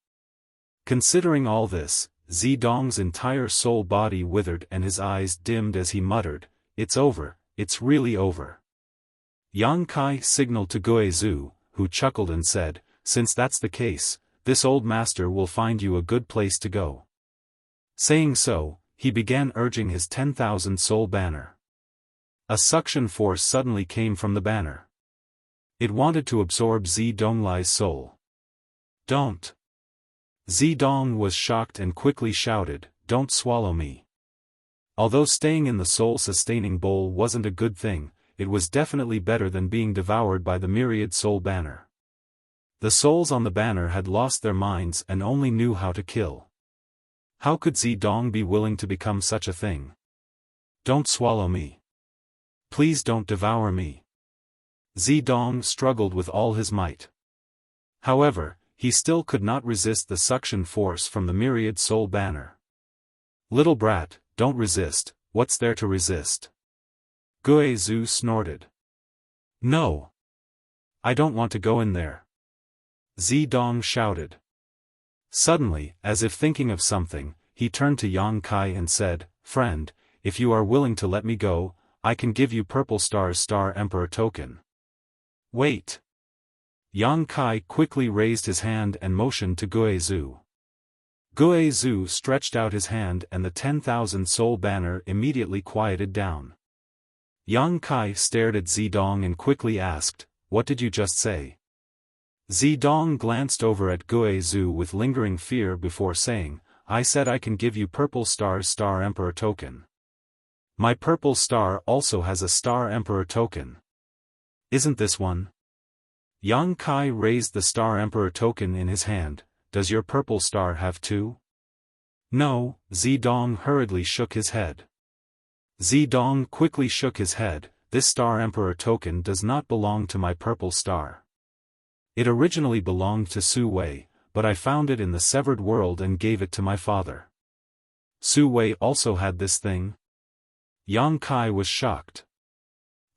Considering all this, Zidong's entire soul body withered and his eyes dimmed as he muttered, it's over, it's really over. Yang Kai signaled to Guizhou, who chuckled and said, since that's the case, this old master will find you a good place to go. Saying so, he began urging his 10,000 soul banner. A suction force suddenly came from the banner. It wanted to absorb Zidonglai's soul. Don't. Zidong was shocked and quickly shouted, don't swallow me. Although staying in the soul-sustaining bowl wasn't a good thing, it was definitely better than being devoured by the myriad soul banner. The souls on the banner had lost their minds and only knew how to kill. How could Zidong be willing to become such a thing? Don't swallow me. Please don't devour me. Zidong struggled with all his might. However, he still could not resist the suction force from the myriad soul banner. Little brat, don't resist, what's there to resist? Guizhou snorted. No. I don't want to go in there. Zidong shouted. Suddenly, as if thinking of something, he turned to Yang Kai and said, friend, if you are willing to let me go, I can give you Purple Star's Star Emperor token. Wait. Yang Kai quickly raised his hand and motioned to Guizhou. Gue Zhu stretched out his hand and the 10,000 soul banner immediately quieted down. Yang Kai stared at Zidong and quickly asked, "What did you just say?" Zidong glanced over at Gue Zhu with lingering fear before saying, "I said I can give you Purple Star's Star Emperor token. My Purple Star also has a Star Emperor token. Isn't this one?" Yang Kai raised the Star Emperor token in his hand. "Does your Purple Star have two?" "No," Zidong hurriedly shook his head. Zidong quickly shook his head. "This Star Emperor token does not belong to my Purple Star. It originally belonged to Su Wei, but I found it in the Severed World and gave it to my father." "Su Wei also had this thing?" Yang Kai was shocked.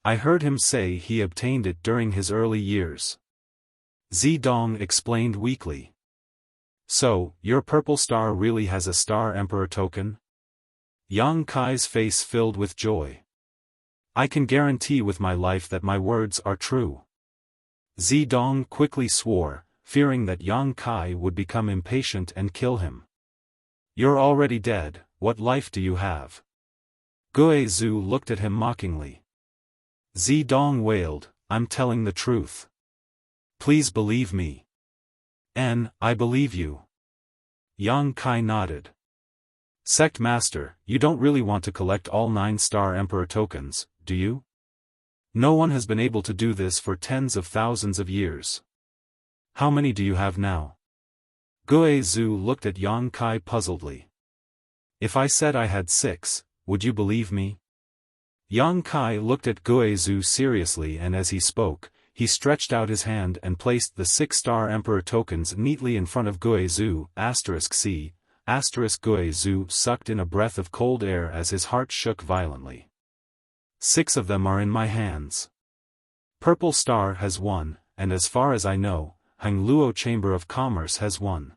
"I heard him say he obtained it during his early years." Zidong explained weakly. "So, your Purple Star really has a Star Emperor token?" Yang Kai's face filled with joy. "I can guarantee with my life that my words are true." Zidong quickly swore, fearing that Yang Kai would become impatient and kill him. "You're already dead, what life do you have?" Gue Zhu looked at him mockingly. Zidong wailed, "I'm telling the truth. Please believe me." I believe you." Yang Kai nodded. "Sect Master, you don't really want to collect all 9 Star Emperor tokens, do you? No one has been able to do this for tens of thousands of years. How many do you have now?" Gue Zhu looked at Yang Kai puzzledly. "If I said I had 6, would you believe me?" Yang Kai looked at Gue Zhu seriously, and as he spoke, he stretched out his hand and placed the 6 Star Emperor tokens neatly in front of Gue Zhu. *C*. Gue Zhu sucked in a breath of cold air as his heart shook violently. 6 of them are in my hands. Purple Star has 1, and as far as I know, Hang Luo Chamber of Commerce has 1.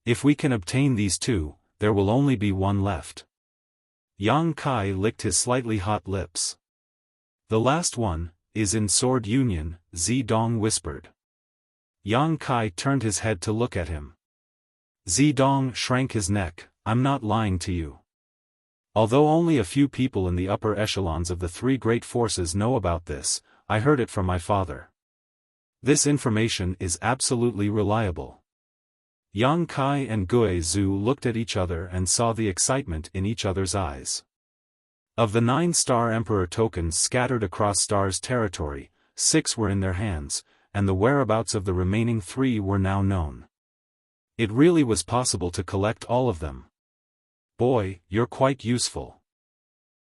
If we can obtain these 2, there will only be 1 left." Yang Kai licked his slightly hot lips. "The last one is in Sword Union," Zidong whispered. Yang Kai turned his head to look at him. Zidong shrank his neck. "I'm not lying to you. Although only a few people in the upper echelons of the 3 great forces know about this, I heard it from my father. This information is absolutely reliable." Yang Kai and Gue Zhu looked at each other and saw the excitement in each other's eyes. Of the 9 Star Emperor tokens scattered across Star's territory, 6 were in their hands, and the whereabouts of the remaining 3 were now known. It really was possible to collect all of them. "Boy, you're quite useful."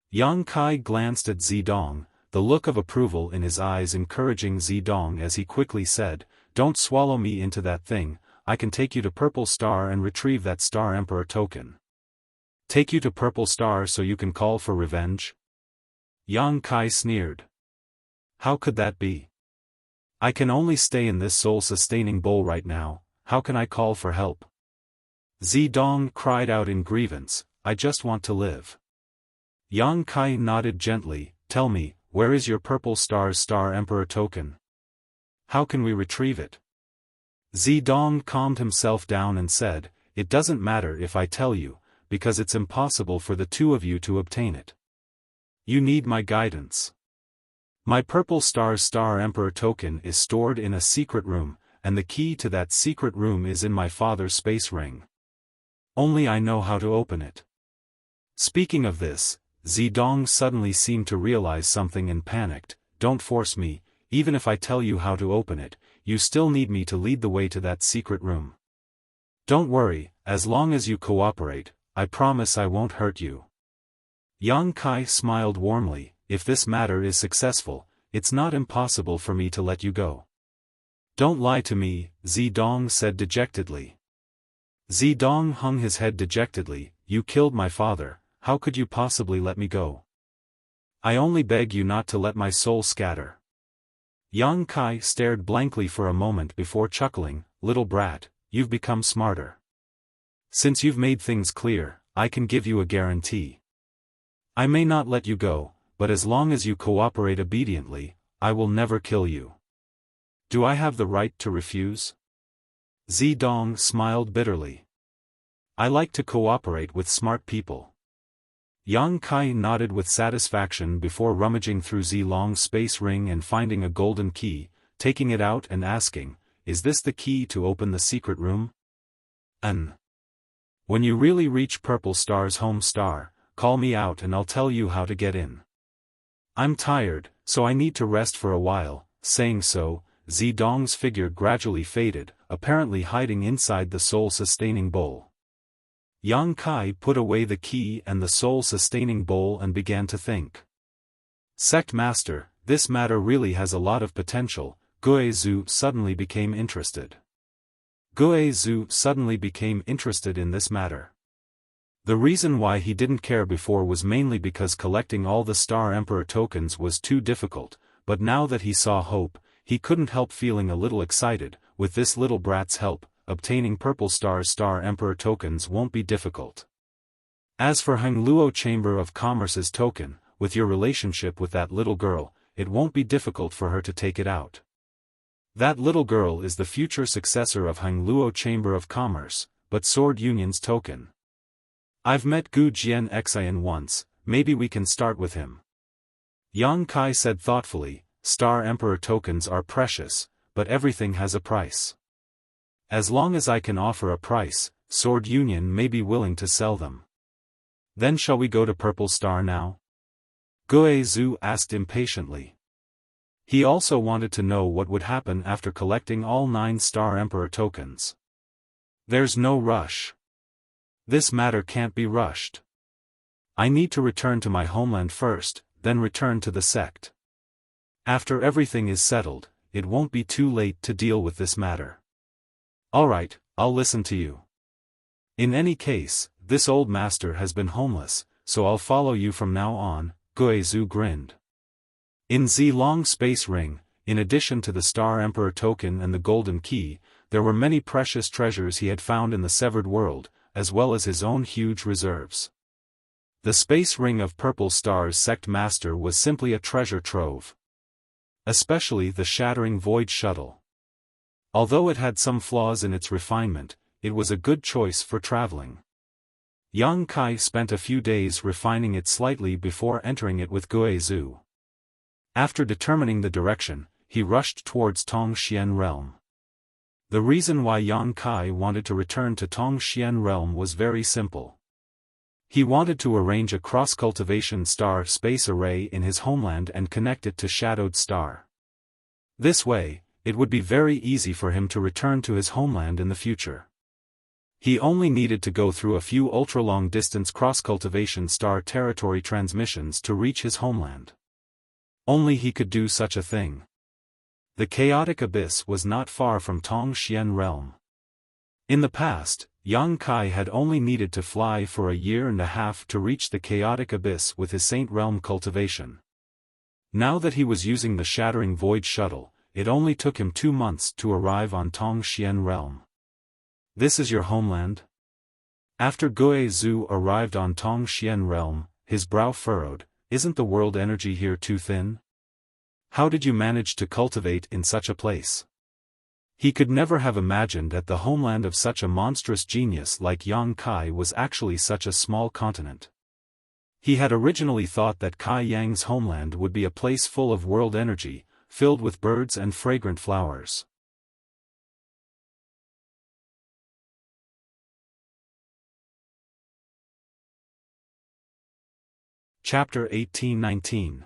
Yang Kai glanced at Zidong, the look of approval in his eyes encouraging Zidong as he quickly said, "Don't swallow me into that thing, I can take you to Purple Star and retrieve that Star Emperor token." "Take you to Purple Star so you can call for revenge?" Yang Kai sneered. "How could that be? I can only stay in this soul-sustaining bowl right now, how can I call for help?" Zidong cried out in grievance, "I just want to live." Yang Kai nodded gently. "Tell me, where is your Purple Star's Star Emperor token? How can we retrieve it?" Zidong calmed himself down and said, "It doesn't matter if I tell you, because it's impossible for the 2 of you to obtain it. You need my guidance. My Purple Star's Star Emperor token is stored in a secret room, and the key to that secret room is in my father's space ring. Only I know how to open it." Speaking of this, Zidong suddenly seemed to realize something and panicked. "Don't force me, even if I tell you how to open it, you still need me to lead the way to that secret room. Don't worry, as long as you cooperate, I promise I won't hurt you." Yang Kai smiled warmly. "If this matter is successful, it's not impossible for me to let you go." "Don't lie to me," Zidong said dejectedly. Zidong hung his head dejectedly. "You killed my father, how could you possibly let me go? I only beg you not to let my soul scatter." Yang Kai stared blankly for a moment before chuckling. "Little brat, you've become smarter. Since you've made things clear, I can give you a guarantee. I may not let you go, but as long as you cooperate obediently, I will never kill you. Do I have the right to refuse?" Zidong smiled bitterly. I like to cooperate with smart people. Yang Kai nodded with satisfaction before rummaging through Zilong's space ring and finding a golden key, taking it out and asking, "Is this the key to open the secret room?" When you really reach Purple Star's home star, call me out and I'll tell you how to get in. I'm tired, so I need to rest for a while." Saying so, Zidong's figure gradually faded, apparently hiding inside the soul-sustaining bowl. Yang Kai put away the key and the soul-sustaining bowl and began to think. "Sect Master, this matter really has a lot of potential." Guizhu suddenly became interested. Guizhu suddenly became interested in this matter. The reason why he didn't care before was mainly because collecting all the Star Emperor tokens was too difficult, but now that he saw hope, he couldn't help feeling a little excited. With this little brat's help, obtaining Purple Star's Star Emperor tokens won't be difficult. As for Hangluo Chamber of Commerce's token, with your relationship with that little girl, it won't be difficult for her to take it out. That little girl is the future successor of Hangluo Chamber of Commerce, but Sword Union's token. I've met Gu Jian Xian once, maybe we can start with him. Yang Kai said thoughtfully, Star Emperor tokens are precious, but everything has a price. As long as I can offer a price, Sword Union may be willing to sell them. Then shall we go to Purple Star now? Guizhu asked impatiently. He also wanted to know what would happen after collecting all 9 Star Emperor tokens. There's no rush. This matter can't be rushed. I need to return to my homeland first, then return to the sect. After everything is settled, it won't be too late to deal with this matter. Alright, I'll listen to you. In any case, this old master has been homeless, so I'll follow you from now on, Guizhu grinned. In Zilong's space ring, in addition to the Star Emperor token and the golden key, there were many precious treasures he had found in the severed world, as well as his own huge reserves. The space ring of Purple Star's sect master was simply a treasure trove. Especially the shattering void shuttle. Although it had some flaws in its refinement, it was a good choice for traveling. Yang Kai spent a few days refining it slightly before entering it with Guizhu. After determining the direction, he rushed towards Tongxian realm. The reason why Yang Kai wanted to return to Tongxian realm was very simple. He wanted to arrange a cross-cultivation star space array in his homeland and connect it to Shadowed Star. This way, it would be very easy for him to return to his homeland in the future. He only needed to go through a few ultra-long-distance cross-cultivation star territory transmissions to reach his homeland. Only he could do such a thing. The chaotic abyss was not far from Tongxian realm. In the past, Yang Kai had only needed to fly for a year and a half to reach the chaotic abyss with his Saint Realm cultivation. Now that he was using the Shattering Void shuttle, it only took him 2 months to arrive on Tongxian realm. This is your homeland? After Guizhu arrived on Tongxian realm, his brow furrowed. Isn't the world energy here too thin? How did you manage to cultivate in such a place? He could never have imagined that the homeland of such a monstrous genius like Yang Kai was actually such a small continent. He had originally thought that Kai Yang's homeland would be a place full of world energy, filled with birds and fragrant flowers. Chapter 18-19.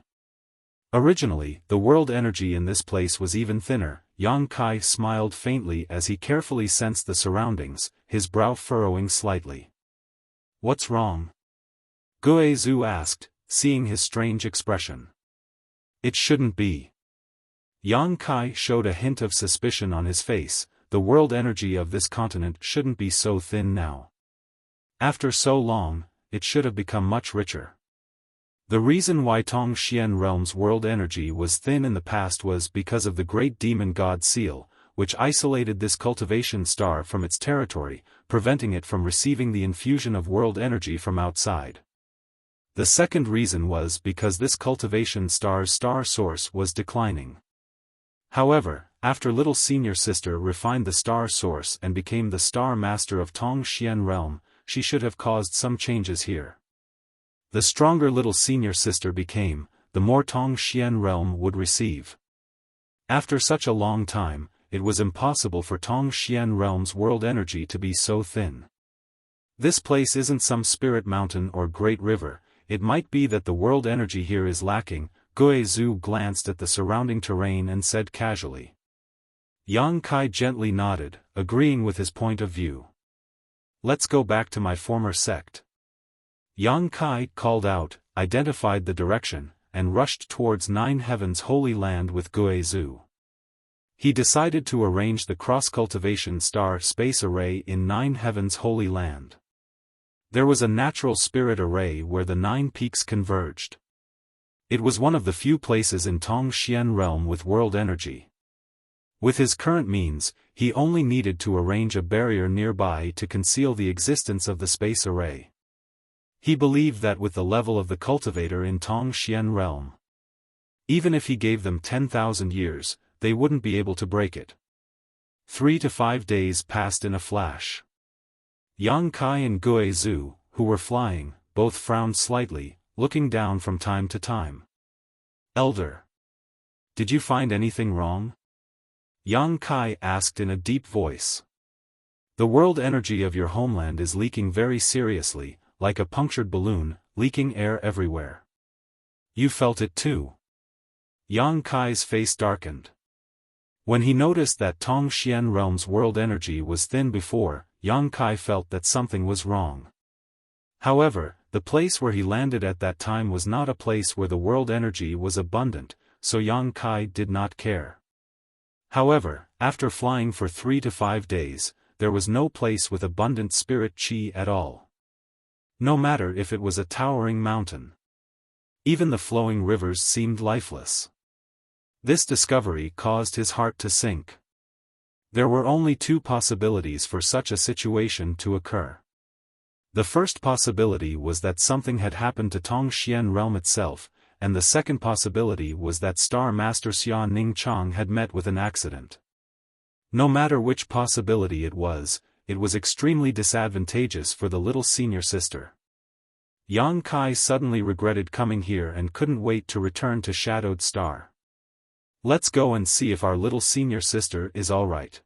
Originally, the world energy in this place was even thinner. Yang Kai smiled faintly as he carefully sensed the surroundings, his brow furrowing slightly. What's wrong? Guizhu asked, seeing his strange expression. It shouldn't be. Yang Kai showed a hint of suspicion on his face. The world energy of this continent shouldn't be so thin now. After so long, it should have become much richer. The reason why Tongxian realm's world energy was thin in the past was because of the great demon god seal, which isolated this cultivation star from its territory, preventing it from receiving the infusion of world energy from outside. The second reason was because this cultivation star's star source was declining. However, after little senior sister refined the star source and became the star master of Tongxian realm, she should have caused some changes here. The stronger little senior sister became, the more Tongxian realm would receive. After such a long time, it was impossible for Tongxian realm's world energy to be so thin. This place isn't some spirit mountain or great river, it might be that the world energy here is lacking. Guizhu glanced at the surrounding terrain and said casually. Yang Kai gently nodded, agreeing with his point of view. Let's go back to my former sect. Yang Kai called out, identified the direction, and rushed towards Nine Heavens Holy Land with Guizhu. He decided to arrange the cross-cultivation star space array in Nine Heavens Holy Land. There was a natural spirit array where the 9 peaks converged. It was one of the few places in Tongxian realm with world energy. With his current means, he only needed to arrange a barrier nearby to conceal the existence of the space array. He believed that with the level of the cultivator in Tongxian realm, even if he gave them 10,000 years, they wouldn't be able to break it. 3 to 5 days passed in a flash. Yang Kai and Guizhu, who were flying, both frowned slightly, looking down from time to time. Elder, did you find anything wrong? Yang Kai asked in a deep voice. The world energy of your homeland is leaking very seriously, like a punctured balloon, leaking air everywhere. You felt it too. Yang Kai's face darkened. When he noticed that Tongxian realm's world energy was thin before, Yang Kai felt that something was wrong. However, the place where he landed at that time was not a place where the world energy was abundant, so Yang Kai did not care. However, after flying for 3 to 5 days, there was no place with abundant spirit chi at all. No matter if it was a towering mountain. Even the flowing rivers seemed lifeless. This discovery caused his heart to sink. There were only 2 possibilities for such a situation to occur. The first possibility was that something had happened to Tongxian realm itself, and the second possibility was that Star Master Xia Ningchang had met with an accident. No matter which possibility it was extremely disadvantageous for the little senior sister. Yang Kai suddenly regretted coming here and couldn't wait to return to Shadowed Star. Let's go and see if our little senior sister is alright.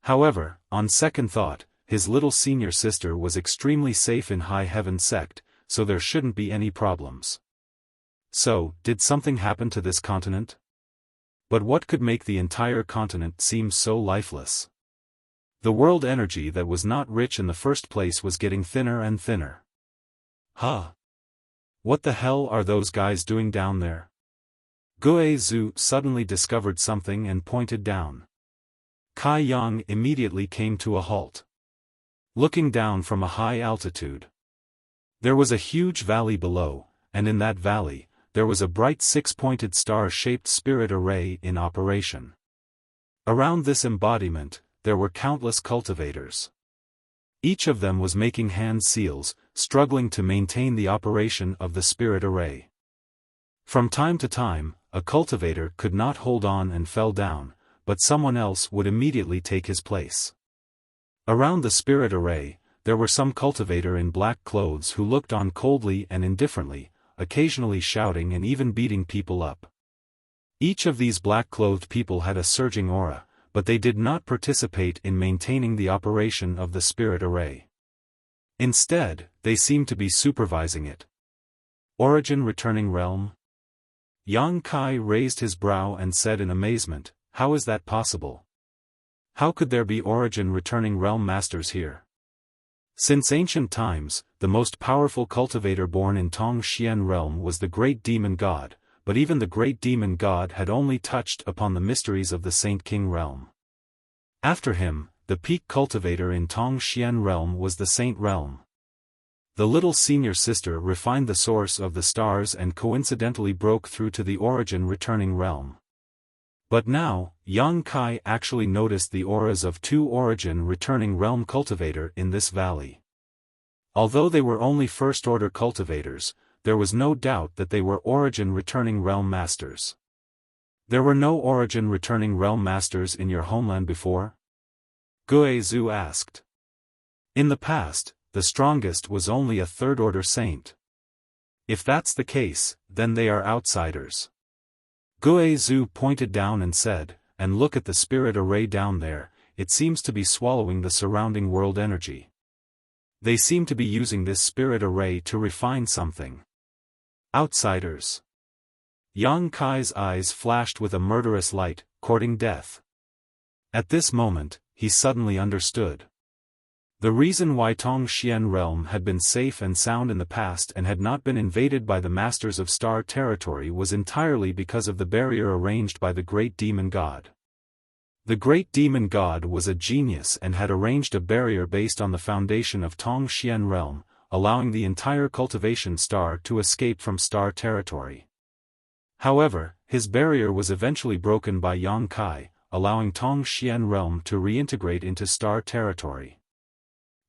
However, on second thought, his little senior sister was extremely safe in High Heaven sect, so there shouldn't be any problems. So, did something happen to this continent? But what could make the entire continent seem so lifeless? The world energy that was not rich in the first place was getting thinner and thinner. Huh? What the hell are those guys doing down there? Guizhu suddenly discovered something and pointed down. Kai Yang immediately came to a halt. Looking down from a high altitude, there was a huge valley below, and in that valley, there was a bright 6-pointed star-shaped spirit array in operation. Around this embodiment, there were countless cultivators. Each of them was making hand seals, struggling to maintain the operation of the spirit array. From time to time, a cultivator could not hold on and fell down, but someone else would immediately take his place. Around the spirit array, there were some cultivator in black clothes who looked on coldly and indifferently, occasionally shouting and even beating people up. Each of these black-clothed people had a surging aura, but they did not participate in maintaining the operation of the spirit array. Instead, they seemed to be supervising it. Origin returning realm? Yang Kai raised his brow and said in amazement, how is that possible? How could there be origin returning realm masters here? Since ancient times, the most powerful cultivator born in Tongxian realm was the great demon god, but even the great demon god had only touched upon the mysteries of the Saint King realm. After him, the peak cultivator in Tongxian realm was the Saint realm. The little senior sister refined the source of the stars and coincidentally broke through to the origin returning realm. But now, Yang Kai actually noticed the auras of 2 origin returning realm cultivator in this valley. Although they were only first-order cultivators, there was no doubt that they were origin returning realm masters. There were no origin returning realm masters in your homeland before? Guizhu asked. In the past, the strongest was only a third-order saint. If that's the case, then they are outsiders. Gue Zhu pointed down and said, and look at the spirit array down there, it seems to be swallowing the surrounding world energy. They seem to be using this spirit array to refine something. Outsiders. Yang Kai's eyes flashed with a murderous light, courting death. At this moment, he suddenly understood. The reason why Tongxian realm had been safe and sound in the past and had not been invaded by the masters of Star Territory was entirely because of the barrier arranged by the great demon god. The great demon god was a genius and had arranged a barrier based on the foundation of Tongxian realm, allowing the entire cultivation star to escape from Star Territory. However, his barrier was eventually broken by Yang Kai, allowing Tongxian realm to reintegrate into Star Territory.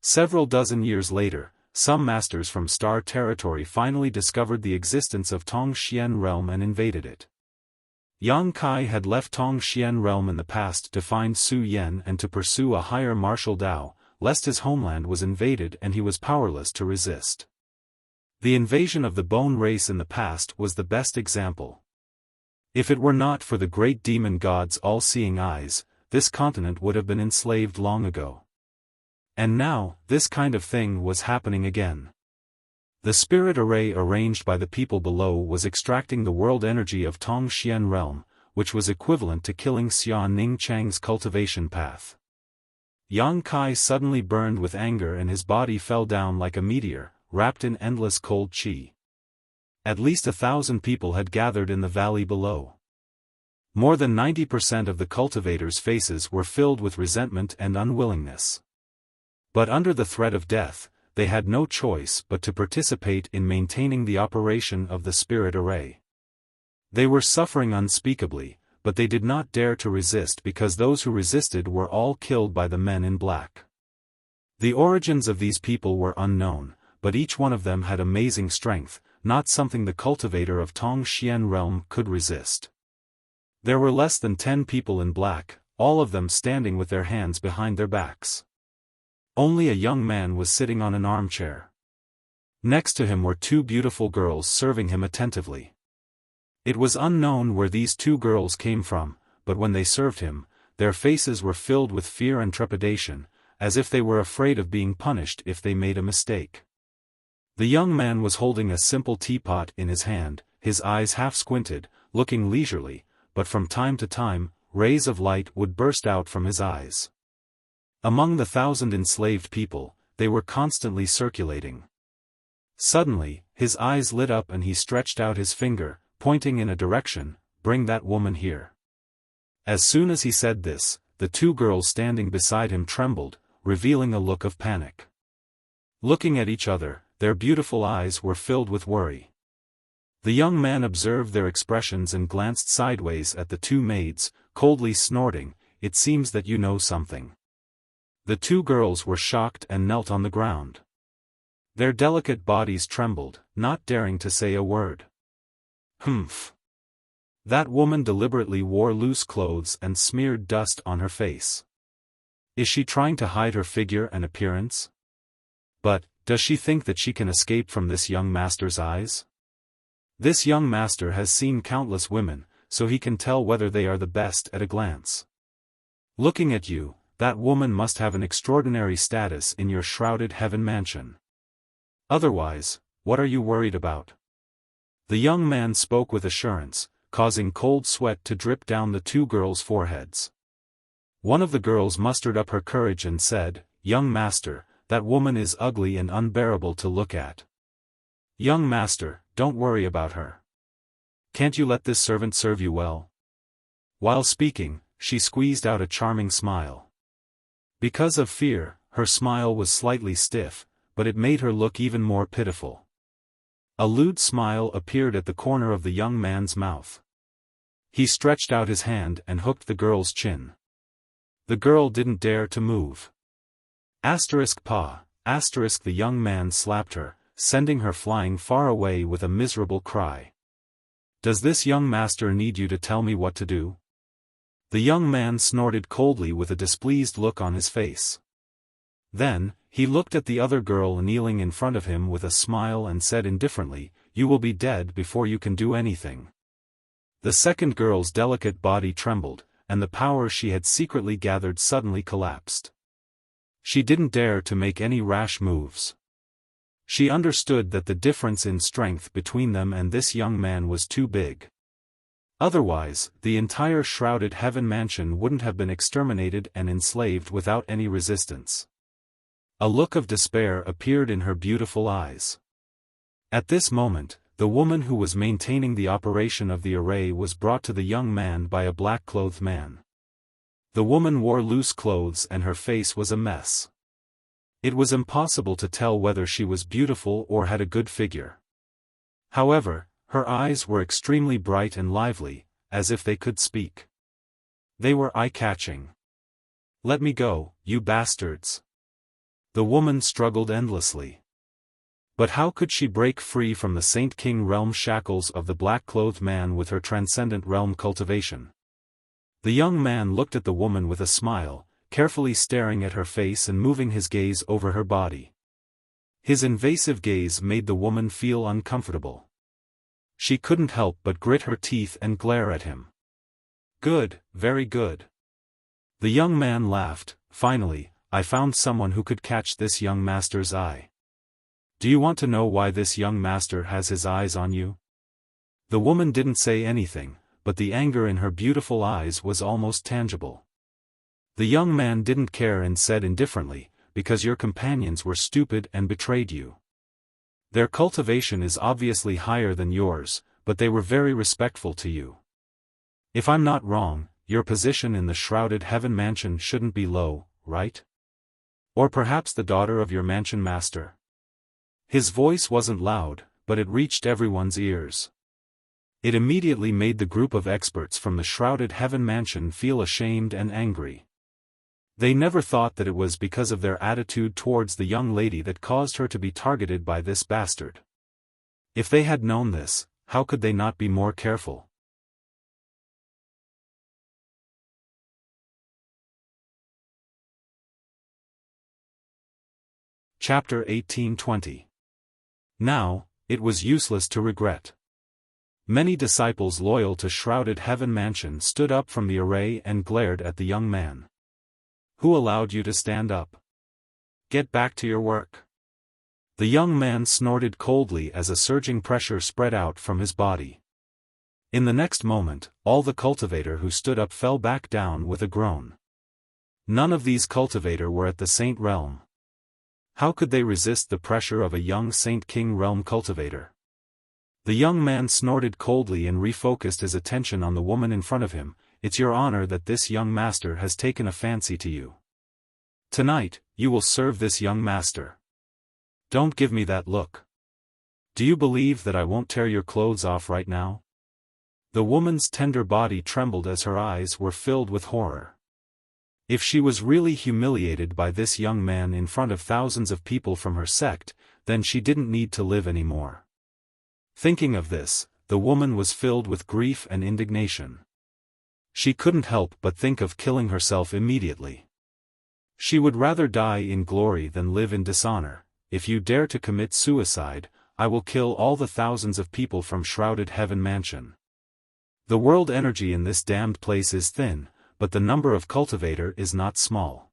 Several dozen years later, some masters from Star Territory finally discovered the existence of Tongxian realm and invaded it. Yang Kai had left Tongxian realm in the past to find Su Yan and to pursue a higher martial Dao, lest his homeland was invaded and he was powerless to resist. The invasion of the bone race in the past was the best example. If it were not for the great demon god's all-seeing eyes, this continent would have been enslaved long ago. And now, this kind of thing was happening again. The spirit array arranged by the people below was extracting the world energy of Tongxian realm, which was equivalent to killing Xia Ningchang's cultivation path. Yang Kai suddenly burned with anger and his body fell down like a meteor, wrapped in endless cold qi. At least 1,000 people had gathered in the valley below. More than 90% of the cultivators' faces were filled with resentment and unwillingness. But under the threat of death, they had no choice but to participate in maintaining the operation of the spirit array. They were suffering unspeakably, but they did not dare to resist because those who resisted were all killed by the men in black. The origins of these people were unknown, but each one of them had amazing strength, not something the cultivator of Tongxian realm could resist. There were less than 10 people in black, all of them standing with their hands behind their backs. Only a young man was sitting on an armchair. Next to him were 2 beautiful girls serving him attentively. It was unknown where these 2 girls came from, but when they served him, their faces were filled with fear and trepidation, as if they were afraid of being punished if they made a mistake. The young man was holding a simple teapot in his hand, his eyes half squinted, looking leisurely, but from time to time, rays of light would burst out from his eyes. Among the 1,000 enslaved people, they were constantly circulating. Suddenly, his eyes lit up and he stretched out his finger, pointing in a direction, "Bring that woman here." As soon as he said this, the 2 girls standing beside him trembled, revealing a look of panic. Looking at each other, their beautiful eyes were filled with worry. The young man observed their expressions and glanced sideways at the 2 maids, coldly snorting, "It seems that you know something." The 2 girls were shocked and knelt on the ground. Their delicate bodies trembled, not daring to say a word. Humph. That woman deliberately wore loose clothes and smeared dust on her face. Is she trying to hide her figure and appearance? But, does she think that she can escape from this young master's eyes? This young master has seen countless women, so he can tell whether they are the best at a glance. Looking at you, that woman must have an extraordinary status in your shrouded heaven mansion. Otherwise, what are you worried about? The young man spoke with assurance, causing cold sweat to drip down the 2 girls' foreheads. One of the girls mustered up her courage and said, "Young master, that woman is ugly and unbearable to look at." "Young master, don't worry about her. Can't you let this servant serve you well?" While speaking, she squeezed out a charming smile. Because of fear, her smile was slightly stiff, but it made her look even more pitiful. A lewd smile appeared at the corner of the young man's mouth. He stretched out his hand and hooked the girl's chin. The girl didn't dare to move. The young man slapped her, sending her flying far away with a miserable cry. "Does this young master need you to tell me what to do?" The young man snorted coldly with a displeased look on his face. Then, he looked at the other girl kneeling in front of him with a smile and said indifferently, "You will be dead before you can do anything." The second girl's delicate body trembled, and the power she had secretly gathered suddenly collapsed. She didn't dare to make any rash moves. She understood that the difference in strength between them and this young man was too big. Otherwise, the entire shrouded heaven mansion wouldn't have been exterminated and enslaved without any resistance. A look of despair appeared in her beautiful eyes. At this moment, the woman who was maintaining the operation of the array was brought to the young man by a black-clothed man. The woman wore loose clothes and her face was a mess. It was impossible to tell whether she was beautiful or had a good figure. However, her eyes were extremely bright and lively, as if they could speak. They were eye-catching. "Let me go, you bastards." The woman struggled endlessly. But how could she break free from the Saint King realm shackles of the black-clothed man with her transcendent realm cultivation? The young man looked at the woman with a smile, carefully staring at her face and moving his gaze over her body. His invasive gaze made the woman feel uncomfortable. She couldn't help but grit her teeth and glare at him. "Good, very good." The young man laughed. "Finally, I found someone who could catch this young master's eye. Do you want to know why this young master has his eyes on you?" The woman didn't say anything, but the anger in her beautiful eyes was almost tangible. The young man didn't care and said indifferently, "Because your companions were stupid and betrayed you. Their cultivation is obviously higher than yours, but they were very respectful to you. If I'm not wrong, your position in the shrouded heaven mansion shouldn't be low, right? Or perhaps the daughter of your mansion master?" His voice wasn't loud, but it reached everyone's ears. It immediately made the group of experts from the shrouded heaven mansion feel ashamed and angry. They never thought that it was because of their attitude towards the young lady that caused her to be targeted by this bastard. If they had known this, how could they not be more careful? Chapter 1820. Now, it was useless to regret. Many disciples loyal to shrouded heaven mansion stood up from the array and glared at the young man. "Who allowed you to stand up? Get back to your work." The young man snorted coldly as a surging pressure spread out from his body. In the next moment, all the cultivator who stood up fell back down with a groan. None of these cultivator were at the Saint realm. How could they resist the pressure of a young Saint King realm cultivator? The young man snorted coldly and refocused his attention on the woman in front of him. "It's your honor that this young master has taken a fancy to you. Tonight, you will serve this young master. Don't give me that look. Do you believe that I won't tear your clothes off right now?" The woman's tender body trembled as her eyes were filled with horror. If she was really humiliated by this young man in front of thousands of people from her sect, then she didn't need to live anymore. Thinking of this, the woman was filled with grief and indignation. She couldn't help but think of killing herself immediately. She would rather die in glory than live in dishonor. "If you dare to commit suicide, I will kill all the thousands of people from shrouded heaven mansion. The world energy in this damned place is thin, but the number of cultivator is not small.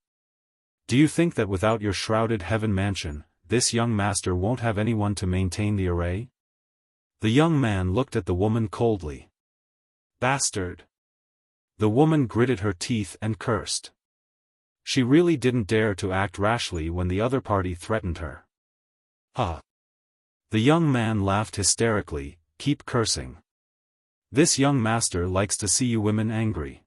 Do you think that without your shrouded heaven mansion, this young master won't have anyone to maintain the array?" The young man looked at the woman coldly. "Bastard!" The woman gritted her teeth and cursed. She really didn't dare to act rashly when the other party threatened her. "Huh!" The young man laughed hysterically. "Keep cursing. This young master likes to see you women angry.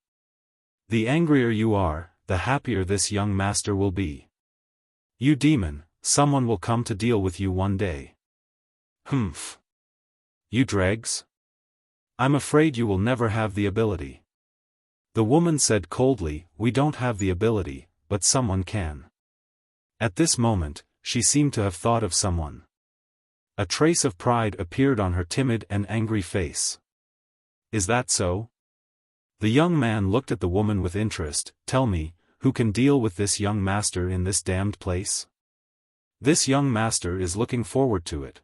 The angrier you are, the happier this young master will be. You demon, someone will come to deal with you one day." "Humph. You dregs? I'm afraid you will never have the ability." The woman said coldly, "We don't have the ability, but someone can." At this moment, she seemed to have thought of someone. A trace of pride appeared on her timid and angry face. "Is that so?" The young man looked at the woman with interest. "Tell me, who can deal with this young master in this damned place? This young master is looking forward to it.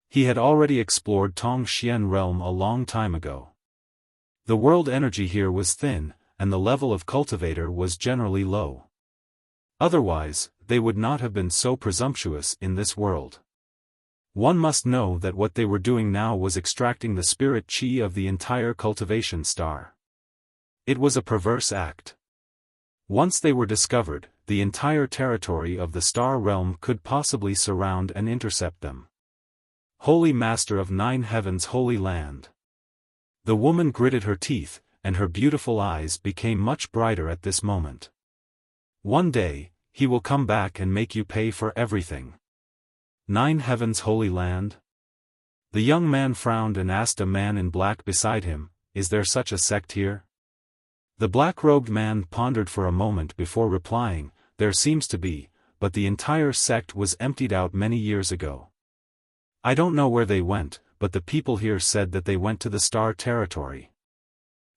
He had already explored Tongxian realm a long time ago. The world energy here was thin, and the level of cultivator was generally low. Otherwise, they would not have been so presumptuous in this world. One must know that what they were doing now was extracting the spirit qi of the entire cultivation star. It was a perverse act. Once they were discovered, the entire territory of the star realm could possibly surround and intercept them. Holy Master of Nine Heavens, Holy Land. The woman gritted her teeth, and her beautiful eyes became much brighter at this moment. One day, he will come back and make you pay for everything. Nine Heavens, Holy Land? The young man frowned and asked a man in black beside him, "Is there such a sect here?" The black-robed man pondered for a moment before replying, "There seems to be, but the entire sect was emptied out many years ago. I don't know where they went, but the people here said that they went to the star territory."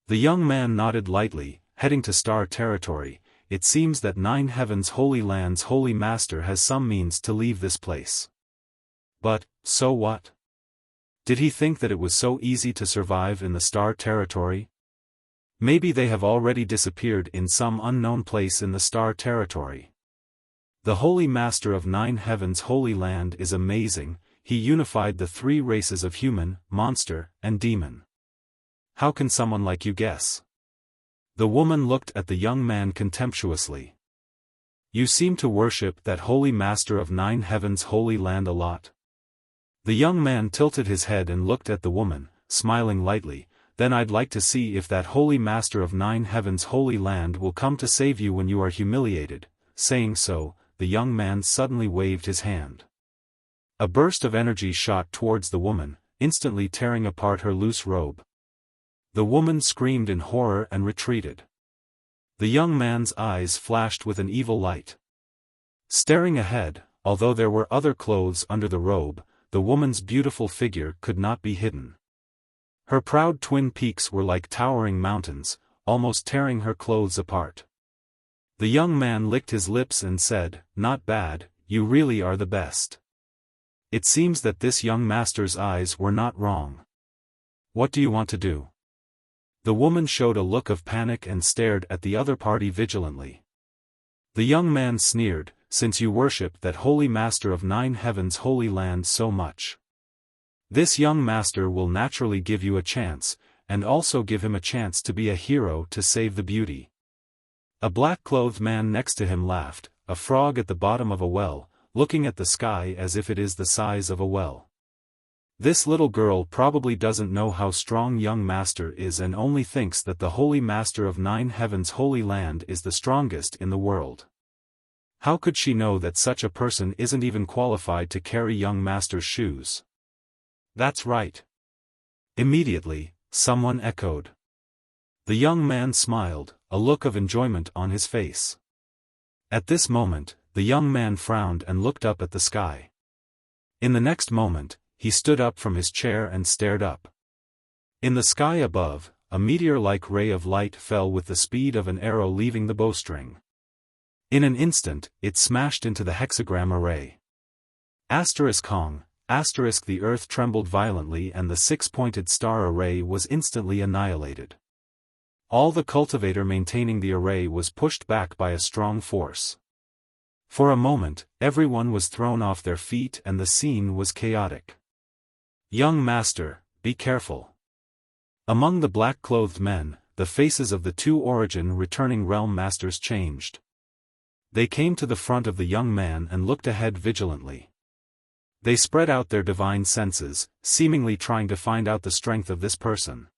The young man nodded lightly, heading to star territory. It seems that Nine Heavens Holy Land's Holy Master has some means to leave this place. But, so what? Did he think that it was so easy to survive in the star territory? Maybe they have already disappeared in some unknown place in the star territory. The Holy Master of Nine Heavens Holy Land is amazing. He unified the three races of human, monster, and demon. How can someone like you guess? The woman looked at the young man contemptuously. You seem to worship that Holy Master of Nine Heavens Holy Land a lot. The young man tilted his head and looked at the woman, smiling lightly. Then I'd like to see if that Holy Master of Nine Heavens Holy Land will come to save you when you are humiliated. Saying so, the young man suddenly waved his hand. A burst of energy shot towards the woman, instantly tearing apart her loose robe. The woman screamed in horror and retreated. The young man's eyes flashed with an evil light. Staring ahead, although there were other clothes under the robe, the woman's beautiful figure could not be hidden. Her proud twin peaks were like towering mountains, almost tearing her clothes apart. The young man licked his lips and said, "Not bad, you really are the best." It seems that this young master's eyes were not wrong. What do you want to do? The woman showed a look of panic and stared at the other party vigilantly. The young man sneered, "Since you worship that Holy Master of Nine Heavens Holy Land so much, this young master will naturally give you a chance, and also give him a chance to be a hero to save the beauty." A black-clothed man next to him laughed, a frog at the bottom of a well, looking at the sky as if it is the size of a well. This little girl probably doesn't know how strong young master is and only thinks that the Holy Master of Nine Heavens Holy Land is the strongest in the world. How could she know that such a person isn't even qualified to carry young master's shoes? That's right. Immediately, someone echoed. The young man smiled, a look of enjoyment on his face. At this moment, the young man frowned and looked up at the sky. In the next moment, he stood up from his chair and stared up. In the sky above, a meteor-like ray of light fell with the speed of an arrow leaving the bowstring. In an instant, it smashed into the hexagram array. Kong, the earth trembled violently and the six-pointed star array was instantly annihilated. All the cultivator maintaining the array was pushed back by a strong force. For a moment, everyone was thrown off their feet and the scene was chaotic. "Young master, be careful." Among the black-clothed men, the faces of the two origin returning realm masters changed. They came to the front of the young man and looked ahead vigilantly. They spread out their divine senses, seemingly trying to find out the strength of this person.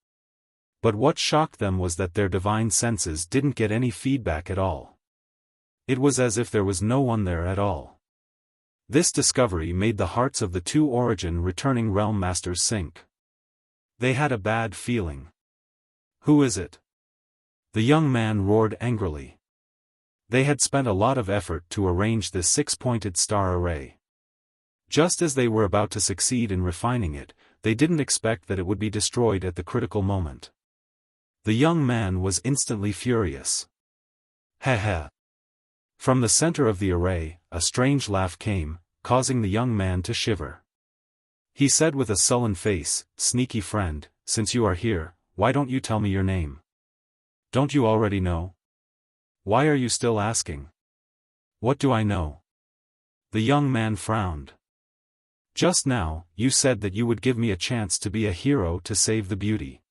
But what shocked them was that their divine senses didn't get any feedback at all. It was as if there was no one there at all. This discovery made the hearts of the two origin returning realm masters sink. They had a bad feeling. "Who is it?" The young man roared angrily. They had spent a lot of effort to arrange this six-pointed star array. Just as they were about to succeed in refining it, they didn't expect that it would be destroyed at the critical moment. The young man was instantly furious. Heh heh. From the center of the array, a strange laugh came, causing the young man to shiver. He said with a sullen face, "Sneaky friend, since you are here, why don't you tell me your name? Don't you already know? Why are you still asking?" "What do I know?" The young man frowned. "Just now, you said that you would give me a chance to be a hero to save the beauty.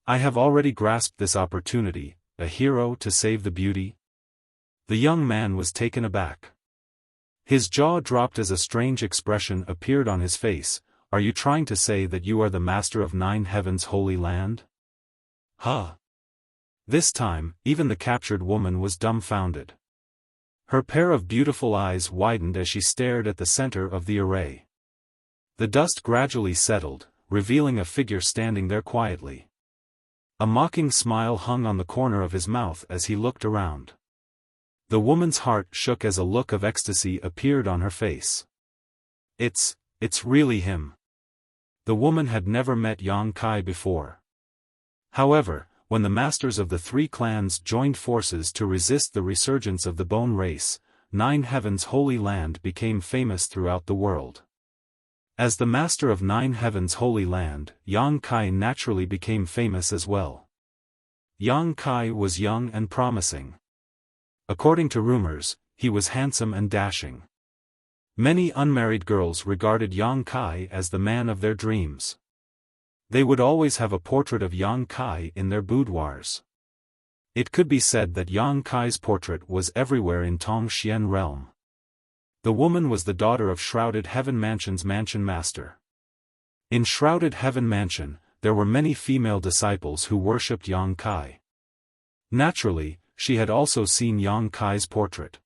I have already grasped this opportunity, a hero to save the beauty?" The young man was taken aback. His jaw dropped as a strange expression appeared on his face. "Are you trying to say that you are the master of 9 heavens' holy land?" Huh. This time, even the captured woman was dumbfounded. Her pair of beautiful eyes widened as she stared at the center of the array. The dust gradually settled, revealing a figure standing there quietly. A mocking smile hung on the corner of his mouth as he looked around. The woman's heart shook as a look of ecstasy appeared on her face. It's really him." The woman had never met Yang Kai before. However, when the masters of the 3 clans joined forces to resist the resurgence of the bone race, 9 heavens' holy land became famous throughout the world. As the master of 9 heavens' holy land, Yang Kai naturally became famous as well. Yang Kai was young and promising. According to rumors, he was handsome and dashing. Many unmarried girls regarded Yang Kai as the man of their dreams. They would always have a portrait of Yang Kai in their boudoirs. It could be said that Yang Kai's portrait was everywhere in Tongxian realm. The woman was the daughter of Shrouded Heaven Mansion's mansion master. In Shrouded Heaven Mansion, there were many female disciples who worshipped Yang Kai. Naturally, she had also seen Yang Kai's portrait.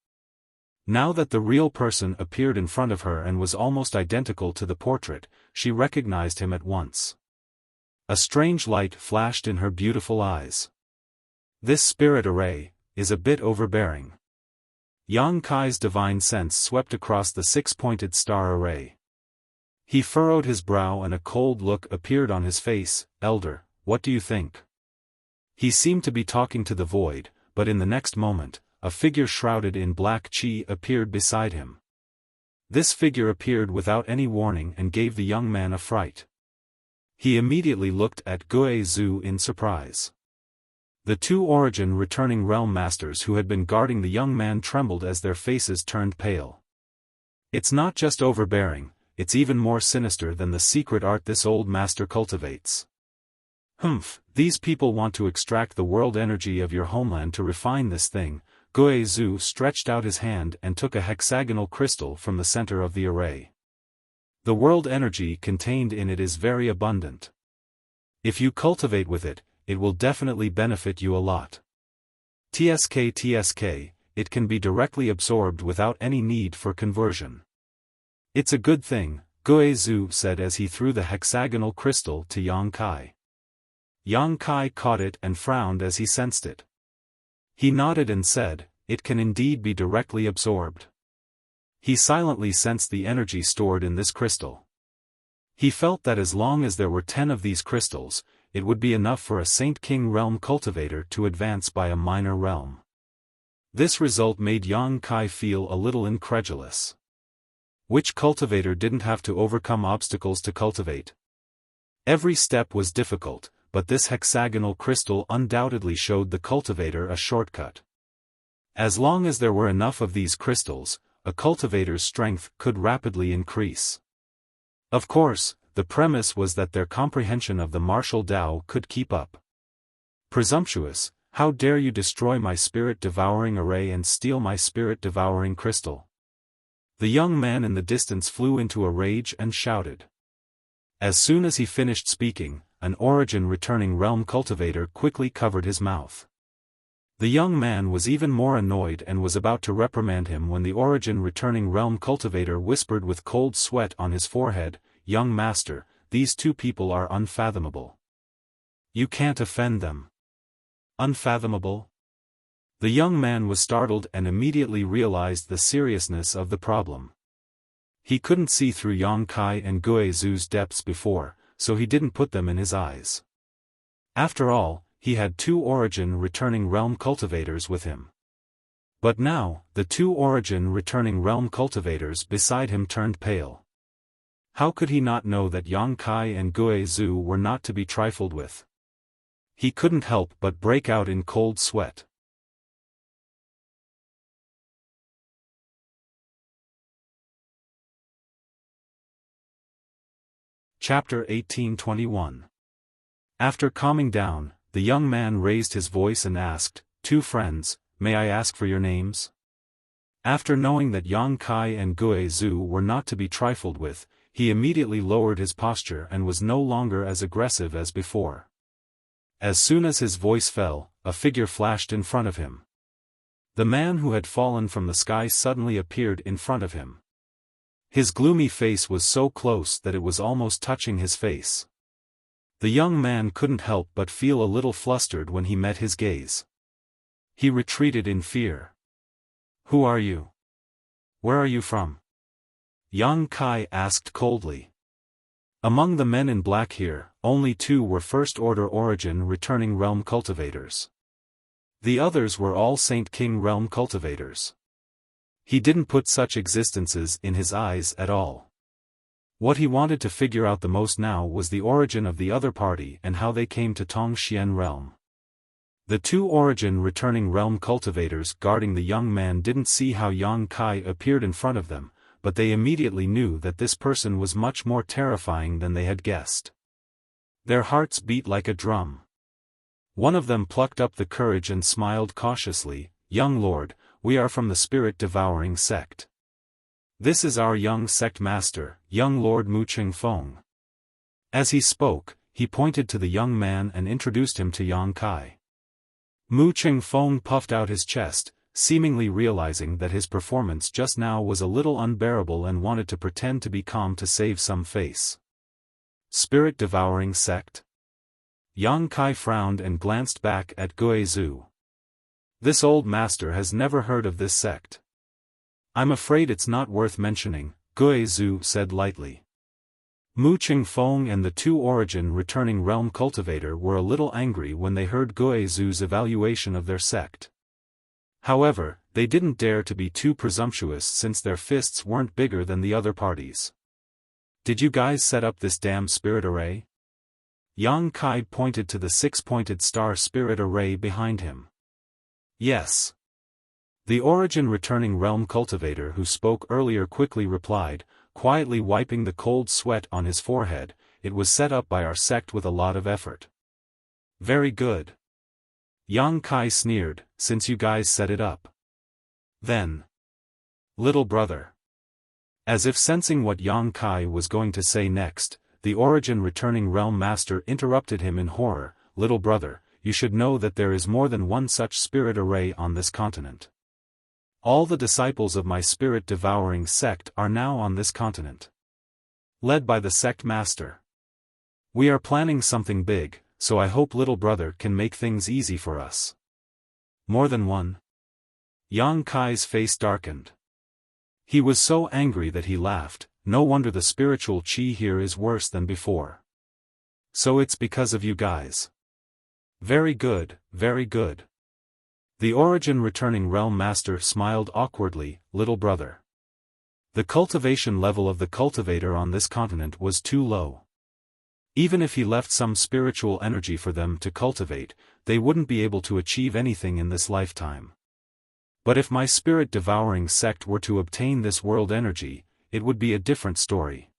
Now that the real person appeared in front of her and was almost identical to the portrait, she recognized him at once. A strange light flashed in her beautiful eyes. This spirit array is a bit overbearing. Yang Kai's divine sense swept across the 6-pointed star array. He furrowed his brow and a cold look appeared on his face. "Elder, what do you think?" He seemed to be talking to the void, but in the next moment, a figure shrouded in black qi appeared beside him. This figure appeared without any warning and gave the young man a fright. He immediately looked at Gui Zhu in surprise. The 2 origin returning realm masters who had been guarding the young man trembled as their faces turned pale. It's not just overbearing, it's even more sinister than the secret art this old master cultivates. Humph, these people want to extract the world energy of your homeland to refine this thing. Gui Zhu stretched out his hand and took a hexagonal crystal from the center of the array. The world energy contained in it is very abundant. If you cultivate with it, it will definitely benefit you a lot. TSK, it can be directly absorbed without any need for conversion. It's a good thing, Gui Zhu said as he threw the hexagonal crystal to Yang Kai. Yang Kai caught it and frowned as he sensed it. He nodded and said, "It can indeed be directly absorbed." He silently sensed the energy stored in this crystal. He felt that as long as there were 10 of these crystals, it would be enough for a Saint King realm cultivator to advance by a minor realm. This result made Yang Kai feel a little incredulous. Which cultivator didn't have to overcome obstacles to cultivate? Every step was difficult, but this hexagonal crystal undoubtedly showed the cultivator a shortcut. As long as there were enough of these crystals, a cultivator's strength could rapidly increase. Of course, the premise was that their comprehension of the martial Tao could keep up. Presumptuous, how dare you destroy my spirit-devouring array and steal my spirit-devouring crystal? The young man in the distance flew into a rage and shouted. As soon as he finished speaking, an origin returning realm cultivator quickly covered his mouth. The young man was even more annoyed and was about to reprimand him when the origin returning realm cultivator whispered with cold sweat on his forehead, "Young master, these 2 people are unfathomable. You can't offend them." Unfathomable? The young man was startled and immediately realized the seriousness of the problem. He couldn't see through Yang Kai and Gui Zhu's depths before, so he didn't put them in his eyes. After all, he had 2 origin returning realm cultivators with him. But now, the two origin-returning realm cultivators beside him turned pale. How could he not know that Yang Kai and Gue Zhu were not to be trifled with? He couldn't help but break out in cold sweat. Chapter 1821. After calming down, the young man raised his voice and asked, "Two friends, may I ask for your names?" After knowing that Yang Kai and Gue Zhu were not to be trifled with, he immediately lowered his posture and was no longer as aggressive as before. As soon as his voice fell, a figure flashed in front of him. The man who had fallen from the sky suddenly appeared in front of him. His gloomy face was so close that it was almost touching his face. The young man couldn't help but feel a little flustered when he met his gaze. He retreated in fear. "Who are you? Where are you from?" Yang Kai asked coldly. Among the men in black here, only two were first-order origin-returning realm cultivators. The others were all Saint King realm cultivators. He didn't put such existences in his eyes at all. What he wanted to figure out the most now was the origin of the other party and how they came to Tongxian realm. The two origin-returning realm cultivators guarding the young man didn't see how Yang Kai appeared in front of them, but they immediately knew that this person was much more terrifying than they had guessed. Their hearts beat like a drum. One of them plucked up the courage and smiled cautiously, "Young lord, we are from the spirit-devouring sect. This is our young sect master, young Lord Mu Qingfeng." As he spoke, he pointed to the young man and introduced him to Yang Kai. Mu Qingfeng puffed out his chest, seemingly realizing that his performance just now was a little unbearable and wanted to pretend to be calm to save some face. Spirit-devouring sect? Yang Kai frowned and glanced back at Gue Zhu. This old master has never heard of this sect. "I'm afraid it's not worth mentioning," Gue Zhu said lightly. Mu Qingfeng and the two origin-returning realm cultivator were a little angry when they heard Gue Zhu's evaluation of their sect. However, they didn't dare to be too presumptuous since their fists weren't bigger than the other parties. "Did you guys set up this damn spirit array?" Yang Kai pointed to the six-pointed star spirit array behind him. "Yes." The origin-returning realm cultivator who spoke earlier quickly replied, quietly wiping the cold sweat on his forehead, "It was set up by our sect with a lot of effort." "Very good." Yang Kai sneered, "Since you guys set it up. Then, little brother." As if sensing what Yang Kai was going to say next, the origin-returning realm master interrupted him in horror, "Little brother, you should know that there is more than one such spirit array on this continent. All the disciples of my spirit-devouring sect are now on this continent. Led by the sect master. We are planning something big, so I hope little brother can make things easy for us." "More than one?" Yang Kai's face darkened. He was so angry that he laughed. "No wonder the spiritual qi here is worse than before. So it's because of you guys. Very good, very good." The origin-returning realm master smiled awkwardly, "Little brother. The cultivation level of the cultivator on this continent was too low. Even if he left some spiritual energy for them to cultivate, they wouldn't be able to achieve anything in this lifetime. But if my spirit-devouring sect were to obtain this world energy, it would be a different story.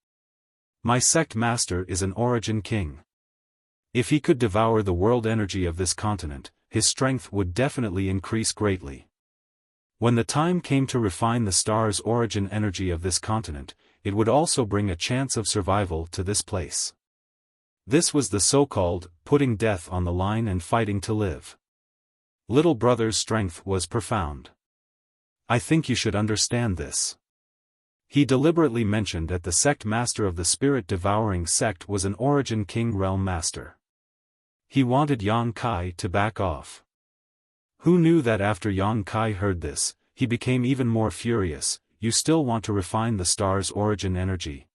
My sect master is an origin king. If he could devour the world energy of this continent, his strength would definitely increase greatly. When the time came to refine the star's origin energy of this continent, it would also bring a chance of survival to this place. This was the so-called, putting death on the line and fighting to live. Little brother's strength was profound. I think you should understand this." He deliberately mentioned that the sect master of the spirit-devouring sect was an origin king realm master. He wanted Yang Kai to back off. Who knew that after Yang Kai heard this, he became even more furious. "You still want to refine the star's origin energy?"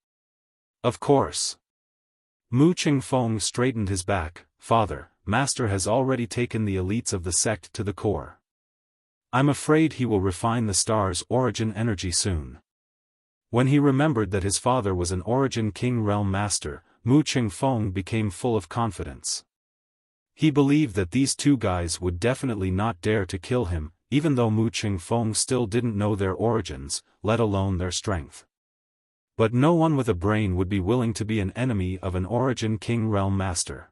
"Of course." Mu Qingfeng straightened his back. "Father, master has already taken the elites of the sect to the core. I'm afraid he will refine the star's origin energy soon. When he remembered that his father was an Origin King Realm Master, Mu Qingfeng became full of confidence. He believed that these two guys would definitely not dare to kill him, even though Mu Qingfeng still didn't know their origins, let alone their strength. But no one with a brain would be willing to be an enemy of an Origin King Realm Master.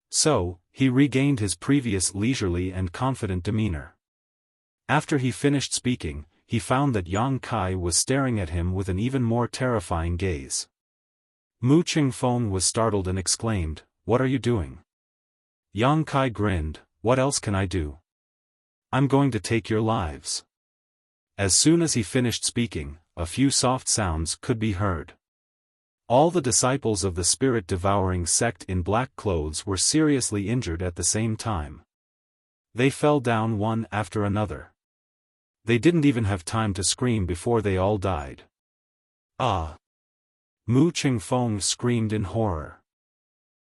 So, he regained his previous leisurely and confident demeanor. After he finished speaking, he found that Yang Kai was staring at him with an even more terrifying gaze. Mu Qingfeng was startled and exclaimed, "What are you doing?" Yang Kai grinned, "What else can I do? I'm going to take your lives." As soon as he finished speaking, a few soft sounds could be heard. All the disciples of the spirit-devouring sect in black clothes were seriously injured at the same time. They fell down one after another. They didn't even have time to scream before they all died. Ah! Mu Qingfeng screamed in horror.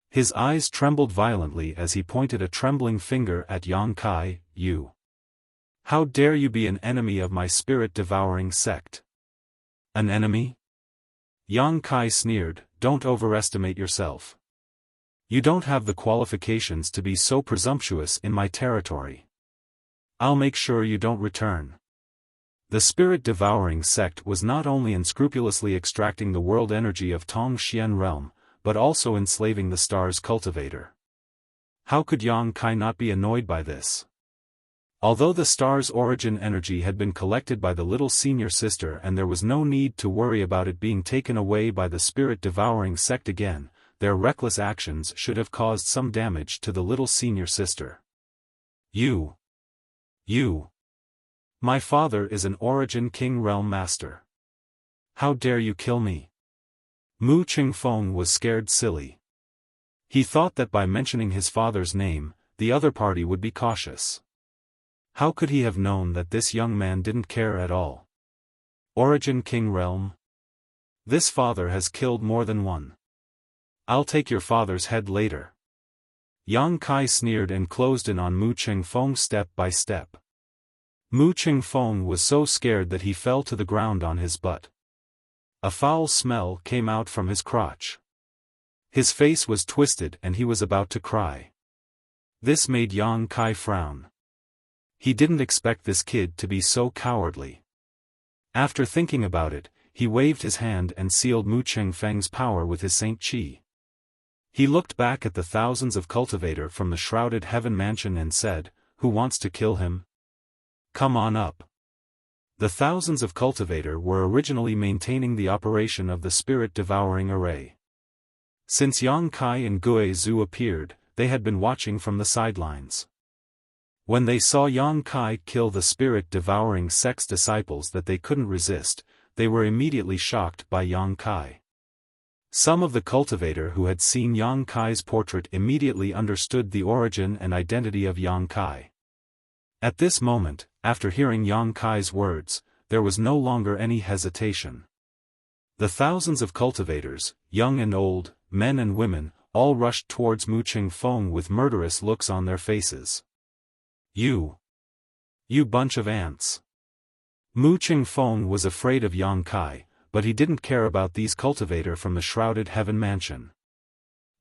His eyes trembled violently as he pointed a trembling finger at Yang Kai, "You! How dare you be an enemy of my spirit-devouring sect?" "An enemy?" Yang Kai sneered, "Don't overestimate yourself. You don't have the qualifications to be so presumptuous in my territory. I'll make sure you don't return." The spirit-devouring sect was not only unscrupulously extracting the world energy of Tongxian realm, but also enslaving the star's cultivator. How could Yang Kai not be annoyed by this? Although the star's origin energy had been collected by the little senior sister and there was no need to worry about it being taken away by the spirit-devouring sect again, their reckless actions should have caused some damage to the little senior sister. You! My father is an Origin King Realm Master. How dare you kill me? Mu Qingfeng was scared silly. He thought that by mentioning his father's name, the other party would be cautious. How could he have known that this young man didn't care at all? Origin King Realm? This father has killed more than one. I'll take your father's head later. Yang Kai sneered and closed in on Mu Qingfeng step by step. Mu Qingfeng was so scared that he fell to the ground on his butt. A foul smell came out from his crotch. His face was twisted and he was about to cry. This made Yang Kai frown. He didn't expect this kid to be so cowardly. After thinking about it, he waved his hand and sealed Mu Qingfeng's power with his Saint Qi. He looked back at the thousands of cultivator from the shrouded heaven mansion and said, "Who wants to kill him? Come on up." The thousands of cultivator were originally maintaining the operation of the spirit-devouring array. Since Yang Kai and Gue Zhu appeared, they had been watching from the sidelines. When they saw Yang Kai kill the spirit-devouring sect's disciples that they couldn't resist, they were immediately shocked by Yang Kai. Some of the cultivator who had seen Yang Kai's portrait immediately understood the origin and identity of Yang Kai. At this moment, after hearing Yang Kai's words, there was no longer any hesitation. The thousands of cultivators, young and old, men and women, all rushed towards Mu Qingfeng with murderous looks on their faces. You bunch of ants. Mu Qingfeng was afraid of Yang Kai, but he didn't care about these cultivator from the shrouded heaven mansion.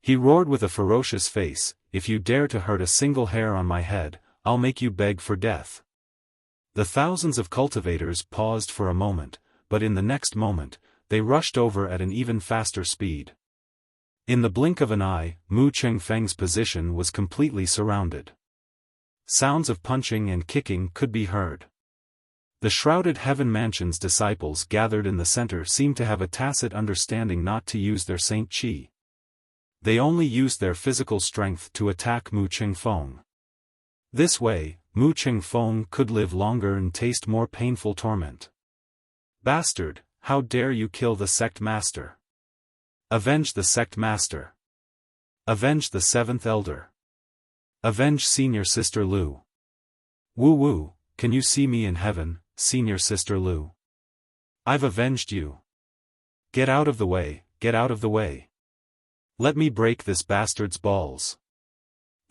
He roared with a ferocious face, "If you dare to hurt a single hair on my head, I'll make you beg for death." The thousands of cultivators paused for a moment, but in the next moment, they rushed over at an even faster speed. In the blink of an eye, Mu Qingfeng's position was completely surrounded. Sounds of punching and kicking could be heard. The shrouded heaven mansion's disciples gathered in the center seemed to have a tacit understanding not to use their Saint Qi. They only used their physical strength to attack Mu Qingfeng. This way, Mu Qingfeng could live longer and taste more painful torment. "Bastard, how dare you kill the sect master? Avenge the sect master. Avenge the seventh elder. Avenge senior sister Lu. Woo, can you see me in heaven, senior sister Lu? I've avenged you. Get out of the way, get out of the way. Let me break this bastard's balls."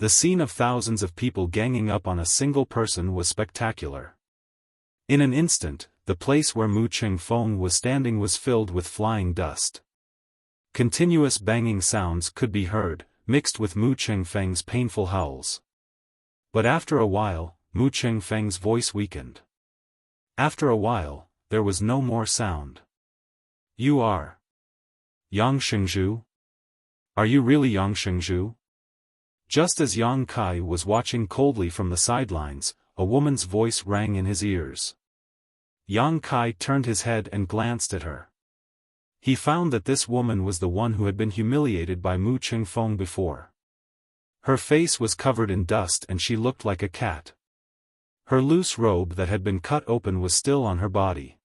The scene of thousands of people ganging up on a single person was spectacular. In an instant, the place where Mu Qingfeng was standing was filled with flying dust. Continuous banging sounds could be heard, mixed with Mu Qingfeng's painful howls. But after a while, Mu Qingfeng's voice weakened. After a while, there was no more sound. You are Yang Xingzhu? Are you really Yang Xingzhu? Just as Yang Kai was watching coldly from the sidelines, a woman's voice rang in his ears. Yang Kai turned his head and glanced at her. He found that this woman was the one who had been humiliated by Mu Qingfeng before. Her face was covered in dust and she looked like a cat. Her loose robe that had been cut open was still on her body.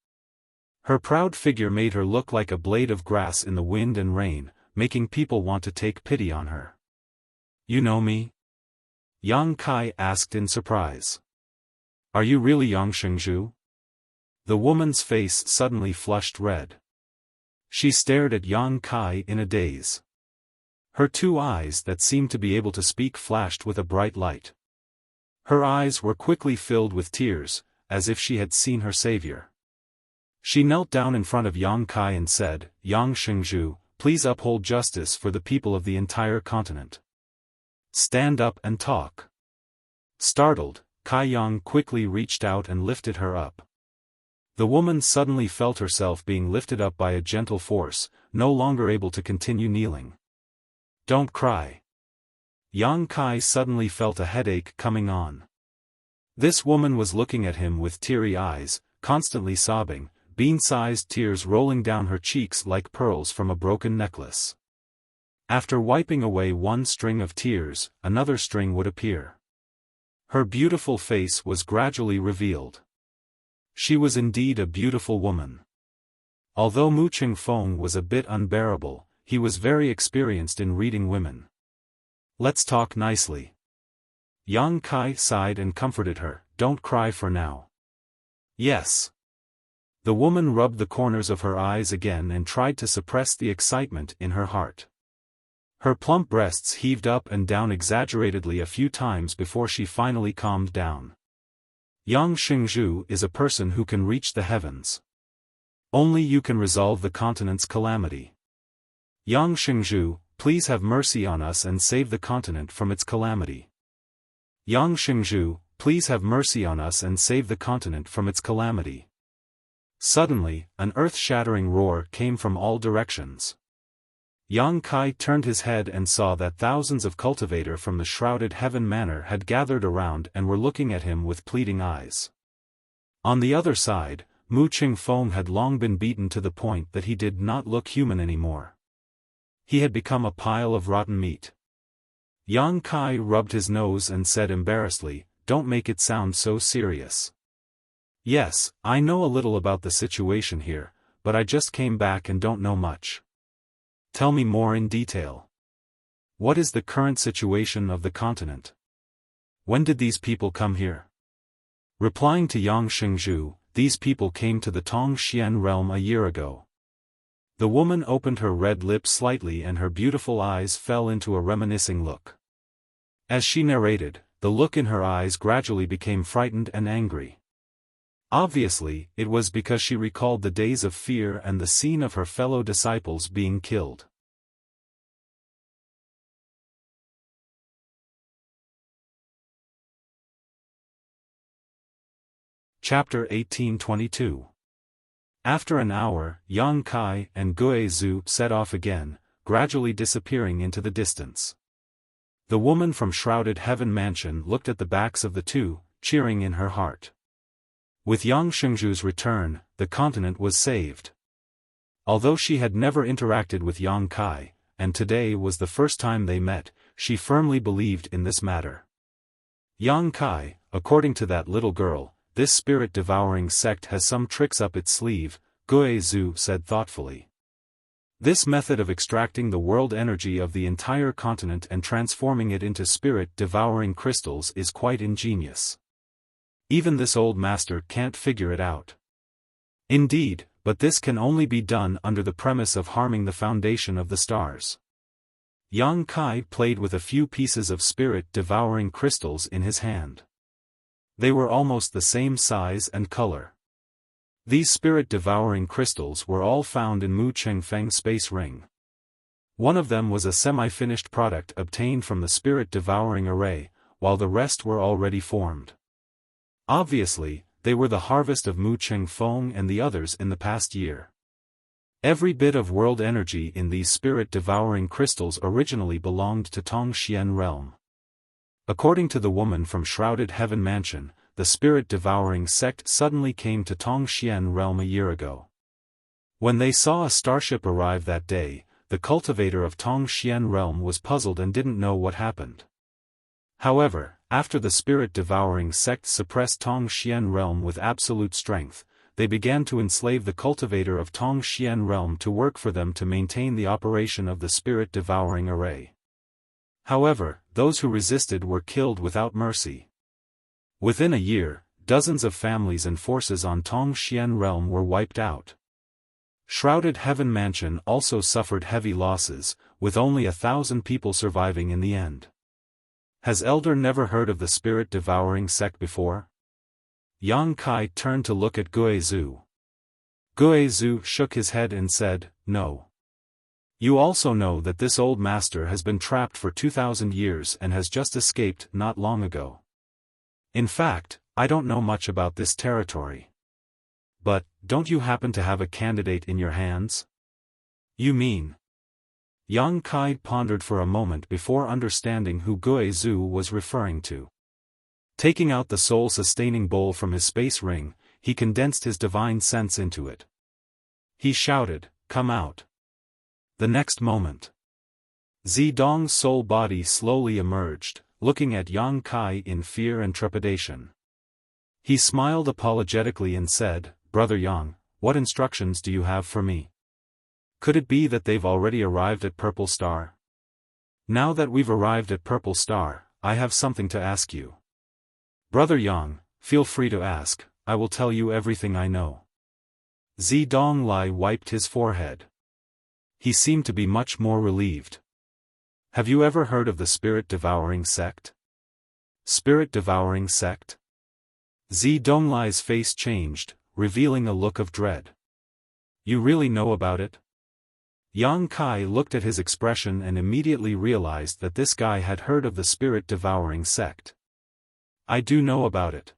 Her proud figure made her look like a blade of grass in the wind and rain, making people want to take pity on her. You know me? Yang Kai asked in surprise. Are you really Yang Xingzhu? The woman's face suddenly flushed red. She stared at Yang Kai in a daze. Her two eyes that seemed to be able to speak flashed with a bright light. Her eyes were quickly filled with tears, as if she had seen her savior. She knelt down in front of Yang Kai and said, Yang Xingzhu, please uphold justice for the people of the entire continent. Stand up and talk. Startled, Kai Yang quickly reached out and lifted her up. The woman suddenly felt herself being lifted up by a gentle force, no longer able to continue kneeling. Don't cry. Yang Kai suddenly felt a headache coming on. This woman was looking at him with teary eyes, constantly sobbing, bean-sized tears rolling down her cheeks like pearls from a broken necklace. After wiping away one string of tears, another string would appear. Her beautiful face was gradually revealed. She was indeed a beautiful woman. Although Mu Qingfeng was a bit unbearable, he was very experienced in reading women. Let's talk nicely. Yang Kai sighed and comforted her, don't cry for now. Yes. The woman rubbed the corners of her eyes again and tried to suppress the excitement in her heart. Her plump breasts heaved up and down exaggeratedly a few times before she finally calmed down. Yang Xingzhu is a person who can reach the heavens. Only you can resolve the continent's calamity. Yang Xingzhu, please have mercy on us and save the continent from its calamity. Yang Xingzhu, please have mercy on us and save the continent from its calamity. Suddenly, an earth-shattering roar came from all directions. Yang Kai turned his head and saw that thousands of cultivators from the shrouded heaven manor had gathered around and were looking at him with pleading eyes. On the other side, Mu Qingfeng had long been beaten to the point that he did not look human anymore. He had become a pile of rotten meat. Yang Kai rubbed his nose and said embarrassedly, don't make it sound so serious. Yes, I know a little about the situation here, but I just came back and don't know much. Tell me more in detail. What is the current situation of the continent? When did these people come here? Replying to Yang Xingzhu, these people came to the Tongxian realm a year ago. The woman opened her red lips slightly and her beautiful eyes fell into a reminiscing look. As she narrated, the look in her eyes gradually became frightened and angry. Obviously, it was because she recalled the days of fear and the scene of her fellow disciples being killed. Chapter 1822. After an hour, Yang Kai and Gue Zhu set off again, gradually disappearing into the distance. The woman from Shrouded Heaven Mansion looked at the backs of the two, cheering in her heart. With Yang Xingzhu's return, the continent was saved. Although she had never interacted with Yang Kai, and today was the first time they met, she firmly believed in this matter. Yang Kai, according to that little girl, this spirit-devouring sect has some tricks up its sleeve, Gue Zhu said thoughtfully. This method of extracting the world energy of the entire continent and transforming it into spirit-devouring crystals is quite ingenious. Even this old master can't figure it out. Indeed, but this can only be done under the premise of harming the foundation of the stars. Yang Kai played with a few pieces of spirit-devouring crystals in his hand. They were almost the same size and color. These spirit-devouring crystals were all found in Mu Chengfeng space ring. One of them was a semi-finished product obtained from the spirit-devouring array, while the rest were already formed. Obviously, they were the harvest of Mu Chengfeng and the others in the past year. Every bit of world energy in these spirit-devouring crystals originally belonged to Tongxian realm. According to the woman from Shrouded Heaven Mansion, the spirit-devouring sect suddenly came to Tongxian realm a year ago. When they saw a starship arrive that day, the cultivator of Tongxian realm was puzzled and didn't know what happened. However, after the spirit-devouring sect suppressed Tongxian realm with absolute strength, they began to enslave the cultivator of Tongxian realm to work for them to maintain the operation of the spirit-devouring array. However, those who resisted were killed without mercy. Within a year, dozens of families and forces on Tongxian realm were wiped out. Shrouded Heaven Mansion also suffered heavy losses, with only 1,000 people surviving in the end. Has Elder never heard of the spirit-devouring sect before? Yang Kai turned to look at Guizhu. Guizhu shook his head and said, "No. You also know that this old master has been trapped for 2,000 years and has just escaped not long ago. In fact, I don't know much about this territory. But, don't you happen to have a candidate in your hands?" "You mean?" Yang Kai pondered for a moment before understanding who Guizhu was referring to. Taking out the soul-sustaining bowl from his space ring, he condensed his divine sense into it. He shouted, "Come out." The next moment, Zidong's soul body slowly emerged, looking at Yang Kai in fear and trepidation. He smiled apologetically and said, "Brother Yang, what instructions do you have for me? Could it be that they've already arrived at Purple Star? Now that we've arrived at Purple Star, I have something to ask you." "Brother Yang, feel free to ask, I will tell you everything I know." Zidong Lai wiped his forehead. He seemed to be much more relieved. "Have you ever heard of the spirit-devouring sect?" "Spirit-devouring sect?" Zidong Lai's face changed, revealing a look of dread. "You really know about it?" Yang Kai looked at his expression and immediately realized that this guy had heard of the spirit-devouring sect. "I do know about it."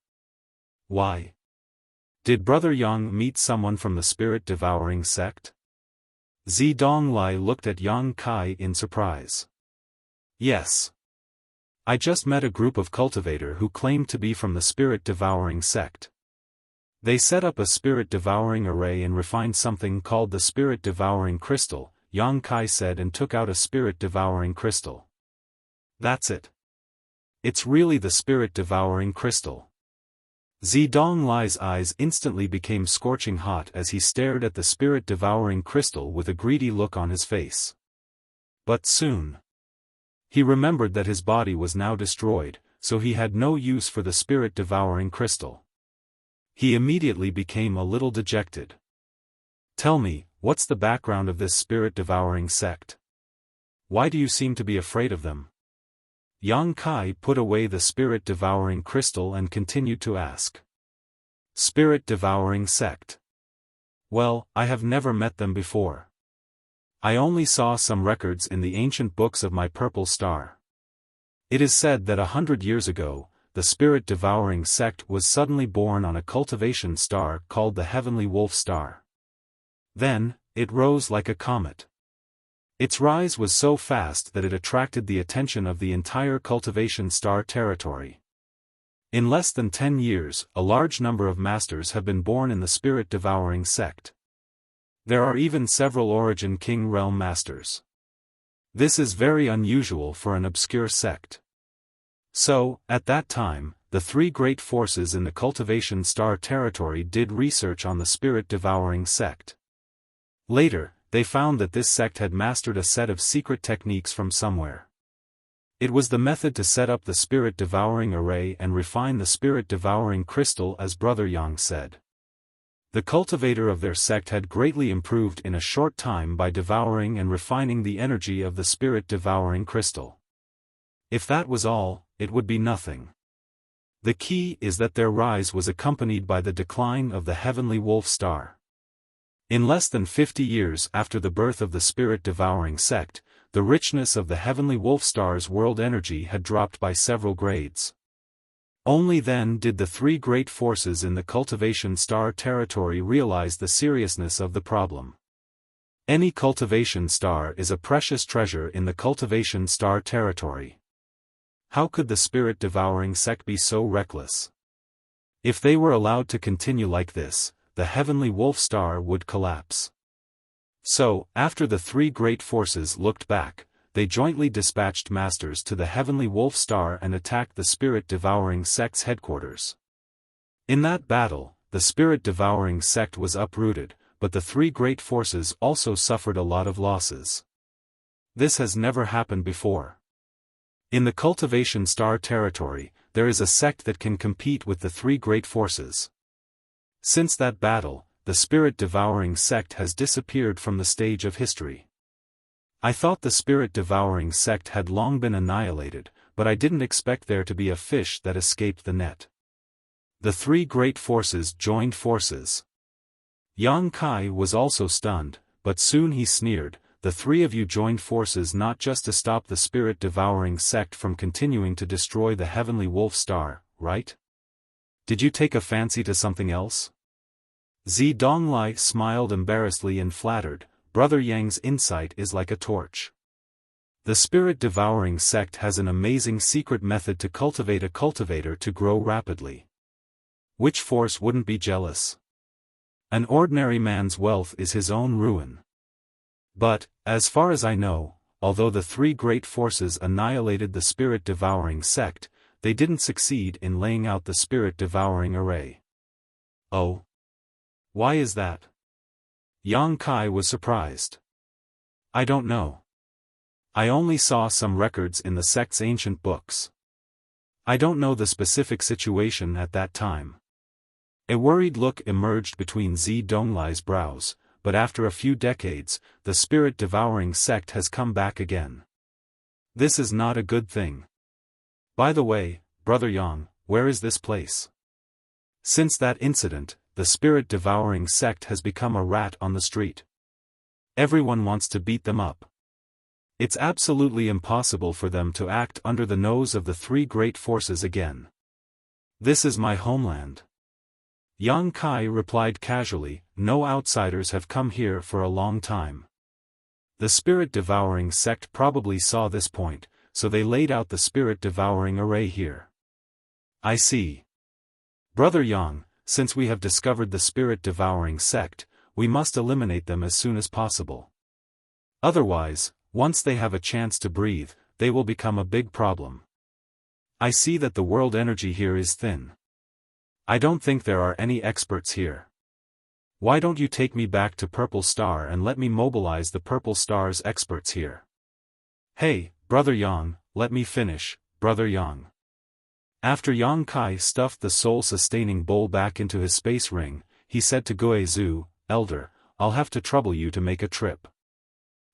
"Why? Did Brother Yang meet someone from the spirit-devouring sect?" Zidong Lai looked at Yang Kai in surprise. "Yes. I just met a group of cultivator who claimed to be from the spirit-devouring sect. They set up a spirit-devouring array and refined something called the spirit-devouring crystal," Yang Kai said, and took out a spirit-devouring crystal. "That's it. It's really the spirit-devouring crystal." Zidong Lai's eyes instantly became scorching hot as he stared at the spirit-devouring crystal with a greedy look on his face. But soon, he remembered that his body was now destroyed, so he had no use for the spirit-devouring crystal. He immediately became a little dejected. "Tell me, what's the background of this spirit-devouring sect? Why do you seem to be afraid of them?" Yang Kai put away the spirit-devouring crystal and continued to ask. "Spirit-devouring sect? Well, I have never met them before. I only saw some records in the ancient books of my Purple Star. It is said that 100 years ago, the spirit-devouring sect was suddenly born on a cultivation star called the Heavenly Wolf Star. Then, it rose like a comet. Its rise was so fast that it attracted the attention of the entire cultivation star territory. In less than 10 years, a large number of masters have been born in the spirit-devouring sect. There are even several Origin King Realm masters. This is very unusual for an obscure sect. So, at that time, the three great forces in the cultivation star territory did research on the spirit-devouring sect. Later, they found that this sect had mastered a set of secret techniques from somewhere. It was the method to set up the spirit-devouring array and refine the spirit-devouring crystal, as Brother Yang said. The cultivator of their sect had greatly improved in a short time by devouring and refining the energy of the spirit-devouring crystal. If that was all, it would be nothing. The key is that their rise was accompanied by the decline of the heavenly wolf star. In less than 50 years after the birth of the spirit-devouring sect, the richness of the heavenly wolf star's world energy had dropped by several grades. Only then did the three great forces in the cultivation star territory realize the seriousness of the problem. Any cultivation star is a precious treasure in the cultivation star territory. How could the spirit-devouring sect be so reckless? If they were allowed to continue like this, the heavenly wolf star would collapse. So, after the three great forces looked back, they jointly dispatched masters to the heavenly wolf star and attacked the spirit-devouring sect's headquarters. In that battle, the spirit-devouring sect was uprooted, but the three great forces also suffered a lot of losses. This has never happened before. In the cultivation star territory, there is a sect that can compete with the three great forces. Since that battle, the spirit-devouring sect has disappeared from the stage of history. I thought the spirit-devouring sect had long been annihilated, but I didn't expect there to be a fish that escaped the net. The three great forces joined forces. Yang Kai was also stunned, but soon he sneered, "The three of you joined forces not just to stop the spirit-devouring sect from continuing to destroy the heavenly wolf star, right? Did you take a fancy to something else?" Zidonglai smiled embarrassedly and flattered, "Brother Yang's insight is like a torch. The spirit-devouring sect has an amazing secret method to cultivate a cultivator to grow rapidly. Which force wouldn't be jealous? An ordinary man's wealth is his own ruin. But, as far as I know, although the three great forces annihilated the spirit-devouring sect, they didn't succeed in laying out the spirit-devouring array." "Oh? Why is that?" Yang Kai was surprised. "I don't know. I only saw some records in the sect's ancient books. I don't know the specific situation at that time." A worried look emerged between Zidonglai's brows, but after a few decades, the spirit-devouring sect has come back again. This is not a good thing. By the way, Brother Yang, where is this place? Since that incident, the spirit-devouring sect has become a rat on the street. Everyone wants to beat them up. It's absolutely impossible for them to act under the nose of the three great forces again. This is my homeland. Yang Kai replied casually, "No outsiders have come here for a long time." The spirit-devouring sect probably saw this point, so they laid out the spirit-devouring array here. "I see. Brother Yang, since we have discovered the spirit-devouring sect, we must eliminate them as soon as possible. Otherwise, once they have a chance to breathe, they will become a big problem. I see that the world energy here is thin. I don't think there are any experts here. Why don't you take me back to Purple Star and let me mobilize the Purple Star's experts here?" "Hey, Brother Yang, let me finish, Brother Yang." After Yang Kai stuffed the soul-sustaining bowl back into his space ring, he said to Guo Zhu, "Elder, I'll have to trouble you to make a trip.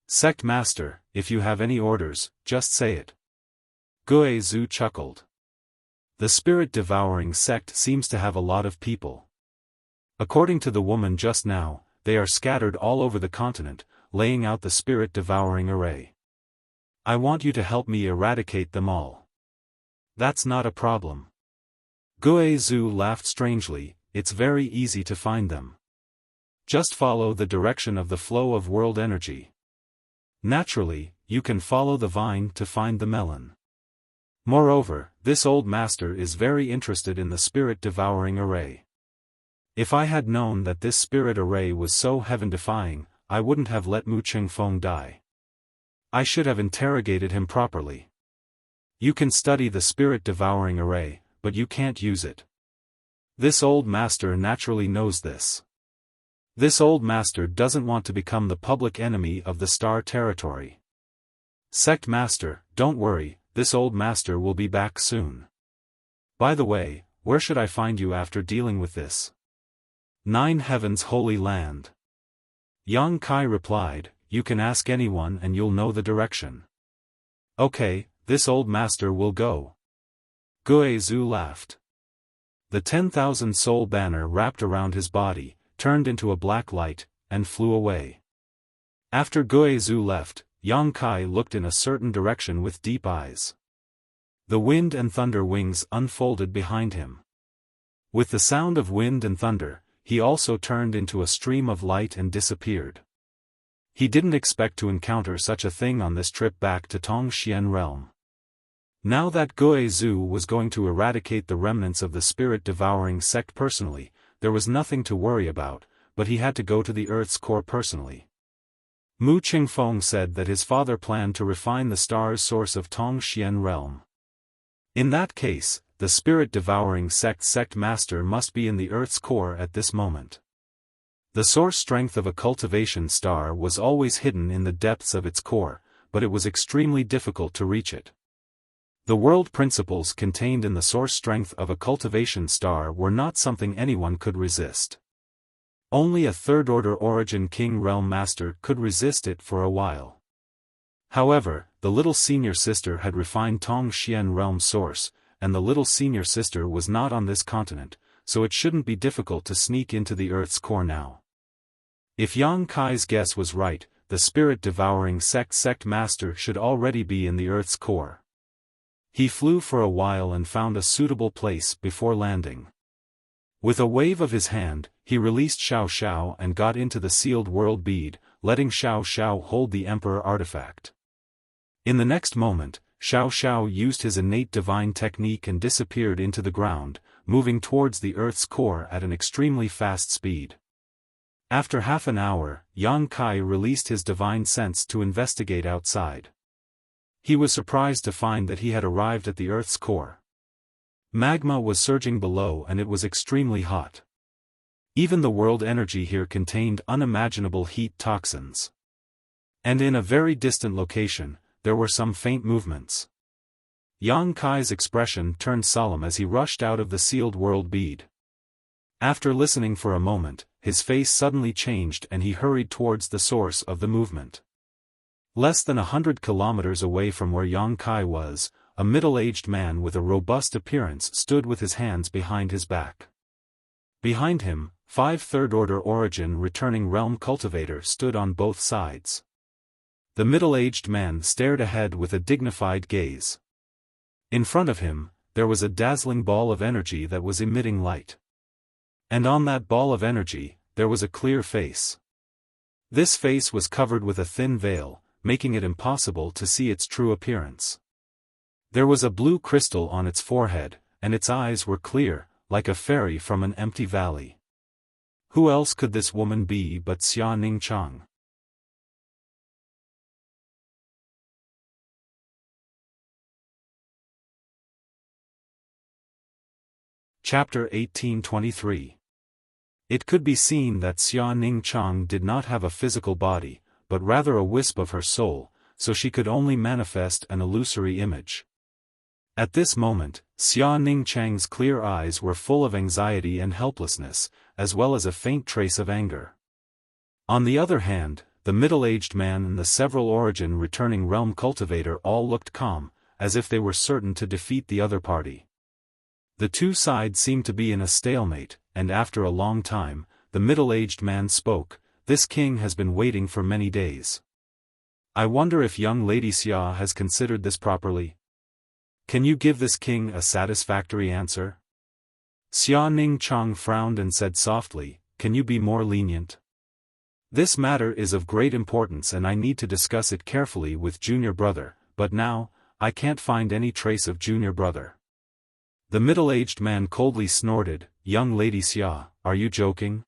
Sect Master, if you have any orders, just say it." Guo Zhu chuckled. The spirit-devouring sect seems to have a lot of people. According to the woman just now, they are scattered all over the continent, laying out the spirit-devouring array. I want you to help me eradicate them all. That's not a problem. Guo Zhu laughed strangely, "It's very easy to find them. Just follow the direction of the flow of world energy. Naturally, you can follow the vine to find the melon. Moreover, this old master is very interested in the spirit-devouring array. If I had known that this spirit array was so heaven-defying, I wouldn't have let Mu Chengfeng die. I should have interrogated him properly. You can study the spirit-devouring array, but you can't use it. This old master naturally knows this. This old master doesn't want to become the public enemy of the star territory. Sect Master, don't worry, this old master will be back soon. By the way, where should I find you after dealing with this?" Nine Heavens Holy Land. Yang Kai replied, you can ask anyone and you'll know the direction. Okay, this old master will go. Gue Zhu laughed. The 10,000 soul banner wrapped around his body, turned into a black light, and flew away. After Gue Zhu left, Yang Kai looked in a certain direction with deep eyes. The wind and thunder wings unfolded behind him. With the sound of wind and thunder, he also turned into a stream of light and disappeared. He didn't expect to encounter such a thing on this trip back to Tongxian realm. Now that Gue Zhu was going to eradicate the remnants of the spirit-devouring sect personally, there was nothing to worry about, but he had to go to the Earth's core personally. Mu Qingfeng said that his father planned to refine the star's source of Tongxian realm. In that case, the spirit-devouring sect master must be in the Earth's core at this moment. The source strength of a cultivation star was always hidden in the depths of its core, but it was extremely difficult to reach it. The world principles contained in the source strength of a cultivation star were not something anyone could resist. Only a third-order origin king realm master could resist it for a while. However, the little senior sister had refined Tongxian realm source, and the little senior sister was not on this continent, so it shouldn't be difficult to sneak into the Earth's core now. If Yang Kai's guess was right, the spirit-devouring sect master should already be in the Earth's core. He flew for a while and found a suitable place before landing. With a wave of his hand, he released Xiao Xiao and got into the sealed world bead, letting Xiao Xiao hold the Emperor artifact. In the next moment, Xiao Xiao used his innate divine technique and disappeared into the ground, moving towards the Earth's core at an extremely fast speed. After half an hour, Yang Kai released his divine sense to investigate outside. He was surprised to find that he had arrived at the Earth's core. Magma was surging below and it was extremely hot. Even the world energy here contained unimaginable heat toxins. And in a very distant location, there were some faint movements. Yang Kai's expression turned solemn as he rushed out of the sealed world bead. After listening for a moment, his face suddenly changed and he hurried towards the source of the movement. Less than 100 kilometers away from where Yang Kai was, a middle-aged man with a robust appearance stood with his hands behind his back. Behind him, 5 third-order origin returning realm cultivators stood on both sides. The middle-aged man stared ahead with a dignified gaze. In front of him, there was a dazzling ball of energy that was emitting light. And on that ball of energy, there was a clear face. This face was covered with a thin veil, making it impossible to see its true appearance. There was a blue crystal on its forehead, and its eyes were clear, like a fairy from an empty valley. Who else could this woman be but Xia Ningchang? Chapter 1823. It could be seen that Xia Ningchang did not have a physical body, but rather a wisp of her soul, so she could only manifest an illusory image. At this moment, Xia Ningchang's clear eyes were full of anxiety and helplessness, as well as a faint trace of anger. On the other hand, the middle-aged man and the several origin returning realm cultivator all looked calm, as if they were certain to defeat the other party. The two sides seemed to be in a stalemate, and after a long time, the middle-aged man spoke. This king has been waiting for many days. I wonder if young Lady Xia has considered this properly. Can you give this king a satisfactory answer? Xia Ningchang frowned and said softly, can you be more lenient? This matter is of great importance and I need to discuss it carefully with junior brother, but now, I can't find any trace of junior brother. The middle-aged man coldly snorted, young Lady Xia, are you joking?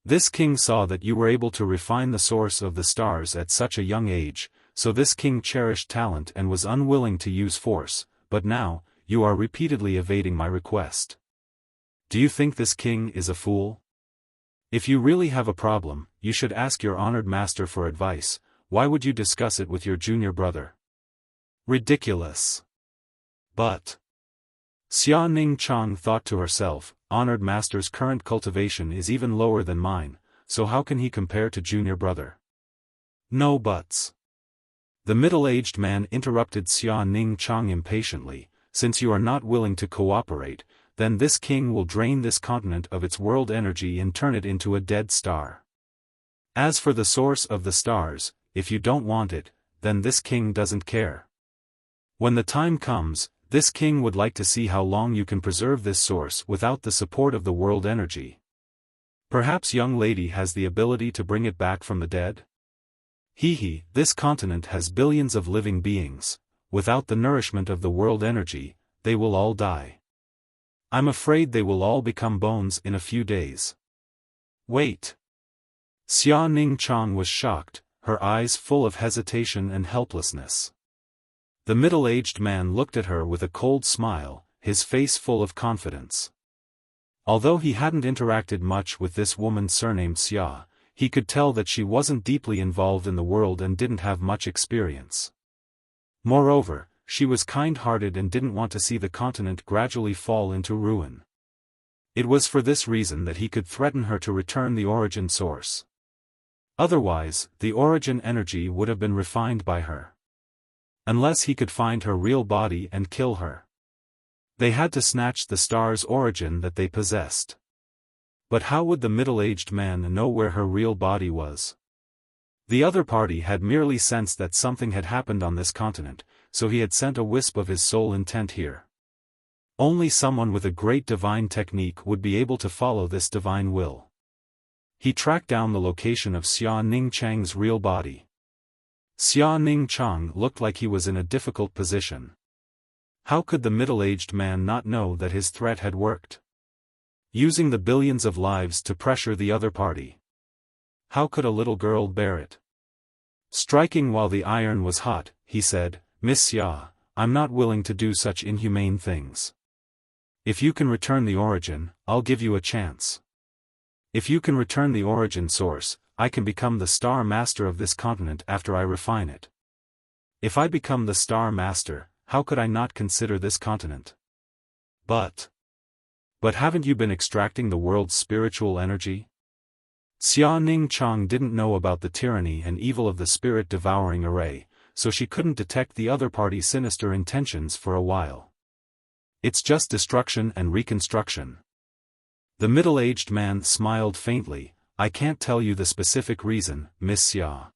This king saw that you were able to refine the source of the stars at such a young age, so this king cherished talent and was unwilling to use force, but now, you are repeatedly evading my request. Do you think this king is a fool? If you really have a problem, you should ask your honored master for advice. Why would you discuss it with your junior brother? Ridiculous. But Xia Ning Chang thought to herself, honored master's current cultivation is even lower than mine, so how can he compare to junior brother? No buts. The middle-aged man interrupted Xia Ning Chang impatiently, since you are not willing to cooperate, then this king will drain this continent of its world energy and turn it into a dead star. As for the source of the stars, if you don't want it, then this king doesn't care. When the time comes, this king would like to see how long you can preserve this source without the support of the world energy. Perhaps young lady has the ability to bring it back from the dead? This continent has billions of living beings. Without the nourishment of the world energy, they will all die. I'm afraid they will all become bones in a few days. Wait. Xia Ning Chang was shocked, her eyes full of hesitation and helplessness. The middle-aged man looked at her with a cold smile, his face full of confidence. Although he hadn't interacted much with this woman surnamed Xia, he could tell that she wasn't deeply involved in the world and didn't have much experience. Moreover, she was kind-hearted and didn't want to see the continent gradually fall into ruin. It was for this reason that he could threaten her to return the origin source. Otherwise, the origin energy would have been refined by her. Unless he could find her real body and kill her. They had to snatch the star's origin that they possessed. But how would the middle-aged man know where her real body was? The other party had merely sensed that something had happened on this continent, so he had sent a wisp of his soul intent here. Only someone with a great divine technique would be able to follow this divine will. He tracked down the location of Xia Ning Chang's real body. Xia Ning Chang looked like he was in a difficult position. How could the middle-aged man not know that his threat had worked? Using the billions of lives to pressure the other party. How could a little girl bear it? Striking while the iron was hot, he said, Miss Xia, I'm not willing to do such inhumane things. If you can return the origin, I'll give you a chance. If you can return the origin source, I can become the star master of this continent after I refine it. If I become the star master, how could I not consider this continent? But haven't you been extracting the world's spiritual energy? Xia Ning Chang didn't know about the tyranny and evil of the spirit-devouring array, so she couldn't detect the other party's sinister intentions for a while. It's just destruction and reconstruction. The middle-aged man smiled faintly. I can't tell you the specific reason, Miss Xia.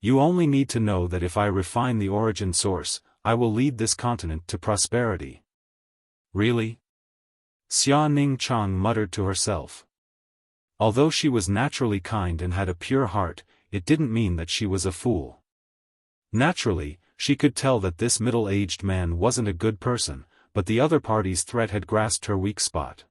You only need to know that if I refine the origin source, I will lead this continent to prosperity. Really? Xia Ning Chang muttered to herself. Although she was naturally kind and had a pure heart, it didn't mean that she was a fool. Naturally, she could tell that this middle-aged man wasn't a good person, but the other party's threat had grasped her weak spot.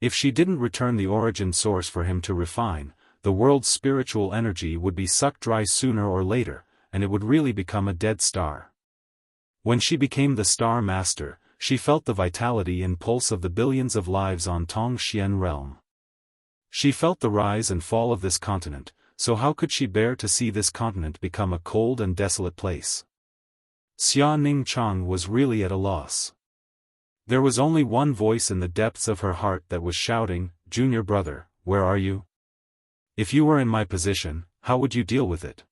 If she didn't return the origin source for him to refine, the world's spiritual energy would be sucked dry sooner or later, and it would really become a dead star. When she became the Star Master, she felt the vitality and pulse of the billions of lives on Tongxian realm. She felt the rise and fall of this continent, so how could she bear to see this continent become a cold and desolate place? Xia Ning Chang was really at a loss. There was only one voice in the depths of her heart that was shouting, Junior brother, where are you? If you were in my position, how would you deal with it?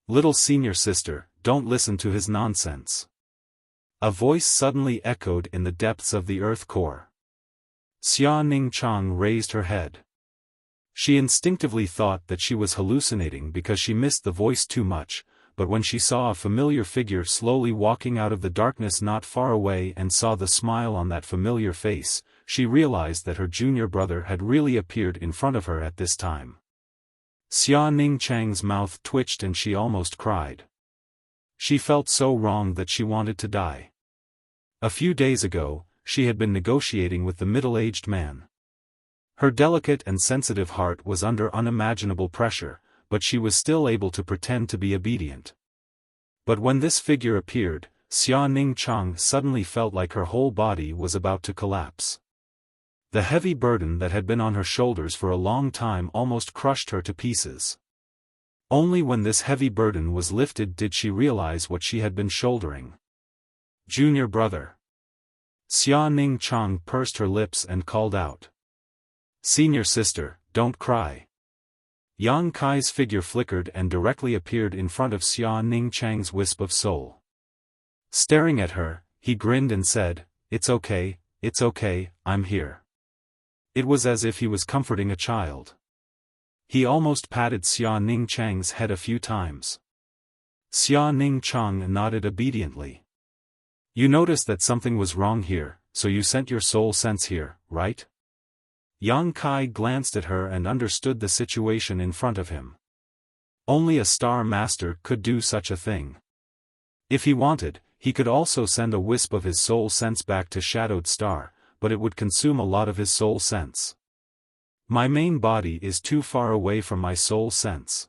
Little senior sister, don't listen to his nonsense. A voice suddenly echoed in the depths of the earth core. Xia Ning Chang raised her head. She instinctively thought that she was hallucinating because she missed the voice too much, but when she saw a familiar figure slowly walking out of the darkness not far away and saw the smile on that familiar face, she realized that her junior brother had really appeared in front of her at this time. Xia Ning Chang's mouth twitched and she almost cried. She felt so wrong that she wanted to die. A few days ago, she had been negotiating with the middle-aged man. Her delicate and sensitive heart was under unimaginable pressure, but she was still able to pretend to be obedient. But when this figure appeared, Xia Ning Chang suddenly felt like her whole body was about to collapse. The heavy burden that had been on her shoulders for a long time almost crushed her to pieces. Only when this heavy burden was lifted did she realize what she had been shouldering. Junior brother. Xia Ning Chang pursed her lips and called out. Senior sister, don't cry. Yang Kai's figure flickered and directly appeared in front of Xia Ning Chang's wisp of soul. Staring at her, he grinned and said, it's okay, I'm here. It was as if he was comforting a child. He almost patted Xia Ning Chang's head a few times. Xia Ning Chang nodded obediently. You noticed that something was wrong here, so you sent your soul sense here, right? Yang Kai glanced at her and understood the situation in front of him. Only a star master could do such a thing. If he wanted, he could also send a wisp of his soul sense back to Shadowed Star, but it would consume a lot of his soul sense. My main body is too far away from my soul sense.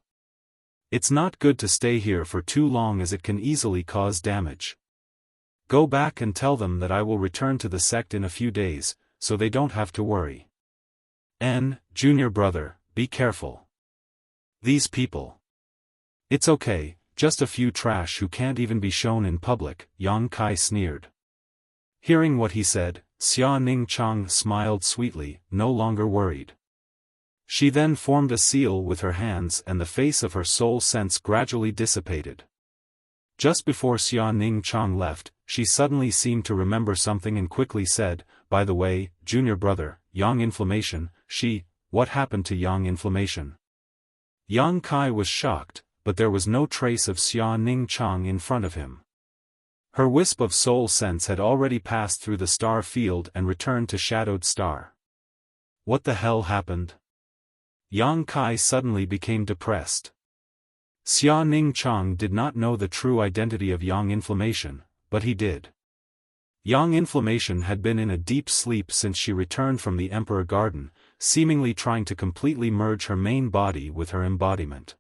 It's not good to stay here for too long as it can easily cause damage. Go back and tell them that I will return to the sect in a few days, so they don't have to worry. Junior brother, be careful. These people. It's okay, just a few trash who can't even be shown in public, Yang Kai sneered. Hearing what he said, Xia Ning Chang smiled sweetly, no longer worried. She then formed a seal with her hands and the face of her soul sense gradually dissipated. Just before Xia Ning Chang left, she suddenly seemed to remember something and quickly said, by the way, junior brother, Yang Inflammation, what happened to Yang Inflammation? Yang Kai was shocked, but there was no trace of Xia Ning Chang in front of him. Her wisp of soul sense had already passed through the star field and returned to Shadowed Star. What the hell happened? Yang Kai suddenly became depressed. Xia Ning Chang did not know the true identity of Yang Inflammation, but he did. Yang Inflammation had been in a deep sleep since she returned from the Emperor Garden, seemingly trying to completely merge her main body with her embodiment.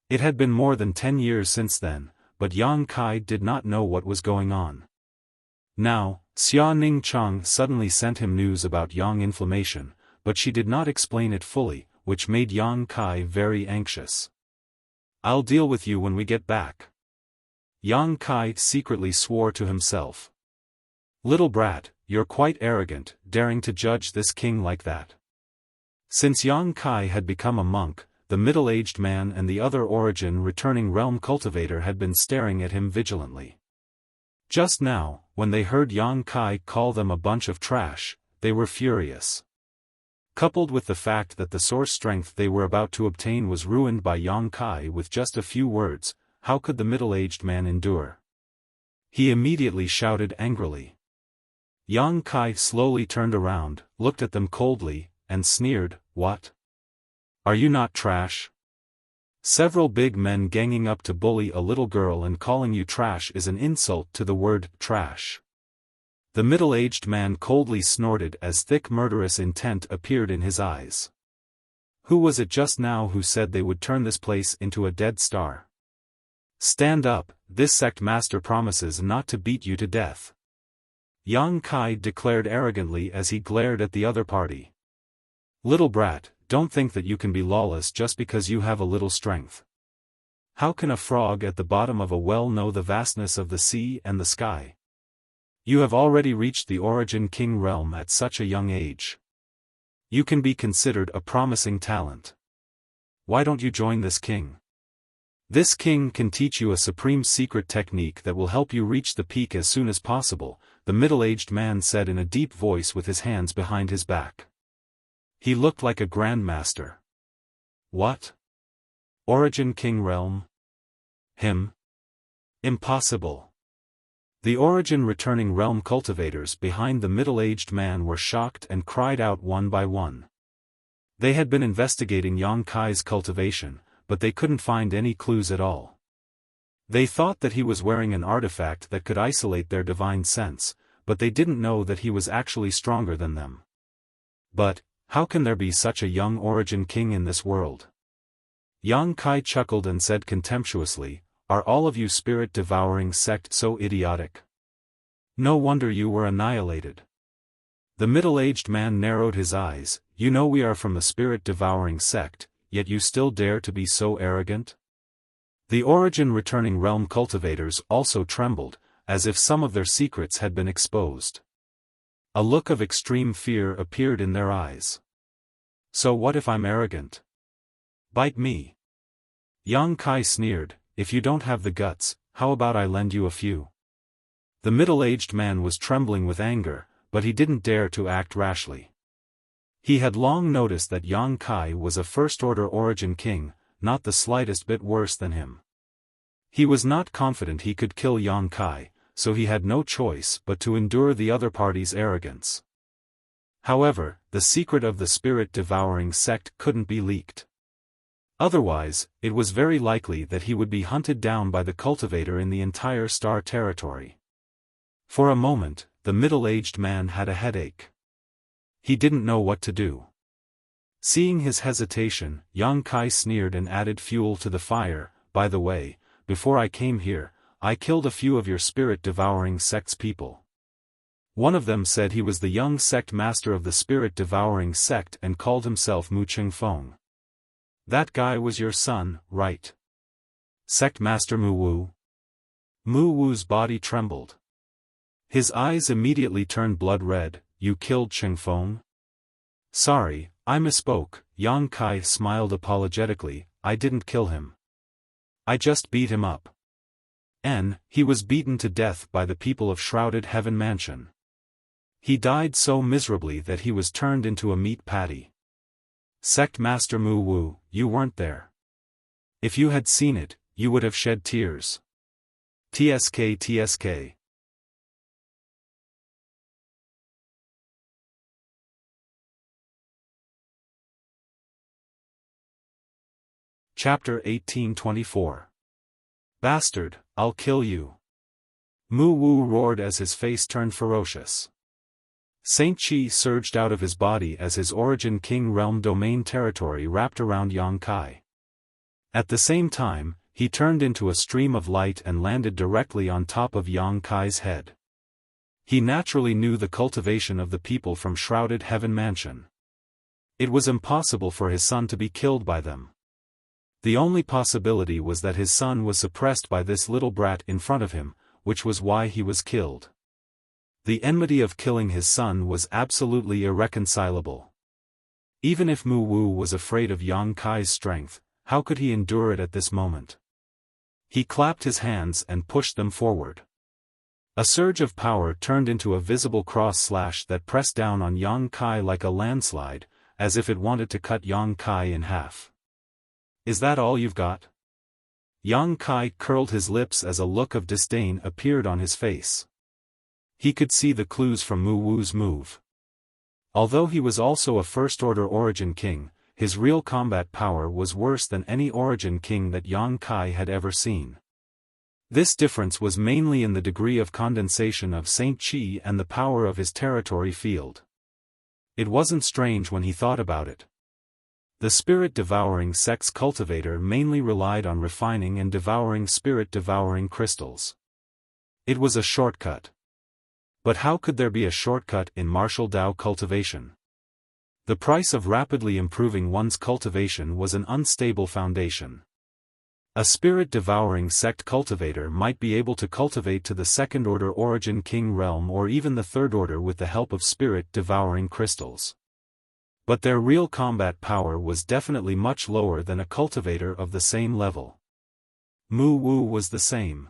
It had been more than 10 years since then, but Yang Kai did not know what was going on. Now, Xia Ning Chang suddenly sent him news about Yang Inflammation, but she did not explain it fully, which made Yang Kai very anxious. I'll deal with you when we get back. Yang Kai secretly swore to himself. Little brat, you're quite arrogant, daring to judge this king like that. Since Yang Kai had become a monk, the middle-aged man and the other origin returning realm cultivator had been staring at him vigilantly. Just now, when they heard Yang Kai call them a bunch of trash, they were furious. Coupled with the fact that the source strength they were about to obtain was ruined by Yang Kai with just a few words, how could the middle-aged man endure? He immediately shouted angrily. Yang Kai slowly turned around, looked at them coldly, and sneered, what? Are you not trash? Several big men ganging up to bully a little girl and calling you trash is an insult to the word trash. The middle-aged man coldly snorted as thick murderous intent appeared in his eyes. Who was it just now who said they would turn this place into a dead star? Stand up, this sect master promises not to beat you to death. Yang Kai declared arrogantly as he glared at the other party. Little brat, don't think that you can be lawless just because you have a little strength. How can a frog at the bottom of a well know the vastness of the sea and the sky? You have already reached the Origin King realm at such a young age. You can be considered a promising talent. Why don't you join this king? This king can teach you a supreme secret technique that will help you reach the peak as soon as possible, the middle-aged man said in a deep voice with his hands behind his back. He looked like a grandmaster. What? Origin King realm? Him? Impossible. The Origin returning realm cultivators behind the middle-aged man were shocked and cried out one by one. They had been investigating Yang Kai's cultivation, but they couldn't find any clues at all. They thought that he was wearing an artifact that could isolate their divine sense, but they didn't know that he was actually stronger than them. But, how can there be such a young Origin King in this world? Yang Kai chuckled and said contemptuously, are all of you spirit-devouring sect so idiotic? No wonder you were annihilated. The middle-aged man narrowed his eyes, you know we are from the spirit-devouring sect, yet you still dare to be so arrogant? The Origin returning realm cultivators also trembled, as if some of their secrets had been exposed. A look of extreme fear appeared in their eyes. So what if I'm arrogant? Bite me. Yang Kai sneered, if you don't have the guts, how about I lend you a few? The middle-aged man was trembling with anger, but he didn't dare to act rashly. He had long noticed that Yang Kai was a first-order origin king, not the slightest bit worse than him. He was not confident he could kill Yang Kai, so he had no choice but to endure the other party's arrogance. However, the secret of the spirit-devouring sect couldn't be leaked. Otherwise, it was very likely that he would be hunted down by the cultivator in the entire star territory. For a moment, the middle-aged man had a headache. He didn't know what to do. Seeing his hesitation, Yang Kai sneered and added fuel to the fire. By the way, before I came here, I killed a few of your spirit-devouring sect's people. One of them said he was the young sect master of the spirit-devouring sect and called himself Mu Qingfeng. That guy was your son, right? Sect Master Mu Wu? Mu Wu's body trembled. His eyes immediately turned blood red. You killed Qingfeng? Sorry, I misspoke. Yang Kai smiled apologetically, I didn't kill him. I just beat him up. He was beaten to death by the people of Shrouded Heaven Mansion. He died so miserably that he was turned into a meat patty. Sect Master Mu Wu, you weren't there. If you had seen it, you would have shed tears. TSK TSK. Chapter 1824. Bastard, I'll kill you. Mu Wu roared as his face turned ferocious. Saint Chi surged out of his body as his origin king realm domain territory wrapped around Yang Kai. At the same time, he turned into a stream of light and landed directly on top of Yang Kai's head. He naturally knew the cultivation of the people from Shrouded Heaven Mansion. It was impossible for his son to be killed by them. The only possibility was that his son was suppressed by this little brat in front of him, which was why he was killed. The enmity of killing his son was absolutely irreconcilable. Even if Mu Wu was afraid of Yang Kai's strength, how could he endure it at this moment? He clapped his hands and pushed them forward. A surge of power turned into a visible cross-slash that pressed down on Yang Kai like a landslide, as if it wanted to cut Yang Kai in half. Is that all you've got? Yang Kai curled his lips as a look of disdain appeared on his face. He could see the clues from Mu Wu's move. Although he was also a first-order origin king, his real combat power was worse than any origin king that Yang Kai had ever seen. This difference was mainly in the degree of condensation of Saint Chi and the power of his territory field. It wasn't strange when he thought about it. The spirit-devouring sect's cultivator mainly relied on refining and devouring spirit-devouring crystals. It was a shortcut. But how could there be a shortcut in martial Dao cultivation? The price of rapidly improving one's cultivation was an unstable foundation. A spirit-devouring sect cultivator might be able to cultivate to the second-order origin king realm or even the third order with the help of spirit-devouring crystals. But their real combat power was definitely much lower than a cultivator of the same level. Mu Wu was the same.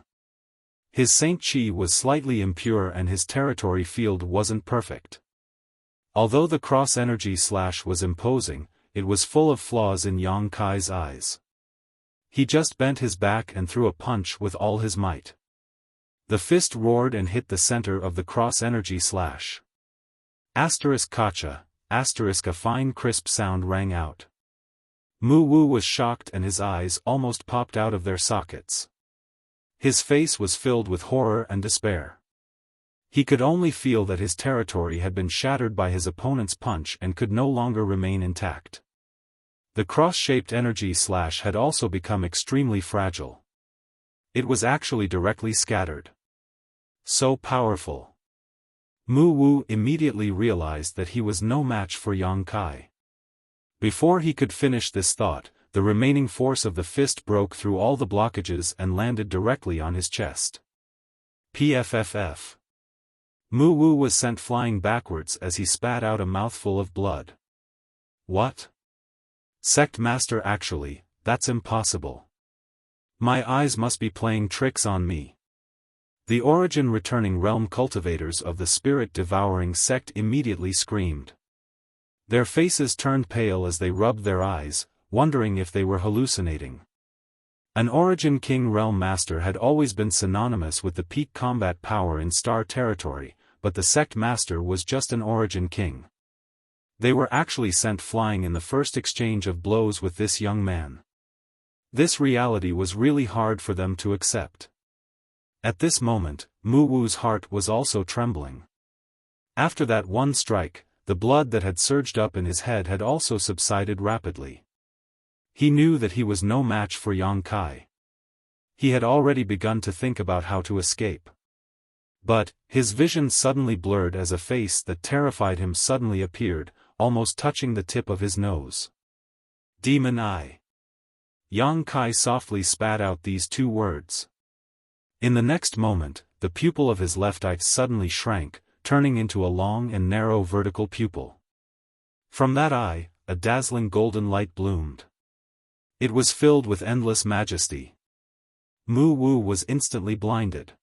His Saint Chi was slightly impure and his territory field wasn't perfect. Although the cross-energy slash was imposing, it was full of flaws in Yang Kai's eyes. He just bent his back and threw a punch with all his might. The fist roared and hit the center of the cross-energy slash. Kacha. A fine crisp sound rang out. Mu Wu was shocked and his eyes almost popped out of their sockets. His face was filled with horror and despair. He could only feel that his territory had been shattered by his opponent's punch and could no longer remain intact. The cross-shaped energy slash had also become extremely fragile. It was actually directly scattered. So powerful. Mu Wu immediately realized that he was no match for Yang Kai. Before he could finish this thought, the remaining force of the fist broke through all the blockages and landed directly on his chest. PFFF. Mu Wu was sent flying backwards as he spat out a mouthful of blood. What? Sect Master, actually, that's impossible. My eyes must be playing tricks on me. The origin returning realm cultivators of the spirit-devouring sect immediately screamed. Their faces turned pale as they rubbed their eyes, wondering if they were hallucinating. An Origin King Realm Master had always been synonymous with the peak combat power in Star Territory, but the Sect Master was just an Origin King. They were actually sent flying in the first exchange of blows with this young man. This reality was really hard for them to accept. At this moment, Mu Wu's heart was also trembling. After that one strike, the blood that had surged up in his head had also subsided rapidly. He knew that he was no match for Yang Kai. He had already begun to think about how to escape. But, his vision suddenly blurred as a face that terrified him suddenly appeared, almost touching the tip of his nose. Demon Eye. Yang Kai softly spat out these two words. In the next moment, the pupil of his left eye suddenly shrank, turning into a long and narrow vertical pupil. From that eye, a dazzling golden light bloomed. It was filled with endless majesty. Mu Wu was instantly blinded.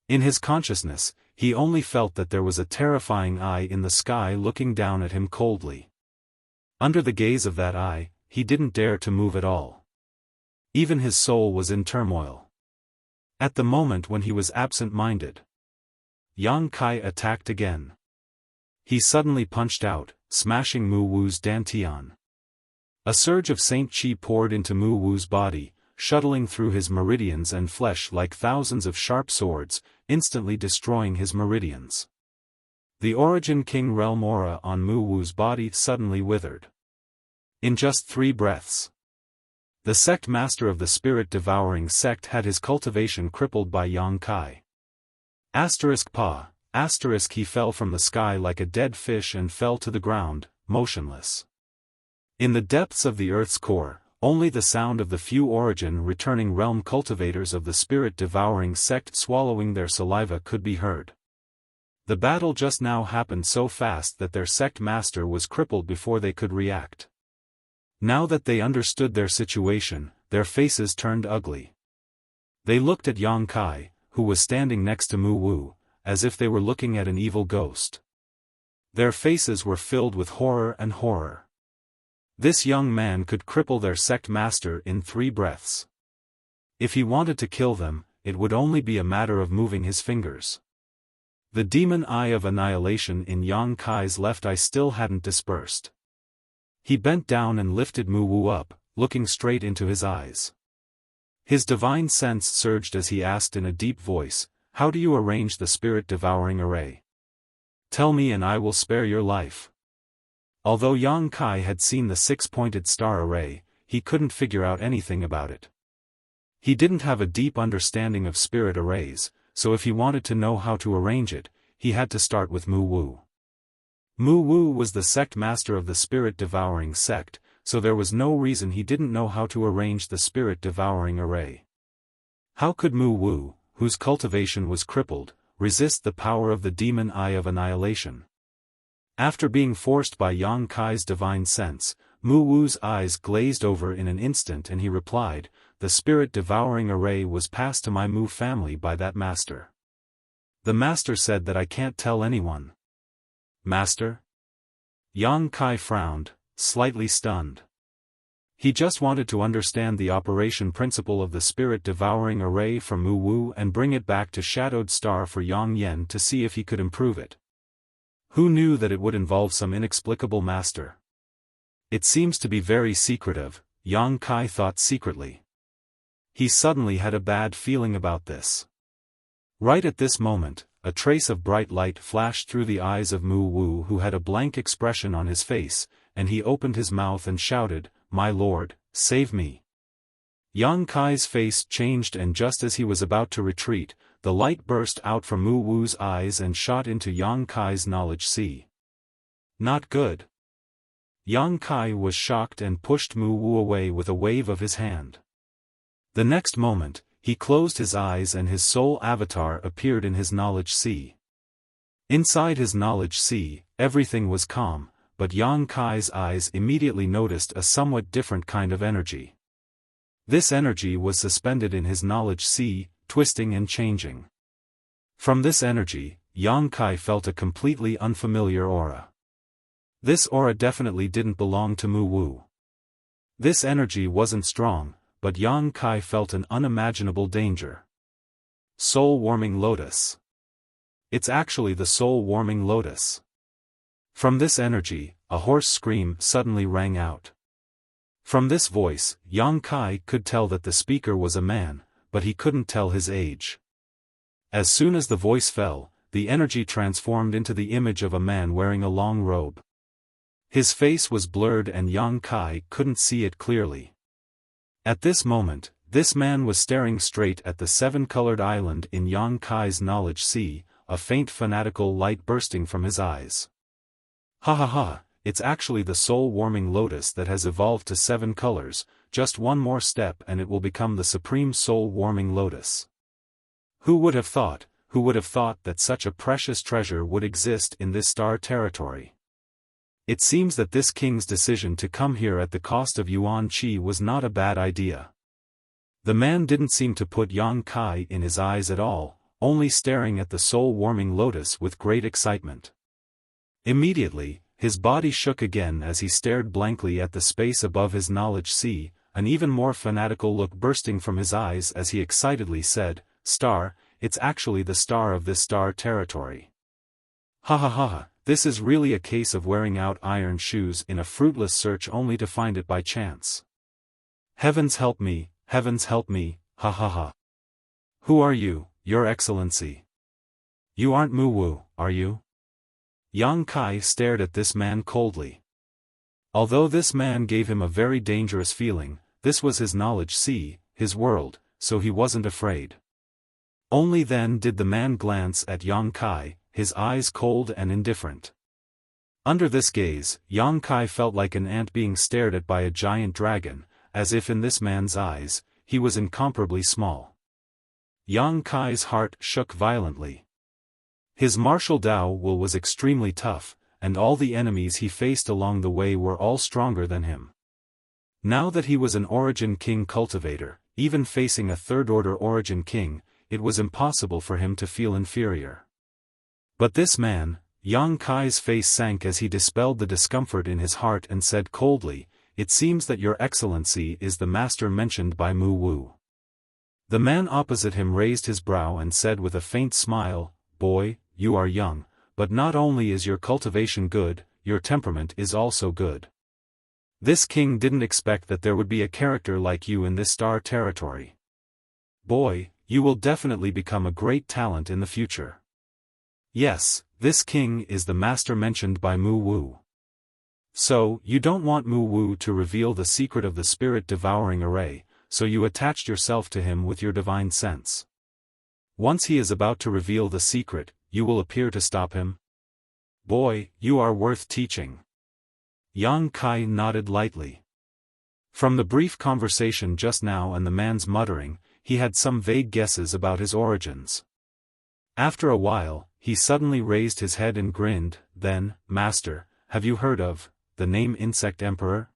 In his consciousness, he only felt that there was a terrifying eye in the sky looking down at him coldly. Under the gaze of that eye, he didn't dare to move at all. Even his soul was in turmoil. At the moment when he was absent-minded, Yang Kai attacked again. He suddenly punched out, smashing Mu Wu's dantian. A surge of Saint Qi poured into Mu Wu's body, shuttling through his meridians and flesh like thousands of sharp swords, instantly destroying his meridians. The Origin King Realm aura on Mu Wu's body suddenly withered. In just 3 breaths. The sect master of the spirit-devouring sect had his cultivation crippled by Yang Kai. He fell from the sky like a dead fish and fell to the ground, motionless. In the depths of the earth's core, only the sound of the few origin returning realm cultivators of the spirit-devouring sect swallowing their saliva could be heard. The battle just now happened so fast that their sect master was crippled before they could react. Now that they understood their situation, their faces turned ugly. They looked at Yang Kai, who was standing next to Mu Wu, as if they were looking at an evil ghost. Their faces were filled with horror and horror. This young man could cripple their sect master in 3 breaths. If he wanted to kill them, it would only be a matter of moving his fingers. The demon eye of annihilation in Yang Kai's left eye still hadn't dispersed. He bent down and lifted Mu Wu up, looking straight into his eyes. His divine sense surged as he asked in a deep voice, "How do you arrange the spirit-devouring array? Tell me and I will spare your life." Although Yang Kai had seen the 6-pointed star array, he couldn't figure out anything about it. He didn't have a deep understanding of spirit arrays, so if he wanted to know how to arrange it, he had to start with Mu Wu. Mu Wu was the sect master of the spirit-devouring sect, so there was no reason he didn't know how to arrange the spirit-devouring array. How could Mu Wu, whose cultivation was crippled, resist the power of the demon eye of annihilation? After being forced by Yang Kai's divine sense, Mu Wu's eyes glazed over in an instant and he replied, "The spirit-devouring array was passed to my Mu family by that master. The master said that I can't tell anyone." Master? Yang Kai frowned, slightly stunned. He just wanted to understand the operation principle of the spirit-devouring array from Mu Wu and bring it back to Shadowed Star for Yang Yen to see if he could improve it. Who knew that it would involve some inexplicable master? It seems to be very secretive, Yang Kai thought secretly. He suddenly had a bad feeling about this. Right at this moment, a trace of bright light flashed through the eyes of Mu Wu, who had a blank expression on his face, and he opened his mouth and shouted, "My lord, save me." Yang Kai's face changed and just as he was about to retreat, the light burst out from Mu Wu's eyes and shot into Yang Kai's knowledge sea. Not good. Yang Kai was shocked and pushed Mu Wu away with a wave of his hand. The next moment, he closed his eyes and his soul avatar appeared in his knowledge sea. Inside his knowledge sea, everything was calm, but Yang Kai's eyes immediately noticed a somewhat different kind of energy. This energy was suspended in his knowledge sea, twisting and changing. From this energy, Yang Kai felt a completely unfamiliar aura. This aura definitely didn't belong to Mu Wu. This energy wasn't strong, but Yang Kai felt an unimaginable danger. Soul-warming lotus. It's actually the soul-warming lotus. From this energy, a hoarse scream suddenly rang out. From this voice, Yang Kai could tell that the speaker was a man, but he couldn't tell his age. As soon as the voice fell, the energy transformed into the image of a man wearing a long robe. His face was blurred and Yang Kai couldn't see it clearly. At this moment, this man was staring straight at the seven-colored island in Yang Kai's knowledge sea, a faint fanatical light bursting from his eyes. Ha ha ha, it's actually the soul-warming lotus that has evolved to 7 colors, just one more step and it will become the supreme soul-warming lotus. Who would have thought that such a precious treasure would exist in this star territory? It seems that this king's decision to come here at the cost of Yuan Qi was not a bad idea. The man didn't seem to put Yang Kai in his eyes at all, only staring at the soul-warming lotus with great excitement. Immediately, his body shook again as he stared blankly at the space above his knowledge sea, an even more fanatical look bursting from his eyes as he excitedly said, "Star, it's actually the star of this star territory. Ha ha ha, this is really a case of wearing out iron shoes in a fruitless search only to find it by chance. Heavens help me, ha ha ha. Who are you, Your Excellency? You aren't Mu Wu, are you?" Yang Kai stared at this man coldly. Although this man gave him a very dangerous feeling, this was his knowledge sea, his world, so he wasn't afraid. Only then did the man glance at Yang Kai, his eyes cold and indifferent. Under this gaze, Yang Kai felt like an ant being stared at by a giant dragon, as if in this man's eyes, he was incomparably small. Yang Kai's heart shook violently. His martial Dao will was extremely tough, and all the enemies he faced along the way were all stronger than him. Now that he was an Origin King cultivator, even facing a third-order Origin King, it was impossible for him to feel inferior. But this man, Yang Kai's face sank as he dispelled the discomfort in his heart and said coldly, "It seems that Your Excellency is the master mentioned by Mu Wu." The man opposite him raised his brow and said with a faint smile, "Boy, you are young, but not only is your cultivation good, your temperament is also good. This king didn't expect that there would be a character like you in this star territory. Boy, you will definitely become a great talent in the future." Yes, this king is the master mentioned by Mu Wu. So, you don't want Mu Wu to reveal the secret of the spirit-devouring array, so you attached yourself to him with your divine sense. Once he is about to reveal the secret, you will appear to stop him? Boy, you are worth teaching. Yang Kai nodded lightly. From the brief conversation just now and the man's muttering, he had some vague guesses about his origins. After a while, he suddenly raised his head and grinned, then, "Master, have you heard of the name Insect Emperor?"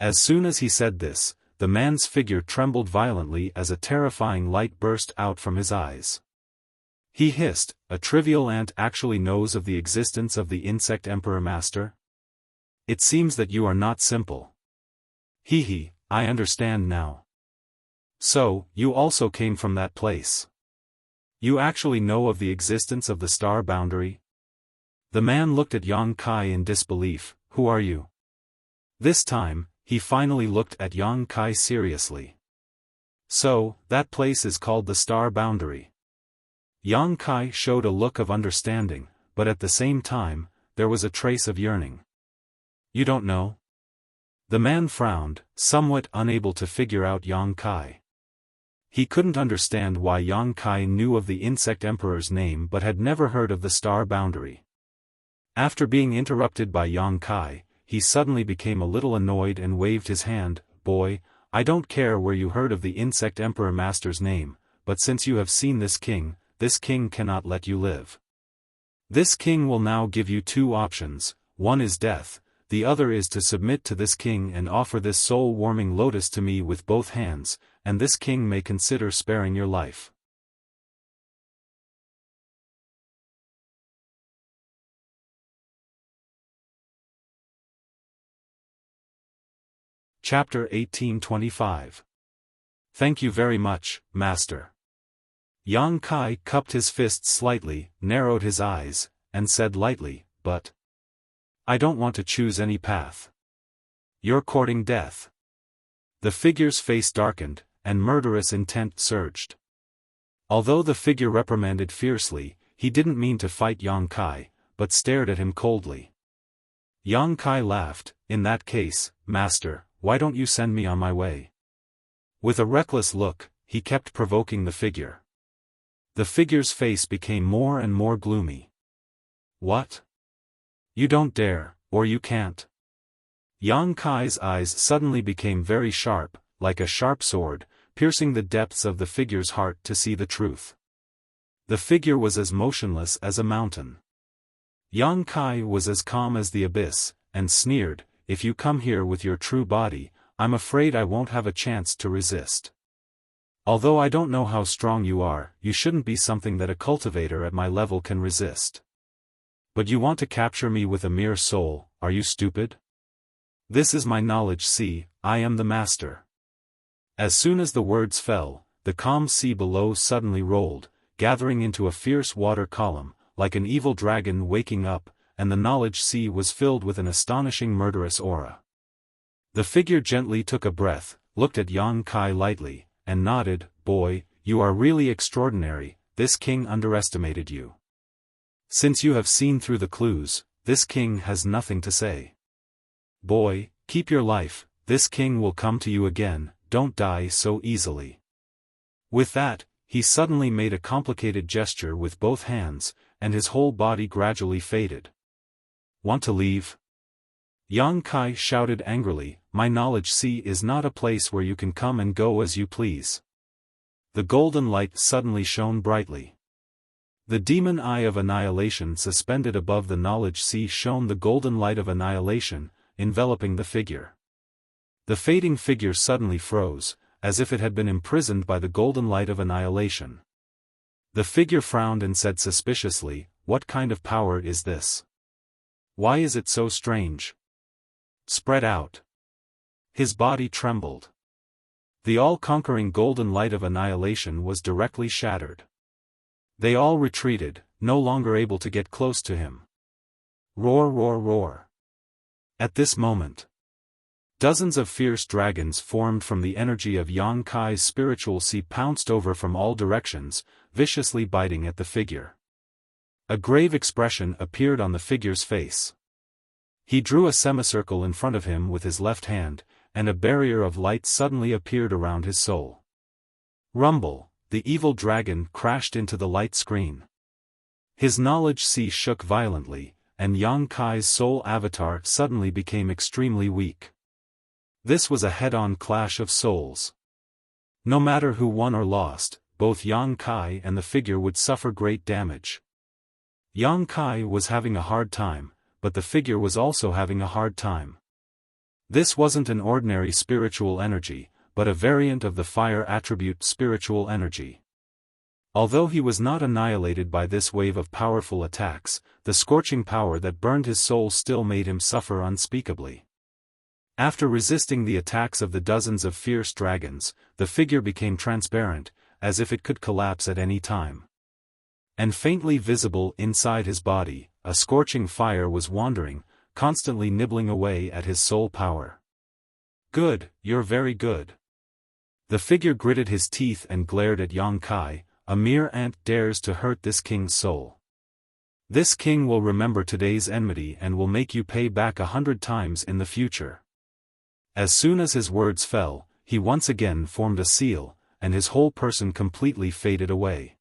As soon as he said this, the man's figure trembled violently as a terrifying light burst out from his eyes. He hissed, "A trivial ant actually knows of the existence of the Insect Emperor, Master? It seems that you are not simple. Hee, I understand now. So, you also came from that place. You actually know of the existence of the star boundary?" The man looked at Yang Kai in disbelief. "Who are you?" This time, he finally looked at Yang Kai seriously. "So, that place is called the star boundary." Yang Kai showed a look of understanding, but at the same time, there was a trace of yearning. "You don't know?" The man frowned, somewhat unable to figure out Yang Kai. He couldn't understand why Yang Kai knew of the Insect Emperor's name but had never heard of the star boundary. After being interrupted by Yang Kai, he suddenly became a little annoyed and waved his hand. "Boy, I don't care where you heard of the Insect Emperor Master's name, but since you have seen this king cannot let you live." This king will now give you two options, one is death, the other is to submit to this king and offer this soul-warming lotus to me with both hands, and this king may consider sparing your life. Chapter 1825. Thank you very much, Master. Yang Kai cupped his fists slightly, narrowed his eyes, and said lightly, but I don't want to choose any path. You're courting death. The figure's face darkened, and murderous intent surged. Although the figure reprimanded fiercely, he didn't mean to fight Yang Kai, but stared at him coldly. Yang Kai laughed, in that case, Master, why don't you send me on my way? With a reckless look, he kept provoking the figure. The figure's face became more and more gloomy. What? You don't dare, or you can't. Yang Kai's eyes suddenly became very sharp, like a sharp sword, piercing the depths of the figure's heart to see the truth. The figure was as motionless as a mountain. Yang Kai was as calm as the abyss, and sneered, if you come here with your true body, I'm afraid I won't have a chance to resist. Although I don't know how strong you are, you shouldn't be something that a cultivator at my level can resist. But you want to capture me with a mere soul, are you stupid? This is my knowledge sea, I am the master. As soon as the words fell, the calm sea below suddenly rolled, gathering into a fierce water column, like an evil dragon waking up, and the knowledge sea was filled with an astonishing murderous aura. The figure gently took a breath, looked at Yang Kai lightly, and nodded, boy, you are really extraordinary, this king underestimated you. Since you have seen through the clues, this king has nothing to say. Boy, keep your life, this king will come to you again, don't die so easily. With that, he suddenly made a complicated gesture with both hands, and his whole body gradually faded. Want to leave? Yang Kai shouted angrily, my knowledge sea is not a place where you can come and go as you please. The golden light suddenly shone brightly. The demon eye of annihilation suspended above the knowledge sea shone the golden light of annihilation, enveloping the figure. The fading figure suddenly froze, as if it had been imprisoned by the golden light of annihilation. The figure frowned and said suspiciously, what kind of power is this? Why is it so strange? Spread out. His body trembled. The all-conquering golden light of annihilation was directly shattered. They all retreated, no longer able to get close to him. Roar, roar, roar. At this moment, dozens of fierce dragons formed from the energy of Yang Kai's spiritual sea pounced over from all directions, viciously biting at the figure. A grave expression appeared on the figure's face. He drew a semicircle in front of him with his left hand, and a barrier of light suddenly appeared around his soul. Rumble, the evil dragon crashed into the light screen. His knowledge sea shook violently, and Yang Kai's soul avatar suddenly became extremely weak. This was a head-on clash of souls. No matter who won or lost, both Yang Kai and the figure would suffer great damage. Yang Kai was having a hard time, but the figure was also having a hard time. This wasn't an ordinary spiritual energy, but a variant of the fire attribute spiritual energy. Although he was not annihilated by this wave of powerful attacks, the scorching power that burned his soul still made him suffer unspeakably. After resisting the attacks of the dozens of fierce dragons, the figure became transparent, as if it could collapse at any time. And faintly visible inside his body, a scorching fire was wandering, constantly nibbling away at his soul power. Good, you're very good. The figure gritted his teeth and glared at Yang Kai, a mere ant dares to hurt this king's soul. This king will remember today's enmity and will make you pay back 100 times in the future. As soon as his words fell, he once again formed a seal, and his whole person completely faded away.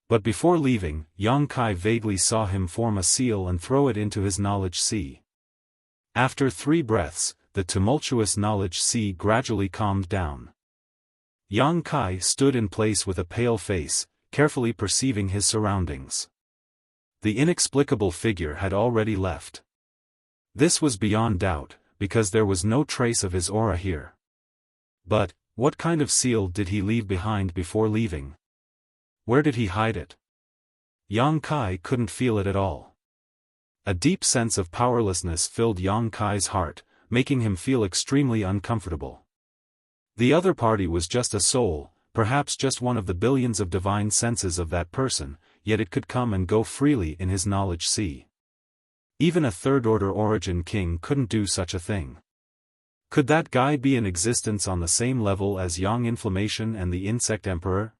But before leaving, Yang Kai vaguely saw him form a seal and throw it into his knowledge sea. After 3 breaths, the tumultuous knowledge sea gradually calmed down. Yang Kai stood in place with a pale face, carefully perceiving his surroundings. The inexplicable figure had already left. This was beyond doubt, because there was no trace of his aura here. But, what kind of seal did he leave behind before leaving? Where did he hide it? Yang Kai couldn't feel it at all. A deep sense of powerlessness filled Yang Kai's heart, making him feel extremely uncomfortable. The other party was just a soul, perhaps just one of the billions of divine senses of that person, yet it could come and go freely in his knowledge sea. Even a third-order origin king couldn't do such a thing. Could that guy be in existence on the same level as Yang Inflammation and the Insect Emperor?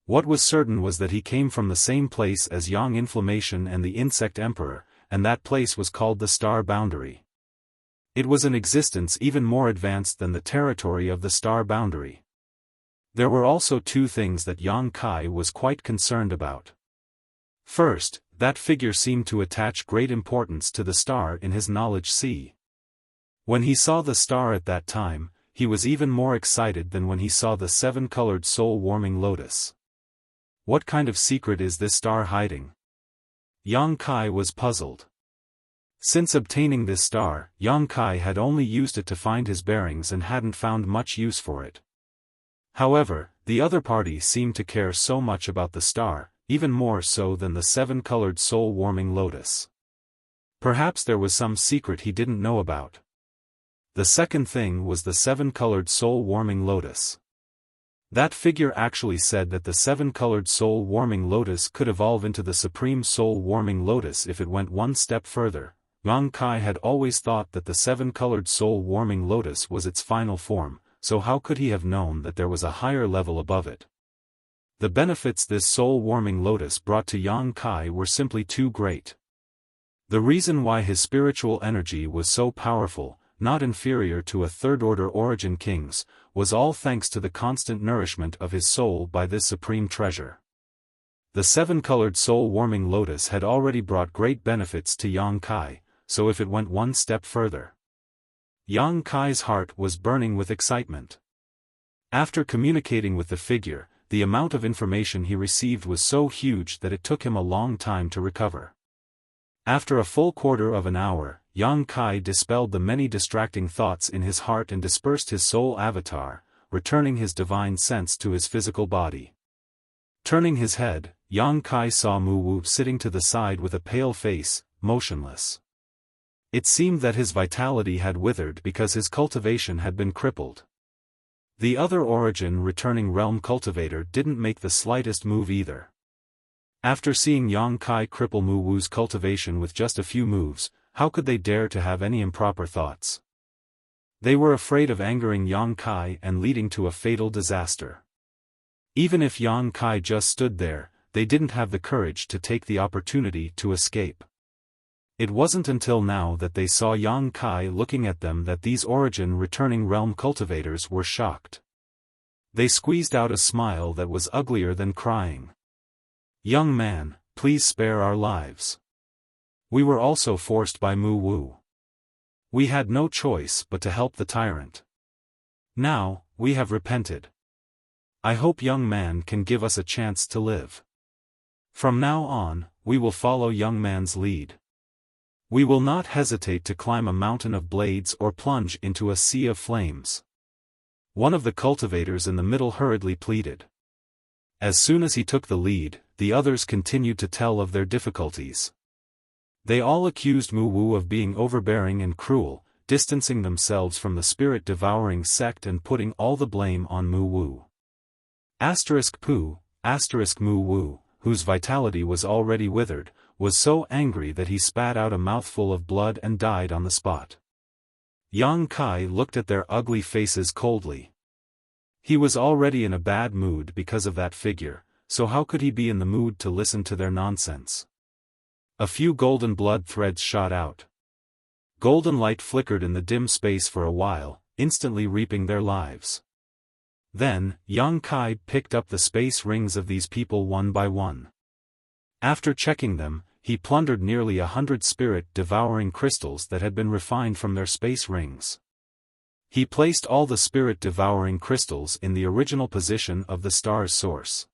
What was certain was that he came from the same place as Yang Inflammation and the Insect Emperor, and that place was called the Star Boundary. It was an existence even more advanced than the territory of the Star Boundary. There were also two things that Yang Kai was quite concerned about. First, that figure seemed to attach great importance to the star in his knowledge sea. When he saw the star at that time, he was even more excited than when he saw the seven-colored soul-warming lotus. What kind of secret is this star hiding? Yang Kai was puzzled. Since obtaining this star, Yang Kai had only used it to find his bearings and hadn't found much use for it. However, the other party seemed to care so much about the star, even more so than the seven-colored soul-warming lotus. Perhaps there was some secret he didn't know about. The second thing was the seven-colored soul-warming lotus. That figure actually said that the seven-colored soul-warming lotus could evolve into the supreme soul-warming lotus if it went one step further. Yang Kai had always thought that the seven-colored soul-warming lotus was its final form, so how could he have known that there was a higher level above it? The benefits this soul-warming lotus brought to Yang Kai were simply too great. The reason why his spiritual energy was so powerful, not inferior to a third-order origin king's, was all thanks to the constant nourishment of his soul by this supreme treasure. The seven-colored soul-warming lotus had already brought great benefits to Yang Kai, so if it went one step further. Yang Kai's heart was burning with excitement. After communicating with the figure, the amount of information he received was so huge that it took him a long time to recover. After a full quarter of an hour, Yang Kai dispelled the many distracting thoughts in his heart and dispersed his soul avatar, returning his divine sense to his physical body. Turning his head, Yang Kai saw Mu Wu sitting to the side with a pale face, motionless. It seemed that his vitality had withered because his cultivation had been crippled. The other origin returning realm cultivator didn't make the slightest move either. After seeing Yang Kai cripple Mu Wu's cultivation with just a few moves, how could they dare to have any improper thoughts? They were afraid of angering Yang Kai and leading to a fatal disaster. Even if Yang Kai just stood there, they didn't have the courage to take the opportunity to escape. It wasn't until now that they saw Yang Kai looking at them that these origin returning realm cultivators were shocked. They squeezed out a smile that was uglier than crying. "Young man, please spare our lives. We were also forced by Mu Wu. We had no choice but to help the tyrant. Now, we have repented. I hope young man can give us a chance to live. From now on, we will follow young man's lead. We will not hesitate to climb a mountain of blades or plunge into a sea of flames." One of the cultivators in the middle hurriedly pleaded. As soon as he took the lead, the others continued to tell of their difficulties. They all accused Mu Wu of being overbearing and cruel, distancing themselves from the spirit-devouring sect and putting all the blame on Mu Wu. Mu Wu, whose vitality was already withered, was so angry that he spat out a mouthful of blood and died on the spot. Yang Kai looked at their ugly faces coldly. He was already in a bad mood because of that figure, so how could he be in the mood to listen to their nonsense? A few golden blood threads shot out. Golden light flickered in the dim space for a while, instantly reaping their lives. Then, Yang Kai picked up the space rings of these people one by one. After checking them, he plundered nearly 100 spirit-devouring crystals that had been refined from their space rings. He placed all the spirit-devouring crystals in the original position of the star's source.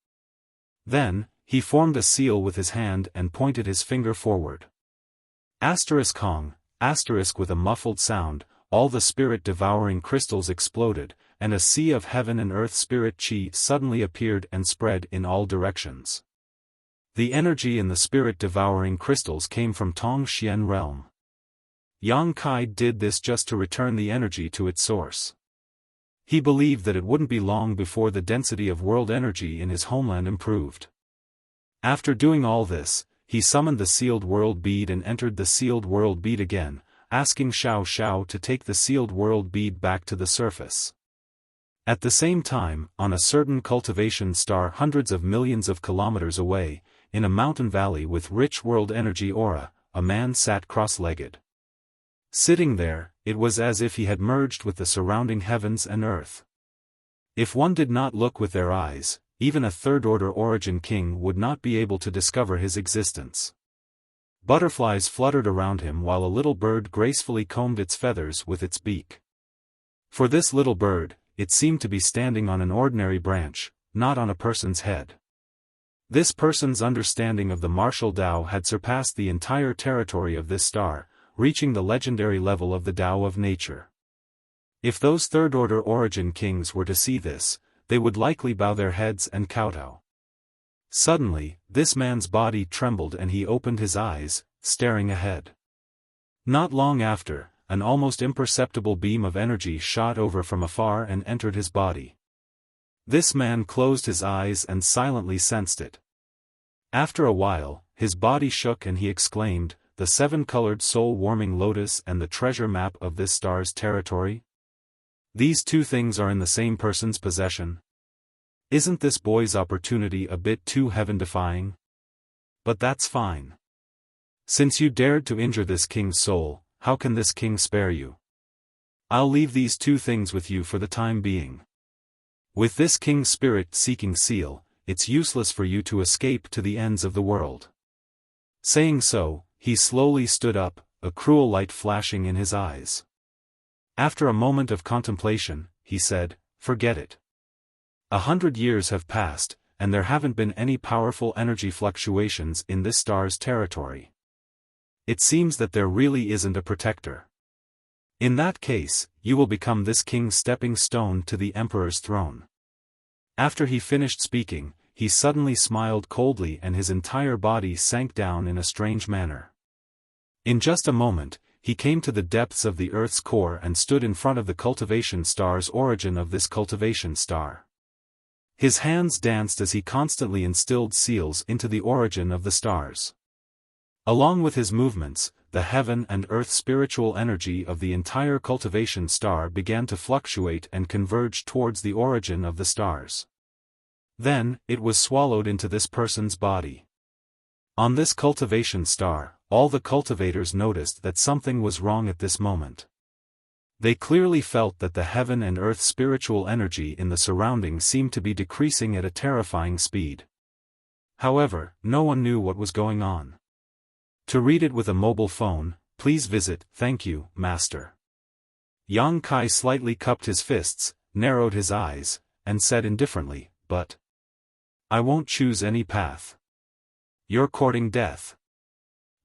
Then, He formed a seal with his hand and pointed his finger forward. Asterisk Hong, asterisk with a muffled sound, all the spirit-devouring crystals exploded, and a sea of heaven and earth spirit chi suddenly appeared and spread in all directions. The energy in the spirit-devouring crystals came from Tongxian realm. Yang Kai did this just to return the energy to its source. He believed that it wouldn't be long before the density of world energy in his homeland improved. After doing all this, he summoned the sealed world bead and entered the sealed world bead again, asking Xiao Xiao to take the sealed world bead back to the surface. At the same time, on a certain cultivation star hundreds of millions of kilometers away, in a mountain valley with rich world energy aura, a man sat cross-legged. Sitting there, it was as if he had merged with the surrounding heavens and earth. If one did not look with their eyes, even a third-order origin king would not be able to discover his existence. Butterflies fluttered around him while a little bird gracefully combed its feathers with its beak. For this little bird, it seemed to be standing on an ordinary branch, not on a person's head. This person's understanding of the martial Tao had surpassed the entire territory of this star, reaching the legendary level of the Tao of nature. If those third-order origin kings were to see this, they would likely bow their heads and kowtow. Suddenly, this man's body trembled and he opened his eyes, staring ahead. Not long after, an almost imperceptible beam of energy shot over from afar and entered his body. This man closed his eyes and silently sensed it. After a while, his body shook and he exclaimed, "The seven-colored soul-warming lotus and the treasure map of this star's territory? These two things are in the same person's possession. Isn't this boy's opportunity a bit too heaven-defying? But that's fine. Since you dared to injure this king's soul, how can this king spare you? I'll leave these two things with you for the time being. With this king's spirit-seeking seal, it's useless for you to escape to the ends of the world." Saying so, he slowly stood up, a cruel light flashing in his eyes. After a moment of contemplation, he said, "Forget it. 100 years have passed, and there haven't been any powerful energy fluctuations in this star's territory. It seems that there really isn't a protector. In that case, you will become this king's stepping stone to the emperor's throne." After he finished speaking, he suddenly smiled coldly and his entire body sank down in a strange manner. In just a moment, he came to the depths of the Earth's core and stood in front of the cultivation star's origin of this cultivation star. His hands danced as he constantly instilled seals into the origin of the stars. Along with his movements, the heaven and earth spiritual energy of the entire cultivation star began to fluctuate and converge towards the origin of the stars. Then, it was swallowed into this person's body. On this cultivation star, all the cultivators noticed that something was wrong at this moment. They clearly felt that the heaven and earth spiritual energy in the surroundings seemed to be decreasing at a terrifying speed. However, no one knew what was going on. To read it with a mobile phone, please visit Thank You, Master. Yang Kai slightly cupped his fists, narrowed his eyes, and said indifferently, "But I won't choose any path. You're courting death."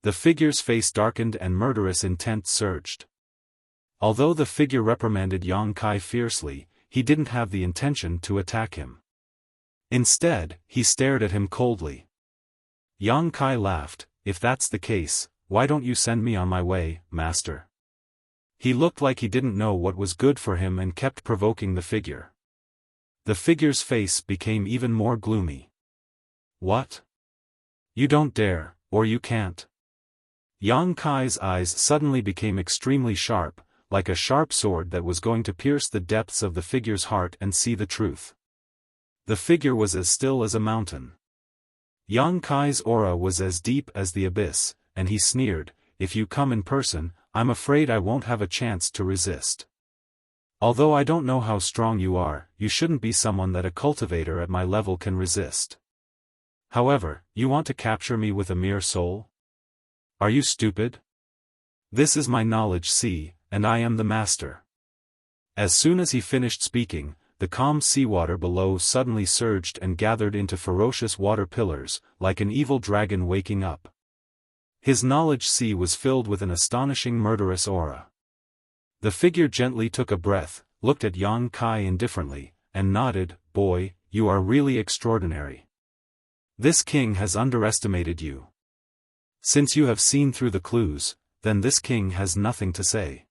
The figure's face darkened and murderous intent surged. Although the figure reprimanded Yang Kai fiercely, he didn't have the intention to attack him. Instead, he stared at him coldly. Yang Kai laughed, "If that's the case, why don't you send me on my way, master?" He looked like he didn't know what was good for him and kept provoking the figure. The figure's face became even more gloomy. "What? You don't dare, or you can't." Yang Kai's eyes suddenly became extremely sharp, like a sharp sword that was going to pierce the depths of the figure's heart and see the truth. The figure was as still as a mountain. Yang Kai's aura was as deep as the abyss, and he sneered, "If you come in person, I'm afraid I won't have a chance to resist. Although I don't know how strong you are, you shouldn't be someone that a cultivator at my level can resist. However, you want to capture me with a mere soul? Are you stupid? This is my knowledge sea, and I am the master." As soon as he finished speaking, the calm seawater below suddenly surged and gathered into ferocious water pillars, like an evil dragon waking up. His knowledge sea was filled with an astonishing murderous aura. The figure gently took a breath, looked at Yang Kai indifferently, and nodded. "Boy, you are really extraordinary. This king has underestimated you. Since you have seen through the clues, then this king has nothing to say.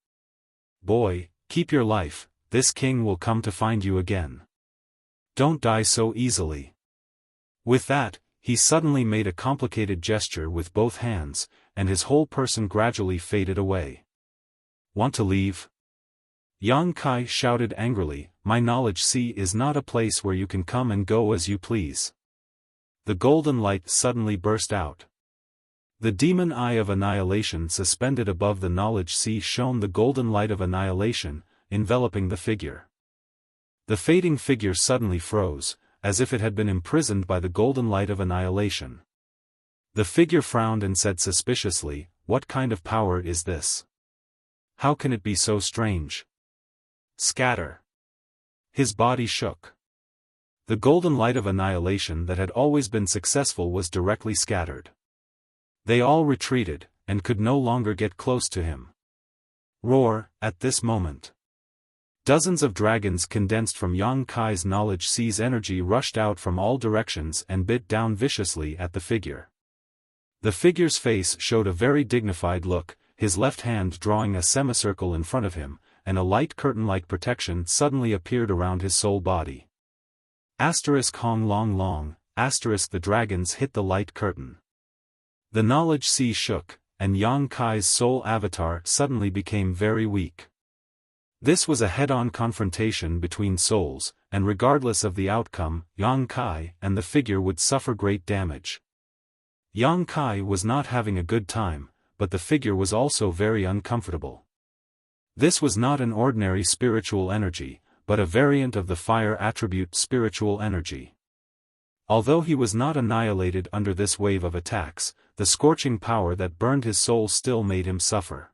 Boy, keep your life, this king will come to find you again. Don't die so easily." With that, he suddenly made a complicated gesture with both hands, and his whole person gradually faded away. "Want to leave?" Yang Kai shouted angrily. "My knowledge sea is not a place where you can come and go as you please." The golden light suddenly burst out. The demon eye of annihilation suspended above the knowledge sea shone the golden light of annihilation, enveloping the figure. The fading figure suddenly froze, as if it had been imprisoned by the golden light of annihilation. The figure frowned and said suspiciously, "What kind of power is this? How can it be so strange? Scatter." His body shook. The golden light of annihilation that had always been successful was directly scattered. They all retreated, and could no longer get close to him. Roar, at this moment. Dozens of dragons condensed from Yang Kai's knowledge sea's energy rushed out from all directions and bit down viciously at the figure. The figure's face showed a very dignified look, his left hand drawing a semicircle in front of him, and a light curtain-like protection suddenly appeared around his soul body. Hong long long, the dragons hit the light curtain. The knowledge sea shook, and Yang Kai's soul avatar suddenly became very weak. This was a head-on confrontation between souls, and regardless of the outcome, Yang Kai and the figure would suffer great damage. Yang Kai was not having a good time, but the figure was also very uncomfortable. This was not an ordinary spiritual energy, but a variant of the fire attribute spiritual energy. Although he was not annihilated under this wave of attacks, the scorching power that burned his soul still made him suffer.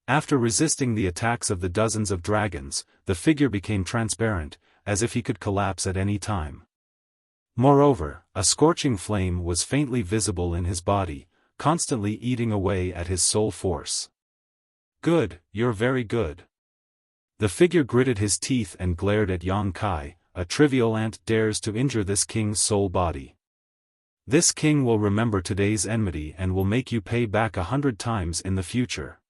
After resisting the attacks of the dozens of dragons, the figure became transparent, as if he could collapse at any time. Moreover, a scorching flame was faintly visible in his body, constantly eating away at his soul force. "Good, you're very good." The figure gritted his teeth and glared at Yang Kai. "A trivial ant dares to injure this king's soul body. This king will remember today's enmity and will make you pay back 100 times in the future."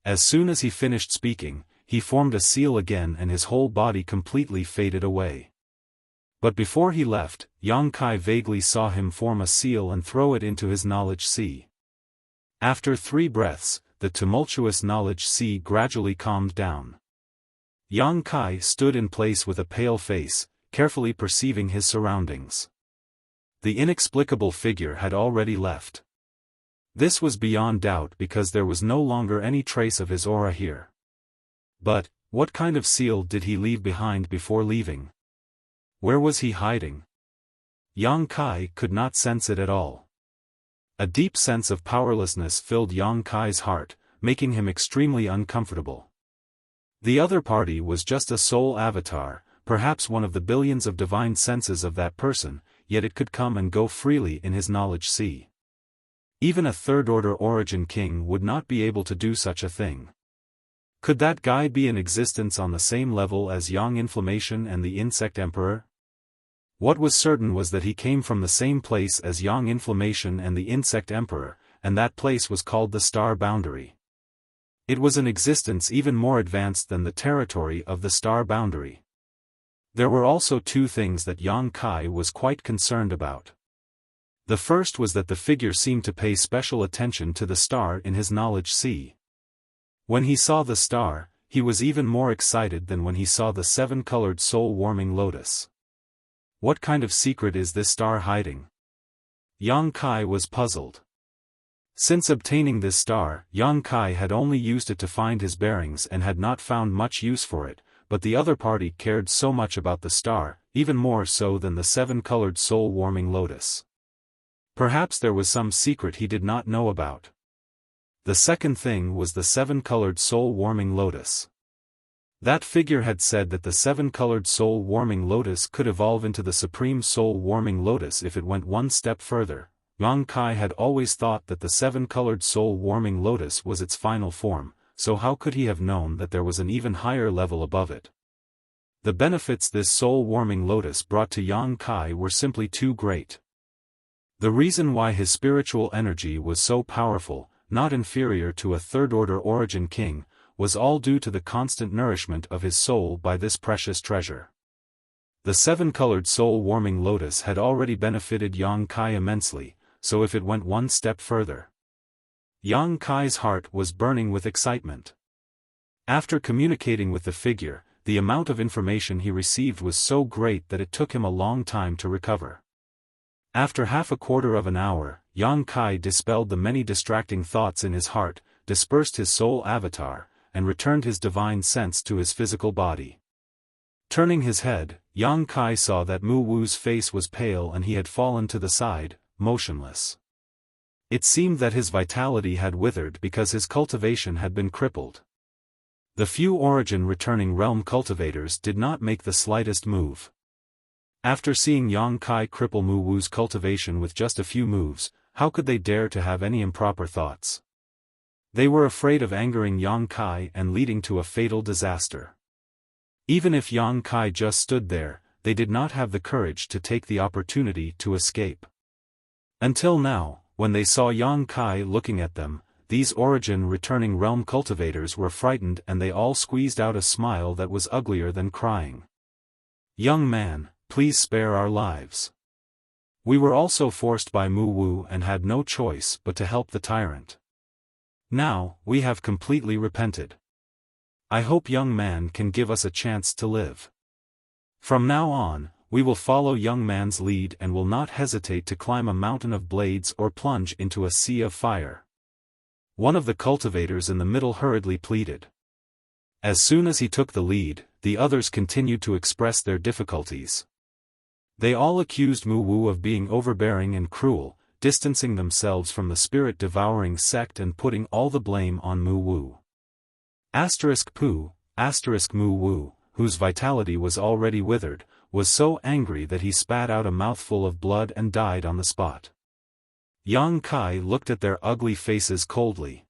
As soon as he finished speaking, he formed a seal again and his whole body completely faded away. But before he left, Yang Kai vaguely saw him form a seal and throw it into his knowledge sea. After 3 breaths, the tumultuous knowledge sea gradually calmed down. Yang Kai stood in place with a pale face, carefully perceiving his surroundings. The inexplicable figure had already left. This was beyond doubt because there was no longer any trace of his aura here. But, what kind of seal did he leave behind before leaving? Where was he hiding? Yang Kai could not sense it at all. A deep sense of powerlessness filled Yang Kai's heart, making him extremely uncomfortable. The other party was just a soul avatar, perhaps one of the billions of divine senses of that person, yet it could come and go freely in his knowledge sea. Even a third-order origin king would not be able to do such a thing. Could that guy be in existence on the same level as Yang Inflammation and the Insect Emperor? What was certain was that he came from the same place as Yang Inflammation and the Insect Emperor, and that place was called the Star Boundary. It was an existence even more advanced than the territory of the Star Boundary. There were also 2 things that Yang Kai was quite concerned about. The first was that the figure seemed to pay special attention to the star in his knowledge sea. When he saw the star, he was even more excited than when he saw the 7-colored soul-warming lotus. What kind of secret is this star hiding? Yang Kai was puzzled. Since obtaining this star, Yang Kai had only used it to find his bearings and had not found much use for it, but the other party cared so much about the star, even more so than the 7-colored soul-warming lotus. Perhaps there was some secret he did not know about. The second thing was the 7-colored soul-warming lotus. That figure had said that the seven-colored soul-warming lotus could evolve into the supreme soul-warming lotus if it went one step further. Yang Kai had always thought that the seven-colored soul-warming lotus was its final form, so how could he have known that there was an even higher level above it? The benefits this soul-warming lotus brought to Yang Kai were simply too great. The reason why his spiritual energy was so powerful, not inferior to a third-order origin king, was all due to the constant nourishment of his soul by this precious treasure. The seven-colored soul-warming lotus had already benefited Yang Kai immensely, so if it went one step further. Yang Kai's heart was burning with excitement. After communicating with the figure, the amount of information he received was so great that it took him a long time to recover. After half a quarter of an hour, Yang Kai dispelled the many distracting thoughts in his heart, dispersed his soul avatar, and returned his divine sense to his physical body. Turning his head, Yang Kai saw that Mu Wu's face was pale and he had fallen to the side, motionless. It seemed that his vitality had withered because his cultivation had been crippled. The few origin-returning realm cultivators did not make the slightest move. After seeing Yang Kai cripple Mu Wu's cultivation with just a few moves, how could they dare to have any improper thoughts? They were afraid of angering Yang Kai and leading to a fatal disaster. Even if Yang Kai just stood there, they did not have the courage to take the opportunity to escape. Until now, when they saw Yang Kai looking at them, these origin-returning realm cultivators were frightened and they all squeezed out a smile that was uglier than crying. "Young man, please spare our lives. We were also forced by Mu Wu and had no choice but to help the tyrant. Now, we have completely repented. I hope young man can give us a chance to live. From now on, we will follow young man's lead and will not hesitate to climb a mountain of blades or plunge into a sea of fire." One of the cultivators in the middle hurriedly pleaded. As soon as he took the lead, the others continued to express their difficulties. They all accused Mu Wu of being overbearing and cruel, distancing themselves from the spirit-devouring sect and putting all the blame on Mu Wu. Mu Wu, whose vitality was already withered, was so angry that he spat out a mouthful of blood and died on the spot. Yang Kai looked at their ugly faces coldly.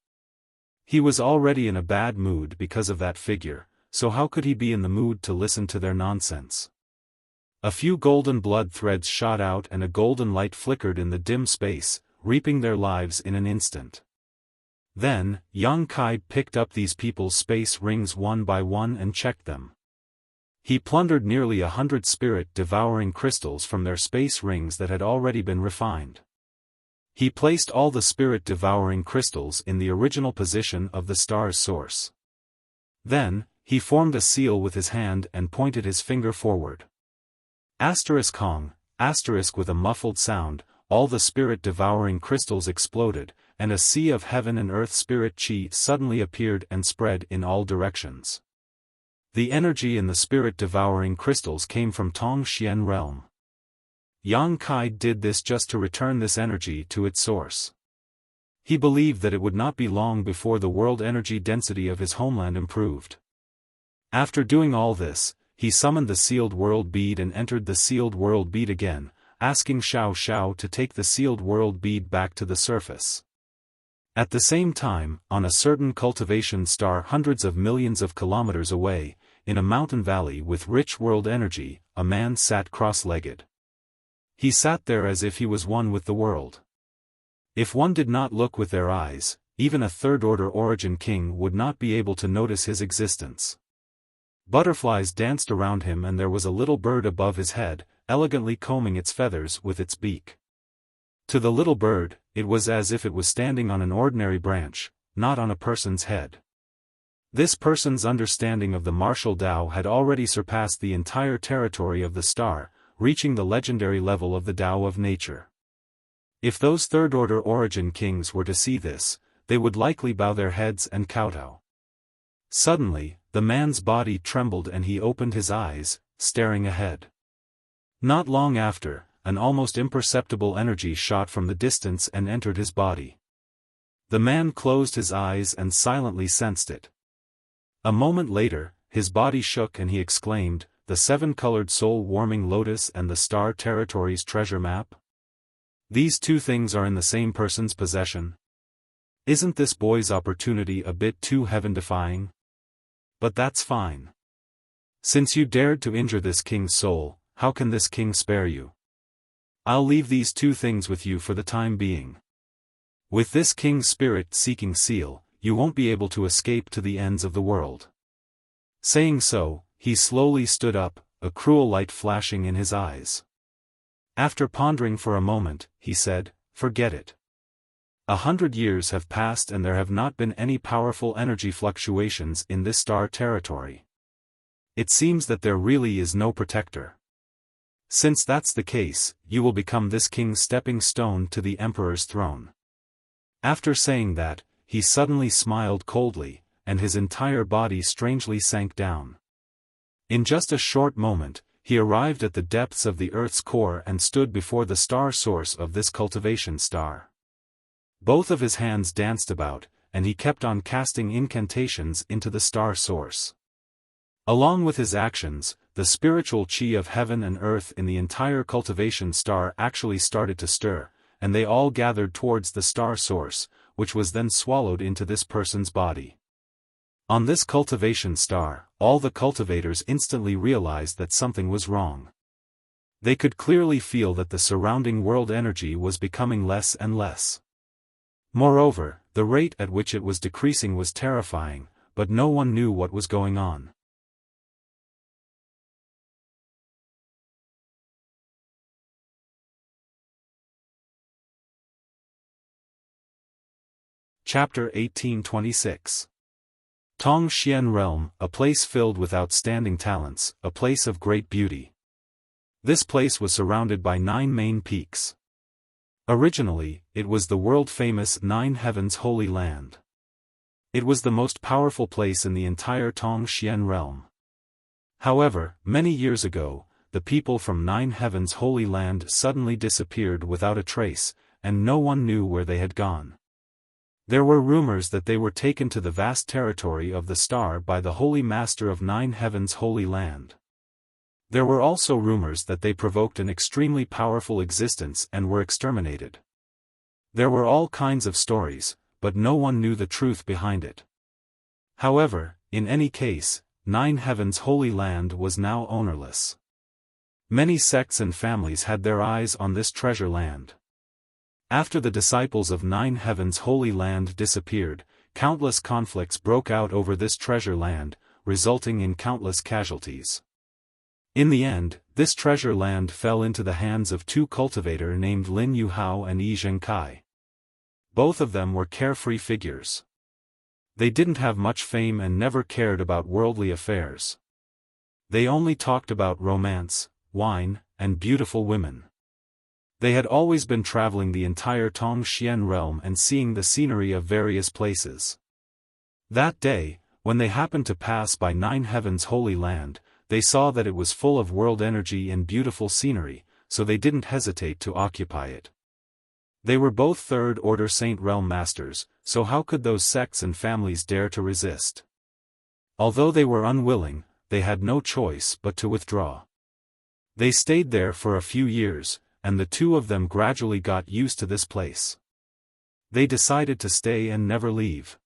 He was already in a bad mood because of that figure, so how could he be in the mood to listen to their nonsense? A few golden blood threads shot out and a golden light flickered in the dim space, reaping their lives in an instant. Then, Yang Kai picked up these people's space rings one by one and checked them. He plundered nearly 100 spirit-devouring crystals from their space rings that had already been refined. He placed all the spirit-devouring crystals in the original position of the star's source. Then, he formed a seal with his hand and pointed his finger forward. Hong, with a muffled sound, all the spirit-devouring crystals exploded, and a sea of heaven and earth spirit chi suddenly appeared and spread in all directions. The energy in the spirit-devouring crystals came from Tongxian realm. Yang Kai did this just to return this energy to its source. He believed that it would not be long before the world energy density of his homeland improved. After doing all this, he summoned the sealed world bead and entered the sealed world bead again, asking Xiao to take the sealed world bead back to the surface. At the same time, on a certain cultivation star hundreds of millions of kilometers away, in a mountain valley with rich world energy, a man sat cross-legged. He sat there as if he was one with the world. If one did not look with their eyes, even a third-order origin king would not be able to notice his existence. Butterflies danced around him and there was a little bird above his head, elegantly combing its feathers with its beak. To the little bird, it was as if it was standing on an ordinary branch, not on a person's head. This person's understanding of the martial Tao had already surpassed the entire territory of the star, reaching the legendary level of the Tao of nature. If those third-order origin kings were to see this, they would likely bow their heads and kowtow. Suddenly, the man's body trembled and he opened his eyes, staring ahead. Not long after, an almost imperceptible energy shot from the distance and entered his body. The man closed his eyes and silently sensed it. A moment later, his body shook and he exclaimed, "The seven-colored soul-warming lotus and the star territory's treasure map? These two things are in the same person's possession? Isn't this boy's opportunity a bit too heaven-defying? But that's fine. Since you dared to injure this king's soul, how can this king spare you? I'll leave these two things with you for the time being. With this king's spirit-seeking seal, you won't be able to escape to the ends of the world." Saying so, he slowly stood up, a cruel light flashing in his eyes. After pondering for a moment, he said, "Forget it. 100 years have passed and there have not been any powerful energy fluctuations in this star territory. It seems that there really is no protector. Since that's the case, you will become this king's stepping stone to the emperor's throne." After saying that, he suddenly smiled coldly, and his entire body strangely sank down. In just a short moment, he arrived at the depths of the Earth's core and stood before the star source of this cultivation star. Both of his hands danced about, and he kept on casting incantations into the star source. Along with his actions, the spiritual chi of heaven and earth in the entire cultivation star actually started to stir, and they all gathered towards the star source, which was then swallowed into this person's body. On this cultivation star, all the cultivators instantly realized that something was wrong. They could clearly feel that the surrounding world energy was becoming less and less. Moreover, the rate at which it was decreasing was terrifying, but no one knew what was going on. Chapter 1826. Tongxian Realm, a place filled with outstanding talents, a place of great beauty. This place was surrounded by 9 main peaks. Originally, it was the world-famous Nine Heavens Holy Land. It was the most powerful place in the entire Tongxian realm. However, many years ago, the people from Nine Heavens Holy Land suddenly disappeared without a trace, and no one knew where they had gone. There were rumors that they were taken to the vast territory of the star by the Holy Master of Nine Heavens Holy Land. There were also rumors that they provoked an extremely powerful existence and were exterminated. There were all kinds of stories, but no one knew the truth behind it. However, in any case, Nine Heavens Holy Land was now ownerless. Many sects and families had their eyes on this treasure land. After the disciples of Nine Heavens Holy Land disappeared, countless conflicts broke out over this treasure land, resulting in countless casualties. In the end, this treasure land fell into the hands of 2 cultivators named Lin Yuhao and Yi Zhengkai. Both of them were carefree figures. They didn't have much fame and never cared about worldly affairs. They only talked about romance, wine, and beautiful women. They had always been traveling the entire Tongxian realm and seeing the scenery of various places. That day, when they happened to pass by Nine Heavens Holy Land, they saw that it was full of world energy and beautiful scenery, so they didn't hesitate to occupy it. They were both third-order Saint Realm Masters, so how could those sects and families dare to resist? Although they were unwilling, they had no choice but to withdraw. They stayed there for a few years, and the 2 of them gradually got used to this place. They decided to stay and never leave.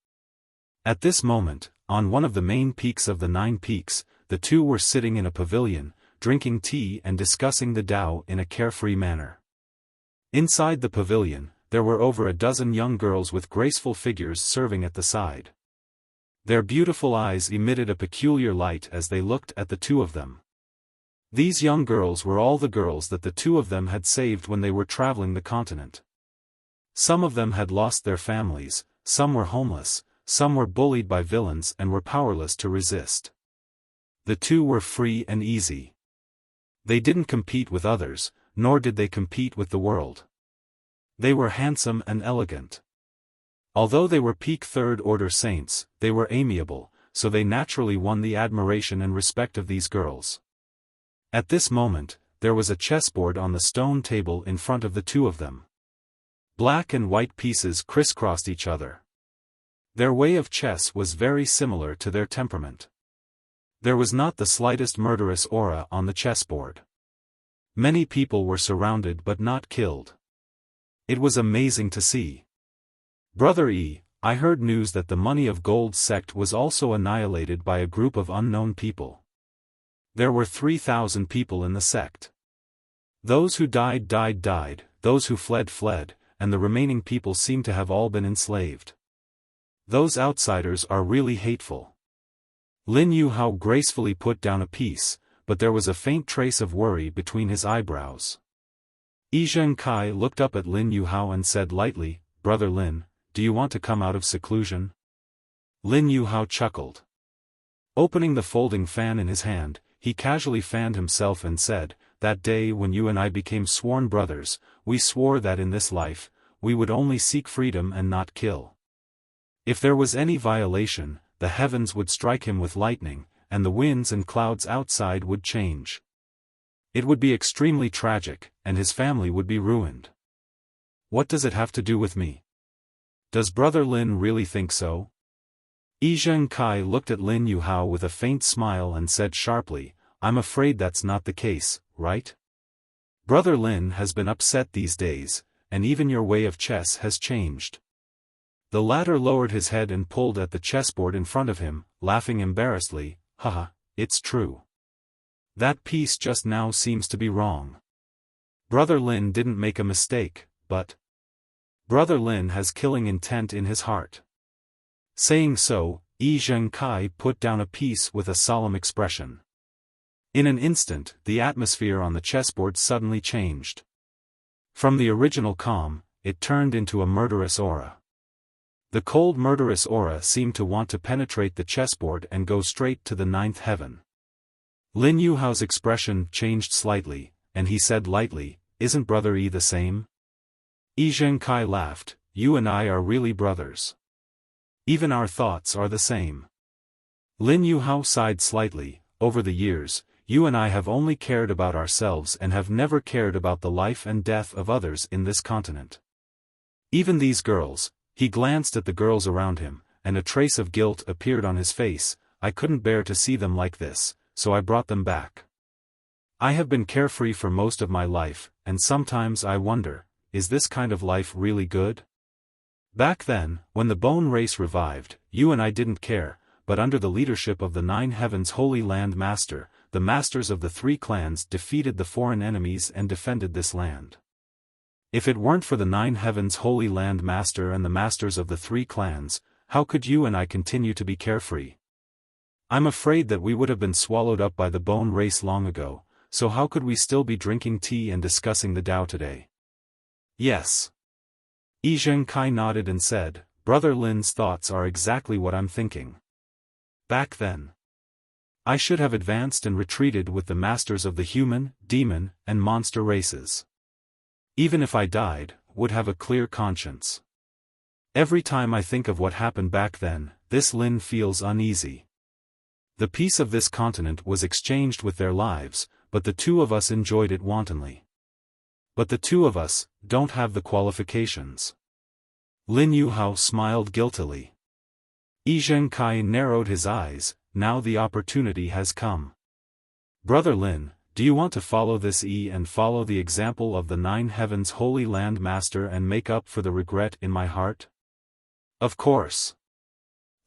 At this moment, on one of the main peaks of the 9 peaks, the 2 were sitting in a pavilion, drinking tea and discussing the Tao in a carefree manner. Inside the pavilion, there were over a dozen young girls with graceful figures serving at the side. Their beautiful eyes emitted a peculiar light as they looked at the 2 of them. These young girls were all the girls that the 2 of them had saved when they were traveling the continent. Some of them had lost their families, some were homeless, some were bullied by villains and were powerless to resist. The 2 were free and easy. They didn't compete with others, nor did they compete with the world. They were handsome and elegant. Although they were peak third-order saints, they were amiable, so they naturally won the admiration and respect of these girls. At this moment, there was a chessboard on the stone table in front of the 2 of them. Black and white pieces crisscrossed each other. Their way of chess was very similar to their temperament. There was not the slightest murderous aura on the chessboard. Many people were surrounded but not killed. It was amazing to see. Brother E, I heard news that the Money of Gold sect was also annihilated by a group of unknown people. There were 3,000 people in the sect. Those who died, those who fled, and the remaining people seem to have all been enslaved. Those outsiders are really hateful. Lin Yuhao gracefully put down a piece, but there was a faint trace of worry between his eyebrows. Yi Zhengkai looked up at Lin Yuhao and said lightly, "Brother Lin, do you want to come out of seclusion?" Lin Yuhao chuckled. Opening the folding fan in his hand, he casually fanned himself and said, "That day when you and I became sworn brothers, we swore that in this life, we would only seek freedom and not kill. If there was any violation, the heavens would strike him with lightning, and the winds and clouds outside would change. It would be extremely tragic, and his family would be ruined. What does it have to do with me? Does Brother Lin really think so?" Yi Zhengkai looked at Lin Yuhao with a faint smile and said sharply, "I'm afraid that's not the case, right? Brother Lin has been upset these days, and even your way of chess has changed." The latter lowered his head and pulled at the chessboard in front of him, laughing embarrassedly, "Haha, it's true. That piece just now seems to be wrong. Brother Lin didn't make a mistake, but Brother Lin has killing intent in his heart." Saying so, Yi Zhengkai put down a piece with a solemn expression. In an instant, the atmosphere on the chessboard suddenly changed. From the original calm, it turned into a murderous aura. The cold murderous aura seemed to want to penetrate the chessboard and go straight to the ninth heaven. Lin Yuhao's expression changed slightly, and he said lightly, "Isn't Brother E the same?" Yi Zhengkai laughed, "You and I are really brothers. Even our thoughts are the same." Lin Yuhao sighed slightly, "Over the years, you and I have only cared about ourselves and have never cared about the life and death of others in this continent. Even these girls," he glanced at the girls around him, and a trace of guilt appeared on his face, "I couldn't bear to see them like this, so I brought them back. I have been carefree for most of my life, and sometimes I wonder, is this kind of life really good? Back then, when the bone race revived, you and I didn't care, but under the leadership of the Nine Heavens Holy Land Master, the masters of the three clans defeated the foreign enemies and defended this land. If it weren't for the Nine Heavens Holy Land Master and the masters of the three clans, how could you and I continue to be carefree? I'm afraid that we would have been swallowed up by the bone race long ago, so how could we still be drinking tea and discussing the Tao today?" "Yes." Yi Zhengkai nodded and said, "Brother Lin's thoughts are exactly what I'm thinking. Back then, I should have advanced and retreated with the masters of the human, demon, and monster races. Even if I died, would have a clear conscience. Every time I think of what happened back then, this Lin feels uneasy. The peace of this continent was exchanged with their lives, but the two of us enjoyed it wantonly. But the two of us don't have the qualifications." Lin Yuhao smiled guiltily. Yi Zhengkai narrowed his eyes, "Now the opportunity has come. Brother Lin, do you want to follow this and follow the example of the Nine Heavens Holy Land Master and make up for the regret in my heart?" "Of course."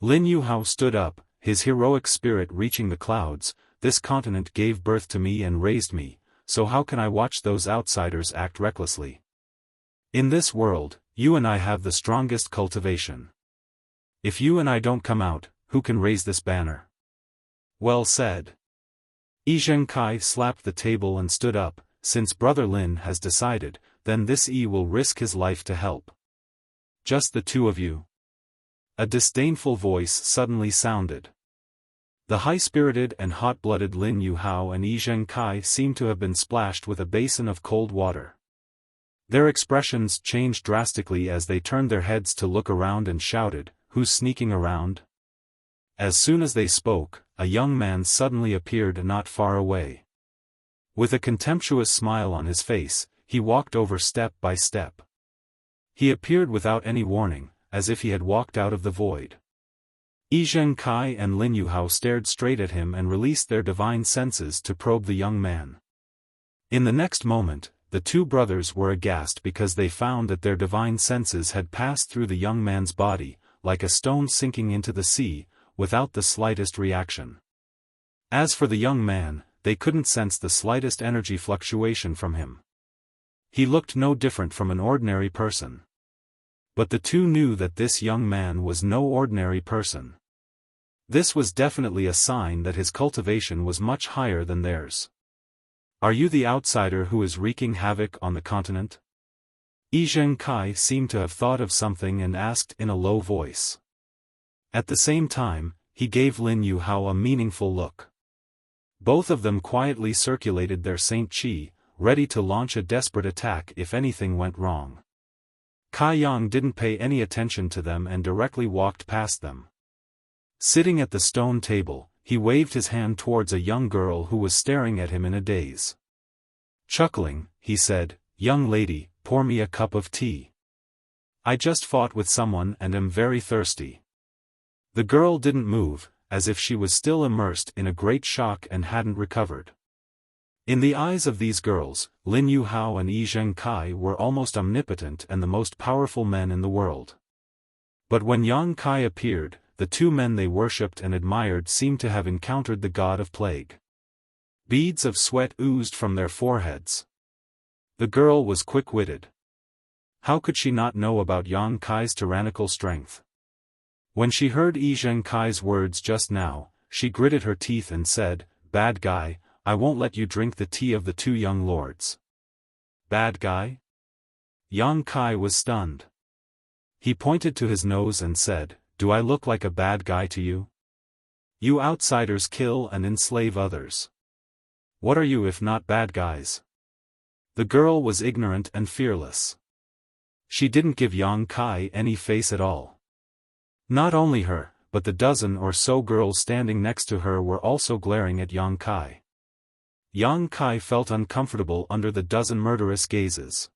Lin Yuhao stood up, his heroic spirit reaching the clouds. "This continent gave birth to me and raised me, so how can I watch those outsiders act recklessly? In this world, you and I have the strongest cultivation. If you and I don't come out, who can raise this banner?" "Well said." Yi Zhengkai slapped the table and stood up, "Since Brother Lin has decided, then this will risk his life to help." "Just the two of you?" A disdainful voice suddenly sounded. The high-spirited and hot-blooded Lin Yuhao and Yi Zhengkai seemed to have been splashed with a basin of cold water. Their expressions changed drastically as they turned their heads to look around and shouted, "Who's sneaking around?" As soon as they spoke, a young man suddenly appeared not far away. With a contemptuous smile on his face, he walked over step by step. He appeared without any warning, as if he had walked out of the void. Yi Zhengkai and Lin Yuhao stared straight at him and released their divine senses to probe the young man. In the next moment, the two brothers were aghast because they found that their divine senses had passed through the young man's body, like a stone sinking into the sea, without the slightest reaction. As for the young man, they couldn't sense the slightest energy fluctuation from him. He looked no different from an ordinary person. But the two knew that this young man was no ordinary person. This was definitely a sign that his cultivation was much higher than theirs. Are you the outsider who is wreaking havoc on the continent? Yi Zhengkai seemed to have thought of something and asked in a low voice. At the same time, he gave Lin Yuhao a meaningful look. Both of them quietly circulated their Saint Qi, ready to launch a desperate attack if anything went wrong. Kai Yang didn't pay any attention to them and directly walked past them. Sitting at the stone table, he waved his hand towards a young girl who was staring at him in a daze. Chuckling, he said, "Young lady, pour me a cup of tea. I just fought with someone and am very thirsty." The girl didn't move, as if she was still immersed in a great shock and hadn't recovered. In the eyes of these girls, Lin Yuhao and Yi Zhengkai were almost omnipotent and the most powerful men in the world. But when Yang Kai appeared, the two men they worshipped and admired seemed to have encountered the god of plague. Beads of sweat oozed from their foreheads. The girl was quick-witted. How could she not know about Yang Kai's tyrannical strength? When she heard Yi Zhengkai's words just now, she gritted her teeth and said, "Bad guy, I won't let you drink the tea of the two young lords." Bad guy? Yang Kai was stunned. He pointed to his nose and said, "Do I look like a bad guy to you? You outsiders kill and enslave others. What are you if not bad guys?" The girl was ignorant and fearless. She didn't give Yang Kai any face at all. Not only her, but the dozen or so girls standing next to her were also glaring at Yang Kai. Yang Kai felt uncomfortable under the dozen murderous gazes.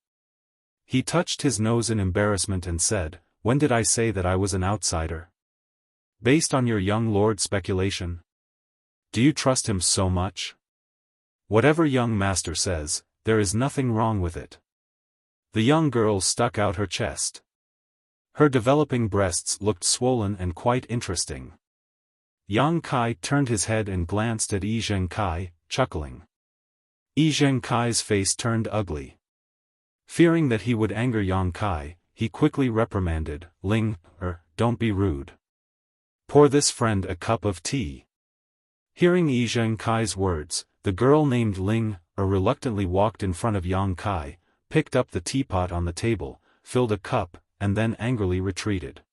He touched his nose in embarrassment and said, "When did I say that I was an outsider? Based on your young lord's speculation? Do you trust him so much? Whatever young master says, there is nothing wrong with it." The young girl stuck out her chest. Her developing breasts looked swollen and quite interesting. Yang Kai turned his head and glanced at Yi Zhengkai, chuckling. Yi Zhengkai's face turned ugly. Fearing that he would anger Yang Kai, he quickly reprimanded, Don't be rude. Pour this friend a cup of tea." Hearing Yi Zhengkai's words, the girl named Ling reluctantly walked in front of Yang Kai, picked up the teapot on the table, filled a cup, and then angrily retreated.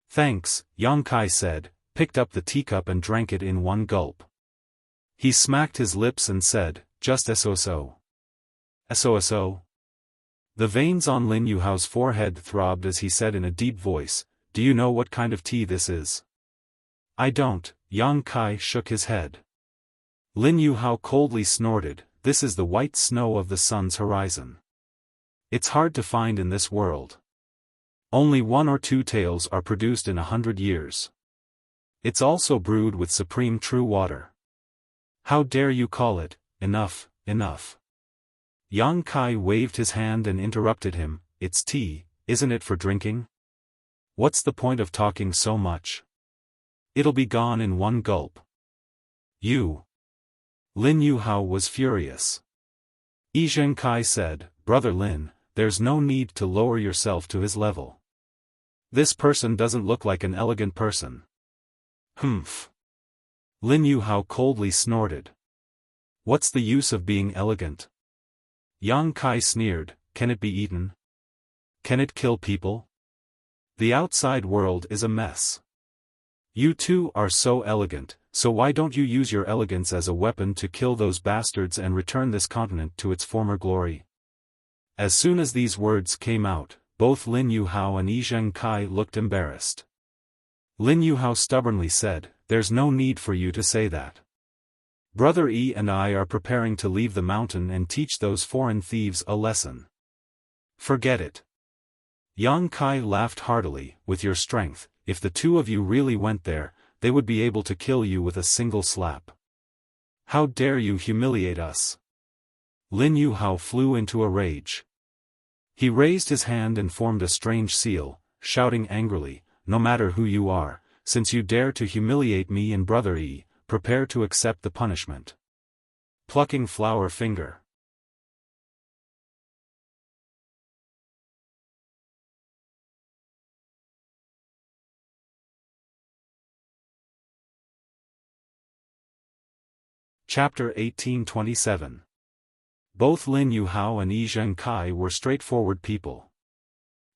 "Thanks," Yang Kai said, picked up the teacup and drank it in one gulp. He smacked his lips and said, "Just so. So. The veins on Lin Yuhao's forehead throbbed as he said in a deep voice, "Do you know what kind of tea this is?" "I don't," Yang Kai shook his head. Lin Yuhao coldly snorted, "This is the white snow of the sun's horizon. It's hard to find in this world. Only 1 or 2 tales are produced in 100 years. It's also brewed with supreme true water. How dare you call it, enough." Yang Kai waved his hand and interrupted him, "It's tea, isn't it for drinking? What's the point of talking so much? It'll be gone in one gulp." "You." Lin Yuhao was furious. Yi Zhengkai said, "Brother Lin, there's no need to lower yourself to his level. This person doesn't look like an elegant person." "Humph." Lin Yuhao coldly snorted. "What's the use of being elegant?" Yang Kai sneered, "Can it be eaten? Can it kill people? The outside world is a mess. You two are so elegant, so why don't you use your elegance as a weapon to kill those bastards and return this continent to its former glory?" As soon as these words came out, both Lin Yuhao and Yi Zhengkai looked embarrassed. Lin Yuhao stubbornly said, "There's no need for you to say that. Brother Yi and I are preparing to leave the mountain and teach those foreign thieves a lesson. Forget it." Yang Kai laughed heartily, "With your strength, if the two of you really went there, they would be able to kill you with a single slap. How dare you humiliate us? Lin Yuhao flew into a rage. He raised his hand and formed a strange seal, shouting angrily, "No matter who you are, since you dare to humiliate me and Brother Yi, prepare to accept the punishment." Plucking flower finger. Chapter 1827. Both Lin Yuhao and Yi Zhengkai were straightforward people.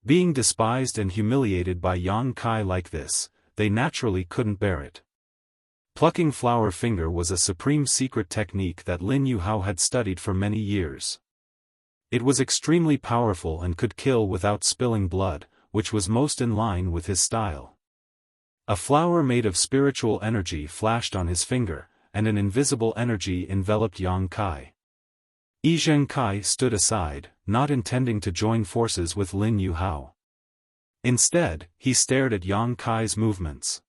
Being despised and humiliated by Yang Kai like this, they naturally couldn't bear it. Plucking flower finger was a supreme secret technique that Lin Yuhao had studied for many years. It was extremely powerful and could kill without spilling blood, which was most in line with his style. A flower made of spiritual energy flashed on his finger, and an invisible energy enveloped Yang Kai. Yi Zhengkai stood aside, not intending to join forces with Lin Yuhao. Instead, he stared at Yang Kai's movements.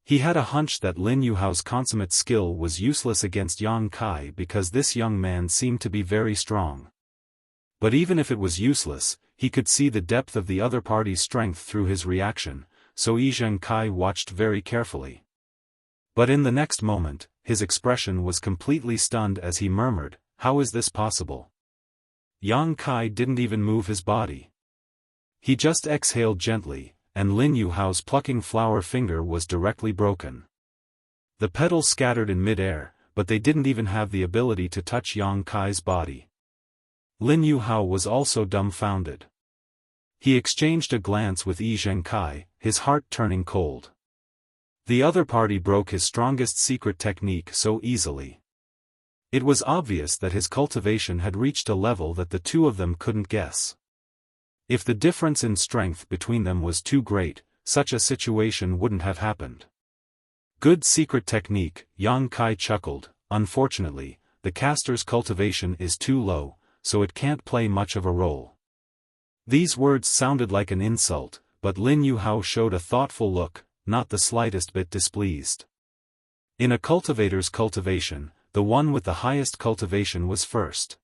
He had a hunch that Lin Yuhao's consummate skill was useless against Yang Kai because this young man seemed to be very strong. But even if it was useless, he could see the depth of the other party's strength through his reaction, so Yi Zhengkai watched very carefully. But in the next moment, his expression was completely stunned as he murmured, "How is this possible?" Yang Kai didn't even move his body. He just exhaled gently, and Lin Yuhao's plucking flower finger was directly broken. The petals scattered in mid-air, but they didn't even have the ability to touch Yang Kai's body. Lin Yuhao was also dumbfounded. He exchanged a glance with Yi Zhengkai, his heart turning cold. The other party broke his strongest secret technique so easily. It was obvious that his cultivation had reached a level that the two of them couldn't guess. If the difference in strength between them was too great, such a situation wouldn't have happened. Good secret technique, Yang Kai chuckled. Unfortunately, the caster's cultivation is too low, so it can't play much of a role. These words sounded like an insult, but Lin Yuhao showed a thoughtful look, not the slightest bit displeased. In a cultivator's cultivation, the one with the highest cultivation was first.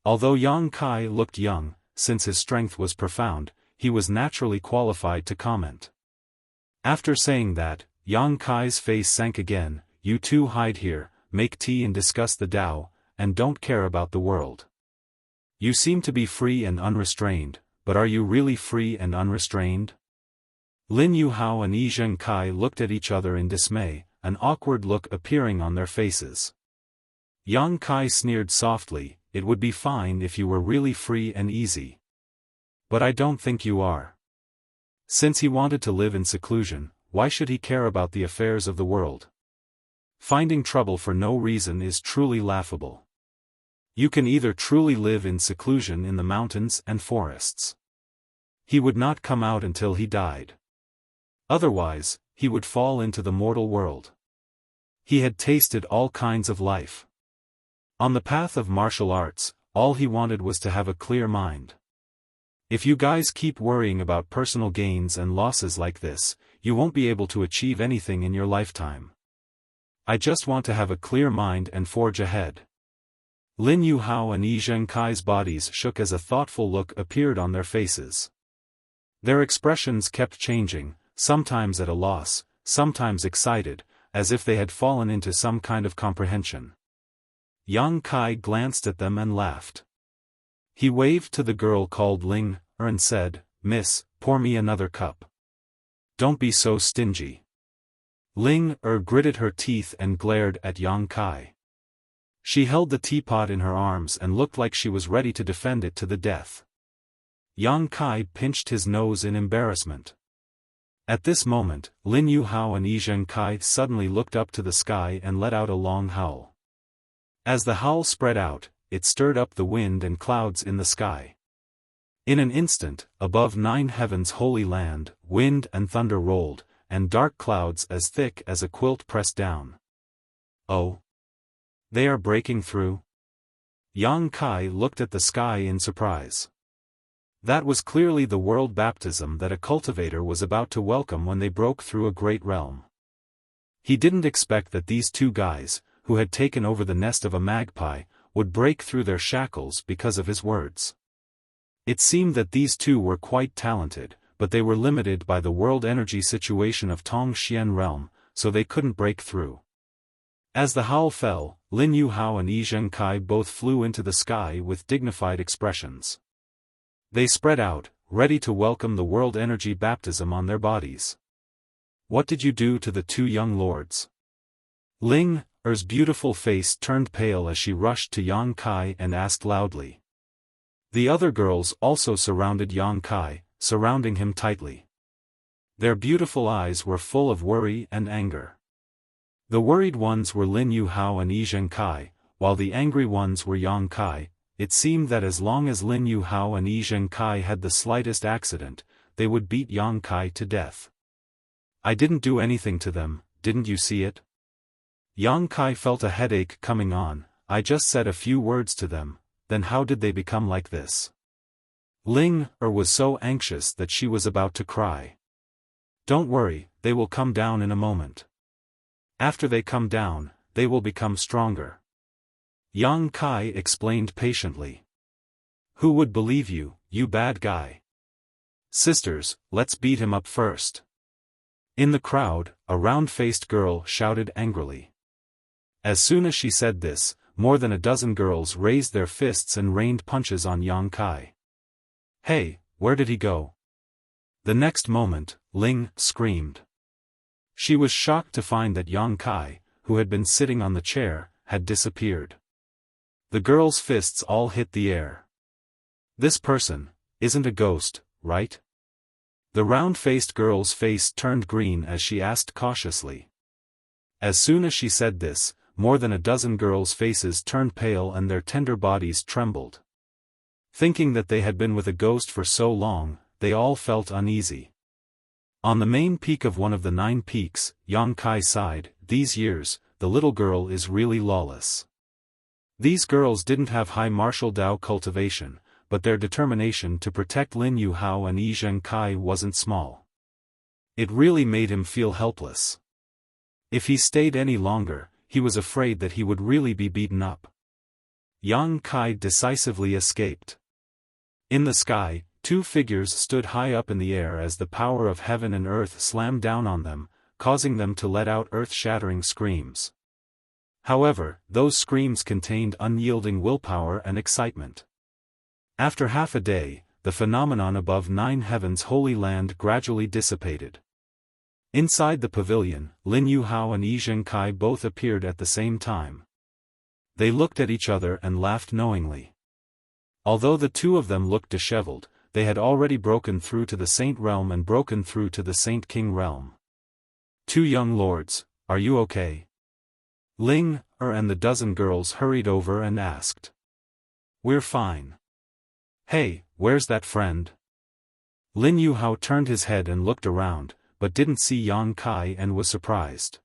Although Yang Kai looked young, since his strength was profound, he was naturally qualified to comment. After saying that, Yang Kai's face sank again. "You two hide here, make tea and discuss the Tao, and don't care about the world. You seem to be free and unrestrained, but are you really free and unrestrained?" Lin Yuhao and Yi Zhengkai looked at each other in dismay, an awkward look appearing on their faces. Yang Kai sneered softly, "It would be fine if you were really free and easy. But I don't think you are." Since he wanted to live in seclusion, why should he care about the affairs of the world? Finding trouble for no reason is truly laughable. You can either truly live in seclusion in the mountains and forests. He would not come out until he died. Otherwise, he would fall into the mortal world. He had tasted all kinds of life. On the path of martial arts, all he wanted was to have a clear mind. If you guys keep worrying about personal gains and losses like this, you won't be able to achieve anything in your lifetime. I just want to have a clear mind and forge ahead. Lin Yuhao and Yi Zhengkai's bodies shook as a thoughtful look appeared on their faces. Their expressions kept changing, sometimes at a loss, sometimes excited, as if they had fallen into some kind of comprehension. Yang Kai glanced at them and laughed. He waved to the girl called Ling and said, "Miss, pour me another cup. Don't be so stingy." Ling gritted her teeth and glared at Yang Kai. She held the teapot in her arms and looked like she was ready to defend it to the death. Yang Kai pinched his nose in embarrassment. At this moment, Lin Yuhao and Yi Zhengkai suddenly looked up to the sky and let out a long howl. As the howl spread out, it stirred up the wind and clouds in the sky. In an instant, above 9 heavens holy land, wind and thunder rolled, and dark clouds as thick as a quilt pressed down. "Oh! They are breaking through?" Yang Kai looked at the sky in surprise. That was clearly the world baptism that a cultivator was about to welcome when they broke through a great realm. He didn't expect that these two guys, who had taken over the nest of a magpie, would break through their shackles because of his words. It seemed that these two were quite talented, but they were limited by the world energy situation of Tongxian realm, so they couldn't break through. As the howl fell, Lin Yuhao and Yi Zhengkai both flew into the sky with dignified expressions. They spread out, ready to welcome the world energy baptism on their bodies. What did you do to the two young lords? Ling Er's beautiful face turned pale as she rushed to Yang Kai and asked loudly. The other girls also surrounded Yang Kai, surrounding him tightly. Their beautiful eyes were full of worry and anger. The worried ones were Lin Yuhao and Yi Zhengkai, while the angry ones were Yang Kai. It seemed that as long as Lin Yuhao and Yi Zhengkai had the slightest accident, they would beat Yang Kai to death. I didn't do anything to them, didn't you see it? Yang Kai felt a headache coming on. I just said a few words to them, then how did they become like this? Ling Er was so anxious that she was about to cry. Don't worry, they will come down in a moment. After they come down, they will become stronger. Yang Kai explained patiently. Who would believe you, you bad guy? Sisters, let's beat him up first. In the crowd, a round-faced girl shouted angrily. As soon as she said this, more than a dozen girls raised their fists and rained punches on Yang Kai. Hey, where did he go? The next moment, Ling screamed. She was shocked to find that Yang Kai, who had been sitting on the chair, had disappeared. The girls' fists all hit the air. This person isn't a ghost, right? The round-faced girl's face turned green as she asked cautiously. As soon as she said this, more than a dozen girls' faces turned pale and their tender bodies trembled. Thinking that they had been with a ghost for so long, they all felt uneasy. On the main peak of one of the 9 peaks, Yang Kai sighed, these years, the little girl is really lawless. These girls didn't have high martial Dao cultivation, but their determination to protect Lin Yuhao and Yi Zhengkai wasn't small. It really made him feel helpless. If he stayed any longer, he was afraid that he would really be beaten up. Yang Kai decisively escaped. In the sky, 2 figures stood high up in the air as the power of heaven and earth slammed down on them, causing them to let out earth-shattering screams. However, those screams contained unyielding willpower and excitement. After half a day, the phenomenon above 9 heavens' holy land gradually dissipated. Inside the pavilion, Lin Yuhao and Yi Zhengkai both appeared at the same time. They looked at each other and laughed knowingly. Although the two of them looked disheveled, they had already broken through to the Saint Realm and broken through to the Saint King Realm. 2 young lords, are you okay? Ling Er and the dozen girls hurried over and asked. We're fine. Hey, where's that friend? Lin Yuhao turned his head and looked around, but didn't see Yang Kai and was surprised.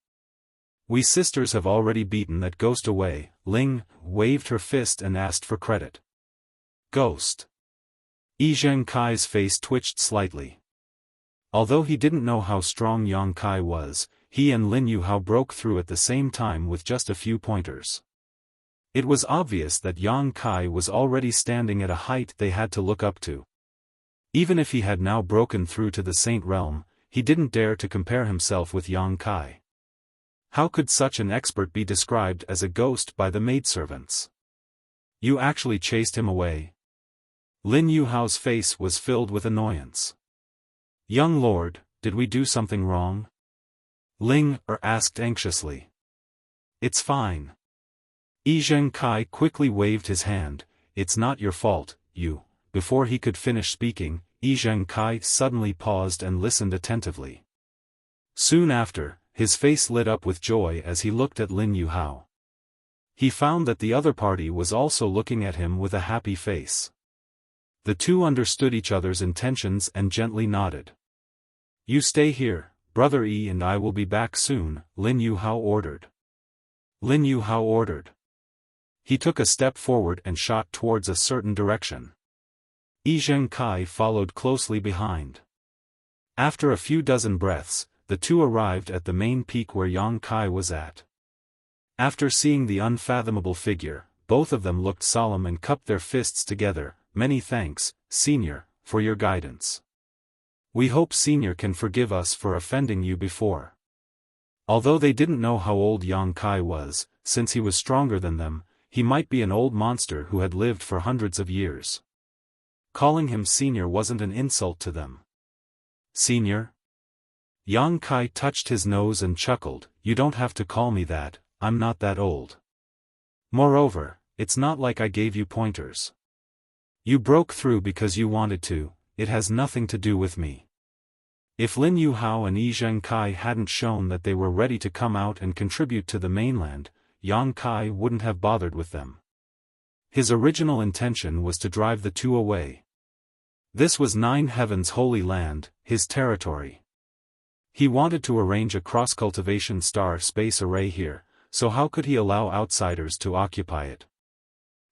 We sisters have already beaten that ghost away. Ling waved her fist and asked for credit. Ghost. Yi Zhengkai's face twitched slightly. Although he didn't know how strong Yang Kai was, he and Lin Yuhao broke through at the same time with just a few pointers. It was obvious that Yang Kai was already standing at a height they had to look up to. Even if he had now broken through to the Saint Realm, he didn't dare to compare himself with Yang Kai. How could such an expert be described as a ghost by the maidservants? You actually chased him away? Lin Yuhao's face was filled with annoyance. Young lord, did we do something wrong? Ling Er asked anxiously. It's fine. Yi Zhengkai quickly waved his hand. It's not your fault, you. Before he could finish speaking, Yi Zhengkai suddenly paused and listened attentively. Soon after, his face lit up with joy as he looked at Lin Yuhao. He found that the other party was also looking at him with a happy face. The two understood each other's intentions and gently nodded. You stay here, Brother Yi, and I will be back soon, Lin Yuhao ordered. Lin Yuhao ordered. He took a step forward and shot towards a certain direction. Yi Zhengkai followed closely behind. After a few dozen breaths, the two arrived at the main peak where Yang Kai was at. After seeing the unfathomable figure, both of them looked solemn and cupped their fists together. Many thanks, Senior, for your guidance. We hope Senior can forgive us for offending you before. Although they didn't know how old Yang Kai was, since he was stronger than them, he might be an old monster who had lived for hundreds of years. Calling him Senior wasn't an insult to them. Senior? Yang Kai touched his nose and chuckled. You don't have to call me that, I'm not that old. Moreover, it's not like I gave you pointers. You broke through because you wanted to, it has nothing to do with me. If Lin Yuhao and Yi Zhengkai hadn't shown that they were ready to come out and contribute to the mainland, Yang Kai wouldn't have bothered with them. His original intention was to drive the two away. This was Nine Heavens' holy land, his territory. He wanted to arrange a cross-cultivation star-space array here, so how could he allow outsiders to occupy it?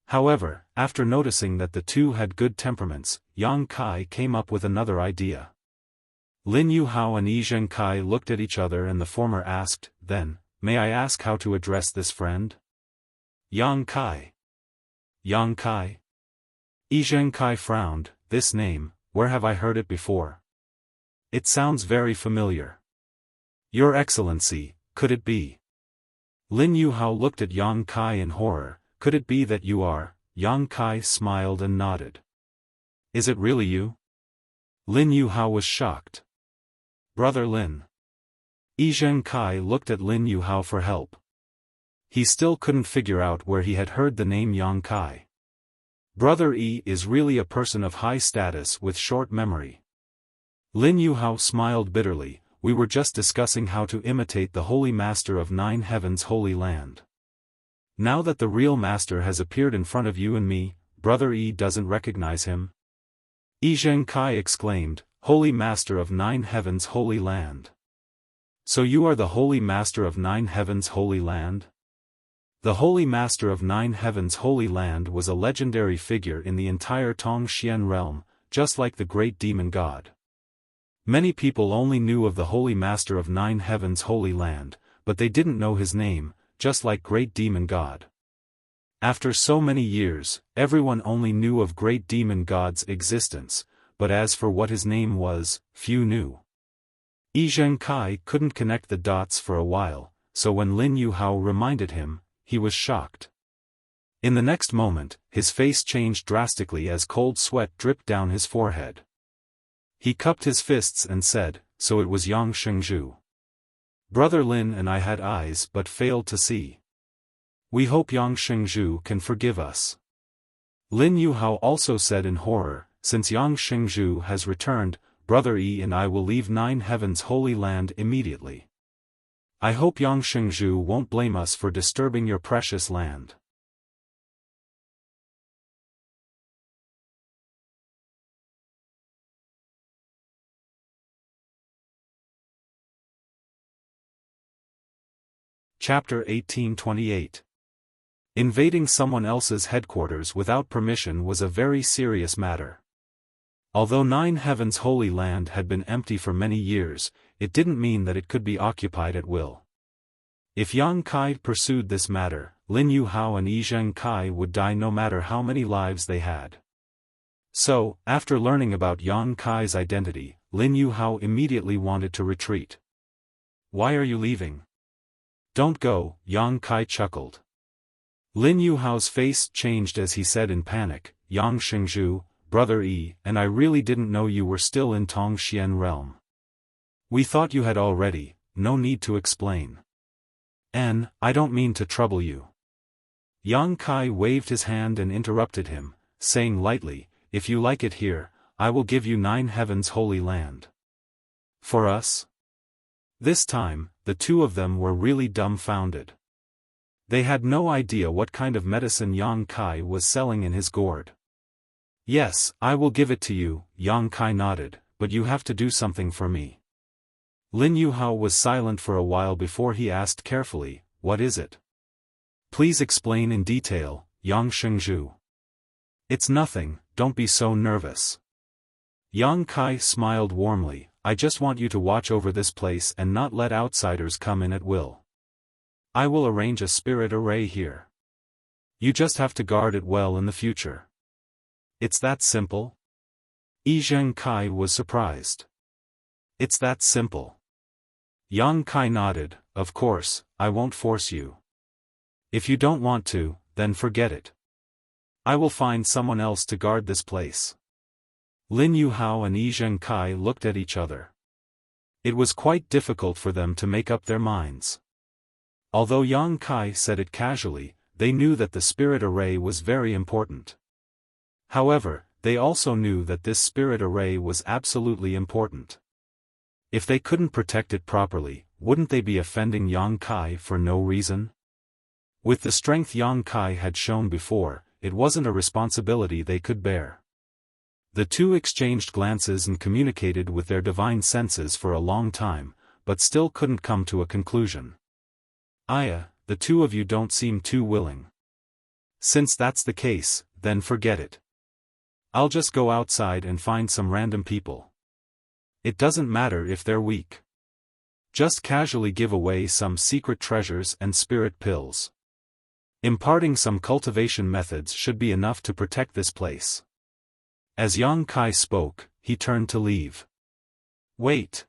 However, after noticing that the two had good temperaments, Yang Kai came up with another idea. Lin Yuhao and Yi Zhengkai looked at each other and the former asked, then, may I ask how to address this friend? Yang Kai. Yang Kai? Yi Zhengkai frowned. This name, where have I heard it before? It sounds very familiar. Your Excellency, could it be? Lin Yuhao looked at Yang Kai in horror. Could it be that you are? Yang Kai smiled and nodded. Is it really you? Lin Yuhao was shocked. Brother Lin. Yi Zhengkai looked at Lin Yuhao for help. He still couldn't figure out where he had heard the name Yang Kai. Brother Yi is really a person of high status with short memory. Lin Yuhao smiled bitterly. We were just discussing how to imitate the Holy Master of Nine Heavens' holy land. Now that the real master has appeared in front of you and me, Brother Yi doesn't recognize him? Yi Zhengkai exclaimed, Holy Master of Nine Heavens' holy land. So you are the Holy Master of Nine Heavens' holy land? The Holy Master of Nine Heavens' holy land was a legendary figure in the entire Tongxian realm, just like the great demon god. Many people only knew of the Holy Master of Nine Heavens' holy land, but they didn't know his name, just like great demon god. After so many years, everyone only knew of great demon god's existence, but as for what his name was, few knew. Yi Zhengkai couldn't connect the dots for a while, so when Lin Yuhao reminded him, he was shocked. In the next moment, his face changed drastically as cold sweat dripped down his forehead. He cupped his fists and said, so it was Yang Shengzhu. Brother Lin and I had eyes but failed to see. We hope Yang Shengzhu can forgive us. Lin Yuhao also said in horror, since Yang Shengzhu has returned, Brother Yi and I will leave Nine Heavens' holy land immediately. I hope Yang Shengzhu won't blame us for disturbing your precious land. Chapter 1828. Invading someone else's headquarters without permission was a very serious matter. Although Nine Heavens' holy land had been empty for many years, it didn't mean that it could be occupied at will. If Yang Kai pursued this matter, Lin Yuhao and Yi Zhengkai would die no matter how many lives they had. So, after learning about Yang Kai's identity, Lin Yuhao immediately wanted to retreat. Why are you leaving? Don't go, Yang Kai chuckled. Lin Yuhao's face changed as he said in panic, Yang Shengzhu, Brother Yi, and I really didn't know you were still in Tongxian realm. We thought you had already, no need to explain. I don't mean to trouble you. Yang Kai waved his hand and interrupted him, saying lightly, if you like it here, I will give you Nine Heavens' holy land. For us? This time, the two of them were really dumbfounded. They had no idea what kind of medicine Yang Kai was selling in his gourd. Yes, I will give it to you, Yang Kai nodded, but you have to do something for me. Lin Yuhao was silent for a while before he asked carefully, what is it? Please explain in detail, Yang Shengzhu. It's nothing, don't be so nervous. Yang Kai smiled warmly, I just want you to watch over this place and not let outsiders come in at will. I will arrange a spirit array here. You just have to guard it well in the future. It's that simple? Yang Kai was surprised. It's that simple. Yang Kai nodded, of course, I won't force you. If you don't want to, then forget it. I will find someone else to guard this place. Lin Yuhao and Yang Kai looked at each other. It was quite difficult for them to make up their minds. Although Yang Kai said it casually, they knew that the spirit array was very important. However, they also knew that this spirit array was absolutely important. If they couldn't protect it properly, wouldn't they be offending Yang Kai for no reason? With the strength Yang Kai had shown before, it wasn't a responsibility they could bear. The two exchanged glances and communicated with their divine senses for a long time, but still couldn't come to a conclusion. Aya, the two of you don't seem too willing. Since that's the case, then forget it. I'll just go outside and find some random people. It doesn't matter if they're weak. Just casually give away some secret treasures and spirit pills. Imparting some cultivation methods should be enough to protect this place. As Yang Kai spoke, he turned to leave. Wait!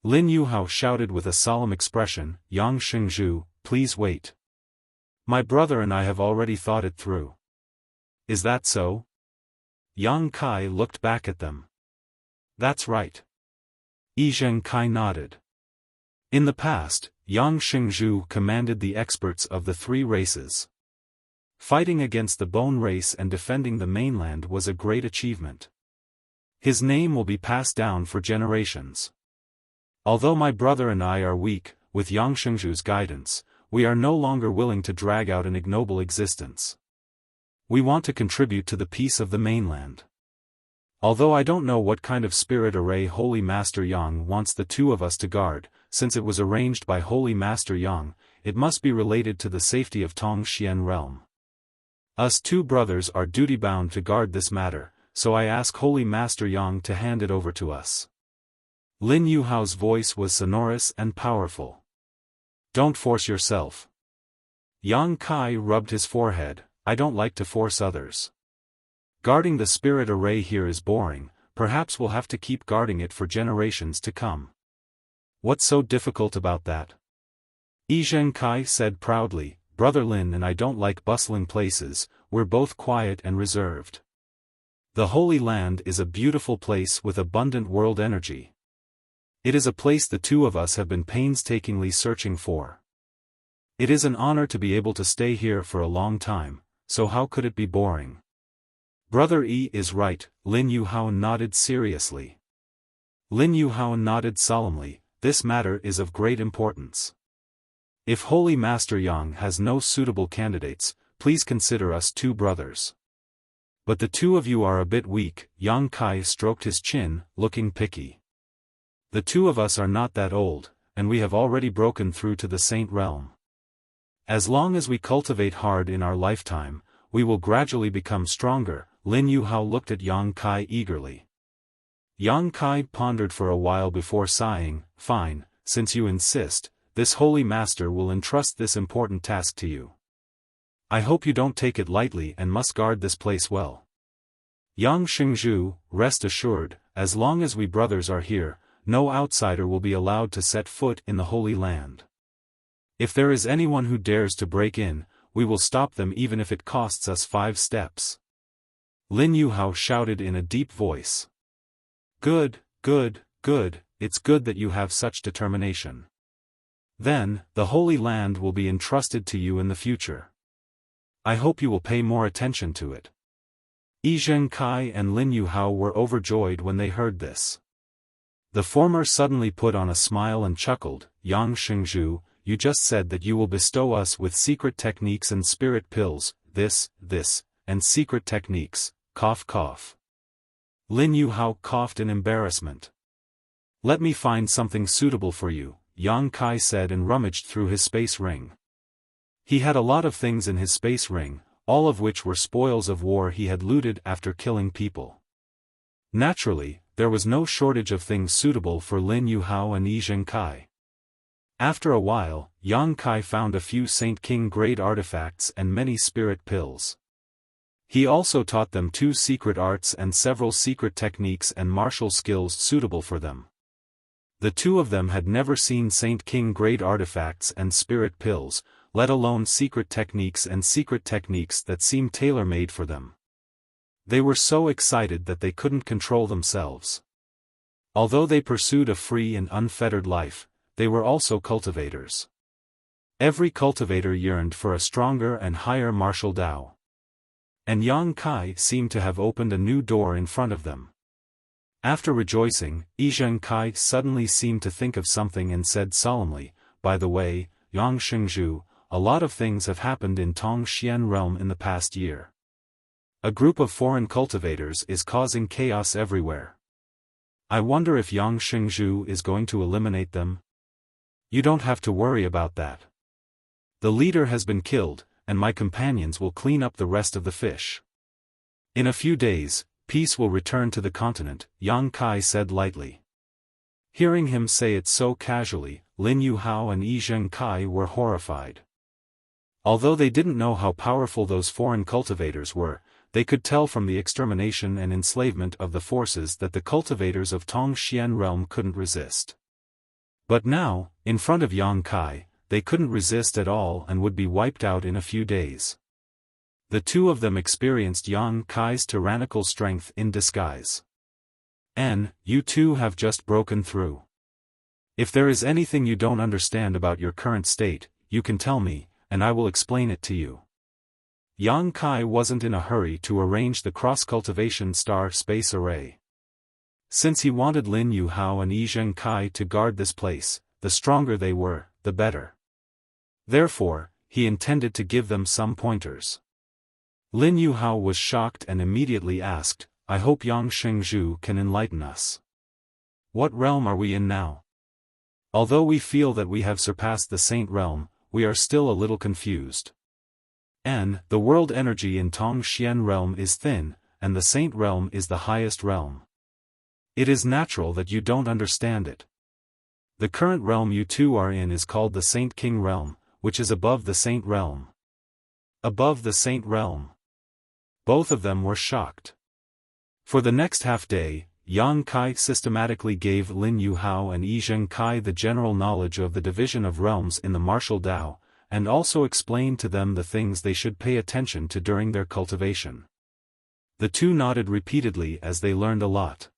Lin Yuhao shouted with a solemn expression, Yang Xingzhu, please wait. My brother and I have already thought it through. Is that so? Yang Kai looked back at them. That's right. Yang Kai nodded. In the past, Yang Xingzhu commanded the experts of the three races. Fighting against the Bone race and defending the mainland was a great achievement. His name will be passed down for generations. Although my brother and I are weak, with Yang Xingzhu's guidance, we are no longer willing to drag out an ignoble existence. We want to contribute to the peace of the mainland. Although I don't know what kind of spirit array Holy Master Yang wants the two of us to guard, since it was arranged by Holy Master Yang, it must be related to the safety of Tongxian realm. Us two brothers are duty-bound to guard this matter, so I ask Holy Master Yang to hand it over to us. Lin Yuhao's voice was sonorous and powerful. Don't force yourself. Yang Kai rubbed his forehead, I don't like to force others. Guarding the spirit array here is boring, perhaps we'll have to keep guarding it for generations to come. What's so difficult about that? Yang Kai said proudly, Brother Lin and I don't like bustling places, we're both quiet and reserved. The Holy Land is a beautiful place with abundant world energy. It is a place the two of us have been painstakingly searching for. It is an honor to be able to stay here for a long time, so how could it be boring? Brother E is right, Lin Yuhao nodded seriously. Lin Yuhao nodded solemnly, this matter is of great importance. If Holy Master Yang has no suitable candidates, please consider us two brothers. But the two of you are a bit weak, Yang Kai stroked his chin, looking picky. The two of us are not that old, and we have already broken through to the Saint realm. As long as we cultivate hard in our lifetime, we will gradually become stronger. Lin Yuhao looked at Yang Kai eagerly. Yang Kai pondered for a while before sighing, fine, since you insist, this holy master will entrust this important task to you. I hope you don't take it lightly and must guard this place well. Yang Xingzhu, rest assured, as long as we brothers are here, no outsider will be allowed to set foot in the Holy Land. If there is anyone who dares to break in, we will stop them even if it costs us 5 steps. Lin Yuhao shouted in a deep voice. Good, good, good, it's good that you have such determination. Then, the Holy Land will be entrusted to you in the future. I hope you will pay more attention to it. Yang Kai and Lin Yuhao were overjoyed when they heard this. The former suddenly put on a smile and chuckled, Yang Xingzhu, you just said that you will bestow us with secret techniques and spirit pills, this, and secret techniques, cough cough. Lin Yuhao coughed in embarrassment. Let me find something suitable for you, Yang Kai said and rummaged through his space ring. He had a lot of things in his space ring, all of which were spoils of war he had looted after killing people. Naturally, there was no shortage of things suitable for Lin Yuhao and Yi Zhengkai. After a while, Yang Kai found a few Saint King grade artifacts and many spirit pills. He also taught them 2 secret arts and several secret techniques and martial skills suitable for them. The 2 of them had never seen Saint King grade artifacts and spirit pills, let alone secret techniques that seemed tailor-made for them. They were so excited that they couldn't control themselves. Although they pursued a free and unfettered life, they were also cultivators. Every cultivator yearned for a stronger and higher martial Tao. And Yang Kai seemed to have opened a new door in front of them. After rejoicing, Yi Zhengkai suddenly seemed to think of something and said solemnly, "By the way, Yang Shengzhu, a lot of things have happened in Tongxian realm in the past year. A group of foreign cultivators is causing chaos everywhere. I wonder if Yang Shengzhu is going to eliminate them?" "You don't have to worry about that. The leader has been killed, and my companions will clean up the rest of the fish. In a few days, peace will return to the continent," Yang Kai said lightly. Hearing him say it so casually, Lin Yuhao and Yi Zhengkai were horrified. Although they didn't know how powerful those foreign cultivators were, they could tell from the extermination and enslavement of the forces that the cultivators of Tongxian realm couldn't resist. But now, in front of Yang Kai, they couldn't resist at all and would be wiped out in a few days. The 2 of them experienced Yang Kai's tyrannical strength in disguise. "And, you 2 have just broken through. If there is anything you don't understand about your current state, you can tell me, and I will explain it to you." Yang Kai wasn't in a hurry to arrange the cross-cultivation star space array. Since he wanted Lin Yuhao and Yi Zhengkai to guard this place, the stronger they were, the better. Therefore, he intended to give them some pointers. Lin Yuhao was shocked and immediately asked, "I hope Yang Shengzhu can enlighten us. What realm are we in now? Although we feel that we have surpassed the Saint realm, we are still a little confused. And, the world energy in Tongxian realm is thin, and the Saint realm is the highest realm. It is natural that you don't understand it. The current realm you 2 are in is called the Saint King realm, which is above the Saint realm." Above the Saint realm. Both of them were shocked. For the next half-day, Yang Kai systematically gave Lin Yuhao and Yi Zhengkai the general knowledge of the division of realms in the martial Tao, and also explained to them the things they should pay attention to during their cultivation. The 2 nodded repeatedly as they learned a lot.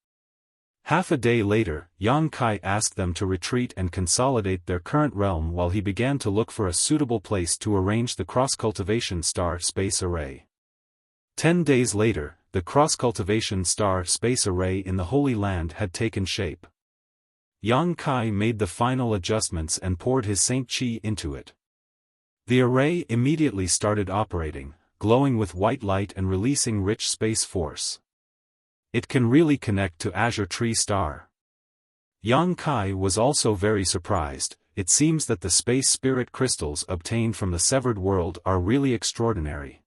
Half a day later, Yang Kai asked them to retreat and consolidate their current realm while he began to look for a suitable place to arrange the cross-cultivation star space array. 10 days later, the cross-cultivation star space array in the Holy Land had taken shape. Yang Kai made the final adjustments and poured his Saint Qi into it. The array immediately started operating, glowing with white light and releasing rich space force. It can really connect to Azure Tree Star. Yang Kai was also very surprised. It seems that the space spirit crystals obtained from the severed world are really extraordinary.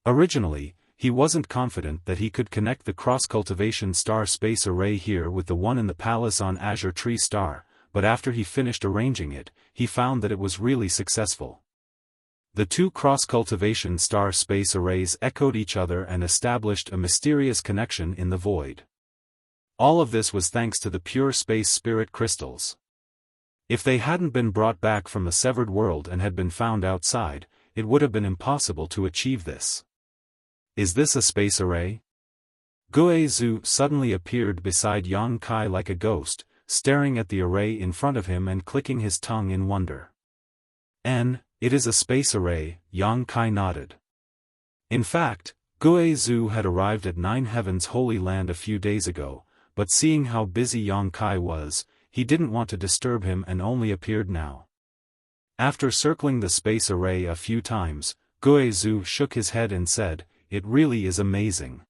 Originally, he wasn't confident that he could connect the cross-cultivation star space array here with the one in the palace on Azure Tree Star, but after he finished arranging it, he found that it was really successful. The 2 cross-cultivation star space arrays echoed each other and established a mysterious connection in the void. All of this was thanks to the pure space spirit crystals. If they hadn't been brought back from the severed world and had been found outside, it would have been impossible to achieve this. "Is this a space array?" Gue Zhu suddenly appeared beside Yang Kai like a ghost, staring at the array in front of him and clicking his tongue in wonder. It is a space array," Yang Kai nodded. In fact, Gue Zhu had arrived at 9 Heavens Holy Land a few days ago, but seeing how busy Yang Kai was, he didn't want to disturb him and only appeared now. After circling the space array a few times, Gue Zhu shook his head and said, "It really is amazing.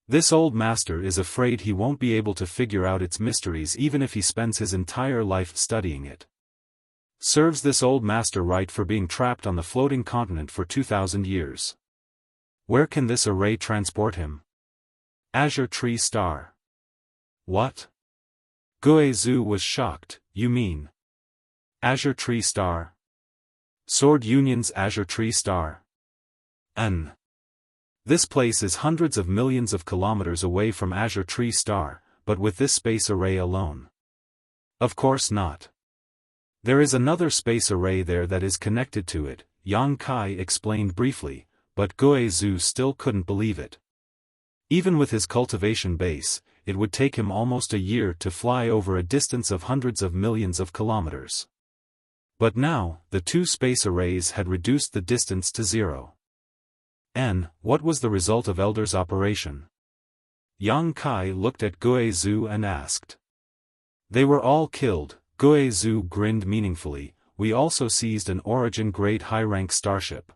This old master is afraid he won't be able to figure out its mysteries even if he spends his entire life studying it. Serves this old master right for being trapped on the floating continent for 2,000 years. Where can this array transport him? Azure Tree Star. What? Guizhou was shocked. You mean Azure Tree Star? Sword Union's Azure Tree Star? This place is hundreds of millions of kilometers away from Azure Tree Star, but with this space array alone. Of course not. There is another space array there that is connected to it, Yang Kai explained briefly, but Guizhou still couldn't believe it. Even with his cultivation base, it would take him almost a year to fly over a distance of hundreds of millions of kilometers. But now, the two space arrays had reduced the distance to zero. What was the result of Elder's operation? Yang Kai looked at Guizhou and asked. They were all killed. Guizhou grinned meaningfully. We also seized an Origin grade high-rank starship.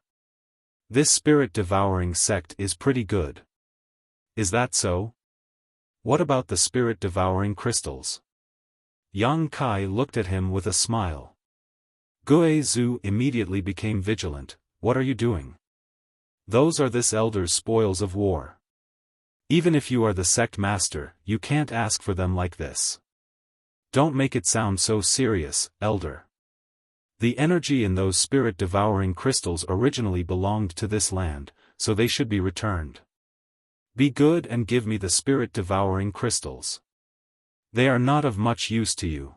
This spirit-devouring sect is pretty good. Is that so? What about the spirit-devouring crystals? Yang Kai looked at him with a smile. Guizhou immediately became vigilant. What are you doing? Those are this elder's spoils of war. Even if you are the sect master, you can't ask for them like this. Don't make it sound so serious, elder. The energy in those spirit-devouring crystals originally belonged to this land, so they should be returned. Be good and give me the spirit-devouring crystals. They are not of much use to you.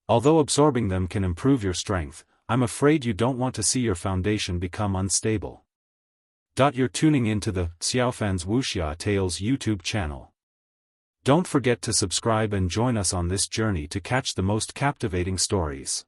Although absorbing them can improve your strength, I'm afraid you don't want to see your foundation become unstable. You're tuning into the Xiaofan's Wuxia Tales YouTube channel. Don't forget to subscribe and join us on this journey to catch the most captivating stories.